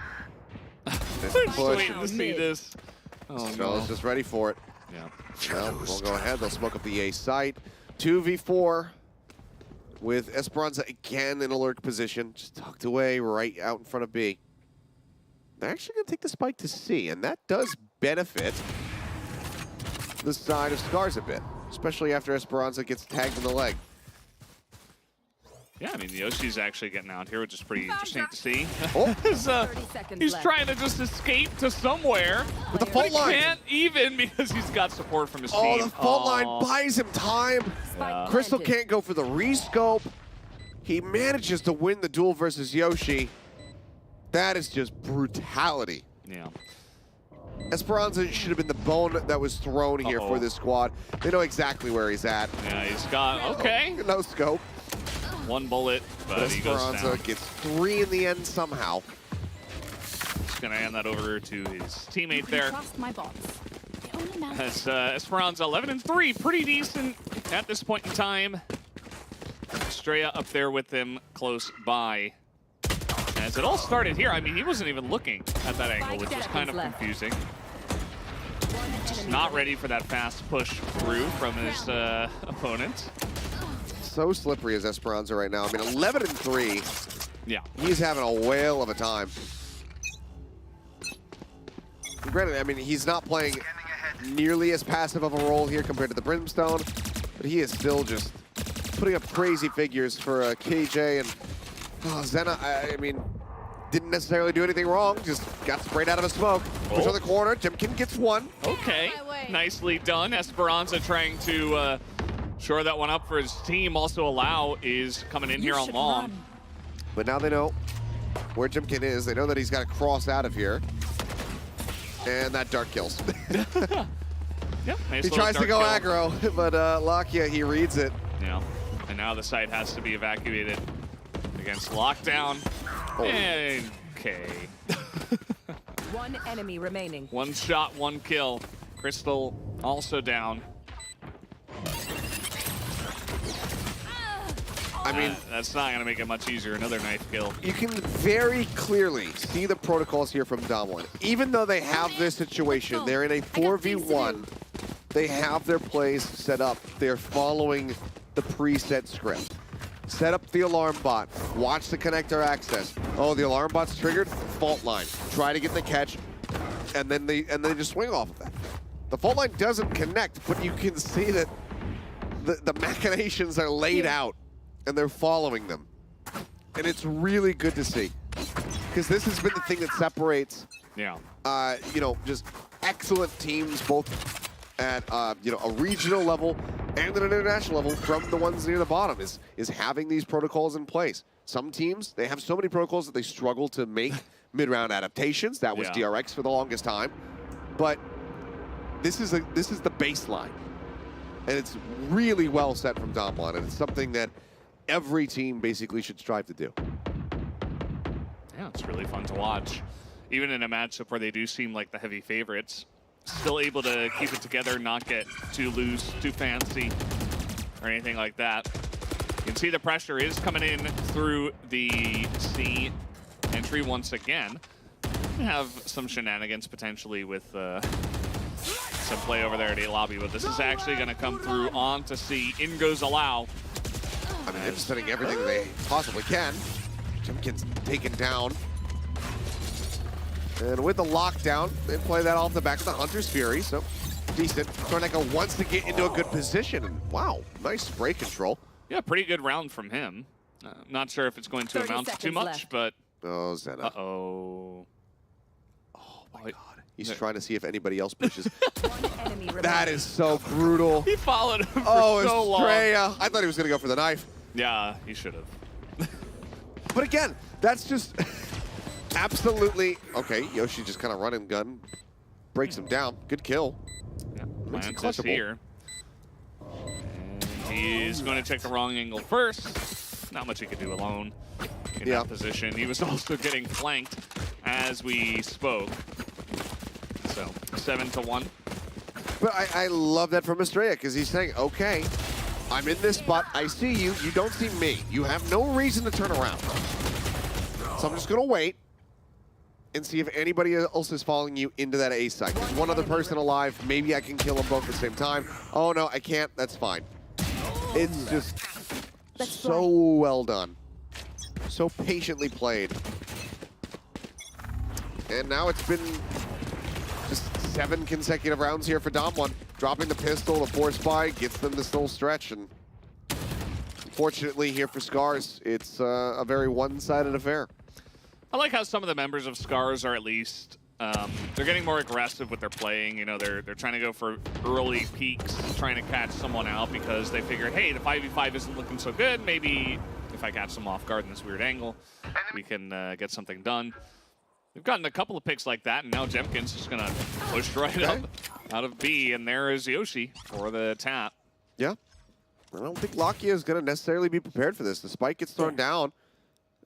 This push. Waiting to see this. Oh, Estrella's just ready for it. Yeah. Well, we'll go ahead. They'll smoke up the A site. 2v4 with Esperanza again in a lurk position. Just tucked away right out in front of B. They're actually going to take the spike to C, and that does benefit the side of SCARZ a bit, especially after Esperanza gets tagged in the leg. Yeah, I mean, Yoshii's actually getting out here, which is pretty interesting to see. Oh. He's trying to just escape to somewhere. With the fault line. He can't even because he's got support from his team. Oh, the fault line buys him time. Yeah. Crystal can't go for the rescope. He manages to win the duel versus Yoshi. That is just brutality. Yeah. Esperanza should have been the bone that was thrown here for this squad. They know exactly where he's at. Yeah, he's got, okay. No scope. One bullet, but he goes Esperanza down. gets 3 in the end somehow. Just gonna hand that over to his teammate there. As Esperanza 11-3, pretty decent at this point in time. Estrella up there with him close by. As it all started here, I mean, he wasn't even looking at that angle, which was kind of confusing. Just not ready for that fast push through from his opponent. So slippery as Esperanza right now. I mean, 11-3. Yeah. He's having a whale of a time. Granted, I mean, he's not playing nearly as passive of a role here compared to the Brimstone, but he is still just putting up crazy figures for KJ. And Zenna, I mean, didn't necessarily do anything wrong, just got sprayed out of a smoke. Push on the corner, Jemkin gets one. Okay, nicely done. Esperanza trying to shore that one up for his team. Also, Allow is coming in here on long. But now they know where Jemkin is. They know that he's got to cross out of here. And that dart kills. Yep, nice he tries to go kill. aggro, but Lakia, he reads it. Yeah, and now the site has to be evacuated against lockdown. Okay. One enemy remaining. One shot, one kill. Crystal also down. I mean, that's not going to make it much easier. Another knife kill. You can very clearly see the protocols here from Dom1. Even though they have this situation, they're in a 4v1. They have their plays set up. They're following the preset script. Set up the alarm bot. Watch the connector access. Oh, the alarm bot's triggered. Fault line. Try to get the catch, and then they just swing off of that. The fault line doesn't connect, but you can see that the machinations are laid out, and they're following them. And it's really good to see, because this has been the thing that separates, yeah, you know, just excellent teams, both at you know, a regional level and at an international level from the ones near the bottom is having these protocols in place. Some teams, they have so many protocols that they struggle to make mid-round adaptations. That was DRX for the longest time. But this is the baseline. And it's really well set from Damwon, and it's something that every team basically should strive to do. Yeah, it's really fun to watch. Even in a matchup where they do seem like the heavy favorites, still able to keep it together, not get too loose, too fancy, or anything like that. You can see the pressure is coming in through the C entry once again. We have some shenanigans potentially with some play over there at A lobby, but this is actually going to come through on to C. In goes Allow. I mean, they're just setting everything they possibly can. Jemkin's taken down. And with the lockdown, they play that off the back of the Hunter's Fury, so decent. TORANECO wants to get into a good position, and wow, nice spray control. Yeah, pretty good round from him. Not sure if it's going to amount to too much, but... Oh, Zenna. Uh-oh. Oh, my God. He's trying to see if anybody else pushes. That is so brutal. He followed him for so long. Estrella. I thought he was going to go for the knife. Yeah, he should have. But again, that's just absolutely... Okay, Yoshi just kind of run and gun. Breaks him down. Good kill. Yeah, Lance is here. And he's going to check the wrong angle first. Not much he could do alone in that position. He was also getting flanked as we spoke. So 7-1. But I love that from Estrella, because he's saying, okay, I'm in this spot. I see you. You don't see me. You have no reason to turn around. So I'm just going to wait and see if anybody else is following you into that A site. There's one other person alive. Maybe I can kill them both at the same time. Oh, no, I can't. That's fine. It's just so well done. So patiently played. And now it's been just 7 consecutive rounds here for Damwon. Dropping the pistol, the force buy, gets them this little stretch. And unfortunately here for SCARZ, it's a very one-sided affair. I like how some of the members of SCARZ are at least, they're getting more aggressive with their playing. You know, they're trying to go for early peaks, trying to catch someone out because they figure, hey, the 5v5 isn't looking so good. Maybe if I catch them off guard in this weird angle, we can get something done. We've gotten a couple of picks like that, and now Jemkin's just going to push right up out of B, and there is Yoshi for the tap. Yeah. I don't think Lakia is going to necessarily be prepared for this. The spike gets thrown down.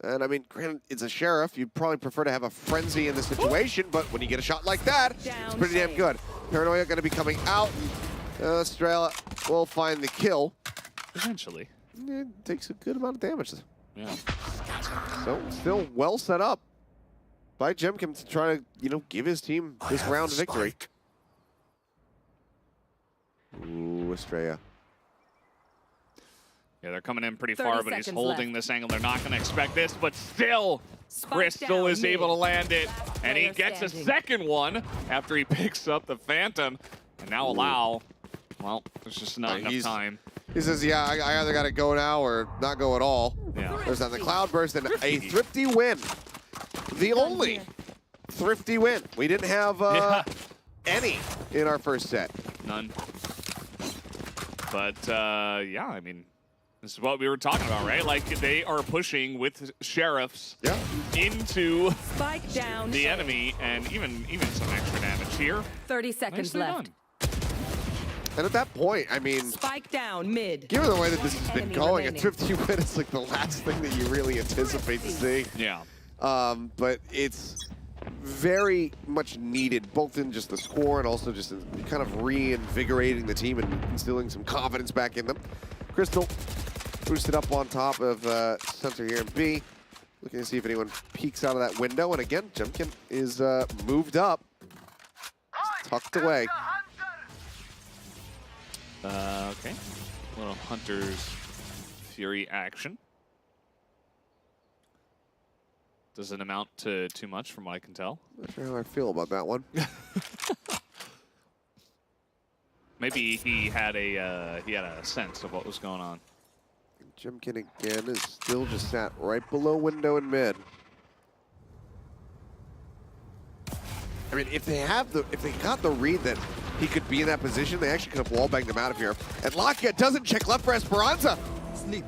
And, I mean, granted, it's a sheriff. You'd probably prefer to have a frenzy in the situation, but when you get a shot like that, it's pretty damn good. Paranoia going to be coming out. Estrella will find the kill. Eventually. It takes a good amount of damage. Yeah. So, still well set up by Jemkin to try to, you know, give his team this round of victory. Ooh, Estrella. Yeah, they're coming in pretty far, but he's holding this angle. They're not going to expect this, but still, Crystal is able to land it, and he gets a second one after he picks up the Phantom. And now Allow, well, there's just not enough time. He says, yeah, I either got to go now or not go at all. Yeah. There's that the Cloudburst and a thrifty win. The only thrifty win. We didn't have any in our first set. None. But, yeah, I mean, this is what we were talking about, right? Like, they are pushing with sheriffs into the enemy, and even some extra damage here. 30 seconds left. And at that point, I mean, Spike down mid. Given the way that this has been going, a thrifty win is like the last thing that you really anticipate to see. Yeah. But it's very much needed, both in just the score and also just in kind of reinvigorating the team and instilling some confidence back in them. Crystal boosted up on top of center here in B. Looking to see if anyone peeks out of that window. And again, Jemkin is moved up, tucked away. Okay. A little Hunter's Fury action. Doesn't amount to too much from what I can tell. Not sure how I feel about that one. Maybe he had a sense of what was going on. Jemkin again is still just sat right below window and mid. I mean, if they got the read that he could be in that position. They actually could have wall-banged him out of here. And Lakia doesn't check left for Esperanza. Sneak.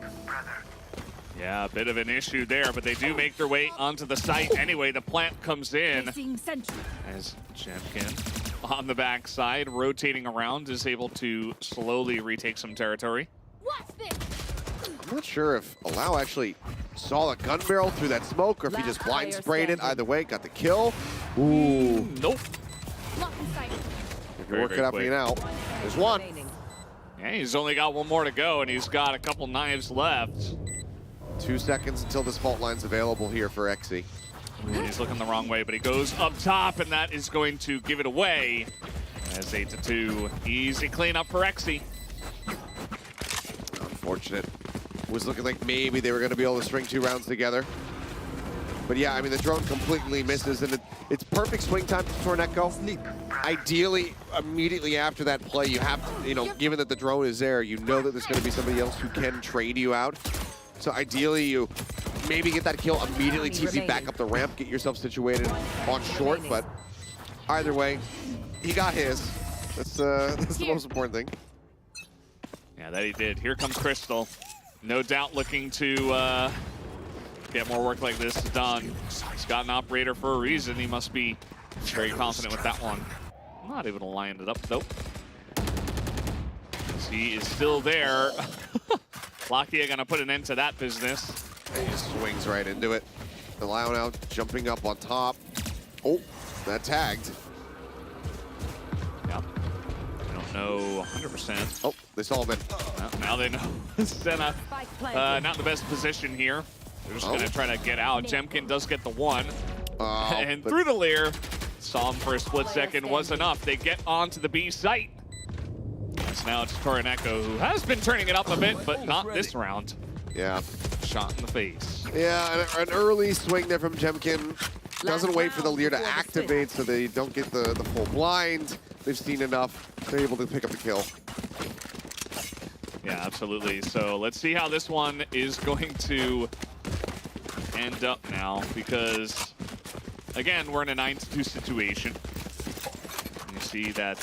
Yeah, a bit of an issue there, but they do make their way onto the site anyway. The plant comes in as Jemkin on the backside, rotating around, is able to slowly retake some territory. I'm not sure if Allow actually saw a gun barrel through that smoke or if he just blind sprayed it. Either way, got the kill. Ooh. Nope. If you're working out for you now, there's one. Yeah, he's only got one more to go, and he's got a couple knives left. 2 seconds until this fault line's available here for EscA. He's looking the wrong way, but he goes up top, and that is going to give it away. As 8-2, easy cleanup for EscA. Unfortunate. Was looking like maybe they were going to be able to string 2 rounds together. But yeah, I mean, the drone completely misses, and it's perfect swing time for TORANECO. Ideally, immediately after that play, you have to, you know, given that the drone is there, you know that there's going to be somebody else who can trade you out. So ideally, you maybe get that kill, immediately TP back up the ramp, get yourself situated on short, but either way, he got his. That's the most important thing. Yeah, that he did. Here comes Crystal. No doubt looking to get more work like this done. He's got an operator for a reason. He must be very confident with that one. Not able to line it up, though. He is still there. Lakia gonna put an end to that business. And he just swings right into it. Allow now jumping up on top. Oh, that tagged. Yeah. I don't know 100%. Oh, they saw him in. Now they know. Senna not in the best position here. They're just gonna try to get out. Jemkin does get the one. And through the Leer. Saw him for a split second, was enough. They get onto the B site. As now it's TORANECO, who has been turning it up a bit, but not this round. Yeah. Shot in the face. Yeah, an early swing there from Jemkin. Doesn't wait for the Leer to activate so they don't get the full blind. They've seen enough. They're able to pick up the kill. Yeah, absolutely. So let's see how this one is going to end up now, because again, we're in a 9-2 situation. You see that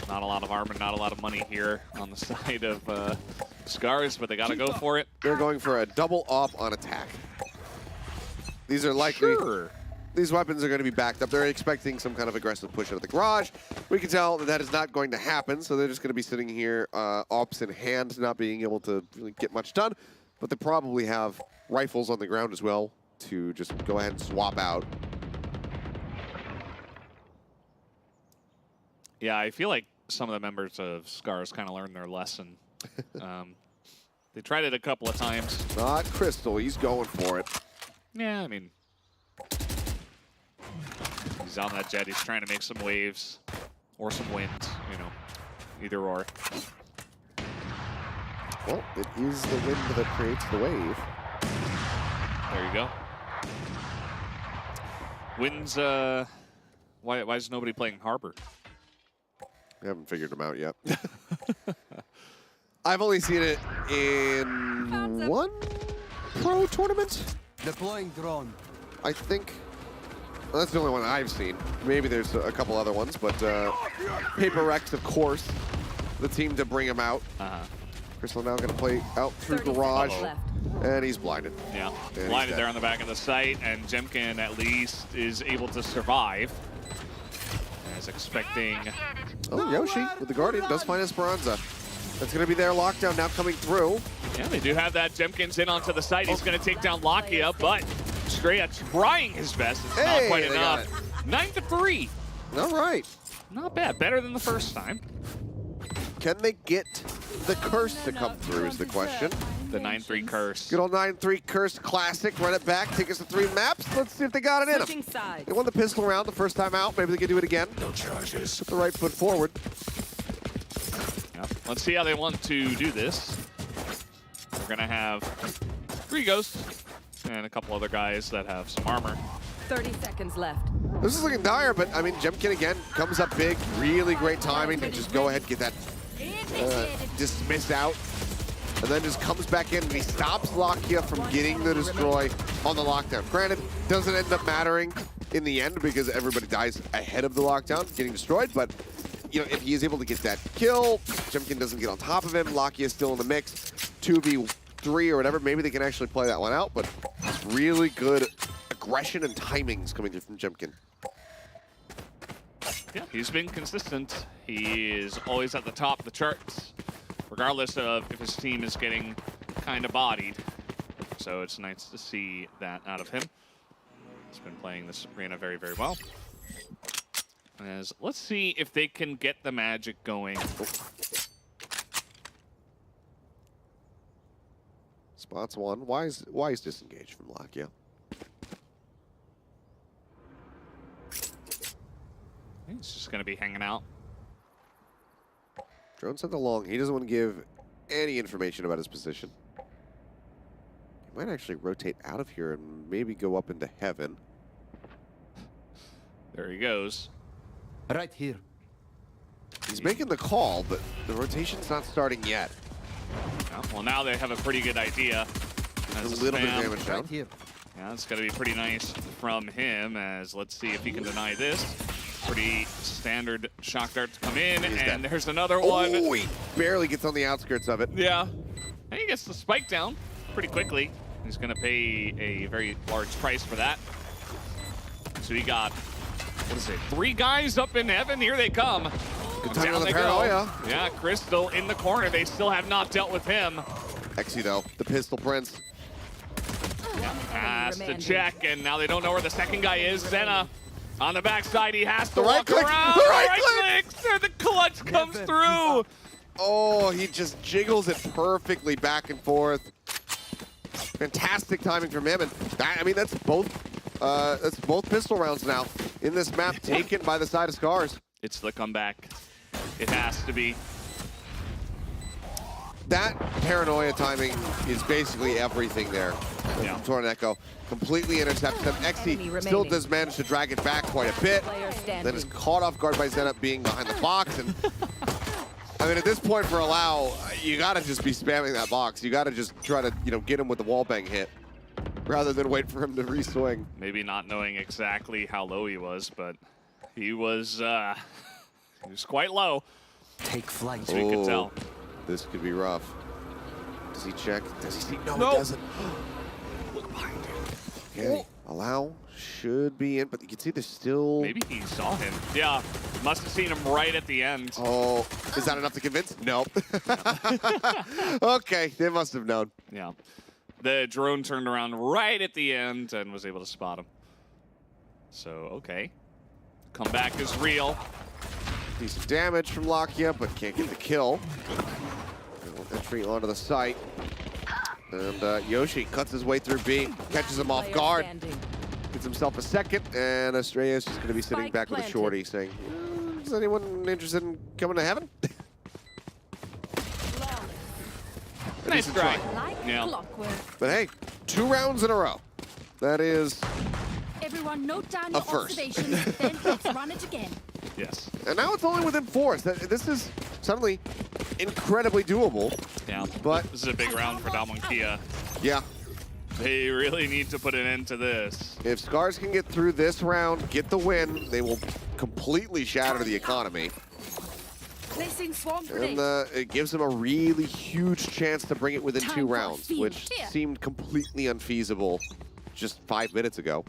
not a lot of armor, not a lot of money here on the side of SCARZ, but they got to go for it. They're going for a double up on attack. These are likely... Sure. These weapons are going to be backed up. They're expecting some kind of aggressive push out of the garage. We can tell that that is not going to happen, so they're just going to be sitting here, ops in hand, not being able to really get much done. But they probably have rifles on the ground as well to just go ahead and swap out. Yeah, I feel like some of the members of SCARZ kind of learned their lesson. They tried it a couple of times. Not Crystal, he's going for it. Yeah, I mean, he's on that jet. He's trying to make some waves or some wind, you know, either or. Well, it is the wind that creates the wave. There you go. Wind's, why is nobody playing Harbor? I haven't figured them out yet. I've only seen it in one pro tournament. Deploying drone. I think. Well, that's the only one I've seen. Maybe there's a couple other ones, but Paper Rex, of course, the team to bring him out. Crystal now going to play out through garage, and he's blinded. Yeah, and blinded there on the back of the site, and Jemkin at least is able to survive. As expecting. Oh, Yoshi with the Guardian does find Esperanza. That's going to be their lockdown now coming through. Yeah, they do have that. Jemkin's in onto the site. He's going to take down Lakia, but Estrella trying his best. It's not quite enough. 9-3. All right. Not bad. Better than the first time. Can they get the curse to come through is the question. The 9-3 curse. Good old 9-3 curse classic. Run it back. Take us to 3 maps. Let's see if they got it in them. They won the pistol round the first time out. Maybe they can do it again. No charges. Put the right foot forward. Yep. Let's see how they want to do this. We're going to have 3 ghosts and a couple other guys that have some armor. 30 seconds left. This is looking dire, but I mean, Jemkin again comes up big. Really great timing to just go ahead and get that dismiss out. And then just comes back in and he stops Lakia from getting the destroy on the lockdown. Granted, doesn't end up mattering in the end because everybody dies ahead of the lockdown, getting destroyed, but you know, if he is able to get that kill, Jemkin doesn't get on top of him, Lakia is still in the mix, 2v3 or whatever, maybe they can actually play that one out, but it's really good aggression and timings coming through from Jemkin. Yeah, he's been consistent. He is always at the top of the charts, regardless of if his team is getting kind of bodied. So it's nice to see that out of him. He's been playing this arena very, very well. As let's see if they can get the magic going. Spots one. Wise disengaged from Lakia. He's just going to be hanging out. Drone sent along. He doesn't want to give any information about his position. He might actually rotate out of here and maybe go up into heaven. There he goes. Right here. He's making the call, but the rotation's not starting yet. Yeah, well, now they have a pretty good idea. A little bit of damage Right down. here. Yeah, it's going to be pretty nice from him, as let's see if he can deny this. Pretty standard shock dart to come in, and there's another one. Oh, he barely gets on the outskirts of it. Yeah, and he gets the spike down pretty quickly. He's going to pay a very large price for that. So he got, what is it, 3 guys up in heaven? Here they come. Good timing Down on the they paranoia. go. Yeah, Crystal in the corner. They still have not dealt with him. EscA though, the pistol prince. Has to check, and now they don't know where the second guy is. Zenna on the backside. He has to The right walk click, around. the right click. There, the clutch comes through. Oh, he just jiggles it perfectly back and forth. Fantastic timing from him, and that, I mean that's both pistol rounds now in this map taken by the side of SCARZ. It's the comeback. It has to be. That paranoia timing is basically everything there. Yeah. TORANECO completely intercepts him. EscA still does manage to drag it back quite a bit. Then is caught off guard by Zenna being behind the box. And I mean, at this point for Allow, you gotta just be spamming that box. You gotta just try to, you know, get him with the wallbang hit rather than wait for him to re-swing. Maybe not knowing exactly how low he was, but he was quite low. Take flight. As we could tell. This could be rough. Does he check? Does he see? No, Nope. he doesn't. Look behind him. Okay, Allow should be in, but you can see there's still... Maybe he saw him. Yeah, must have seen him right at the end. Oh, is that enough to convince? Nope. Okay, they must have known. Yeah. The drone turned around right at the end and was able to spot him. So, okay. Comeback is real. Decent damage from Lakia, but can't get the kill. Entry onto the site. And yoshiii cuts his way through B, catches him off guard, gets himself a second, and Estrella is just going to be sitting back with a shorty saying, is anyone interested in coming to heaven? Nice try. Yeah. But hey, 2 rounds in a row. That is Everyone note down a your first. observations, then let's run it again. Yes. And now it's only within 4. This is suddenly incredibly doable. Yeah. But This is a big round for WCG KIA. yeah, They really need to put an end to this. if SCARZ can get through this round, get the win, they will completely shatter the economy. Placing swarm And grenade. it gives them a really huge chance to bring it within 2 rounds, field. which Here. seemed completely unfeasible just 5 minutes ago.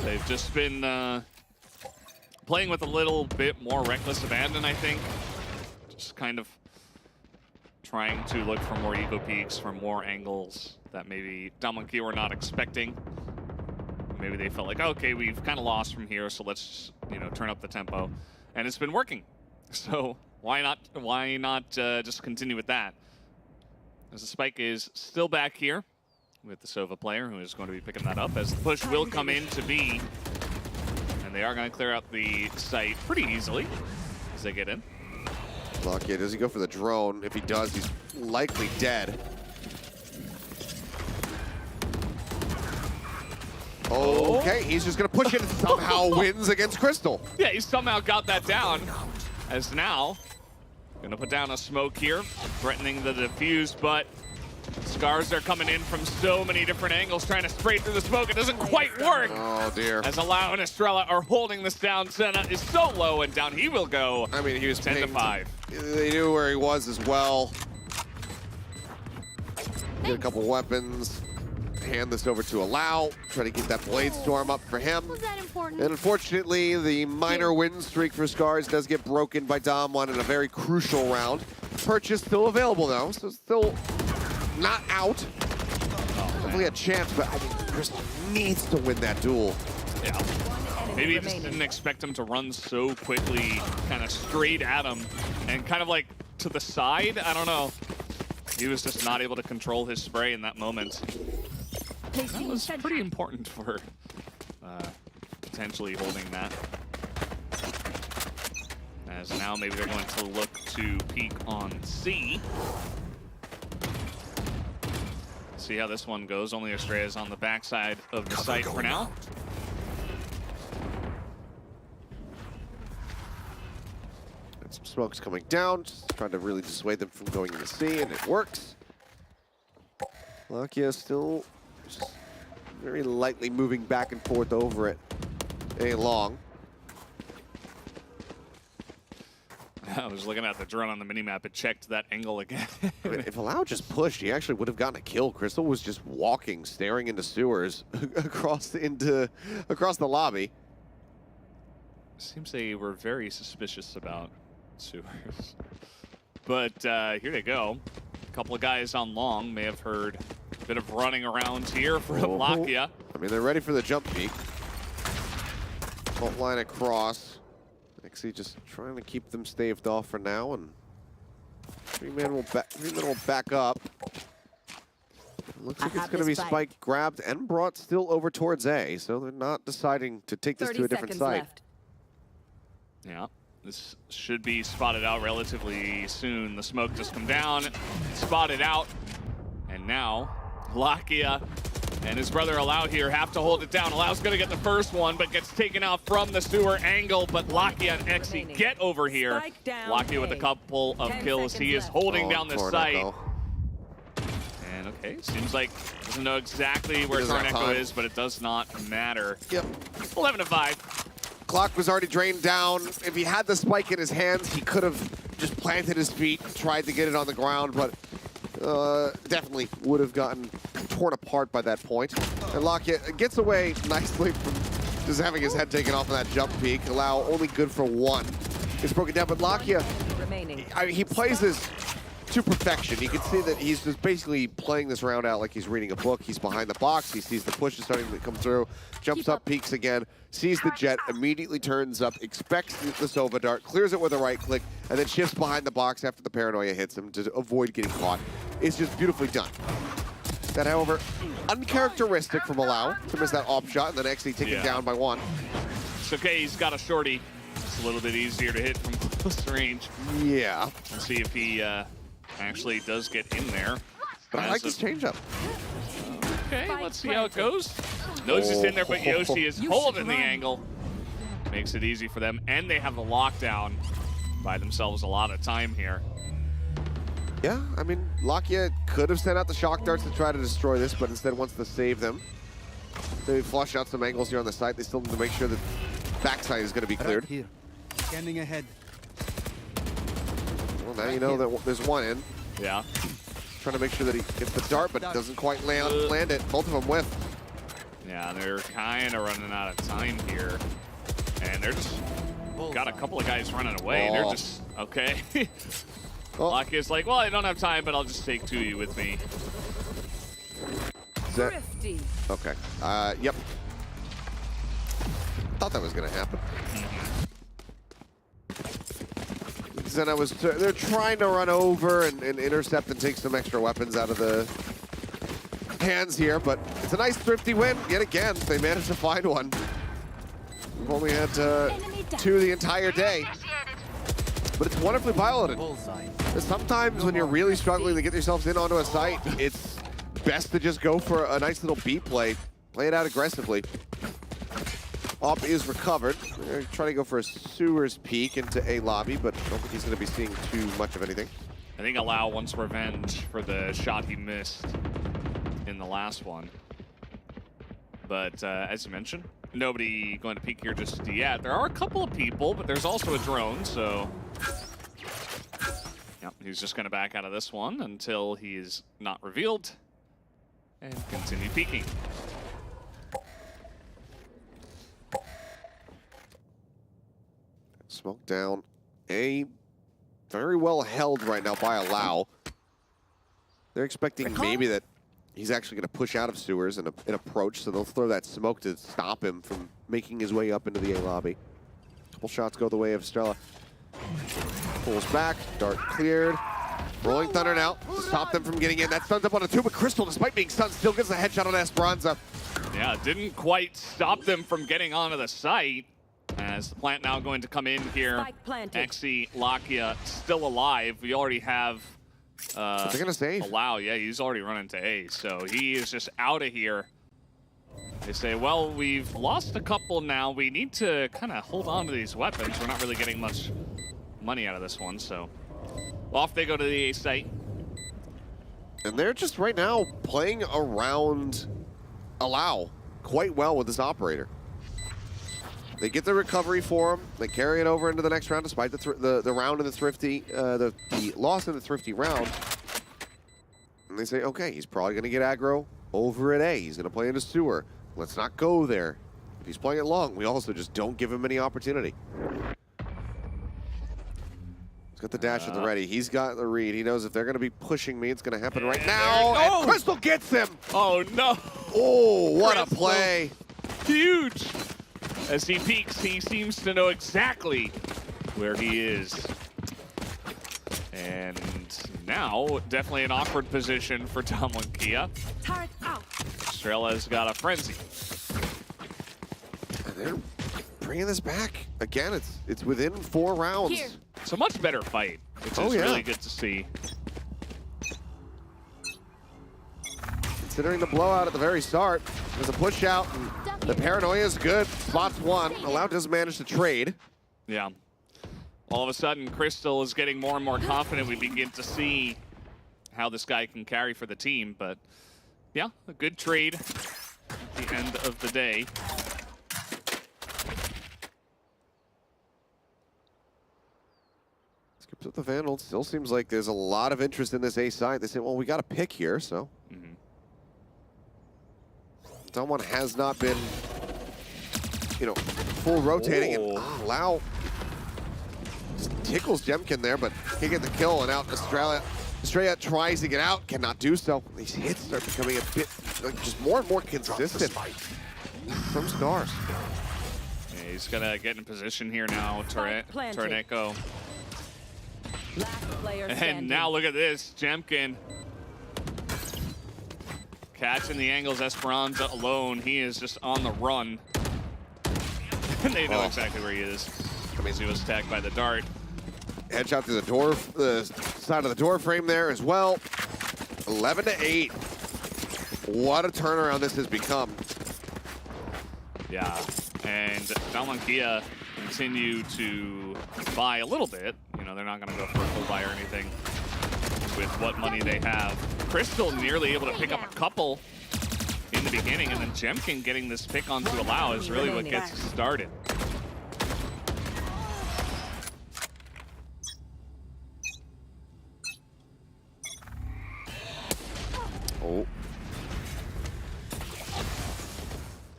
They've just been playing with a little bit more reckless abandon, I think. Just kind of trying to look for more ego peaks from more angles that maybe WCG were not expecting. Maybe they felt like, okay, we've kind of lost from here, so let's, you know, turn up the tempo. And it's been working. So why not just continue with that? As the spike is still back here with the Sova player, who is going to be picking that up as the push will come in to B. And they are going to clear out the site pretty easily as they get in. Lakia, does he go for the drone? If he does, he's likely dead. Okay, he's just going to push it and somehow wins against Crystal. Yeah, he somehow got that down. As now, going to put down a smoke here, threatening the defuse, but SCARZ are coming in from so many different angles, trying to spray through the smoke. It doesn't quite work. Oh, dear. As Allow and Estrella are holding this down. Senna is so low, and down he will go. I mean, he was 10 to pinged. 5. They knew where he was as well. Get a couple weapons. Hand this over to Allow. Try to get that Blade Storm up for him. Was that important? And unfortunately, the minor win streak for SCARZ does get broken by Dom1 in a very crucial round. Purchase still available though, so still not out. Definitely a chance, but I mean, Chris needs to win that duel. Yeah. Maybe he just didn't expect him to run so quickly, kind of straight at him, and kind of like to the side. I don't know. He was just not able to control his spray in that moment. That was pretty important for potentially holding that. As now maybe they're going to look to peek on C. See how this one goes. Only Estrella is on the backside of the site for now. And some smoke's coming down, just trying to really dissuade them from going into C, and it works. Lakia still just very lightly moving back and forth over it. A long. I was looking at the drone on the minimap. It checked that angle again. I mean, if Allow just pushed, he actually would have gotten a kill. Crystal was just walking, staring into sewers across the lobby. Seems they were very suspicious about sewers. But here they go. A couple of guys on long may have heard a bit of running around here from Lakia. I mean, they're ready for the jump peak. Fault line across. EscA just trying to keep them staved off for now, and three men will back up. Looks like it's going to be Spike grabbed and brought still over towards A, so they're not deciding to take this to a different site. Left. Yeah, this should be spotted out relatively soon. The smoke just come down, spotted out, and now Lakia and his brother Allow here have to hold it down. Allow's gonna get the first one, but gets taken out from the sewer angle, but Lakia and EscA get over here. Lakia with a couple of kills. He is holding down this site. And okay, seems like doesn't know exactly where TORANECO is, but it does not matter. Yep. 11 to 5. Clock was already drained down. If he had the spike in his hands, he could have just planted his feet, tried to get it on the ground, but definitely would have gotten torn apart by that point. And Lakia gets away nicely from just having his head taken off on that jump peak. Allow only good for one. It's broken down, but Lakia, he plays this to perfection. You can see that he's just basically playing this round out like he's reading a book. He's behind the box. He sees the push is starting to come through. Jumps up, peeks again, sees the jet, immediately turns up, expects the Sova dart, clears it with a right click, and then shifts behind the box after the paranoia hits him to avoid getting caught. It's just beautifully done. That, however, uncharacteristic from Allow to miss that off shot, and then EscA taken down by one. It's okay, he's got a shorty. It's a little bit easier to hit from close range. Yeah. Let's see if he actually does get in there. But I like his changeup. Okay, let's see how it goes. Knows he's in there, but yoshiii is holding the angle. Makes it easy for them, and they have the lockdown. Buy themselves a lot of time here. Yeah, I mean, Lakia could have sent out the shock darts to try to destroy this, but instead wants to save them. They flush out some angles here on the side. They still need to make sure that backside is going to be cleared. Right here. Scanning ahead. Well, now you know that there's one in. Yeah. Trying to make sure that he gets the dart, but doesn't quite land it. Both of them whiff. Yeah, they're kind of running out of time here. And they're just got a couple of guys running away. They're just, okay. Lakia's like, well, I don't have time, but I'll just take two of you with me. Thrifty. Okay. Yep. Thought that was going to happen. They're trying to run over and intercept and take some extra weapons out of the hands here, but it's a nice thrifty win yet again. They managed to find one. We've only had two the entire day, but it's wonderfully piloted. Sometimes when you're really struggling to get yourselves in onto a site, it's best to just go for a nice little B play. Play it out aggressively. Op is recovered. They're trying to go for a sewers peek into A lobby, but I don't think he's going to be seeing too much of anything. I think Allow wants revenge for the shot he missed in the last one. But as you mentioned, nobody going to peek here just yet. There are a couple of people, but there's also a drone, so... Yep, he's just going to back out of this one until he's not revealed and continue peeking. Smoke down. A very well held right now by Allow. They're expecting maybe that he's actually going to push out of sewers and approach, so they'll throw that smoke to stop him from making his way up into the A lobby. Couple shots go the way of Estrella. Pulls back, dart cleared. Rolling Thunder now to stop them from getting in. That stuns up on a two, but Crystal, despite being stunned, still gets a headshot on Esperanza. Yeah, didn't quite stop them from getting onto the site. As the plant now going to come in here. EscA, Lakia still alive. We already have what they're gonna save. Allow. Yeah, he's already running to A, so he is just out of here. They say, well, we've lost a couple now. We need to kind of hold on to these weapons. We're not really getting much money out of this one, so off they go to the A site. And they're just right now playing around Allow quite well with this operator. They get the recovery for him. They carry it over into the next round, despite the round in the Thrifty, the loss in the Thrifty round. And they say, okay, he's probably going to get aggro over at A. He's going to play in a sewer. Let's not go there. If he's playing it long, we also just don't give him any opportunity. He's got the dash at the ready. He's got the read. He knows if they're going to be pushing me, it's going to happen right now. And Crystal gets him. Oh, no. Oh, what Crystal. a play. Huge. As he peeks, he seems to know exactly where he is. And now, definitely an awkward position for WCG. Turret out. Estrella's got a frenzy. And they're bringing this back. Again, it's within 4 rounds. Here. It's a much better fight, which is really good to see. Considering the blowout at the very start, there's a push out. And the paranoia is good. Spots one. Allow does manage to trade. Yeah. All of a sudden, Crystal is getting more and more confident. We begin to see how this guy can carry for the team. But yeah, a good trade at the end of the day. Skips with the Vandal. Still seems like there's a lot of interest in this A side. They say, well, we got a pick here, so. Someone has not been, you know, full rotating. And Allow just tickles Jemkin there, but can't get the kill. And out Estrella tries to get out, cannot do so. These hits start becoming a bit, like, just more and more consistent from SCARZ. Yeah, he's gonna get in position here now, TORANECO. And now look at this, Jemkin. Catching the angles, Esperanza alone. He is just on the run. And they know exactly where he is. I mean, he was tagged by the dart. Headshot through the door, the side of the door frame there as well. 11-8. What a turnaround this has become. Yeah, and WCG continue to buy a little bit. You know, they're not going to go for a full buy or anything with what money they have. Crystal nearly able to pick up a couple in the beginning, and then Jemkin getting this pick onto Allow is really what gets started. Oh.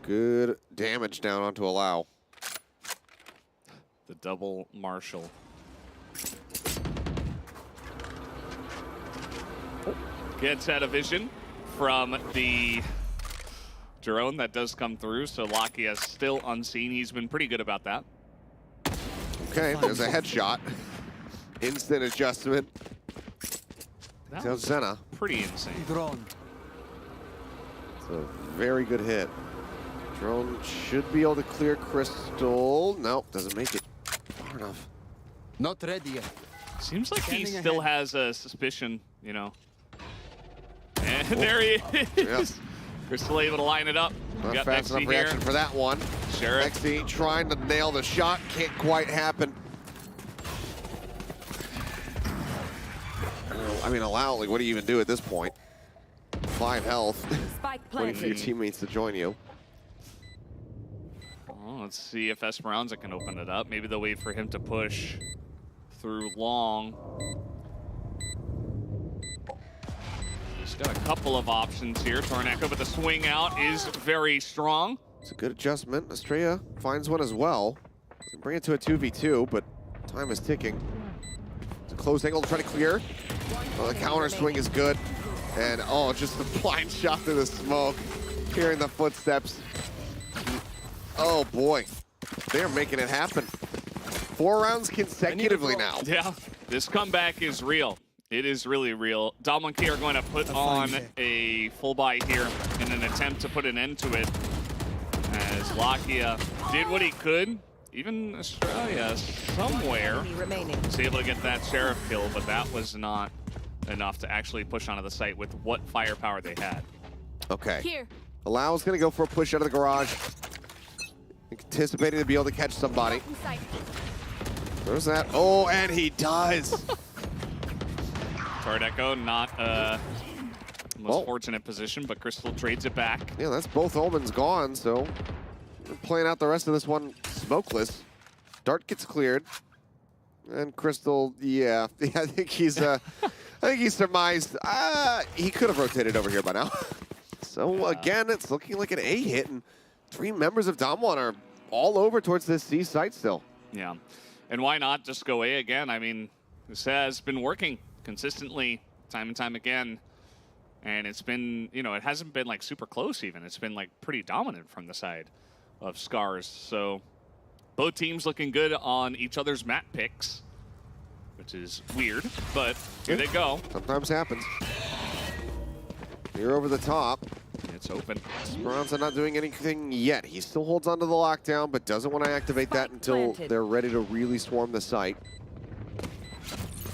Good damage down onto Allow. The double Marshall. Gets out of vision from the drone that does come through, so Lakia is still unseen. He's been pretty good about that. Okay, there's a headshot. Instant adjustment. That Tells Zenna. Pretty insane. Drone. It's a very good hit. Drone should be able to clear Crystal. Nope, doesn't make it far enough. Not ready yet. Seems like he still has a suspicion, you know. And there he is. Yep. Crystal able to line it up. Not Got fast enough EscA reaction here. for that one. Sheriff. EscA trying to nail the shot. Can't quite happen. I mean, allow, like, what do you even do at this point? 5 health. Spike Waiting for your planted. teammates to join you. Well, let's see if Esperanza can open it up. Maybe they'll wait for him to push through long. He's got a couple of options here, TORANECO, but the swing out is very strong. It's a good adjustment. Estrella finds one as well. Bring it to a 2v2, but time is ticking. It's a close angle to try to clear. Oh, the counter swing is good. And oh, just the blind shot through the smoke. Hearing the footsteps. Oh boy, they're making it happen. 4 rounds consecutively now. Yeah, this comeback is real. It is really real. DWG are going to put on a full buy here in an attempt to put an end to it. As Lakia did what he could. Even Estrella somewhere was able to get that sheriff kill, but that was not enough to actually push onto the site with what firepower they had. Okay. Here. Alau's gonna go for a push out of the garage. Anticipating to be able to catch somebody. There's that. Oh, and he does. TORANECO not most fortunate position, but Crystal trades it back. Yeah, that's both Omens gone, so we're playing out the rest of this one smokeless. Dart gets cleared. And Crystal, yeah, I think he's surmised. He could have rotated over here by now. So again, it's looking like an A hit, and 3 members of Damwon are all over towards this C site still. Yeah, and why not just go A again? I mean, this has been working consistently time and time again. And it's been, you know, it hasn't been like super close even. It's been like pretty dominant from the side of SCARZ. So both teams looking good on each other's map picks, which is weird, but here they go. Sometimes happens. Here over the top. It's open. Esperanza not doing anything yet. He still holds onto the lockdown, but doesn't want to activate that until they're ready to really swarm the site.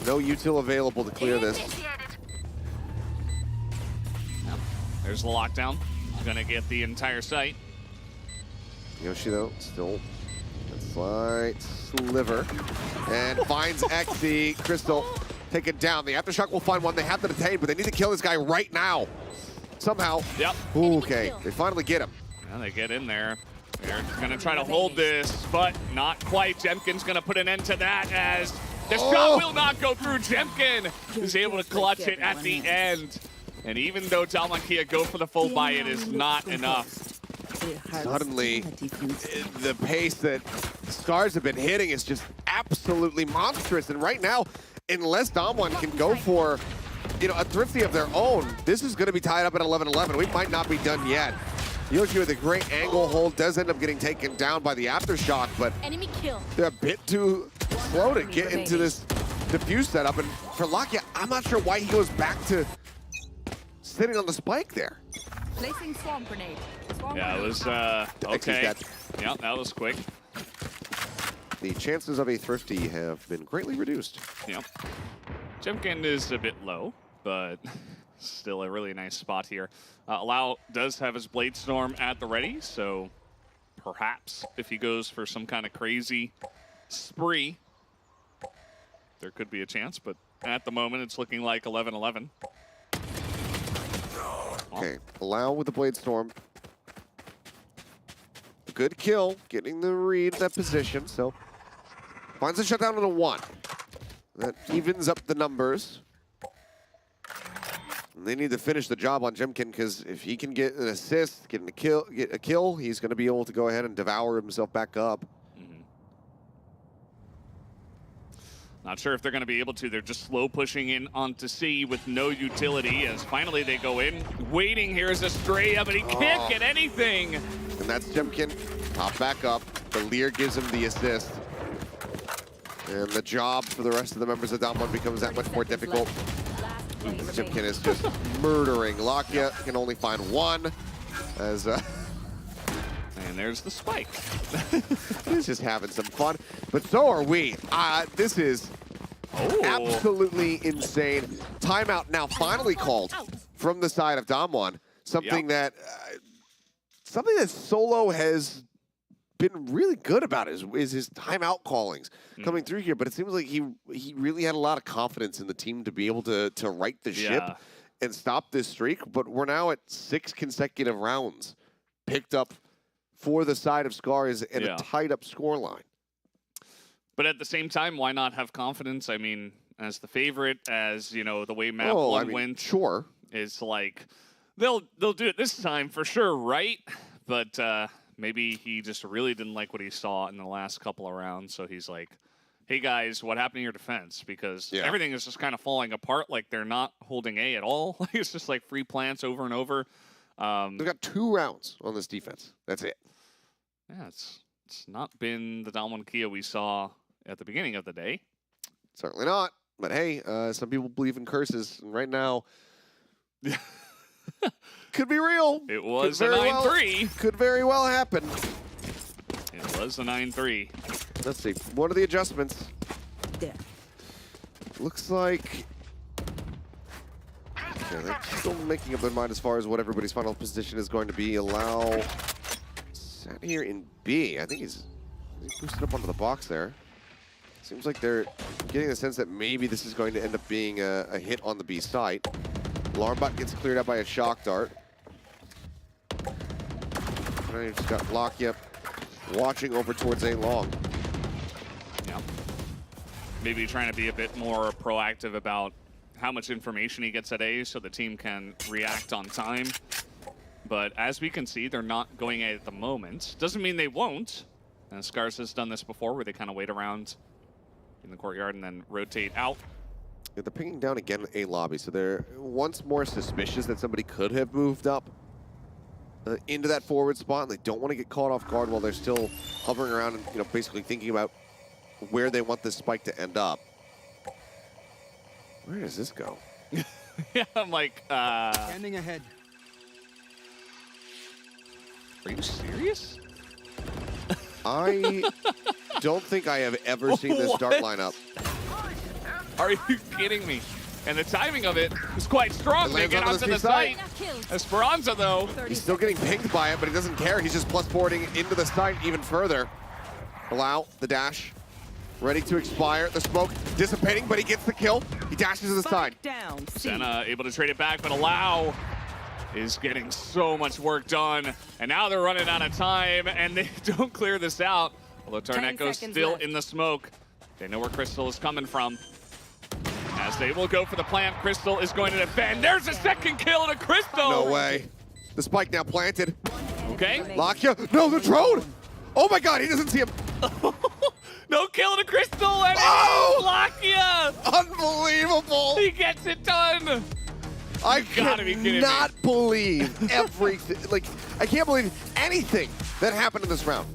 No util available to clear this. There's the lockdown. He's gonna get the entire site. Yoshi though, still a slight sliver. And finds XC. Crystal taken down. The Aftershock will find one. They have to detain, but they need to kill this guy right now. Somehow. Yep. Okay, they finally get him. And they get in there. They're gonna try to hold this, but not quite. Jemkin's gonna put an end to that as the shot will not go through. Jemkin is able to clutch it at the end. And even though DWG go for the full buy, it is not enough. Suddenly, the pace that SCARZ have been hitting is just absolutely monstrous. And right now, unless Damwon can go for, you know, a thrifty of their own, this is going to be tied up at 11-11. We might not be done yet. Yoshi with a great angle hold does end up getting taken down by the Aftershock, but Enemy kill. they're a bit too slow to get into this diffuse setup. And for Lakia, I'm not sure why he goes back to sitting on the spike there. Placing swarm grenade. Yeah, it was okay. Yeah, that was quick. The chances of a thrifty have been greatly reduced. Yeah. Jemkin is a bit low, but still a really nice spot here. Allow does have his Blade Storm at the ready, so perhaps if he goes for some kind of crazy spree, there could be a chance, but at the moment it's looking like 11-11. Okay, Allow with the Blade Storm. Good kill, getting the read in that position, so finds a shutdown on a 1. That evens up the numbers. And they need to finish the job on Jemkin, because if he can get an assist, get a kill, he's going to be able to go ahead and devour himself back up. Not sure if they're going to be able to. They're just slow pushing in onto C with no utility as finally they go in. Waiting here is Estrella, but he can't get anything. And that's Jemkin. Top back up. The Lear gives him the assist. And the job for the rest of the members of Damwon becomes that much more difficult. Jemkin is just murdering. Lakia can only find 1 as and there's the spike. He's just having some fun, but so are we. This is absolutely insane. Timeout now finally called from the side of Damwon. Something that Solo has been really good about is his timeout callings coming through here. But it seems like he really had a lot of confidence in the team to be able to right the ship and stop this streak. But we're now at 6 consecutive rounds picked up for the side of SCARZ and a tied up scoreline. But at the same time, why not have confidence? I mean, as the favorite, as you know, the way map one went, sure, is like they'll do it this time for sure, right? But maybe he just really didn't like what he saw in the last couple of rounds, so he's like, "Hey guys, what happened to your defense? Because everything is just kind of falling apart. Like they're not holding A at all. It's just like free plants over and over." They've got 2 rounds on this defense. That's it. Yeah, it's not been the Damwon Kia we saw at the beginning of the day. Certainly not. But hey, some people believe in curses, and right now, could be real. It was a 9-3. Could very well happen. It was a 9-3. Let's see. What are the adjustments? There. Looks like they're still making up their mind as far as what everybody's final position is going to be. Allow sat here in B. I think he's boosted up onto the box there. Seems like they're getting the sense that maybe this is going to end up being a hit on the B site. Alarmbot gets cleared out by a shock dart. And you've just got Lakia watching over towards A long. Yeah. Maybe trying to be a bit more proactive about how much information he gets at A so the team can react on time. But as we can see, they're not going A at the moment. Doesn't mean they won't. And SCARZ has done this before where they kind of wait around in the courtyard and then rotate out. Yeah, they're pinging down again A lobby, so they're once more suspicious that somebody could have moved up into that forward spot, and they don't want to get caught off guard while they're still hovering around and, you know, basically thinking about where they want this spike to end up. Where does this go? Yeah, I'm like, Standing ahead. Are you serious? I don't think I have ever seen this dart lineup. Are you kidding me? And the timing of it is quite strong. They get onto the site. Esperanza, though. He's still getting pinged by it, but he doesn't care. He's just plus forwarding into the site even further. Allow the dash. Ready to expire. The smoke dissipating, but he gets the kill. He dashes to the side. Senna able to trade it back, but Allow is getting so much work done. And now they're running out of time, and they don't clear this out. Although TORANECO's still in the smoke. They know where Crystal is coming from. As they will go for the plant, Crystal is going to defend. There's a second kill to Crystal! No way. The spike now planted. Okay. Lakia. No, the drone! Oh my god, he doesn't see him. No kill to Crystal, and Lakia! Unbelievable! He gets it done! I cannot believe everything. Like, I can't believe anything that happened in this round.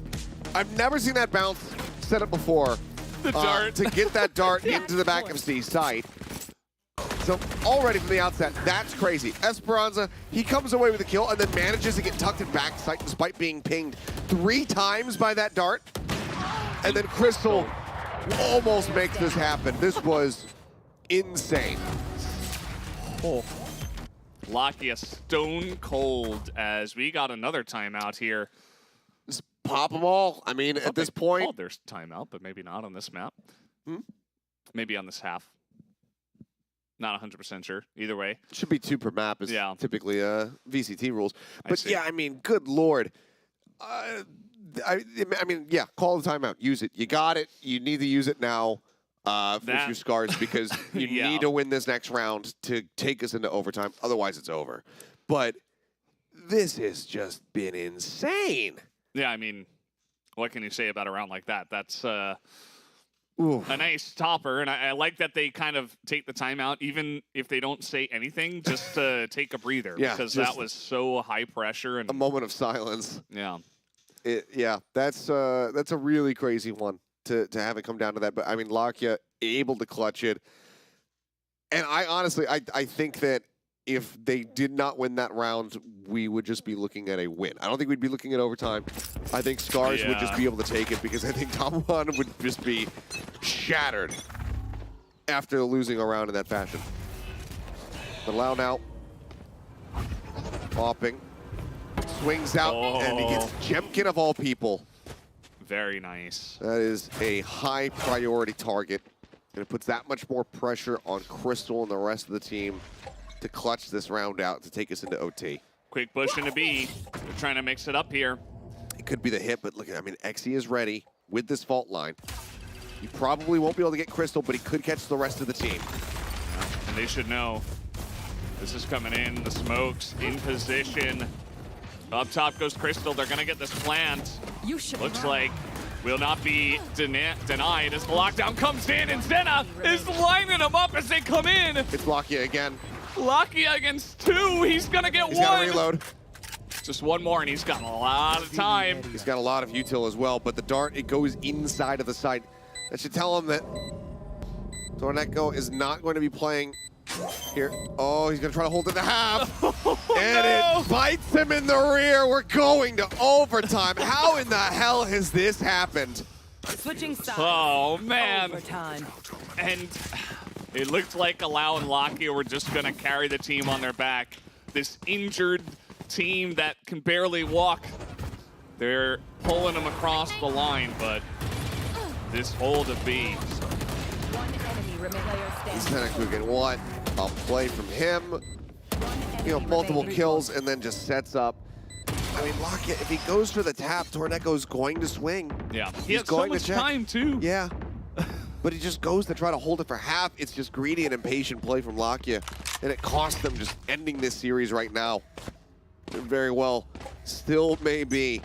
I've never seen that bounce set up before. The dart. To get that dart into the back of C site. So already from the outset, that's crazy. Esperanza, he comes away with a kill and then manages to get tucked in back sight despite being pinged 3 times by that dart. And then Crystal almost makes this happen. This was insane. Oh. Lakia stone cold as we got another timeout here. Just pop them all. I mean, at this point. There's timeout, but maybe not on this map. Maybe on this half. Not 100% sure. Either way. Should be 2 per map is typically VCT rules. But yeah, I mean, good Lord. I mean, yeah, call the timeout. Use it. You got it. You need to use it now for your SCARZ because you need to win this next round to take us into overtime. Otherwise, it's over. But this has just been insane. Yeah, I mean, what can you say about a round like that? That's a nice topper, and I like that they kind of take the timeout, even if they don't say anything, just to take a breather, because that was so high pressure. And a moment of silence. Yeah. Yeah, that's a really crazy one to have it come down to that. But, I mean, Lakia able to clutch it. And I honestly, I think that if they did not win that round, we would just be looking at a win. I don't think we'd be looking at overtime. I think SCARZ would just be able to take it because I think Damwon would just be shattered after losing a round in that fashion. But Lau now popping, swings out, and he gets Jemkin of all people Very nice. That is a high priority target, and it puts that much more pressure on Crystal and the rest of the team to clutch this round out to take us into OT. Quick push into B. They're trying to mix it up here. It could be the hit, but look, I mean, EscA is ready with this fault line. He probably won't be able to get Crystal, but he could catch the rest of the team. And they should know. This is coming in. The smoke's in position. Up top goes Crystal. They're going to get this plant. Looks like will not be denied as the lockdown comes in, and Zenna is lining them up as they come in. It's Lakia again. Lakia against 2. He's going to get He's one. got to reload. Just one more, and he's got a lot of time. He's got a lot of util as well, but the dart, it goes inside of the site. That should tell him that TORANECO is not going to be playing here. Oh, he's going to try to hold it to half. And it bites him in the rear. We're going to overtime. How in the hell has this happened? Switching sides. Oh, man. Overtime. And it looked like Allow and Lakia were just going to carry the team on their back. This injured team that can barely walk. They're pulling them across the line, but this hold of B. One enemy remaining. zennakukinn, what a play from him. You know, multiple kills and then just sets up. I mean, Lakia, if he goes for the tap, TORANECO's going to swing. Yeah, he He's had so going to much check. time too. Yeah. But he just goes to try to hold it for half. It's just greedy and impatient play from Lakia. And it cost them just ending this series right now. Very well. Still may be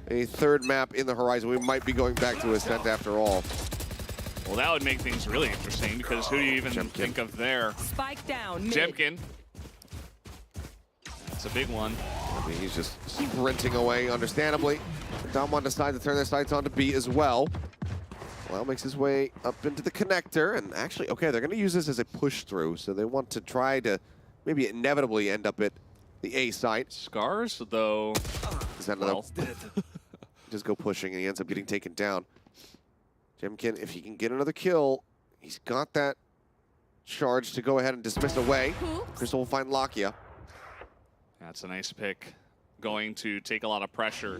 a third map in the horizon. We might be going back to Ascent after all. Well, that would make things really interesting because who do you even think of there? Spike down. Mid. Jemkin. That's a big one. I mean, he's just sprinting away, understandably. Damwon decides to turn their sights on to B as well. Well, makes his way up into the connector, and actually, okay, they're going to use this as a push-through, so they want to try to maybe inevitably end up at the A site. SCARZ, though. Is that another? Just go pushing, and he ends up getting taken down. Jemkin, if he can get another kill, he's got that charge to go ahead and dismiss away. Crystal will find Lakia. That's a nice pick. Going to take a lot of pressure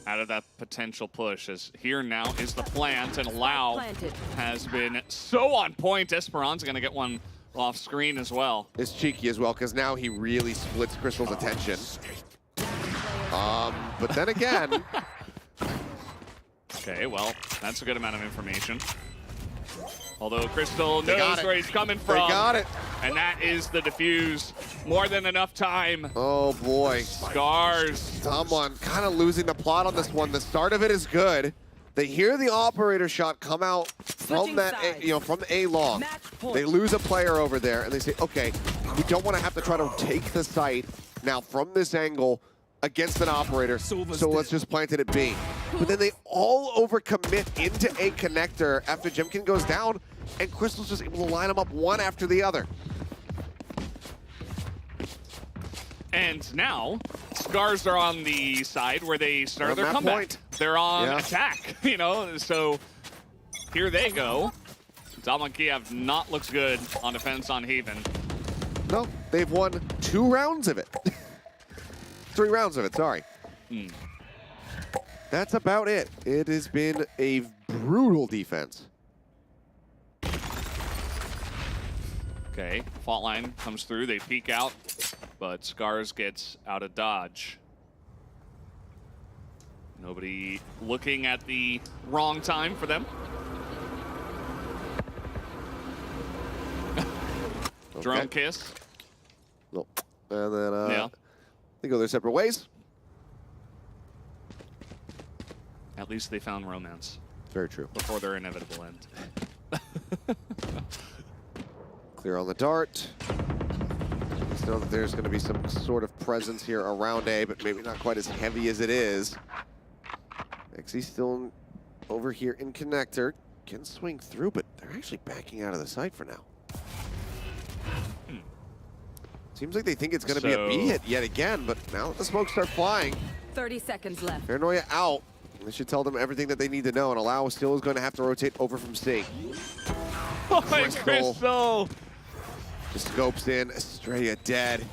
out of that potential push, as here now is the plant, and Lau has been so on point. Esperanza going to get one off screen as well. It's cheeky as well, because now he really splits Crystal's attention. But then again... Okay, well, that's a good amount of information. Although Crystal knows where he's coming from. They got it. And that is the defuse. More than enough time. Oh, boy. SCARZ. Damwon kind of losing the plot on this one. The start of it is good. They hear the operator shot come out from that, from the A long. They lose a player over there, and they say, okay, we don't want to have to try to take the site now from this angle against an operator, so let's just plant it at B. But then they all overcommit into a connector after Jemkin goes down, and Crystal's just able to line them up one after the other. And now, SCARZ are on the side where they started their comeback. Point. They're on attack, so here they go. WCG have not looked good on defense on Haven. No, they've won 2 rounds of it. 3 rounds of it, sorry. That's about it. It has been a brutal defense. Okay, fault line comes through, they peek out, but SCARZ gets out of dodge. Nobody looking at the wrong time for them. Drone kiss. No. And then they go their separate ways. At least they found romance. Very true. Before their inevitable end. Clear on the dart. Just know that there's going to be some sort of presence here around A, but maybe not quite as heavy as it is. EscA still over here in connector. Can swing through, but they're actually backing out of the site for now. Seems like they think it's going to be a B hit yet again, but now that the smokes start flying. 30 seconds left. Paranoia out. This should tell them everything that they need to know, and Allow still is going to have to rotate over from C. Oh, Crystal! Just scopes in. Estrella dead.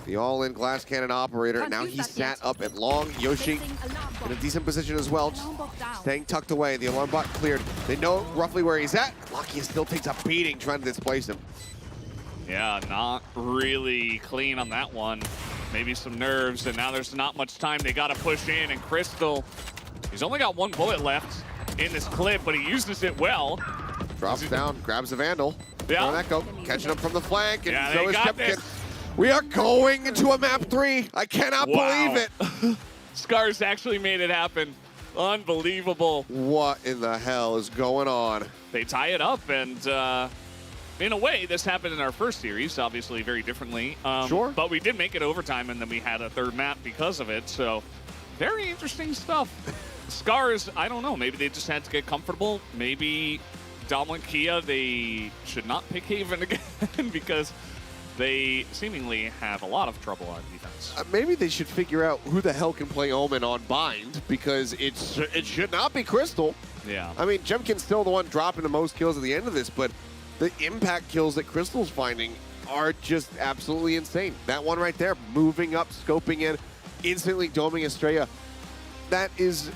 The all-in glass cannon operator. Now he's sat up at long. Yoshi in a decent position as well. Staying tucked away. The alarm bot cleared. They know roughly where he's at. Lakia still takes a beating trying to displace him. Yeah, not really clean on that one. Maybe some nerves, and now there's not much time. They got to push in, and Crystal, he's only got 1 bullet left in this clip, but he uses it well. Drops down, grabs the Vandal. Yeah. TORANECO catching him from the flank, and Yeah, so they is got Jemkin. this. We are going into a map 3. I cannot believe it. SCARZ actually made it happen. Unbelievable. What in the hell is going on? They tie it up, and in a way, this happened in our first series, obviously very differently. Sure. But we did make it overtime, and then we had a 3rd map because of it, so very interesting stuff. SCARZ, I don't know, maybe they just had to get comfortable. Maybe WCG KIA, they should not pick Haven again because they seemingly have a lot of trouble on defense. Maybe they should figure out who the hell can play Omen on Bind, because it should not be Crystal. Yeah. I mean, Jemkin's still the one dropping the most kills at the end of this, but the impact kills that Crystal's finding are just absolutely insane. That one right there, moving up, scoping in, instantly doming Estrella. That is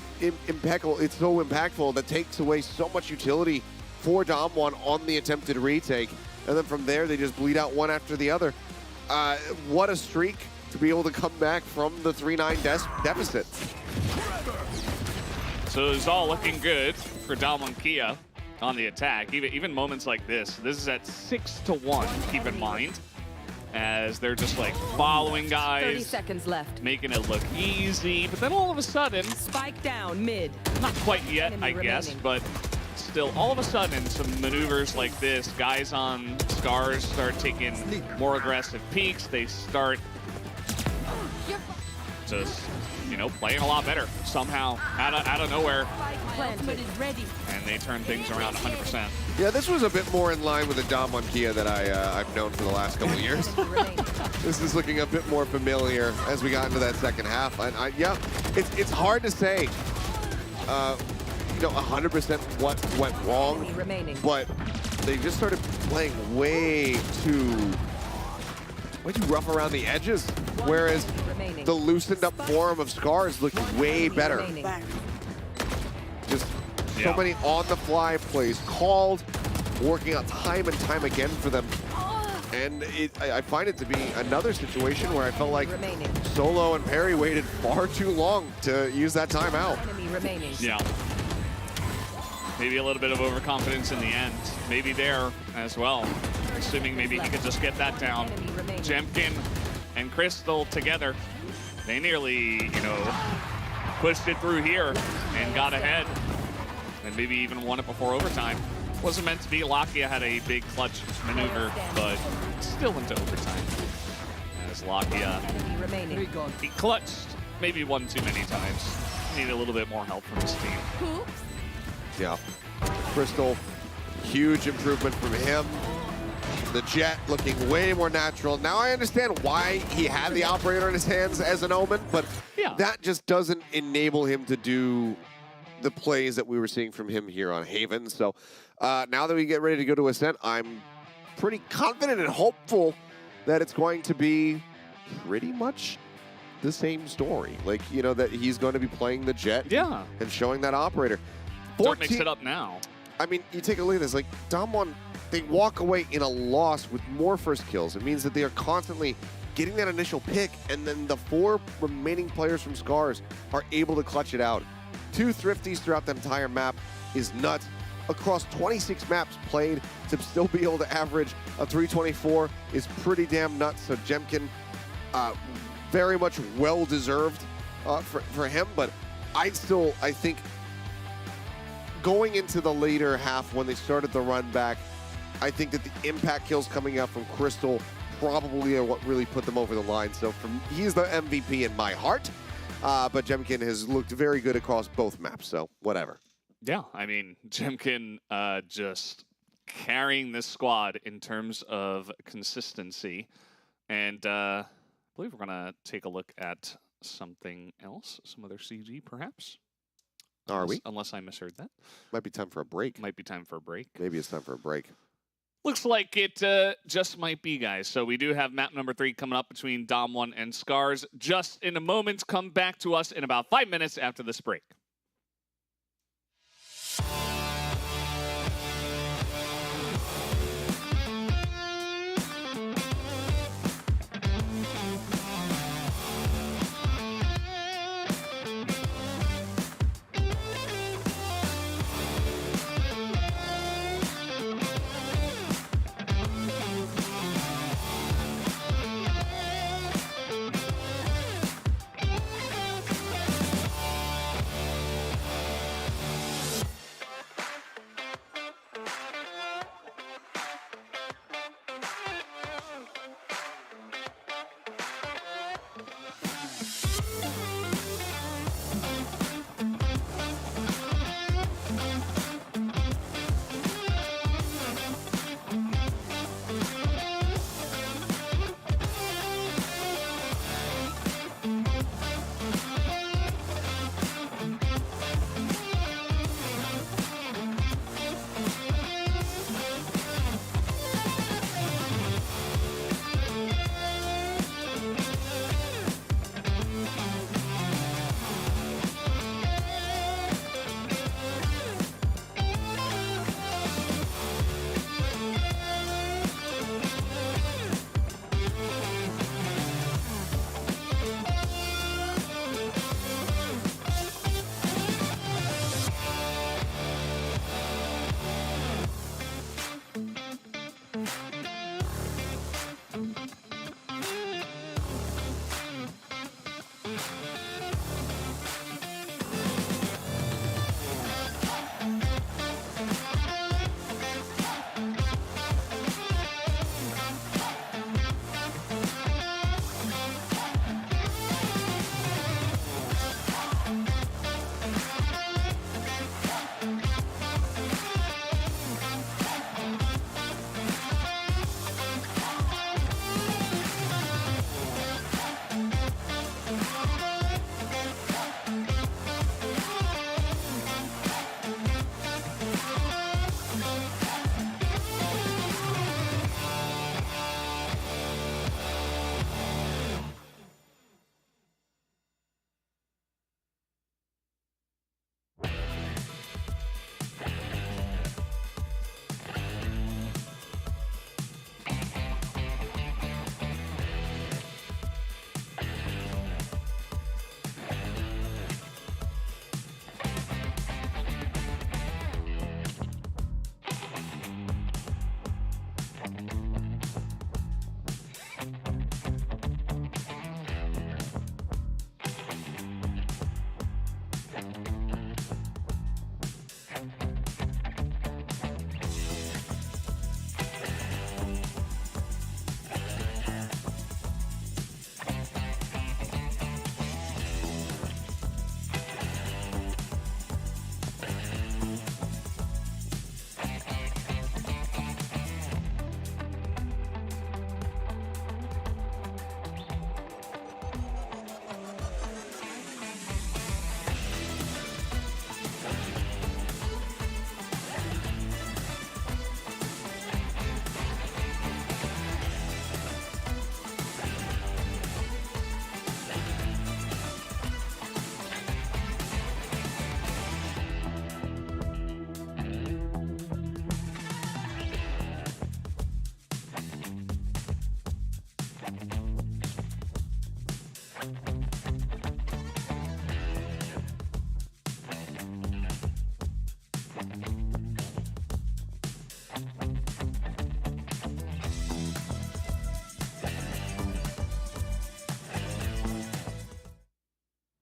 impeccable. It's so impactful. That takes away so much utility for Damwon on the attempted retake. And then from there, they just bleed out one after the other. What a streak to be able to come back from the 3-9 deficit. So it's all looking good for WCG KIA on the attack. Even moments like this. This is at 6-1, keep in mind. As they're just like following guys. 30 seconds left. Making it look easy. But then all of a sudden, Spike down mid. not quite yet, Enemy I guess, remaining. but still, all of a sudden, some maneuvers like this, guys on SCARZ start taking more aggressive peeks. They start just, playing a lot better somehow out of nowhere, Ultimate is ready. and they turn things around 100%. Yeah, this was a bit more in line with the WCG KIA that I've known for the last couple of years. This is looking a bit more familiar as we got into that second half. And yeah, it's hard to say, 100% what went wrong, but they just started playing way too rough around the edges, whereas the loosened up form of SCARZ looked way better. Just so many on-the-fly plays called, working out time and time again for them. And I find it to be another situation where I felt like Solo and Perry waited far too long to use that timeout. Yeah. Maybe a little bit of overconfidence in the end. Maybe there as well. Assuming maybe he could just get that down. Jemkin and Crystal together. They nearly, pushed it through here and got ahead. And maybe even won it before overtime. Wasn't meant to be. Lakia had a big clutch maneuver, but still went to overtime. As Lakia, he clutched maybe one too many times. Need a little bit more help from his team. Yeah. Crystal, huge improvement from him. The Jet looking way more natural. Now I understand why he had the operator in his hands as an Omen, but that just doesn't enable him to do the plays that we were seeing from him here on Haven. So now that we get ready to go to Ascent, I'm pretty confident and hopeful that it's going to be pretty much the same story. Like, that he's going to be playing the Jet and showing that operator. Don't mix it up now. I mean, you take a look at this, like, Damwon, they walk away in a loss with more first kills. It means that they are constantly getting that initial pick, and then the 4 remaining players from SCARZ are able to clutch it out. 2 thrifties throughout the entire map is nuts. Across 26 maps played, to still be able to average a 324 is pretty damn nuts. So Jemkin, very much well-deserved for him, but I think going into the later half when they started the run back, I think that the impact kills coming out from Crystal probably are what really put them over the line. So he's the MVP in my heart, but Jemkin has looked very good across both maps, so whatever. Yeah, I mean, Jemkin just carrying this squad in terms of consistency. And I believe we're going to take a look at something else, some other CG perhaps. Are we? Unless I misheard that. Might be time for a break. Might be time for a break. Maybe it's time for a break. Looks like it just might be, guys. So we do have map number 3 coming up between Dom1 and SCARZ. Just in a moment, come back to us in about 5 minutes after this break.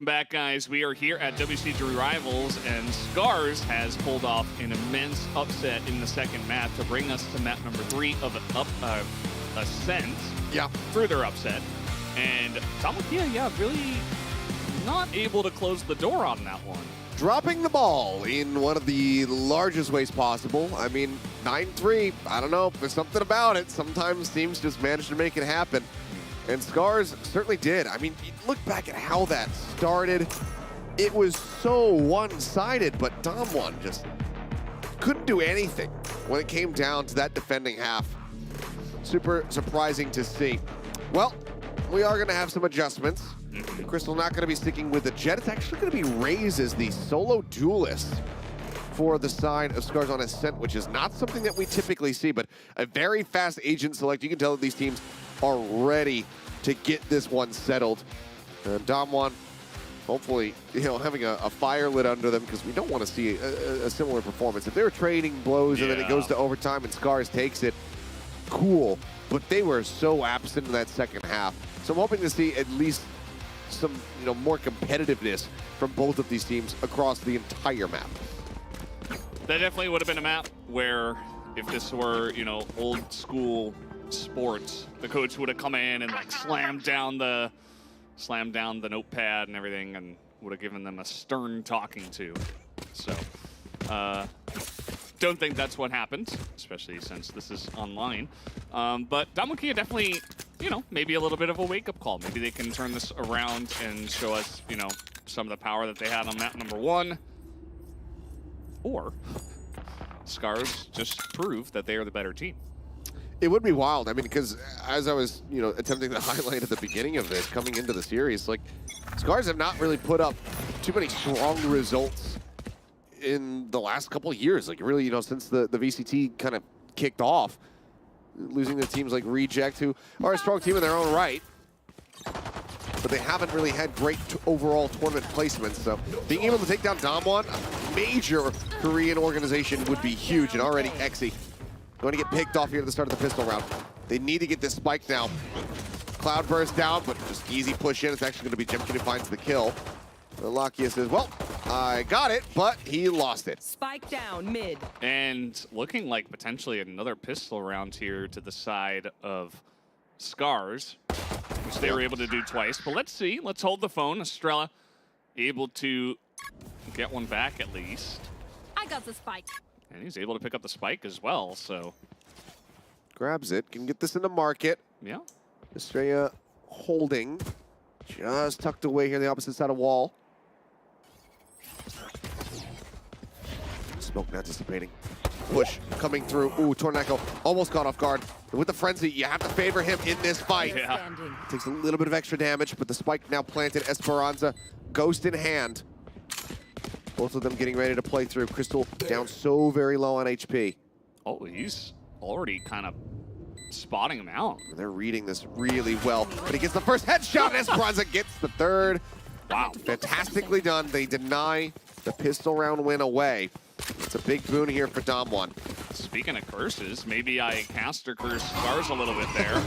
Back, guys. We are here at WCG Rivals, and SCARZ has pulled off an immense upset in the second map to bring us to map number 3 of Ascent. Yeah. Further upset. And Lakia, yeah, really not able to close the door on that one. Dropping the ball in one of the largest ways possible. I mean, 9-3, I don't know, there's something about it. Sometimes teams just manage to make it happen. And SCARZ certainly did. I mean, look back at how that started. It was so one-sided, but Dom1 just couldn't do anything. when it came down to that defending half. Super surprising to see. Well, we are going to have some adjustments. Crystal not going to be sticking with the Jet. It's actually going to be Raze as the solo duelist for the side of SCARZ on Ascent, which is not something that we typically see, but a very fast agent select. You can tell that these teams are ready to get this one settled. Damwon, hopefully, having a fire lit under them, because we don't want to see a similar performance. If they're trading blows and then it goes to overtime and SCARZ takes it, cool. But they were so absent in that second half. So I'm hoping to see at least some, more competitiveness from both of these teams across the entire map. That definitely would have been a map where, if this were, old school sports, the coach would have come in and like slammed down the notepad and everything, and would have given them a stern talking to. So, don't think that's what happened, especially since this is online. But WCG definitely, maybe a little bit of a wake-up call. Maybe they can turn this around and show us, some of the power that they had on map number 1. Or SCARZ just prove that they are the better team. It would be wild. I mean, because as I was, attempting to highlight at the beginning of this, coming into the series, like, SCARZ have not really put up too many strong results in the last couple of years. Like, really, since the VCT kind of kicked off, losing to teams like Reject, who are a strong team in their own right, but they haven't really had great overall tournament placements. So being able to take down Damwon, a major Korean organization, would be huge. And already EscA going to get picked off here at the start of the pistol round. They need to get this spike now. Cloudburst down, but just easy push in. It's actually going to be Jemkin who finds the kill. Lakia says, well, I got it, but he lost it. Spike down mid. And looking like potentially another pistol round here to the side of SCARZ, which they were able to do twice. But let's see. Let's hold the phone. Estrella able to get one back at least. I got the spike. And he's able to pick up the spike as well, so. Grabs it, can get this in the market. Yeah. Estrella holding, just tucked away here on the opposite side of wall. Smoke not dissipating. Push coming through. Ooh, TORANECO almost caught off guard. And with the frenzy, you have to favor him in this fight. Yeah. Takes a little bit of extra damage, but the spike now planted. Esperanza, ghost in hand. Both of them getting ready to play through. Crystal down so very low on HP. Oh, he's already kind of spotting him out. They're reading this really well, but he gets the first headshot, and Esperanza gets the third. Wow, fantastically done. They deny the pistol round win away. It's a big boon here for Damwon. Speaking of curses, maybe I caster curse SCARZ a little bit there.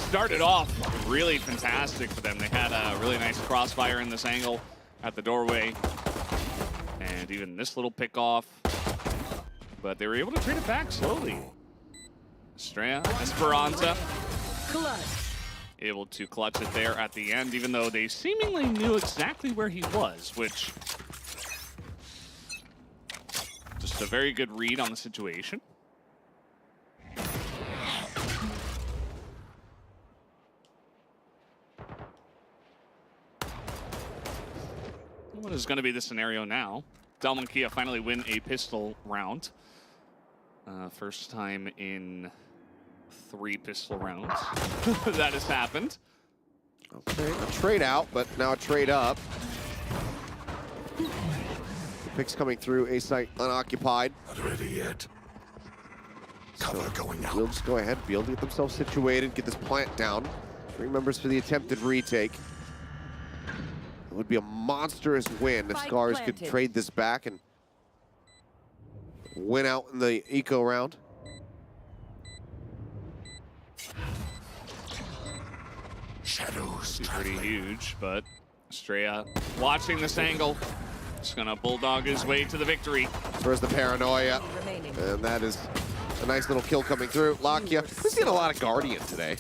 Started off really fantastic for them. They had a really nice crossfire in this angle at the doorway. And even this little pick off. But they were able to trade it back slowly. Estrella, Esperanza. Clutch. Able to clutch it there at the end, even though they seemingly knew exactly where he was, which... just a very good read on the situation. What is going to be the scenario now? WCG finally win a pistol round. First time in 3 pistol rounds that has happened. Okay, a trade out, but now a trade up. The picks coming through, A site unoccupied. Not ready yet. Cover going out. They'll just go ahead, be able to get themselves situated, get this plant down. 3 members for the attempted retake. It would be a monstrous win if SCARZ could trade this back and win out in the eco round. Shadows. Pretty huge, but Estrella watching this angle. Just gonna bulldog his way to the victory. Where's the paranoia? Remaining. And that is a nice little kill coming through. Lakia, we've seen a lot of Guardian today.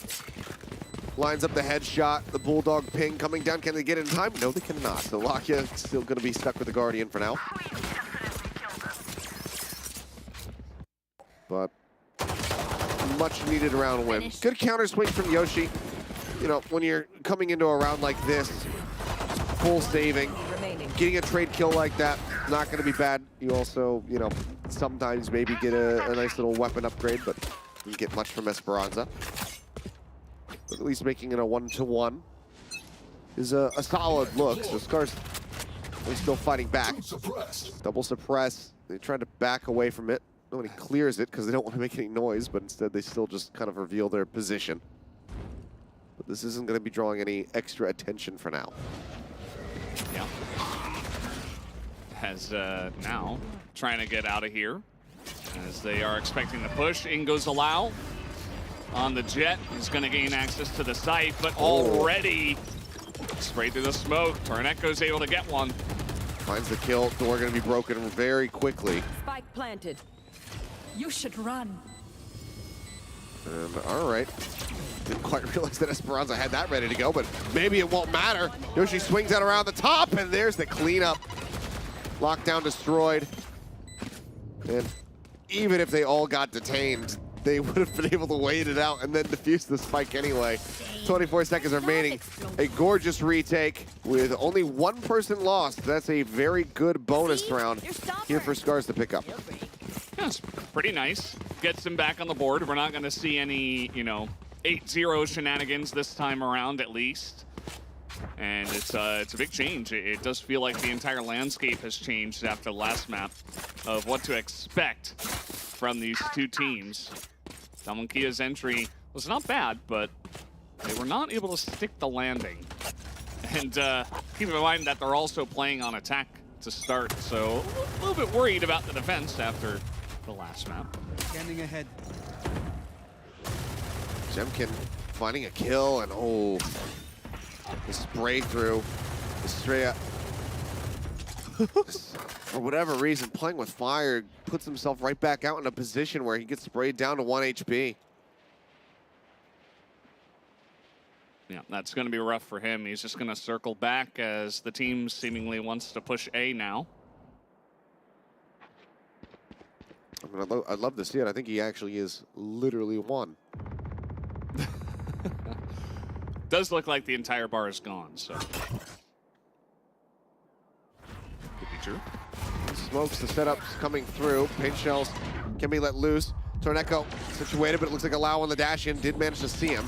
Lines up the headshot, the bulldog ping coming down. Can they get it in time? No, they cannot. So Lakia still gonna be stuck with the Guardian for now. But much needed round win. Good counter swing from Yoshi. When you're coming into a round like this, full saving, getting a trade kill like that, not going to be bad. You also, you know, sometimes maybe get a nice little weapon upgrade, but you get much from Esperanza. But at least making it a 1-to-1 is a solid look. So SCARZ still fighting back. Double suppress. They try to back away from it. Nobody clears it because they don't want to make any noise, but instead they still just kind of reveal their position. But this isn't going to be drawing any extra attention for now. Yeah. Has now trying to get out of here as they are expecting the push. In goes Allow on the jet. He's going to gain access to the site, but already straight through the smoke. TORANECO's able to get one. Finds the kill. Door going to be broken very quickly. Spike planted. You should run. And all right. Didn't quite realize that Esperanza had that ready to go, but maybe it won't matter. Yoshi swings out around the top, and there's the cleanup. Lockdown destroyed. And even if they all got detained, they would have been able to wait it out and then defuse the spike anyway. 24 seconds remaining. A gorgeous retake with only one person lost. That's a very good bonus round here for SCARZ to pick up. Yeah, it's pretty nice. Gets him back on the board. We're not going to see any, you know, 8-0 shenanigans this time around, at least. And it's a big change. It does feel like the entire landscape has changed after the last map of what to expect from these two teams. Kia's entry was not bad, but they were not able to stick the landing. And keep in mind that they're also playing on attack to start, so a little bit worried about the defense after the last map. Scanning ahead. Jemkin finding a kill, and oh, the spray through. Estrella, for whatever reason, playing with fire, puts himself right back out in a position where he gets sprayed down to 1 HP. Yeah, that's going to be rough for him. He's just going to circle back as the team seemingly wants to push A now. I mean, I'd love to see it. I think he actually is literally one. Does look like the entire bar is gone, so. Could be true. Smokes, the setups coming through. Paint shells can be let loose. TORANECO situated, but it looks like Allow on the dash in. Did manage to see him.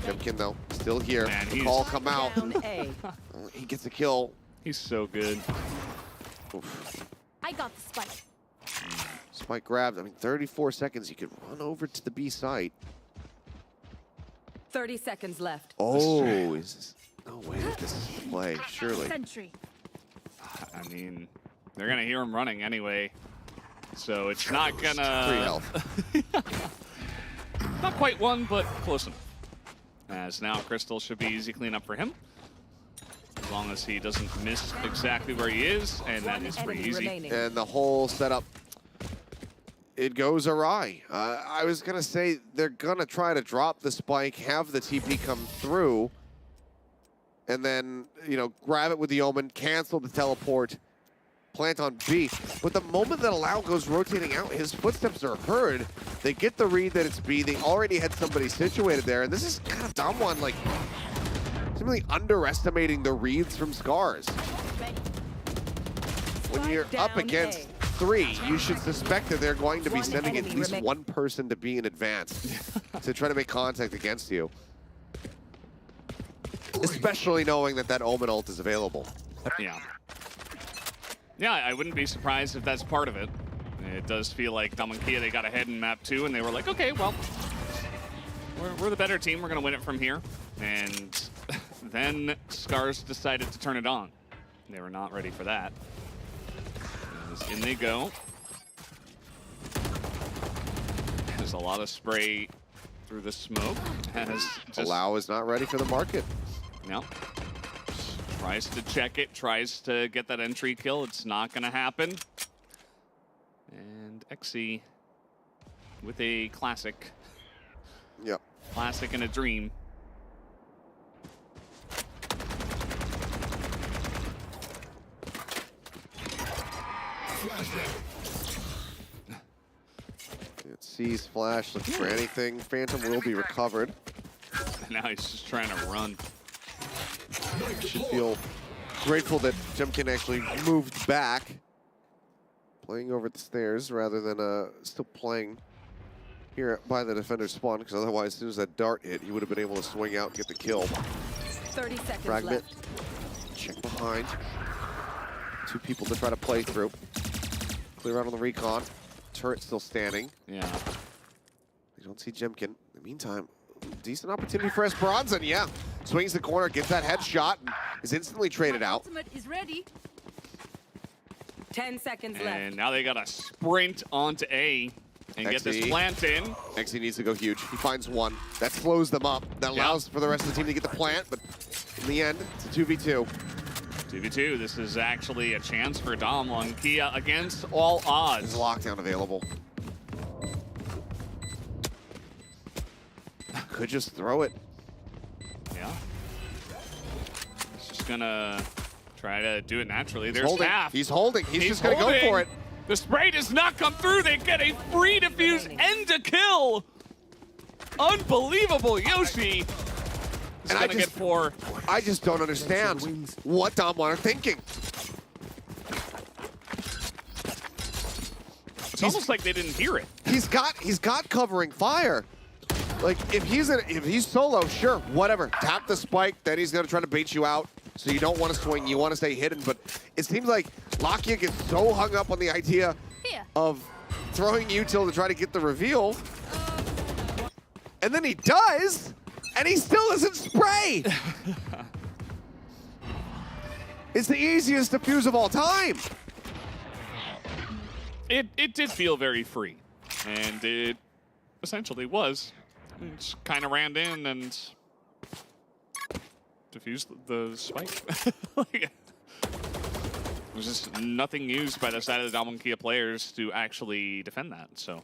Jemkin, though, still here. Man, the call come out. He gets a kill. He's so good. Oof. I got the spike. Spike grabbed. I mean, 34 seconds. He could run over to the B site. 30 seconds left. Oh, is this, no way that this is play, surely. Sentry. I mean, they're going to hear him running anyway. So it's not going 3 to... health. Not quite one, but close enough. As now Crystal should be easy cleanup for him. As long as he doesn't miss exactly where he is, and that is pretty easy. And the whole setup, it goes awry. I was going to say they're going to try to drop the spike, have the TP come through, and then, you know, grab it with the Omen, cancel the teleport, plant on B. But the moment that Allow goes rotating out, his footsteps are heard. They get the read that it's B. They already had somebody situated there, and this is kind of dumb one, like, simply underestimating the reads from SCARZ. When you're up against 3, you should suspect that they're going to be sending at least one person to be in advance to try to make contact against you. Especially knowing that that Omen ult is available. Yeah. Yeah, I wouldn't be surprised if that's part of it. It does feel like Kia, they got ahead in map 2, and they were like, okay, well, we're the better team. We're going to win it from here. And then SCARZ decided to turn it on. They were not ready for that. As in they go. There's a lot of spray through the smoke. Allow is not ready for the market. No. Tries to check it, tries to get that entry kill. It's not going to happen. And EscA with a classic. Yep. Classic and a dream. It sees Flash, looking for anything. Phantom will be recovered. Now he's just trying to run. Should feel Grateful that Jemkin actually moved back. Playing over at the stairs rather than still playing here by the defender's spawn, because otherwise, as soon as that dart hit, he would have been able to swing out and get the kill. 30 seconds Fragment. left. Check behind. 2 people to try to play through. Clear out on the recon. Turret still standing. Yeah. They don't see Jemkin. In the meantime, decent opportunity for Esperanza. And yeah, swings the corner, gets that headshot, and is instantly traded out. Ultimate is ready. 10 seconds left. And now they got to sprint onto A and get this XE. plant in. XE needs to go huge. He finds one. That slows them up. That allows for the rest of the team to get the plant, but in the end, it's a 2v2. 2v2, this is actually a chance for DWG against all odds. There's a lockdown available. Could just throw it. Yeah. He's just gonna try to do it naturally. There's holding. half. He's holding. He's just gonna go for it. The spray does not come through. They get a free defuse and a kill. Unbelievable, Yoshi. He's gonna get 4. I just don't understand what DWG are thinking. It's almost like they didn't hear it. He's got covering fire. Like if he's solo, sure, whatever. Tap the spike, then he's gonna try to bait you out. So you don't want to swing, you want to stay hidden. But it seems like Lakia gets so hung up on the idea of throwing util to try to get the reveal. And then he does, and he still doesn't spray. It's the easiest defuse of all time. It did feel very free, and it essentially was. It just kind of ran in and diffused the spike. Like, there's just nothing used by the side of the WCG players to actually defend that. So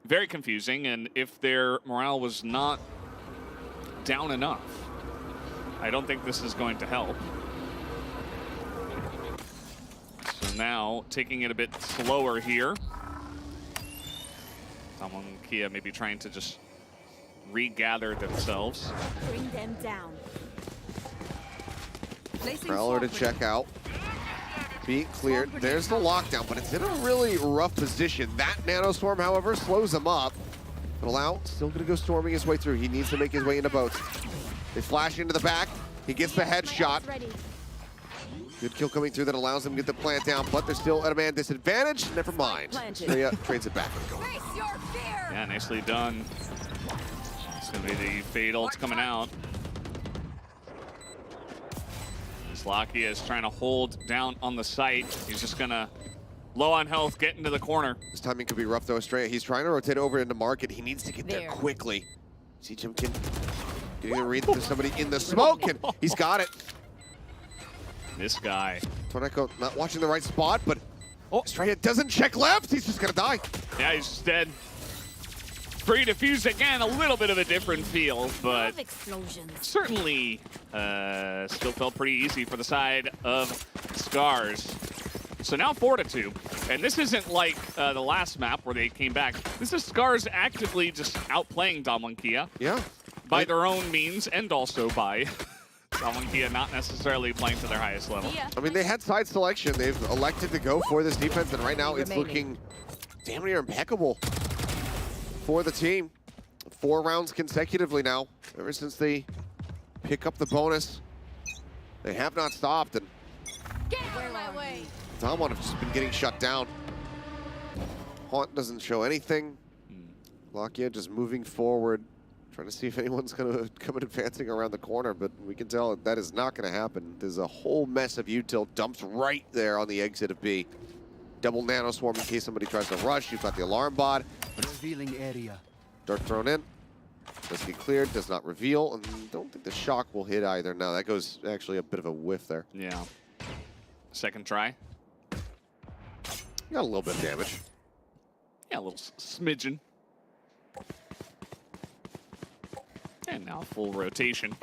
very confusing, and if their morale was not down enough, I don't think this is going to help. So now, taking it a bit slower here. WCG maybe trying to just regather themselves. Bring them down. Prowler to check out. Being cleared. There's the lockdown, but it's in a really rough position. That nanoswarm, however, slows him up. But Lau still going to go storming his way through. He needs to make his way into boats. They flash into the back. He gets the headshot. Good kill coming through that allows him to get the plant down, but they're still at a man disadvantage. Never mind. Estrella trades it back. Yeah, nicely done. It's going to be the fatal. It's coming out. Lakia is trying to hold down on the site. He's just going to, low on health, get into the corner. This timing could be rough, though, Estrella. He's trying to rotate over into market. He needs to get there quickly. See Jemkin getting a read to somebody in the smoke, and he's got it. This guy. TORANECO not watching the right spot, but Estrella doesn't check left. He's just going to die. Yeah, he's just dead. Free defuse again, a little bit of a different feel, but certainly still felt pretty easy for the side of SCARZ. So now 4-2, and this isn't like the last map where they came back. This is SCARZ actively just outplaying WCG. Yeah. By their own means, and also by WCG not necessarily playing to their highest level. I mean, they had side selection. They've elected to go for this defense, and right now it's looking damn near impeccable for the team. 4 rounds consecutively now, ever since they pick up the bonus. They have not stopped, and DWG have just been getting shut down. Haunt doesn't show anything. Lakia just moving forward, trying to see if anyone's going to come in advancing around the corner, but we can tell that is not going to happen. There's a whole mess of util dumped right there on the exit of B. Double nanoswarm in case somebody tries to rush. You've got the alarm bot. Revealing area. Dart thrown in. Does get cleared, does not reveal, and don't think the shock will hit either. No, that goes actually a bit of a whiff there. Yeah. Second try. Got a little bit of damage. Yeah, a little smidgen. And now full rotation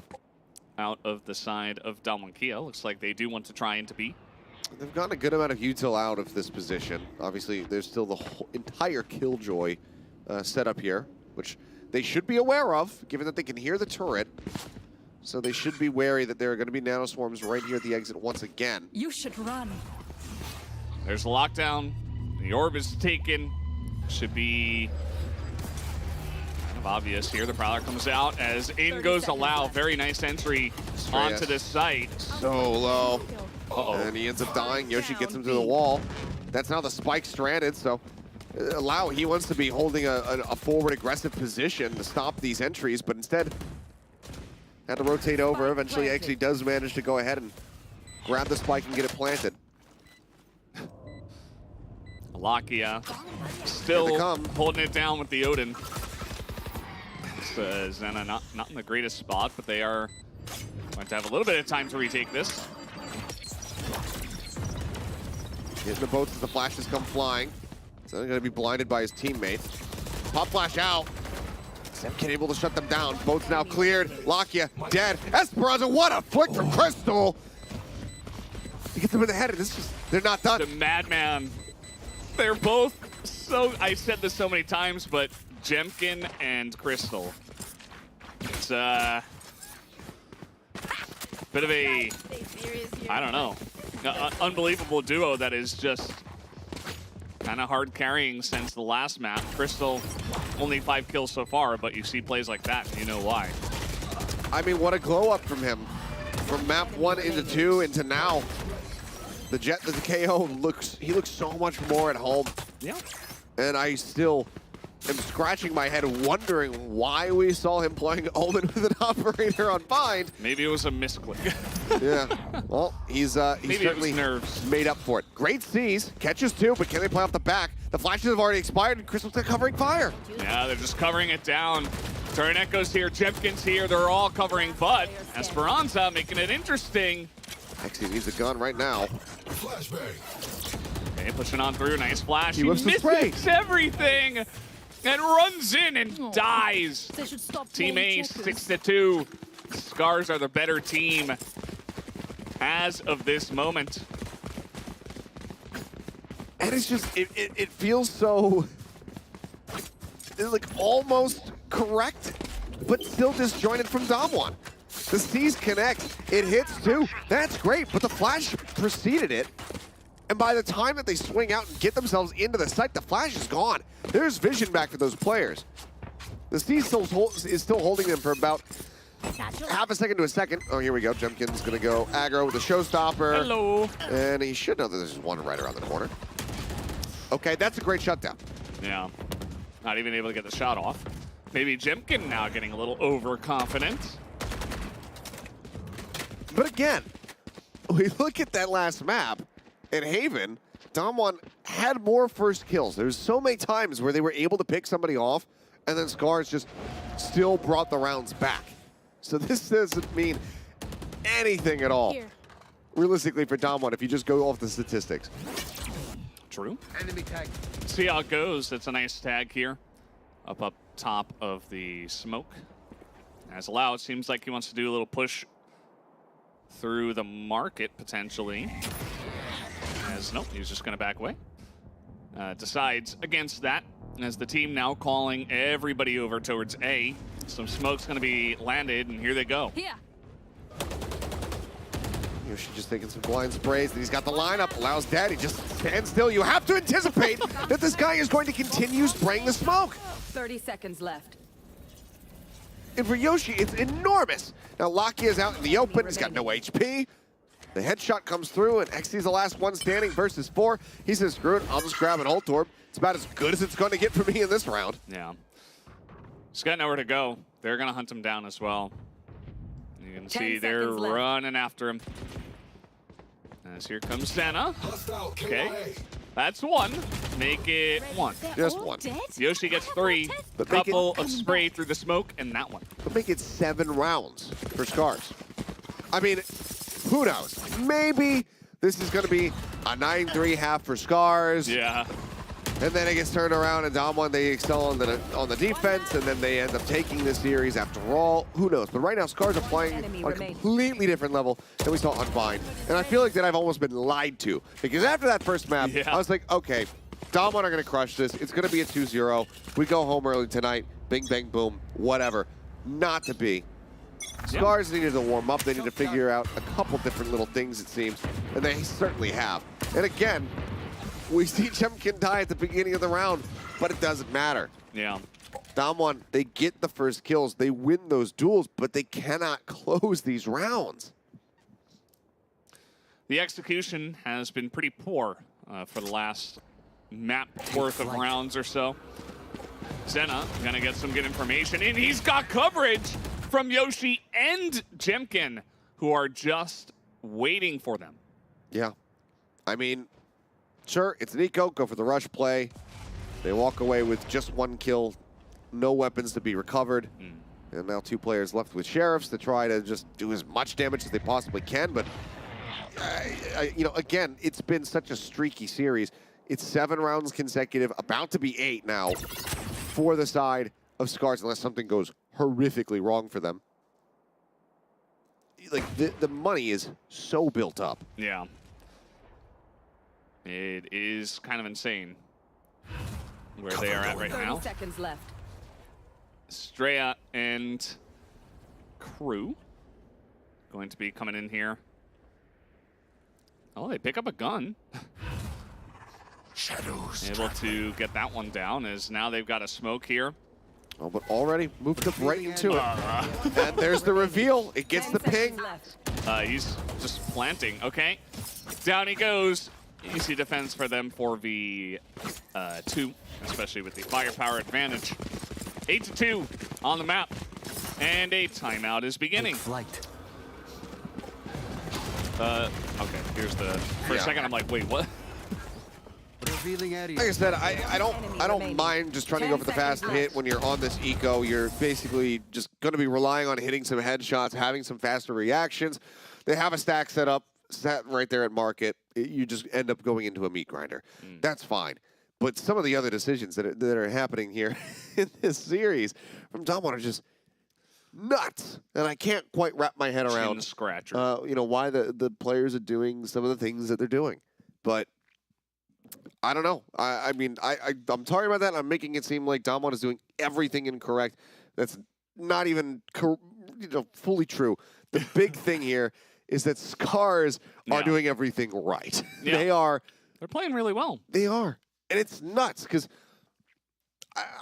out of the side of WCG. Looks like they do want to try into B. They've gotten a good amount of util out of this position. Obviously, there's still the whole entire Killjoy setup here, which they should be aware of, given that they can hear the turret. So they should be wary that there are going to be nanoswarms right here at the exit once again. You should run. There's a lockdown. The orb is taken. Should be kind of obvious here. The Prowler comes out as in goes Allow. Very nice entry onto this site. So low. Uh-oh. And he ends up dying. Yoshi gets him to the wall. That's now the spike stranded, so Allow, he wants to be holding a forward aggressive position to stop these entries, but instead had to rotate over. Eventually, actually does manage to go ahead and grab the spike and get it planted. Lakia still holding it down with the Odin. Zenna not in the greatest spot, but they are going to have a little bit of time to retake this. Hitting the boats as the flashes come flying. So they're going to be blinded by his teammate. Pop flash out. Jemkin able to shut them down. Boats now cleared. Lakia dead. Esperanza, what a flick from Crystal! He gets him in the head, and this is, they're not done. The Madman. They're both so, I've said this so many times, but Jemkin and Crystal. It's a bit of a, I don't know, unbelievable duo that is just kind of hard carrying since the last map. Crystal, only 5 kills so far, but you see plays like that, and you know why. I mean, what a glow up from him. From map 1 into 2 into now. The KO looks so much more at home. Yeah. And I still am scratching my head wondering why we saw him playing Omen with an operator on Bind. Maybe it was a misclick. Yeah. Well, he's certainly made up for it. Great C's, catches 2, but can they play off the back? The flashes have already expired and Crystal's covering fire. Yeah, they're just covering it down. TORANECO's here, Jemkin's here, they're all covering, but Esperanza making it interesting. Actually needs a gun right now. Okay, pushing on through, nice flash. He misses everything and runs in and dies. Team A 6-2. SCARZ are the better team as of this moment. And it's just, it feels so, it's like almost correct, but still disjointed from Damwon. The C's connect, it hits too. That's great, but the flash preceded it. And by the time that they swing out and get themselves into the site, the flash is gone. There's vision back for those players. The C is still holding them for about half a second to a second. Oh, here we go. Jemkin's gonna go aggro with a showstopper. Hello. And he should know that there's one right around the corner. Okay, that's a great shutdown. Yeah, not even able to get the shot off. Maybe Jemkin now getting a little overconfident. But again, we look at that last map in Haven, Damwon had more first kills. There's so many times where they were able to pick somebody off, and then SCARZ just still brought the rounds back. So this doesn't mean anything at all, realistically, for Damwon, if you just go off the statistics. True. Enemy tag. See how it goes. It's a nice tag here. Up top of the smoke. As Allow, it seems like he wants to do a little push through the market, potentially. As, nope, he's just going to back away. Decides against that, as the team now calling everybody over towards A. Some smoke's going to be landed, and here they go. Here. Yoshi just taking some blind sprays, and he's got the lineup. Allows dead, he just stands still. You have to anticipate that this guy is going to continue spraying the smoke. 30 seconds left. And for Yoshi, it's enormous. Now Lakia is out in the open, he's got no HP. The headshot comes through, and XC's the last one standing versus 4. He says, screw it, I'll just grab an ult orb. It's about as good as it's going to get for me in this round. Yeah. He's got nowhere to go. They're going to hunt him down as well. You can see they're running after him. As here comes Senna. Okay. That's 1. Make it 1. Just 1. Yoshi gets 3. A couple of spray through the smoke, and that one. But make it 7 rounds for SCARZ. I mean, who knows? Maybe this is going to be a 9-3 half for SCARZ. Yeah. And then it gets turned around, and Damwon, they excel on the defense, and then they end up taking the series after all. Who knows? But right now, SCARZ are playing on a completely different level than we saw on Bind. And I feel like that I've almost been lied to. Because after that first map, I was like, okay, Damwon are going to crush this. It's going to be a 2-0. We go home early tonight. Bing, bang, boom, whatever. Not to be. SCARZ needed to warm up. They need to figure out a couple different little things, it seems, and they certainly have. And again, we see Jemkin die at the beginning of the round, but it doesn't matter. Yeah. Damwon, they get the first kills, they win those duels, but they cannot close these rounds. The execution has been pretty poor for the last map worth of rounds or so. Senna gonna get some good information, and he's got coverage from yoshiii and Jemkin, who are just waiting for them. Yeah. I mean, sure, it's Nico, go for the rush play. They walk away with just one kill, no weapons to be recovered. And now 2 players left with sheriffs to try to just do as much damage as they possibly can. But, you know, again, it's been such a streaky series. It's 7 rounds consecutive, about to be 8 now for the side of SCARZ, unless something goes horrifically wrong for them. Like, the money is so built up. Yeah. It is kind of insane where they are at right 30 now. seconds left. Estrella and crew going to be coming in here. Oh, they pick up a gun. Shadows. Able to get that one down, as now they've got a smoke here. Oh, but already moved up right into it. And there's the reveal. It gets the ping. He's just planting. Okay. Down he goes. Easy defense for them for the 2, especially with the firepower advantage. 8-2 on the map. And a timeout is beginning. Okay, here's the... For a second, I'm like, wait, what? Like I said, I don't mind just trying to go for the fast hit when you're on this eco. You're basically just going to be relying on hitting some headshots, having some faster reactions. They have a stack set right there at market. You just end up going into a meat grinder. That's fine. But some of the other decisions that are happening here in this series from Damwon are just nuts, and I can't quite wrap my head around. Scratcher. You know, why the players are doing some of the things that they're doing, but. I don't know. I mean, I'm talking about that. I'm making it seem like Damwon is doing everything incorrect. That's not even fully true. The big thing here is that SCARZ are doing everything right. Yeah. They're playing really well. They are, and it's nuts because,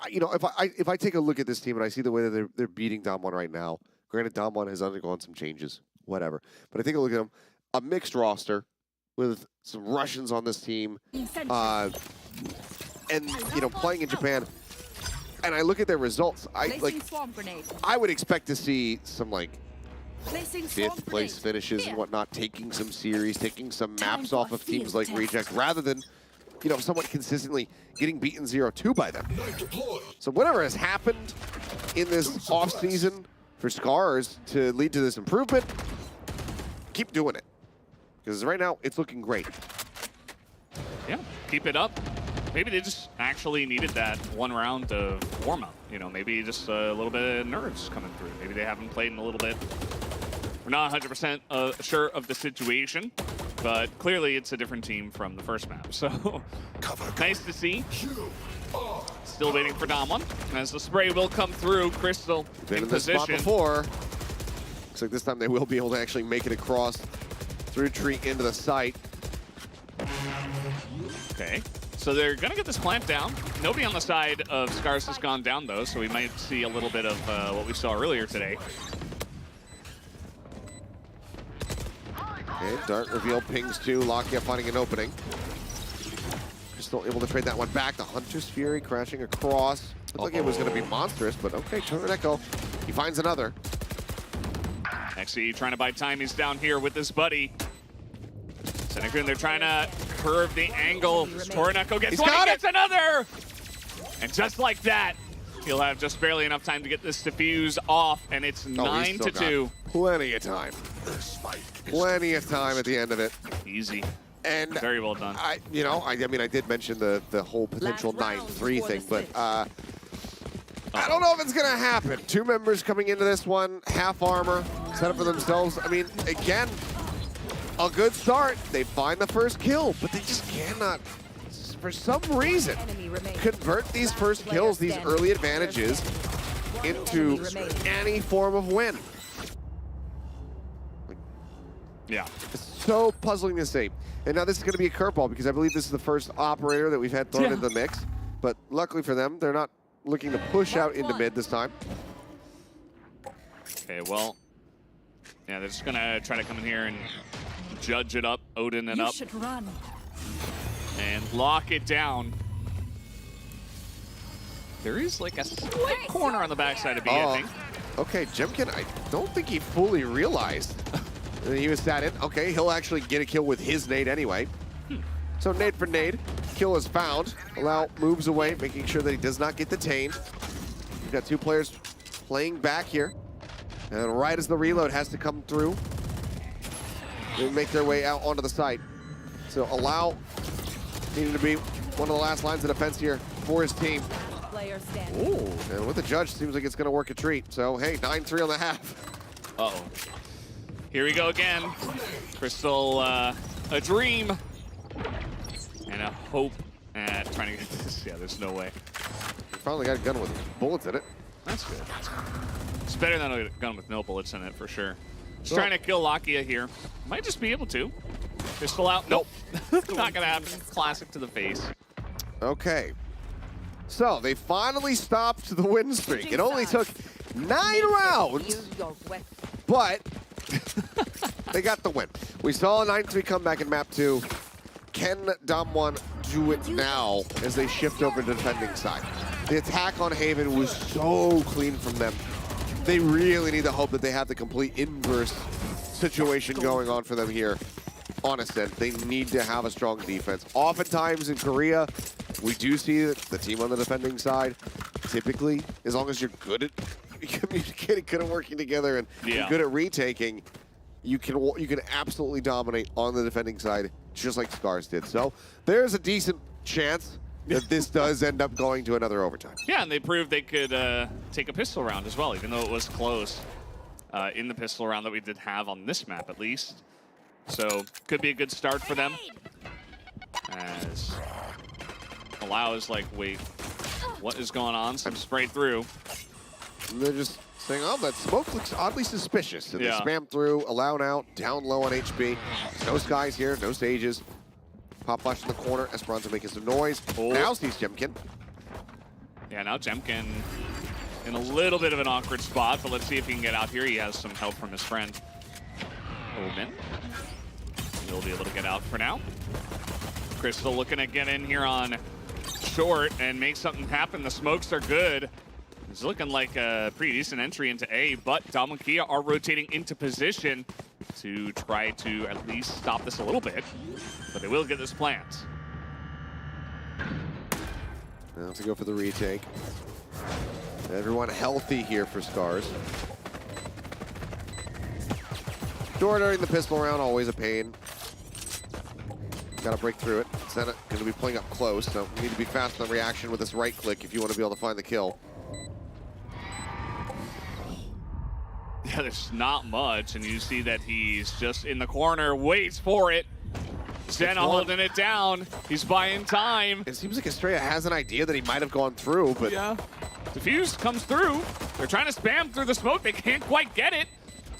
you know, if I take a look at this team and I see the way that they're beating Damwon right now. Granted, Damwon has undergone some changes, whatever. But I take a look at them, a mixed roster. With some Russians on this team, and you know, playing in Japan, and I look at their results. I would expect to see some like 5th place finishes and whatnot, taking some series, taking some maps off of teams like Reject, rather than, you know, somewhat consistently getting beaten 0-2 by them. So whatever has happened in this off season for SCARZ to lead to this improvement, keep doing it. Because right now, it's looking great. Yeah, keep it up. Maybe they just actually needed that 1 round of warm-up. You know, maybe just a little bit of nerves coming through. Maybe they haven't played in a little bit. We're not 100% sure of the situation, but clearly it's a different team from the first map. So, nice to see. Still waiting for Damwon, as the spray will come through. Crystal Been in this spot before. Looks like this time they will be able to actually make it across through tree into the site. Okay, so they're gonna get this plant down. Nobody on the side of SCARZ has gone down though, so we might see a little bit of what we saw earlier today. Okay, dart reveal pings 2, Lakia finding an opening. Still able to trade that one back. The Hunter's Fury crashing across. Looked like it was gonna be monstrous, but okay, TORANECO, he finds another. EscA trying to buy time. He's down here with his buddy. zennakukinn, they're trying to curve the angle. TORANECO gets one, he gets another! And just like that, he'll have just barely enough time to get this defuse off, and it's 9-2. Plenty of time. Plenty of time at the end of it. Easy. And very well done. I mean, I did mention the whole potential 9-3 thing, but I don't know if it's going to happen. 2 members coming into this one, half armor, set up for themselves. I mean, again, a good start. They find the first kill, but they just cannot, for some reason, convert these first kills, these early advantages, into any form of win. Yeah. It's so puzzling to see. And now this is going to be a curveball because I believe this is the first operator that we've had thrown into the mix. But luckily for them, they're not looking to push out into mid this time. Okay, well, yeah, they're just going to try to come in here and judge it up, Odin it You up, should run. and lock it down. There is like a slight corner on the backside of B, I think. Okay, Jemkin, I don't think he fully realized that he was sat in. Okay, he'll actually get a kill with his nade anyway. So nade for nade, kill is found. Allow moves away, making sure that he does not get detained. We've got two players playing back here. And right as the reload has to come through, they make their way out onto the site. So Allow needing to be one of the last lines of defense here for his team. Player standing. Ooh, and with the judge, seems like it's going to work a treat. So, hey, 9-3 on the half. Uh-oh. Here we go again. Crystal, a dream and a hope at trying to get this. Yeah, there's no way. Finally got a gun with bullets in it. That's good. It's better than a gun with no bullets in it, for sure. Just trying to kill Lakia here. Might just be able to. Crystal out. Nope. Not going to happen. Classic to the face. Okay. So, they finally stopped the win streak. It only took 9 rounds, but they got the win. We saw a 9-3 comeback in map 2. Can Damwon do it now as they shift over to the defending side? The attack on Haven was so clean from them. They really need to hope that they have the complete inverse situation going on for them here. Honestly, they need to have a strong defense. Oftentimes in Korea, we do see that the team on the defending side, typically, as long as you're good at communicating, good at working together, and good at retaking, you can absolutely dominate on the defending side, just like SCARZ did. So there's a decent chance that this does end up going to another overtime. Yeah, and they proved they could take a pistol round as well, even though it was close in the pistol round that we did have on this map, at least. So could be a good start for them. As Allow is like, wait, what is going on? Some sprayed through. And they're just saying, oh, that smoke looks oddly suspicious. And they spam through, Allow out, down low on HP. No skies here, no stages. Pop flash in the corner, Esperanza making some noise. Now sees Jemkin. Yeah, now Jemkin in a little bit of an awkward spot, but let's see if he can get out here. He has some help from his friend, Omen. He'll be able to get out for now. Crystal looking to get in here on short and make something happen. The smokes are good. It's looking like a pretty decent entry into A, but WCG are rotating into position to try to at least stop this a little bit, but they will get this plant. Now to go for the retake. Everyone healthy here for SCARZ. Short during the pistol round, always a pain. Gotta break through it. Senna gonna be playing up close, so you need to be fast on the reaction with this right click if you want to be able to find the kill. Yeah, there's not much, and you see that he's just in the corner, waits for it. Senna holding it down. He's buying time. It seems like Estrella has an idea that he might have gone through, but... Yeah. Diffuse comes through. They're trying to spam through the smoke. They can't quite get it.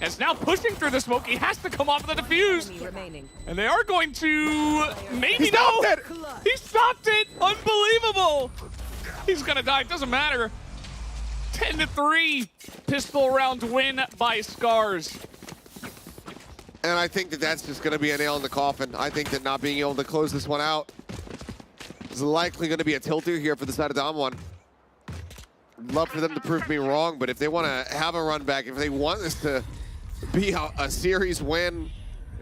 And it's now pushing through the smoke. He has to come off the diffuse. And they are going to maybe no. He stopped it. Unbelievable. He's going to die. It doesn't matter. 10-3 pistol round win by SCARZ. And I think that that's just going to be a nail in the coffin. I think that not being able to close this one out is likely going to be a tilter here for the side of Damwon. I'd love for them to prove me wrong, but if they want to have a run back, if they want this to be a series win,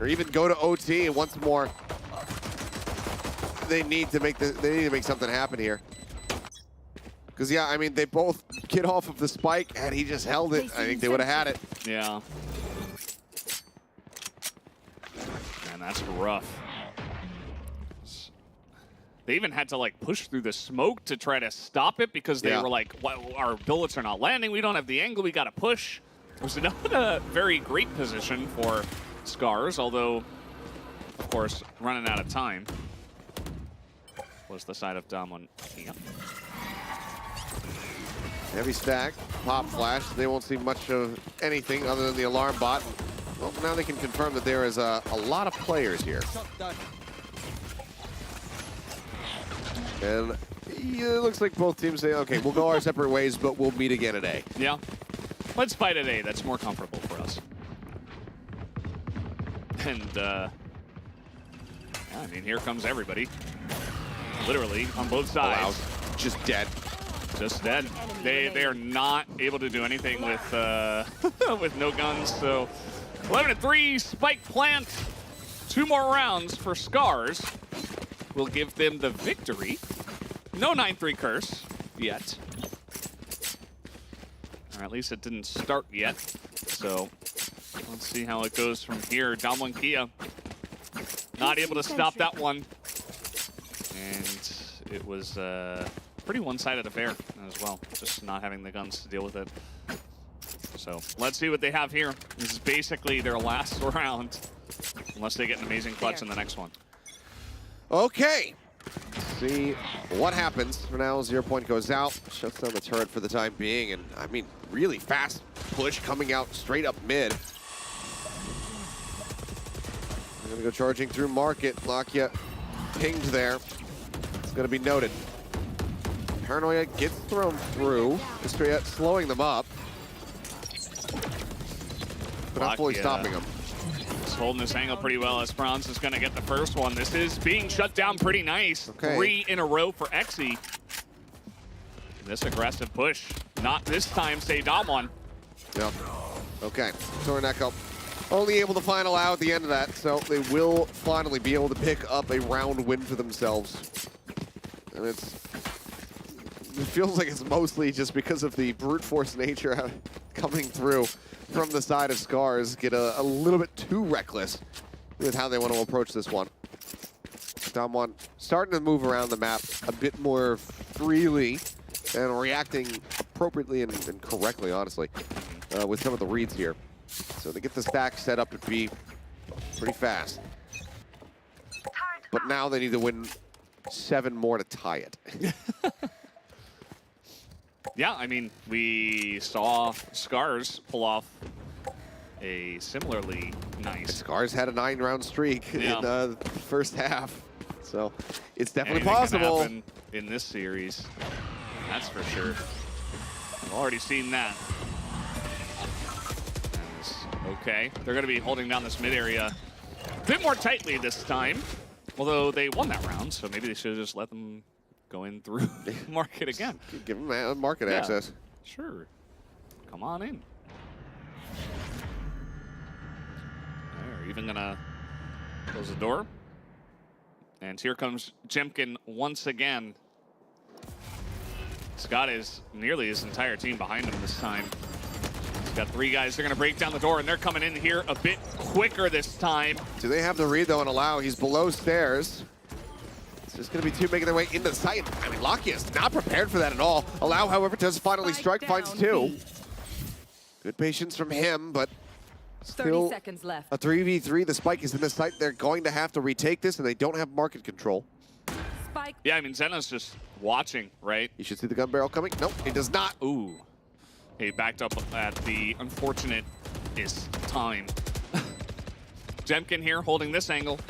or even go to OT once more, they need to make something happen here. Because yeah, I mean, they both get off of the spike, and he just held it. I think they would have had it. Yeah. Man, that's rough. They even had to like push through the smoke to try to stop it because they were like, well, our bullets are not landing. We don't have the angle. We got to push. It was not a very great position for SCARZ, although, of course, running out of time was the side of Damwon. Yeah. Heavy stack, pop flash. They won't see much of anything other than the alarm bot. Well, now they can confirm that there is a lot of players here. And it looks like both teams say, okay, we'll go our separate ways, but we'll meet again at A. Yeah. Let's fight at A. That's more comfortable for us. And, yeah, I mean, here comes everybody. Literally, on both sides. Wow. Just dead. Just dead. They are not able to do anything with with no guns. So 11-3, spike plant. 2 more rounds for SCARZ will give them the victory. No 9-3 curse yet. Or at least it didn't start yet. So let's see how it goes from here. WCG Kia not able to stop that one. And it was pretty one-sided affair as well, just not having the guns to deal with it. So let's see what they have here. This is basically their last round, unless they get an amazing clutch in the next one. Okay. See what happens. For now, 0 point goes out, shuts down the turret for the time being, and I mean, really fast push coming out straight up mid. They're gonna go charging through market. Lakia pinged there. It's gonna be noted. Paranoia gets thrown through. Estrella slowing them up, but not fully stopping them. Just holding this angle pretty well. Esperanza is going to get the first one. This is being shut down pretty nice. Okay. 3 in a row for EscA. This aggressive push. Not this time, say Dom one. Yep. Okay. TORANECO only able to final out at the end of that, so they will finally be able to pick up a round win for themselves. And it feels like it's mostly just because of the brute force nature coming through from the side of SCARZ. Get a little bit too reckless with how they want to approach this one. Dom1 starting to move around the map a bit more freely and reacting appropriately and correctly, honestly, with some of the reads here. So they get the stack set up to be pretty fast. But now they need to win 7 more to tie it. Yeah, I mean, we saw SCARZ pull off a similarly nice. SCARZ had a 9-round streak in the first half, so it's definitely Anything possible. can happen in this series, that's for sure. We've already seen that. Okay, they're going to be holding down this mid area a bit more tightly this time, although they won that round, so maybe they should have just let them go in through market again. Give them market access. Sure. Come on in. They're even going to close the door. And here comes Jemkin once again. He's got nearly his entire team behind him this time. He's got 3 guys. They're going to break down the door, and they're coming in here a bit quicker this time. Do they have the read, though, and allow? He's below stairs. It's just going to be 2 making their way into the site. I mean, Lakia is not prepared for that at all. Allow, however, does finally strike, finds 2. Good patience from him, but still 30 seconds left. A 3v3. The spike is in the site. They're going to have to retake this, and they don't have market control. Spike. Yeah, I mean, Zenna's just watching, right? You should see the gun barrel coming. Nope, he does not. Ooh. He backed up at the unfortunate-ist time. Jemkin here holding this angle.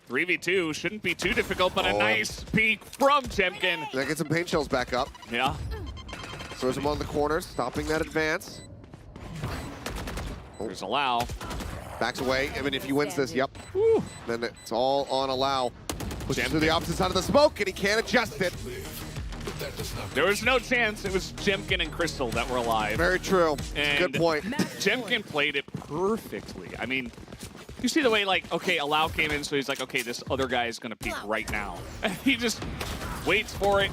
3v2 shouldn't be too difficult, but a nice peek from Jemkin. That gets some paint shells back up. Yeah. Throws him on the corner, stopping that advance. There's Allow. Backs away. I mean, if he wins this, yep. Woo. Then it's all on Allow. Pushes to the opposite side of the smoke, and he can't adjust it. There was no chance. It was Jemkin and Crystal that were alive. Very true. And good point. Jemkin played it perfectly. I mean, you see the way, like, okay, Allow came in, so he's like, okay, this other guy is going to peek right now. And he just waits for it,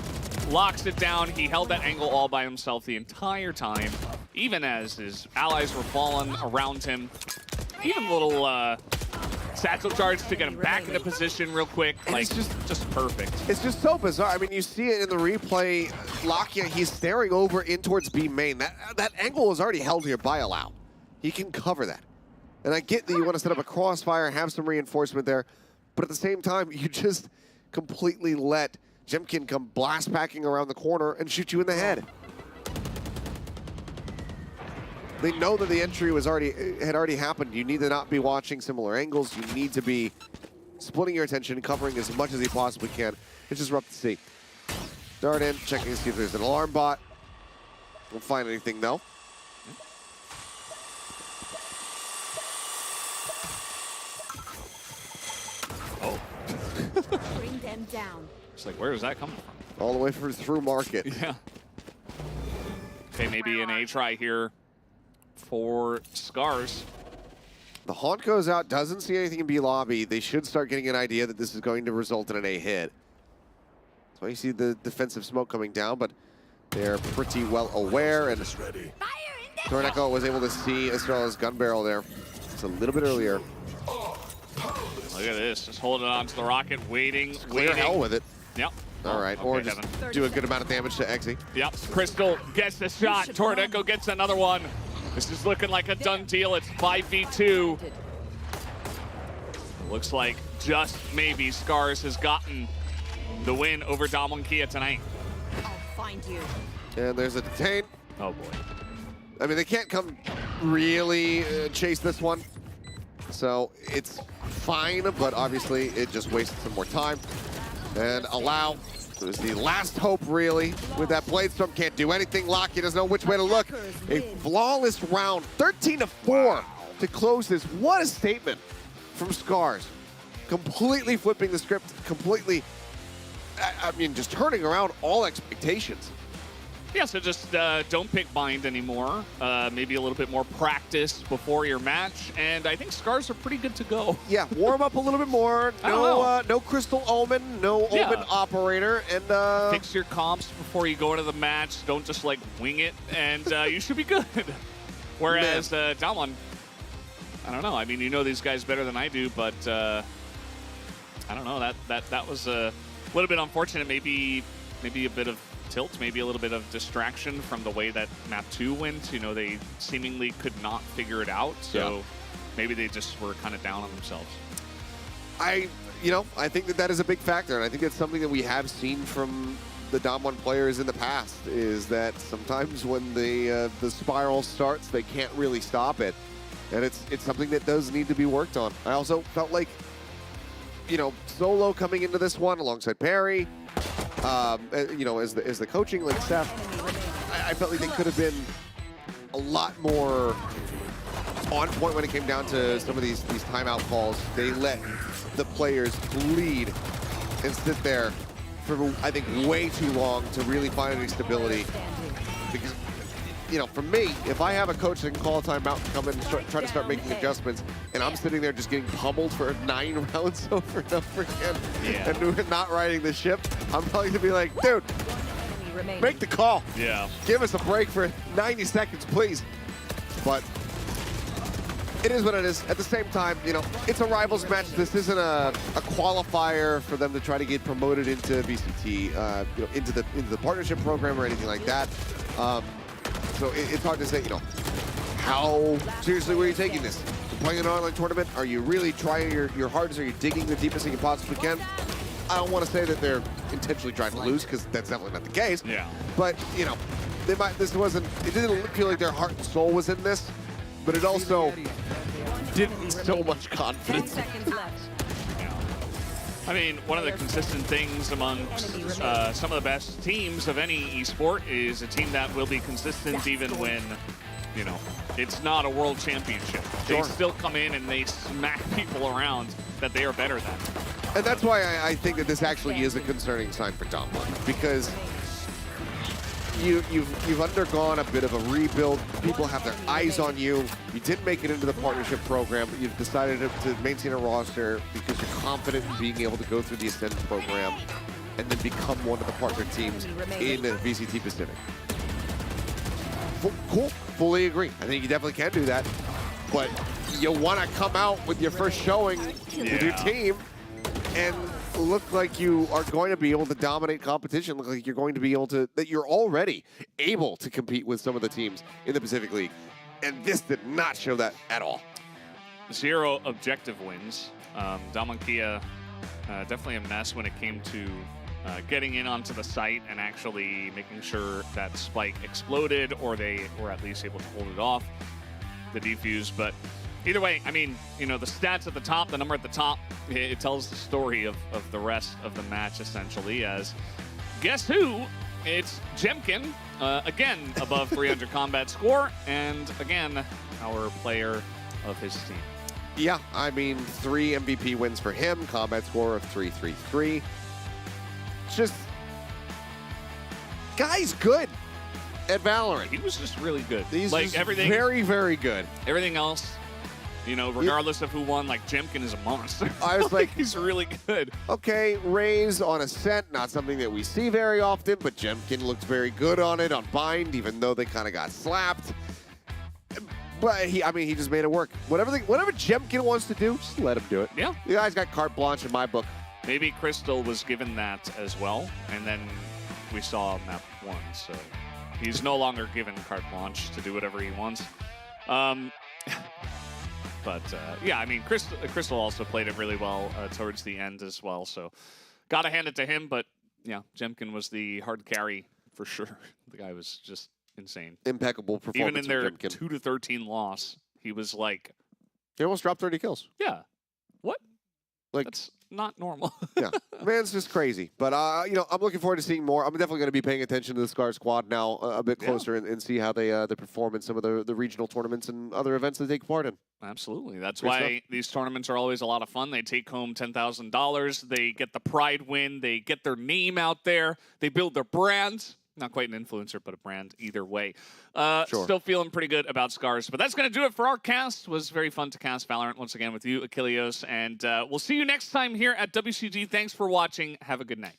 locks it down. He held that angle all by himself the entire time, even as his allies were falling around him. Even a little satchel charge to get him back into position real quick. Like, it's just perfect. It's just so bizarre. I mean, you see it in the replay. Lakia, he's staring over in towards B main. That angle is already held here by Allow. He can cover that. And I get that you want to set up a crossfire, have some reinforcement there, but at the same time, you just completely let Jemkin come blast packing around the corner and shoot you in the head. They know that the entry had already happened. You need to not be watching similar angles. You need to be splitting your attention, covering as much as you possibly can. It's just rough to see. Dart in, checking to see if there's an alarm bot. Won't find anything though. Oh. Bring them down. It's like, where is that coming from? All the way through market. Yeah. Okay, maybe an A try here for SCARZ. The Haunt goes out, doesn't see anything in B lobby. They should start getting an idea that this is going to result in an A hit. That's why you see the defensive smoke coming down, but they're pretty well aware. And TORANECO was able to see Estrella's gun barrel there just a little bit earlier. Look at this, just holding on to the rocket, waiting. Clear hell with it. Yep. All right, okay, or just do a good amount of damage to EscA. Yep, Crystal gets the shot. TORANECO gets another one. This is looking like a done deal. It's 5v2. Looks like just maybe SCARZ has gotten the win over WCG tonight. I'll find you. And there's a detain. Oh boy. I mean, they can't come really chase this one. So it's fine, but obviously it just wasted some more time. And allow. It was the last hope, really, with that Blade Storm. Can't do anything. Lakia doesn't know which way to look. A flawless round, 13-4 to close this. What a statement from SCARZ. Completely flipping the script, completely, I mean, just turning around all expectations. Yeah, so just don't pick bind anymore. Maybe a little bit more practice before your match, and I think SCARZ are pretty good to go. Yeah, warm up a little bit more. No Crystal Omen, no Omen Operator, and fix your comps before you go into the match. Don't just like wing it, and you should be good. Whereas Damwon, I don't know. I mean, you know these guys better than I do, but I don't know. That was a little bit unfortunate. Maybe a bit of tilt, maybe a little bit of distraction from the way that map 2 went. You know, they seemingly could not figure it out, so maybe they just were kind of down on themselves. I think that is a big factor, and I think it's something that we have seen from the Damwon players in the past, is that sometimes when the spiral starts, they can't really stop it, and it's something that does need to be worked on. I also felt like, Solo coming into this one alongside Perry, as the coaching like staff, I felt like they could have been a lot more on point when it came down to some of these timeout calls. They let the players bleed and sit there for, I think, way too long to really find any stability. Because, for me, if I have a coach that can call a timeout and come in and try to start making adjustments, and I'm sitting there just getting pummeled for 9 rounds over and over again, and not riding the ship, I'm probably gonna be like, dude, make the call. Yeah. Give us a break for 90 seconds, please. But it is what it is. At the same time, it's a Rivals match. This isn't a qualifier for them to try to get promoted into VCT, into the partnership program or anything like that. So it's hard to say, how seriously were you taking this? You're playing an online tournament? Are you really trying your hardest? Are you digging the deepest that you possibly can? I don't want to say that they're intentionally trying to lose, because that's definitely not the case. Yeah. But, it didn't feel like their heart and soul was in this, but it also didn't instill much confidence. 10 seconds left. I mean, one of the consistent things amongst some of the best teams of any esport is a team that will be consistent even when, it's not a world championship. They still come in and they smack people around that they are better than. And that's why I think that this actually is a concerning sign for Damwon, because you've undergone a bit of a rebuild. People have their eyes on you. You didn't make it into the partnership program, but you've decided to maintain a roster because you're confident in being able to go through the Ascend program and then become one of the partner teams in VCT Pacific. Cool, fully agree. I think you definitely can do that, but you want to come out with your first showing with your team and look like you are going to be able to dominate competition, look like you're going to be able to, that you're already able to compete with some of the teams in the Pacific League. And this did not show that at all. 0 objective wins. WCG definitely a mess when it came to getting in onto the site and actually making sure that spike exploded, or they were at least able to hold it off. the defuse. But either way, I mean, you know, the stats at the top, the number at the top, it tells the story of the rest of the match, essentially, as guess who? It's Jemkin, again, above 300 combat score, and again, our player of his team. Yeah, I mean, 3 MVP wins for him, combat score of 333. Just, guy's good at Valorant. He was just really good. He's like just everything, very, very good. everything else, you know, regardless of who won, like Jemkin is a monster. I was like, he's really good. Okay, Raze on Ascent, not something that we see very often, but Jemkin looked very good on it, on Bind, even though they kind of got slapped. But he just made it work. Whatever Jemkin wants to do, just let him do it. Yeah. The guy's got carte blanche in my book. Maybe Crystal was given that as well, and then we saw map 1, so he's no longer given carte blanche to do whatever he wants. But yeah, I mean, Crystal also played it really well towards the end as well, so gotta hand it to him. But yeah, Jemkin was the hard carry for sure. The guy was just insane. Impeccable performance. Even in their Jemkin. 2-13 loss, he was like, He almost dropped 30 kills. yeah, what? Like, That's not normal. yeah, man's just crazy. But you know, I'm looking forward to seeing more. I'm definitely going to be paying attention to the SCARZ squad now a bit closer and see how they perform in some of the regional tournaments and other events they take part in. Absolutely. That's Great why stuff. these tournaments are always a lot of fun. They take home $10,000. They get the pride win. They get their name out there. They build their brand. Not quite an influencer, but a brand either way. Sure. Still feeling pretty good about SCARZ. But that's going to do it for our cast. It was very fun to cast Valorant once again with you, Achilleos. And we'll see you next time here at WCG. Thanks for watching. Have a good night.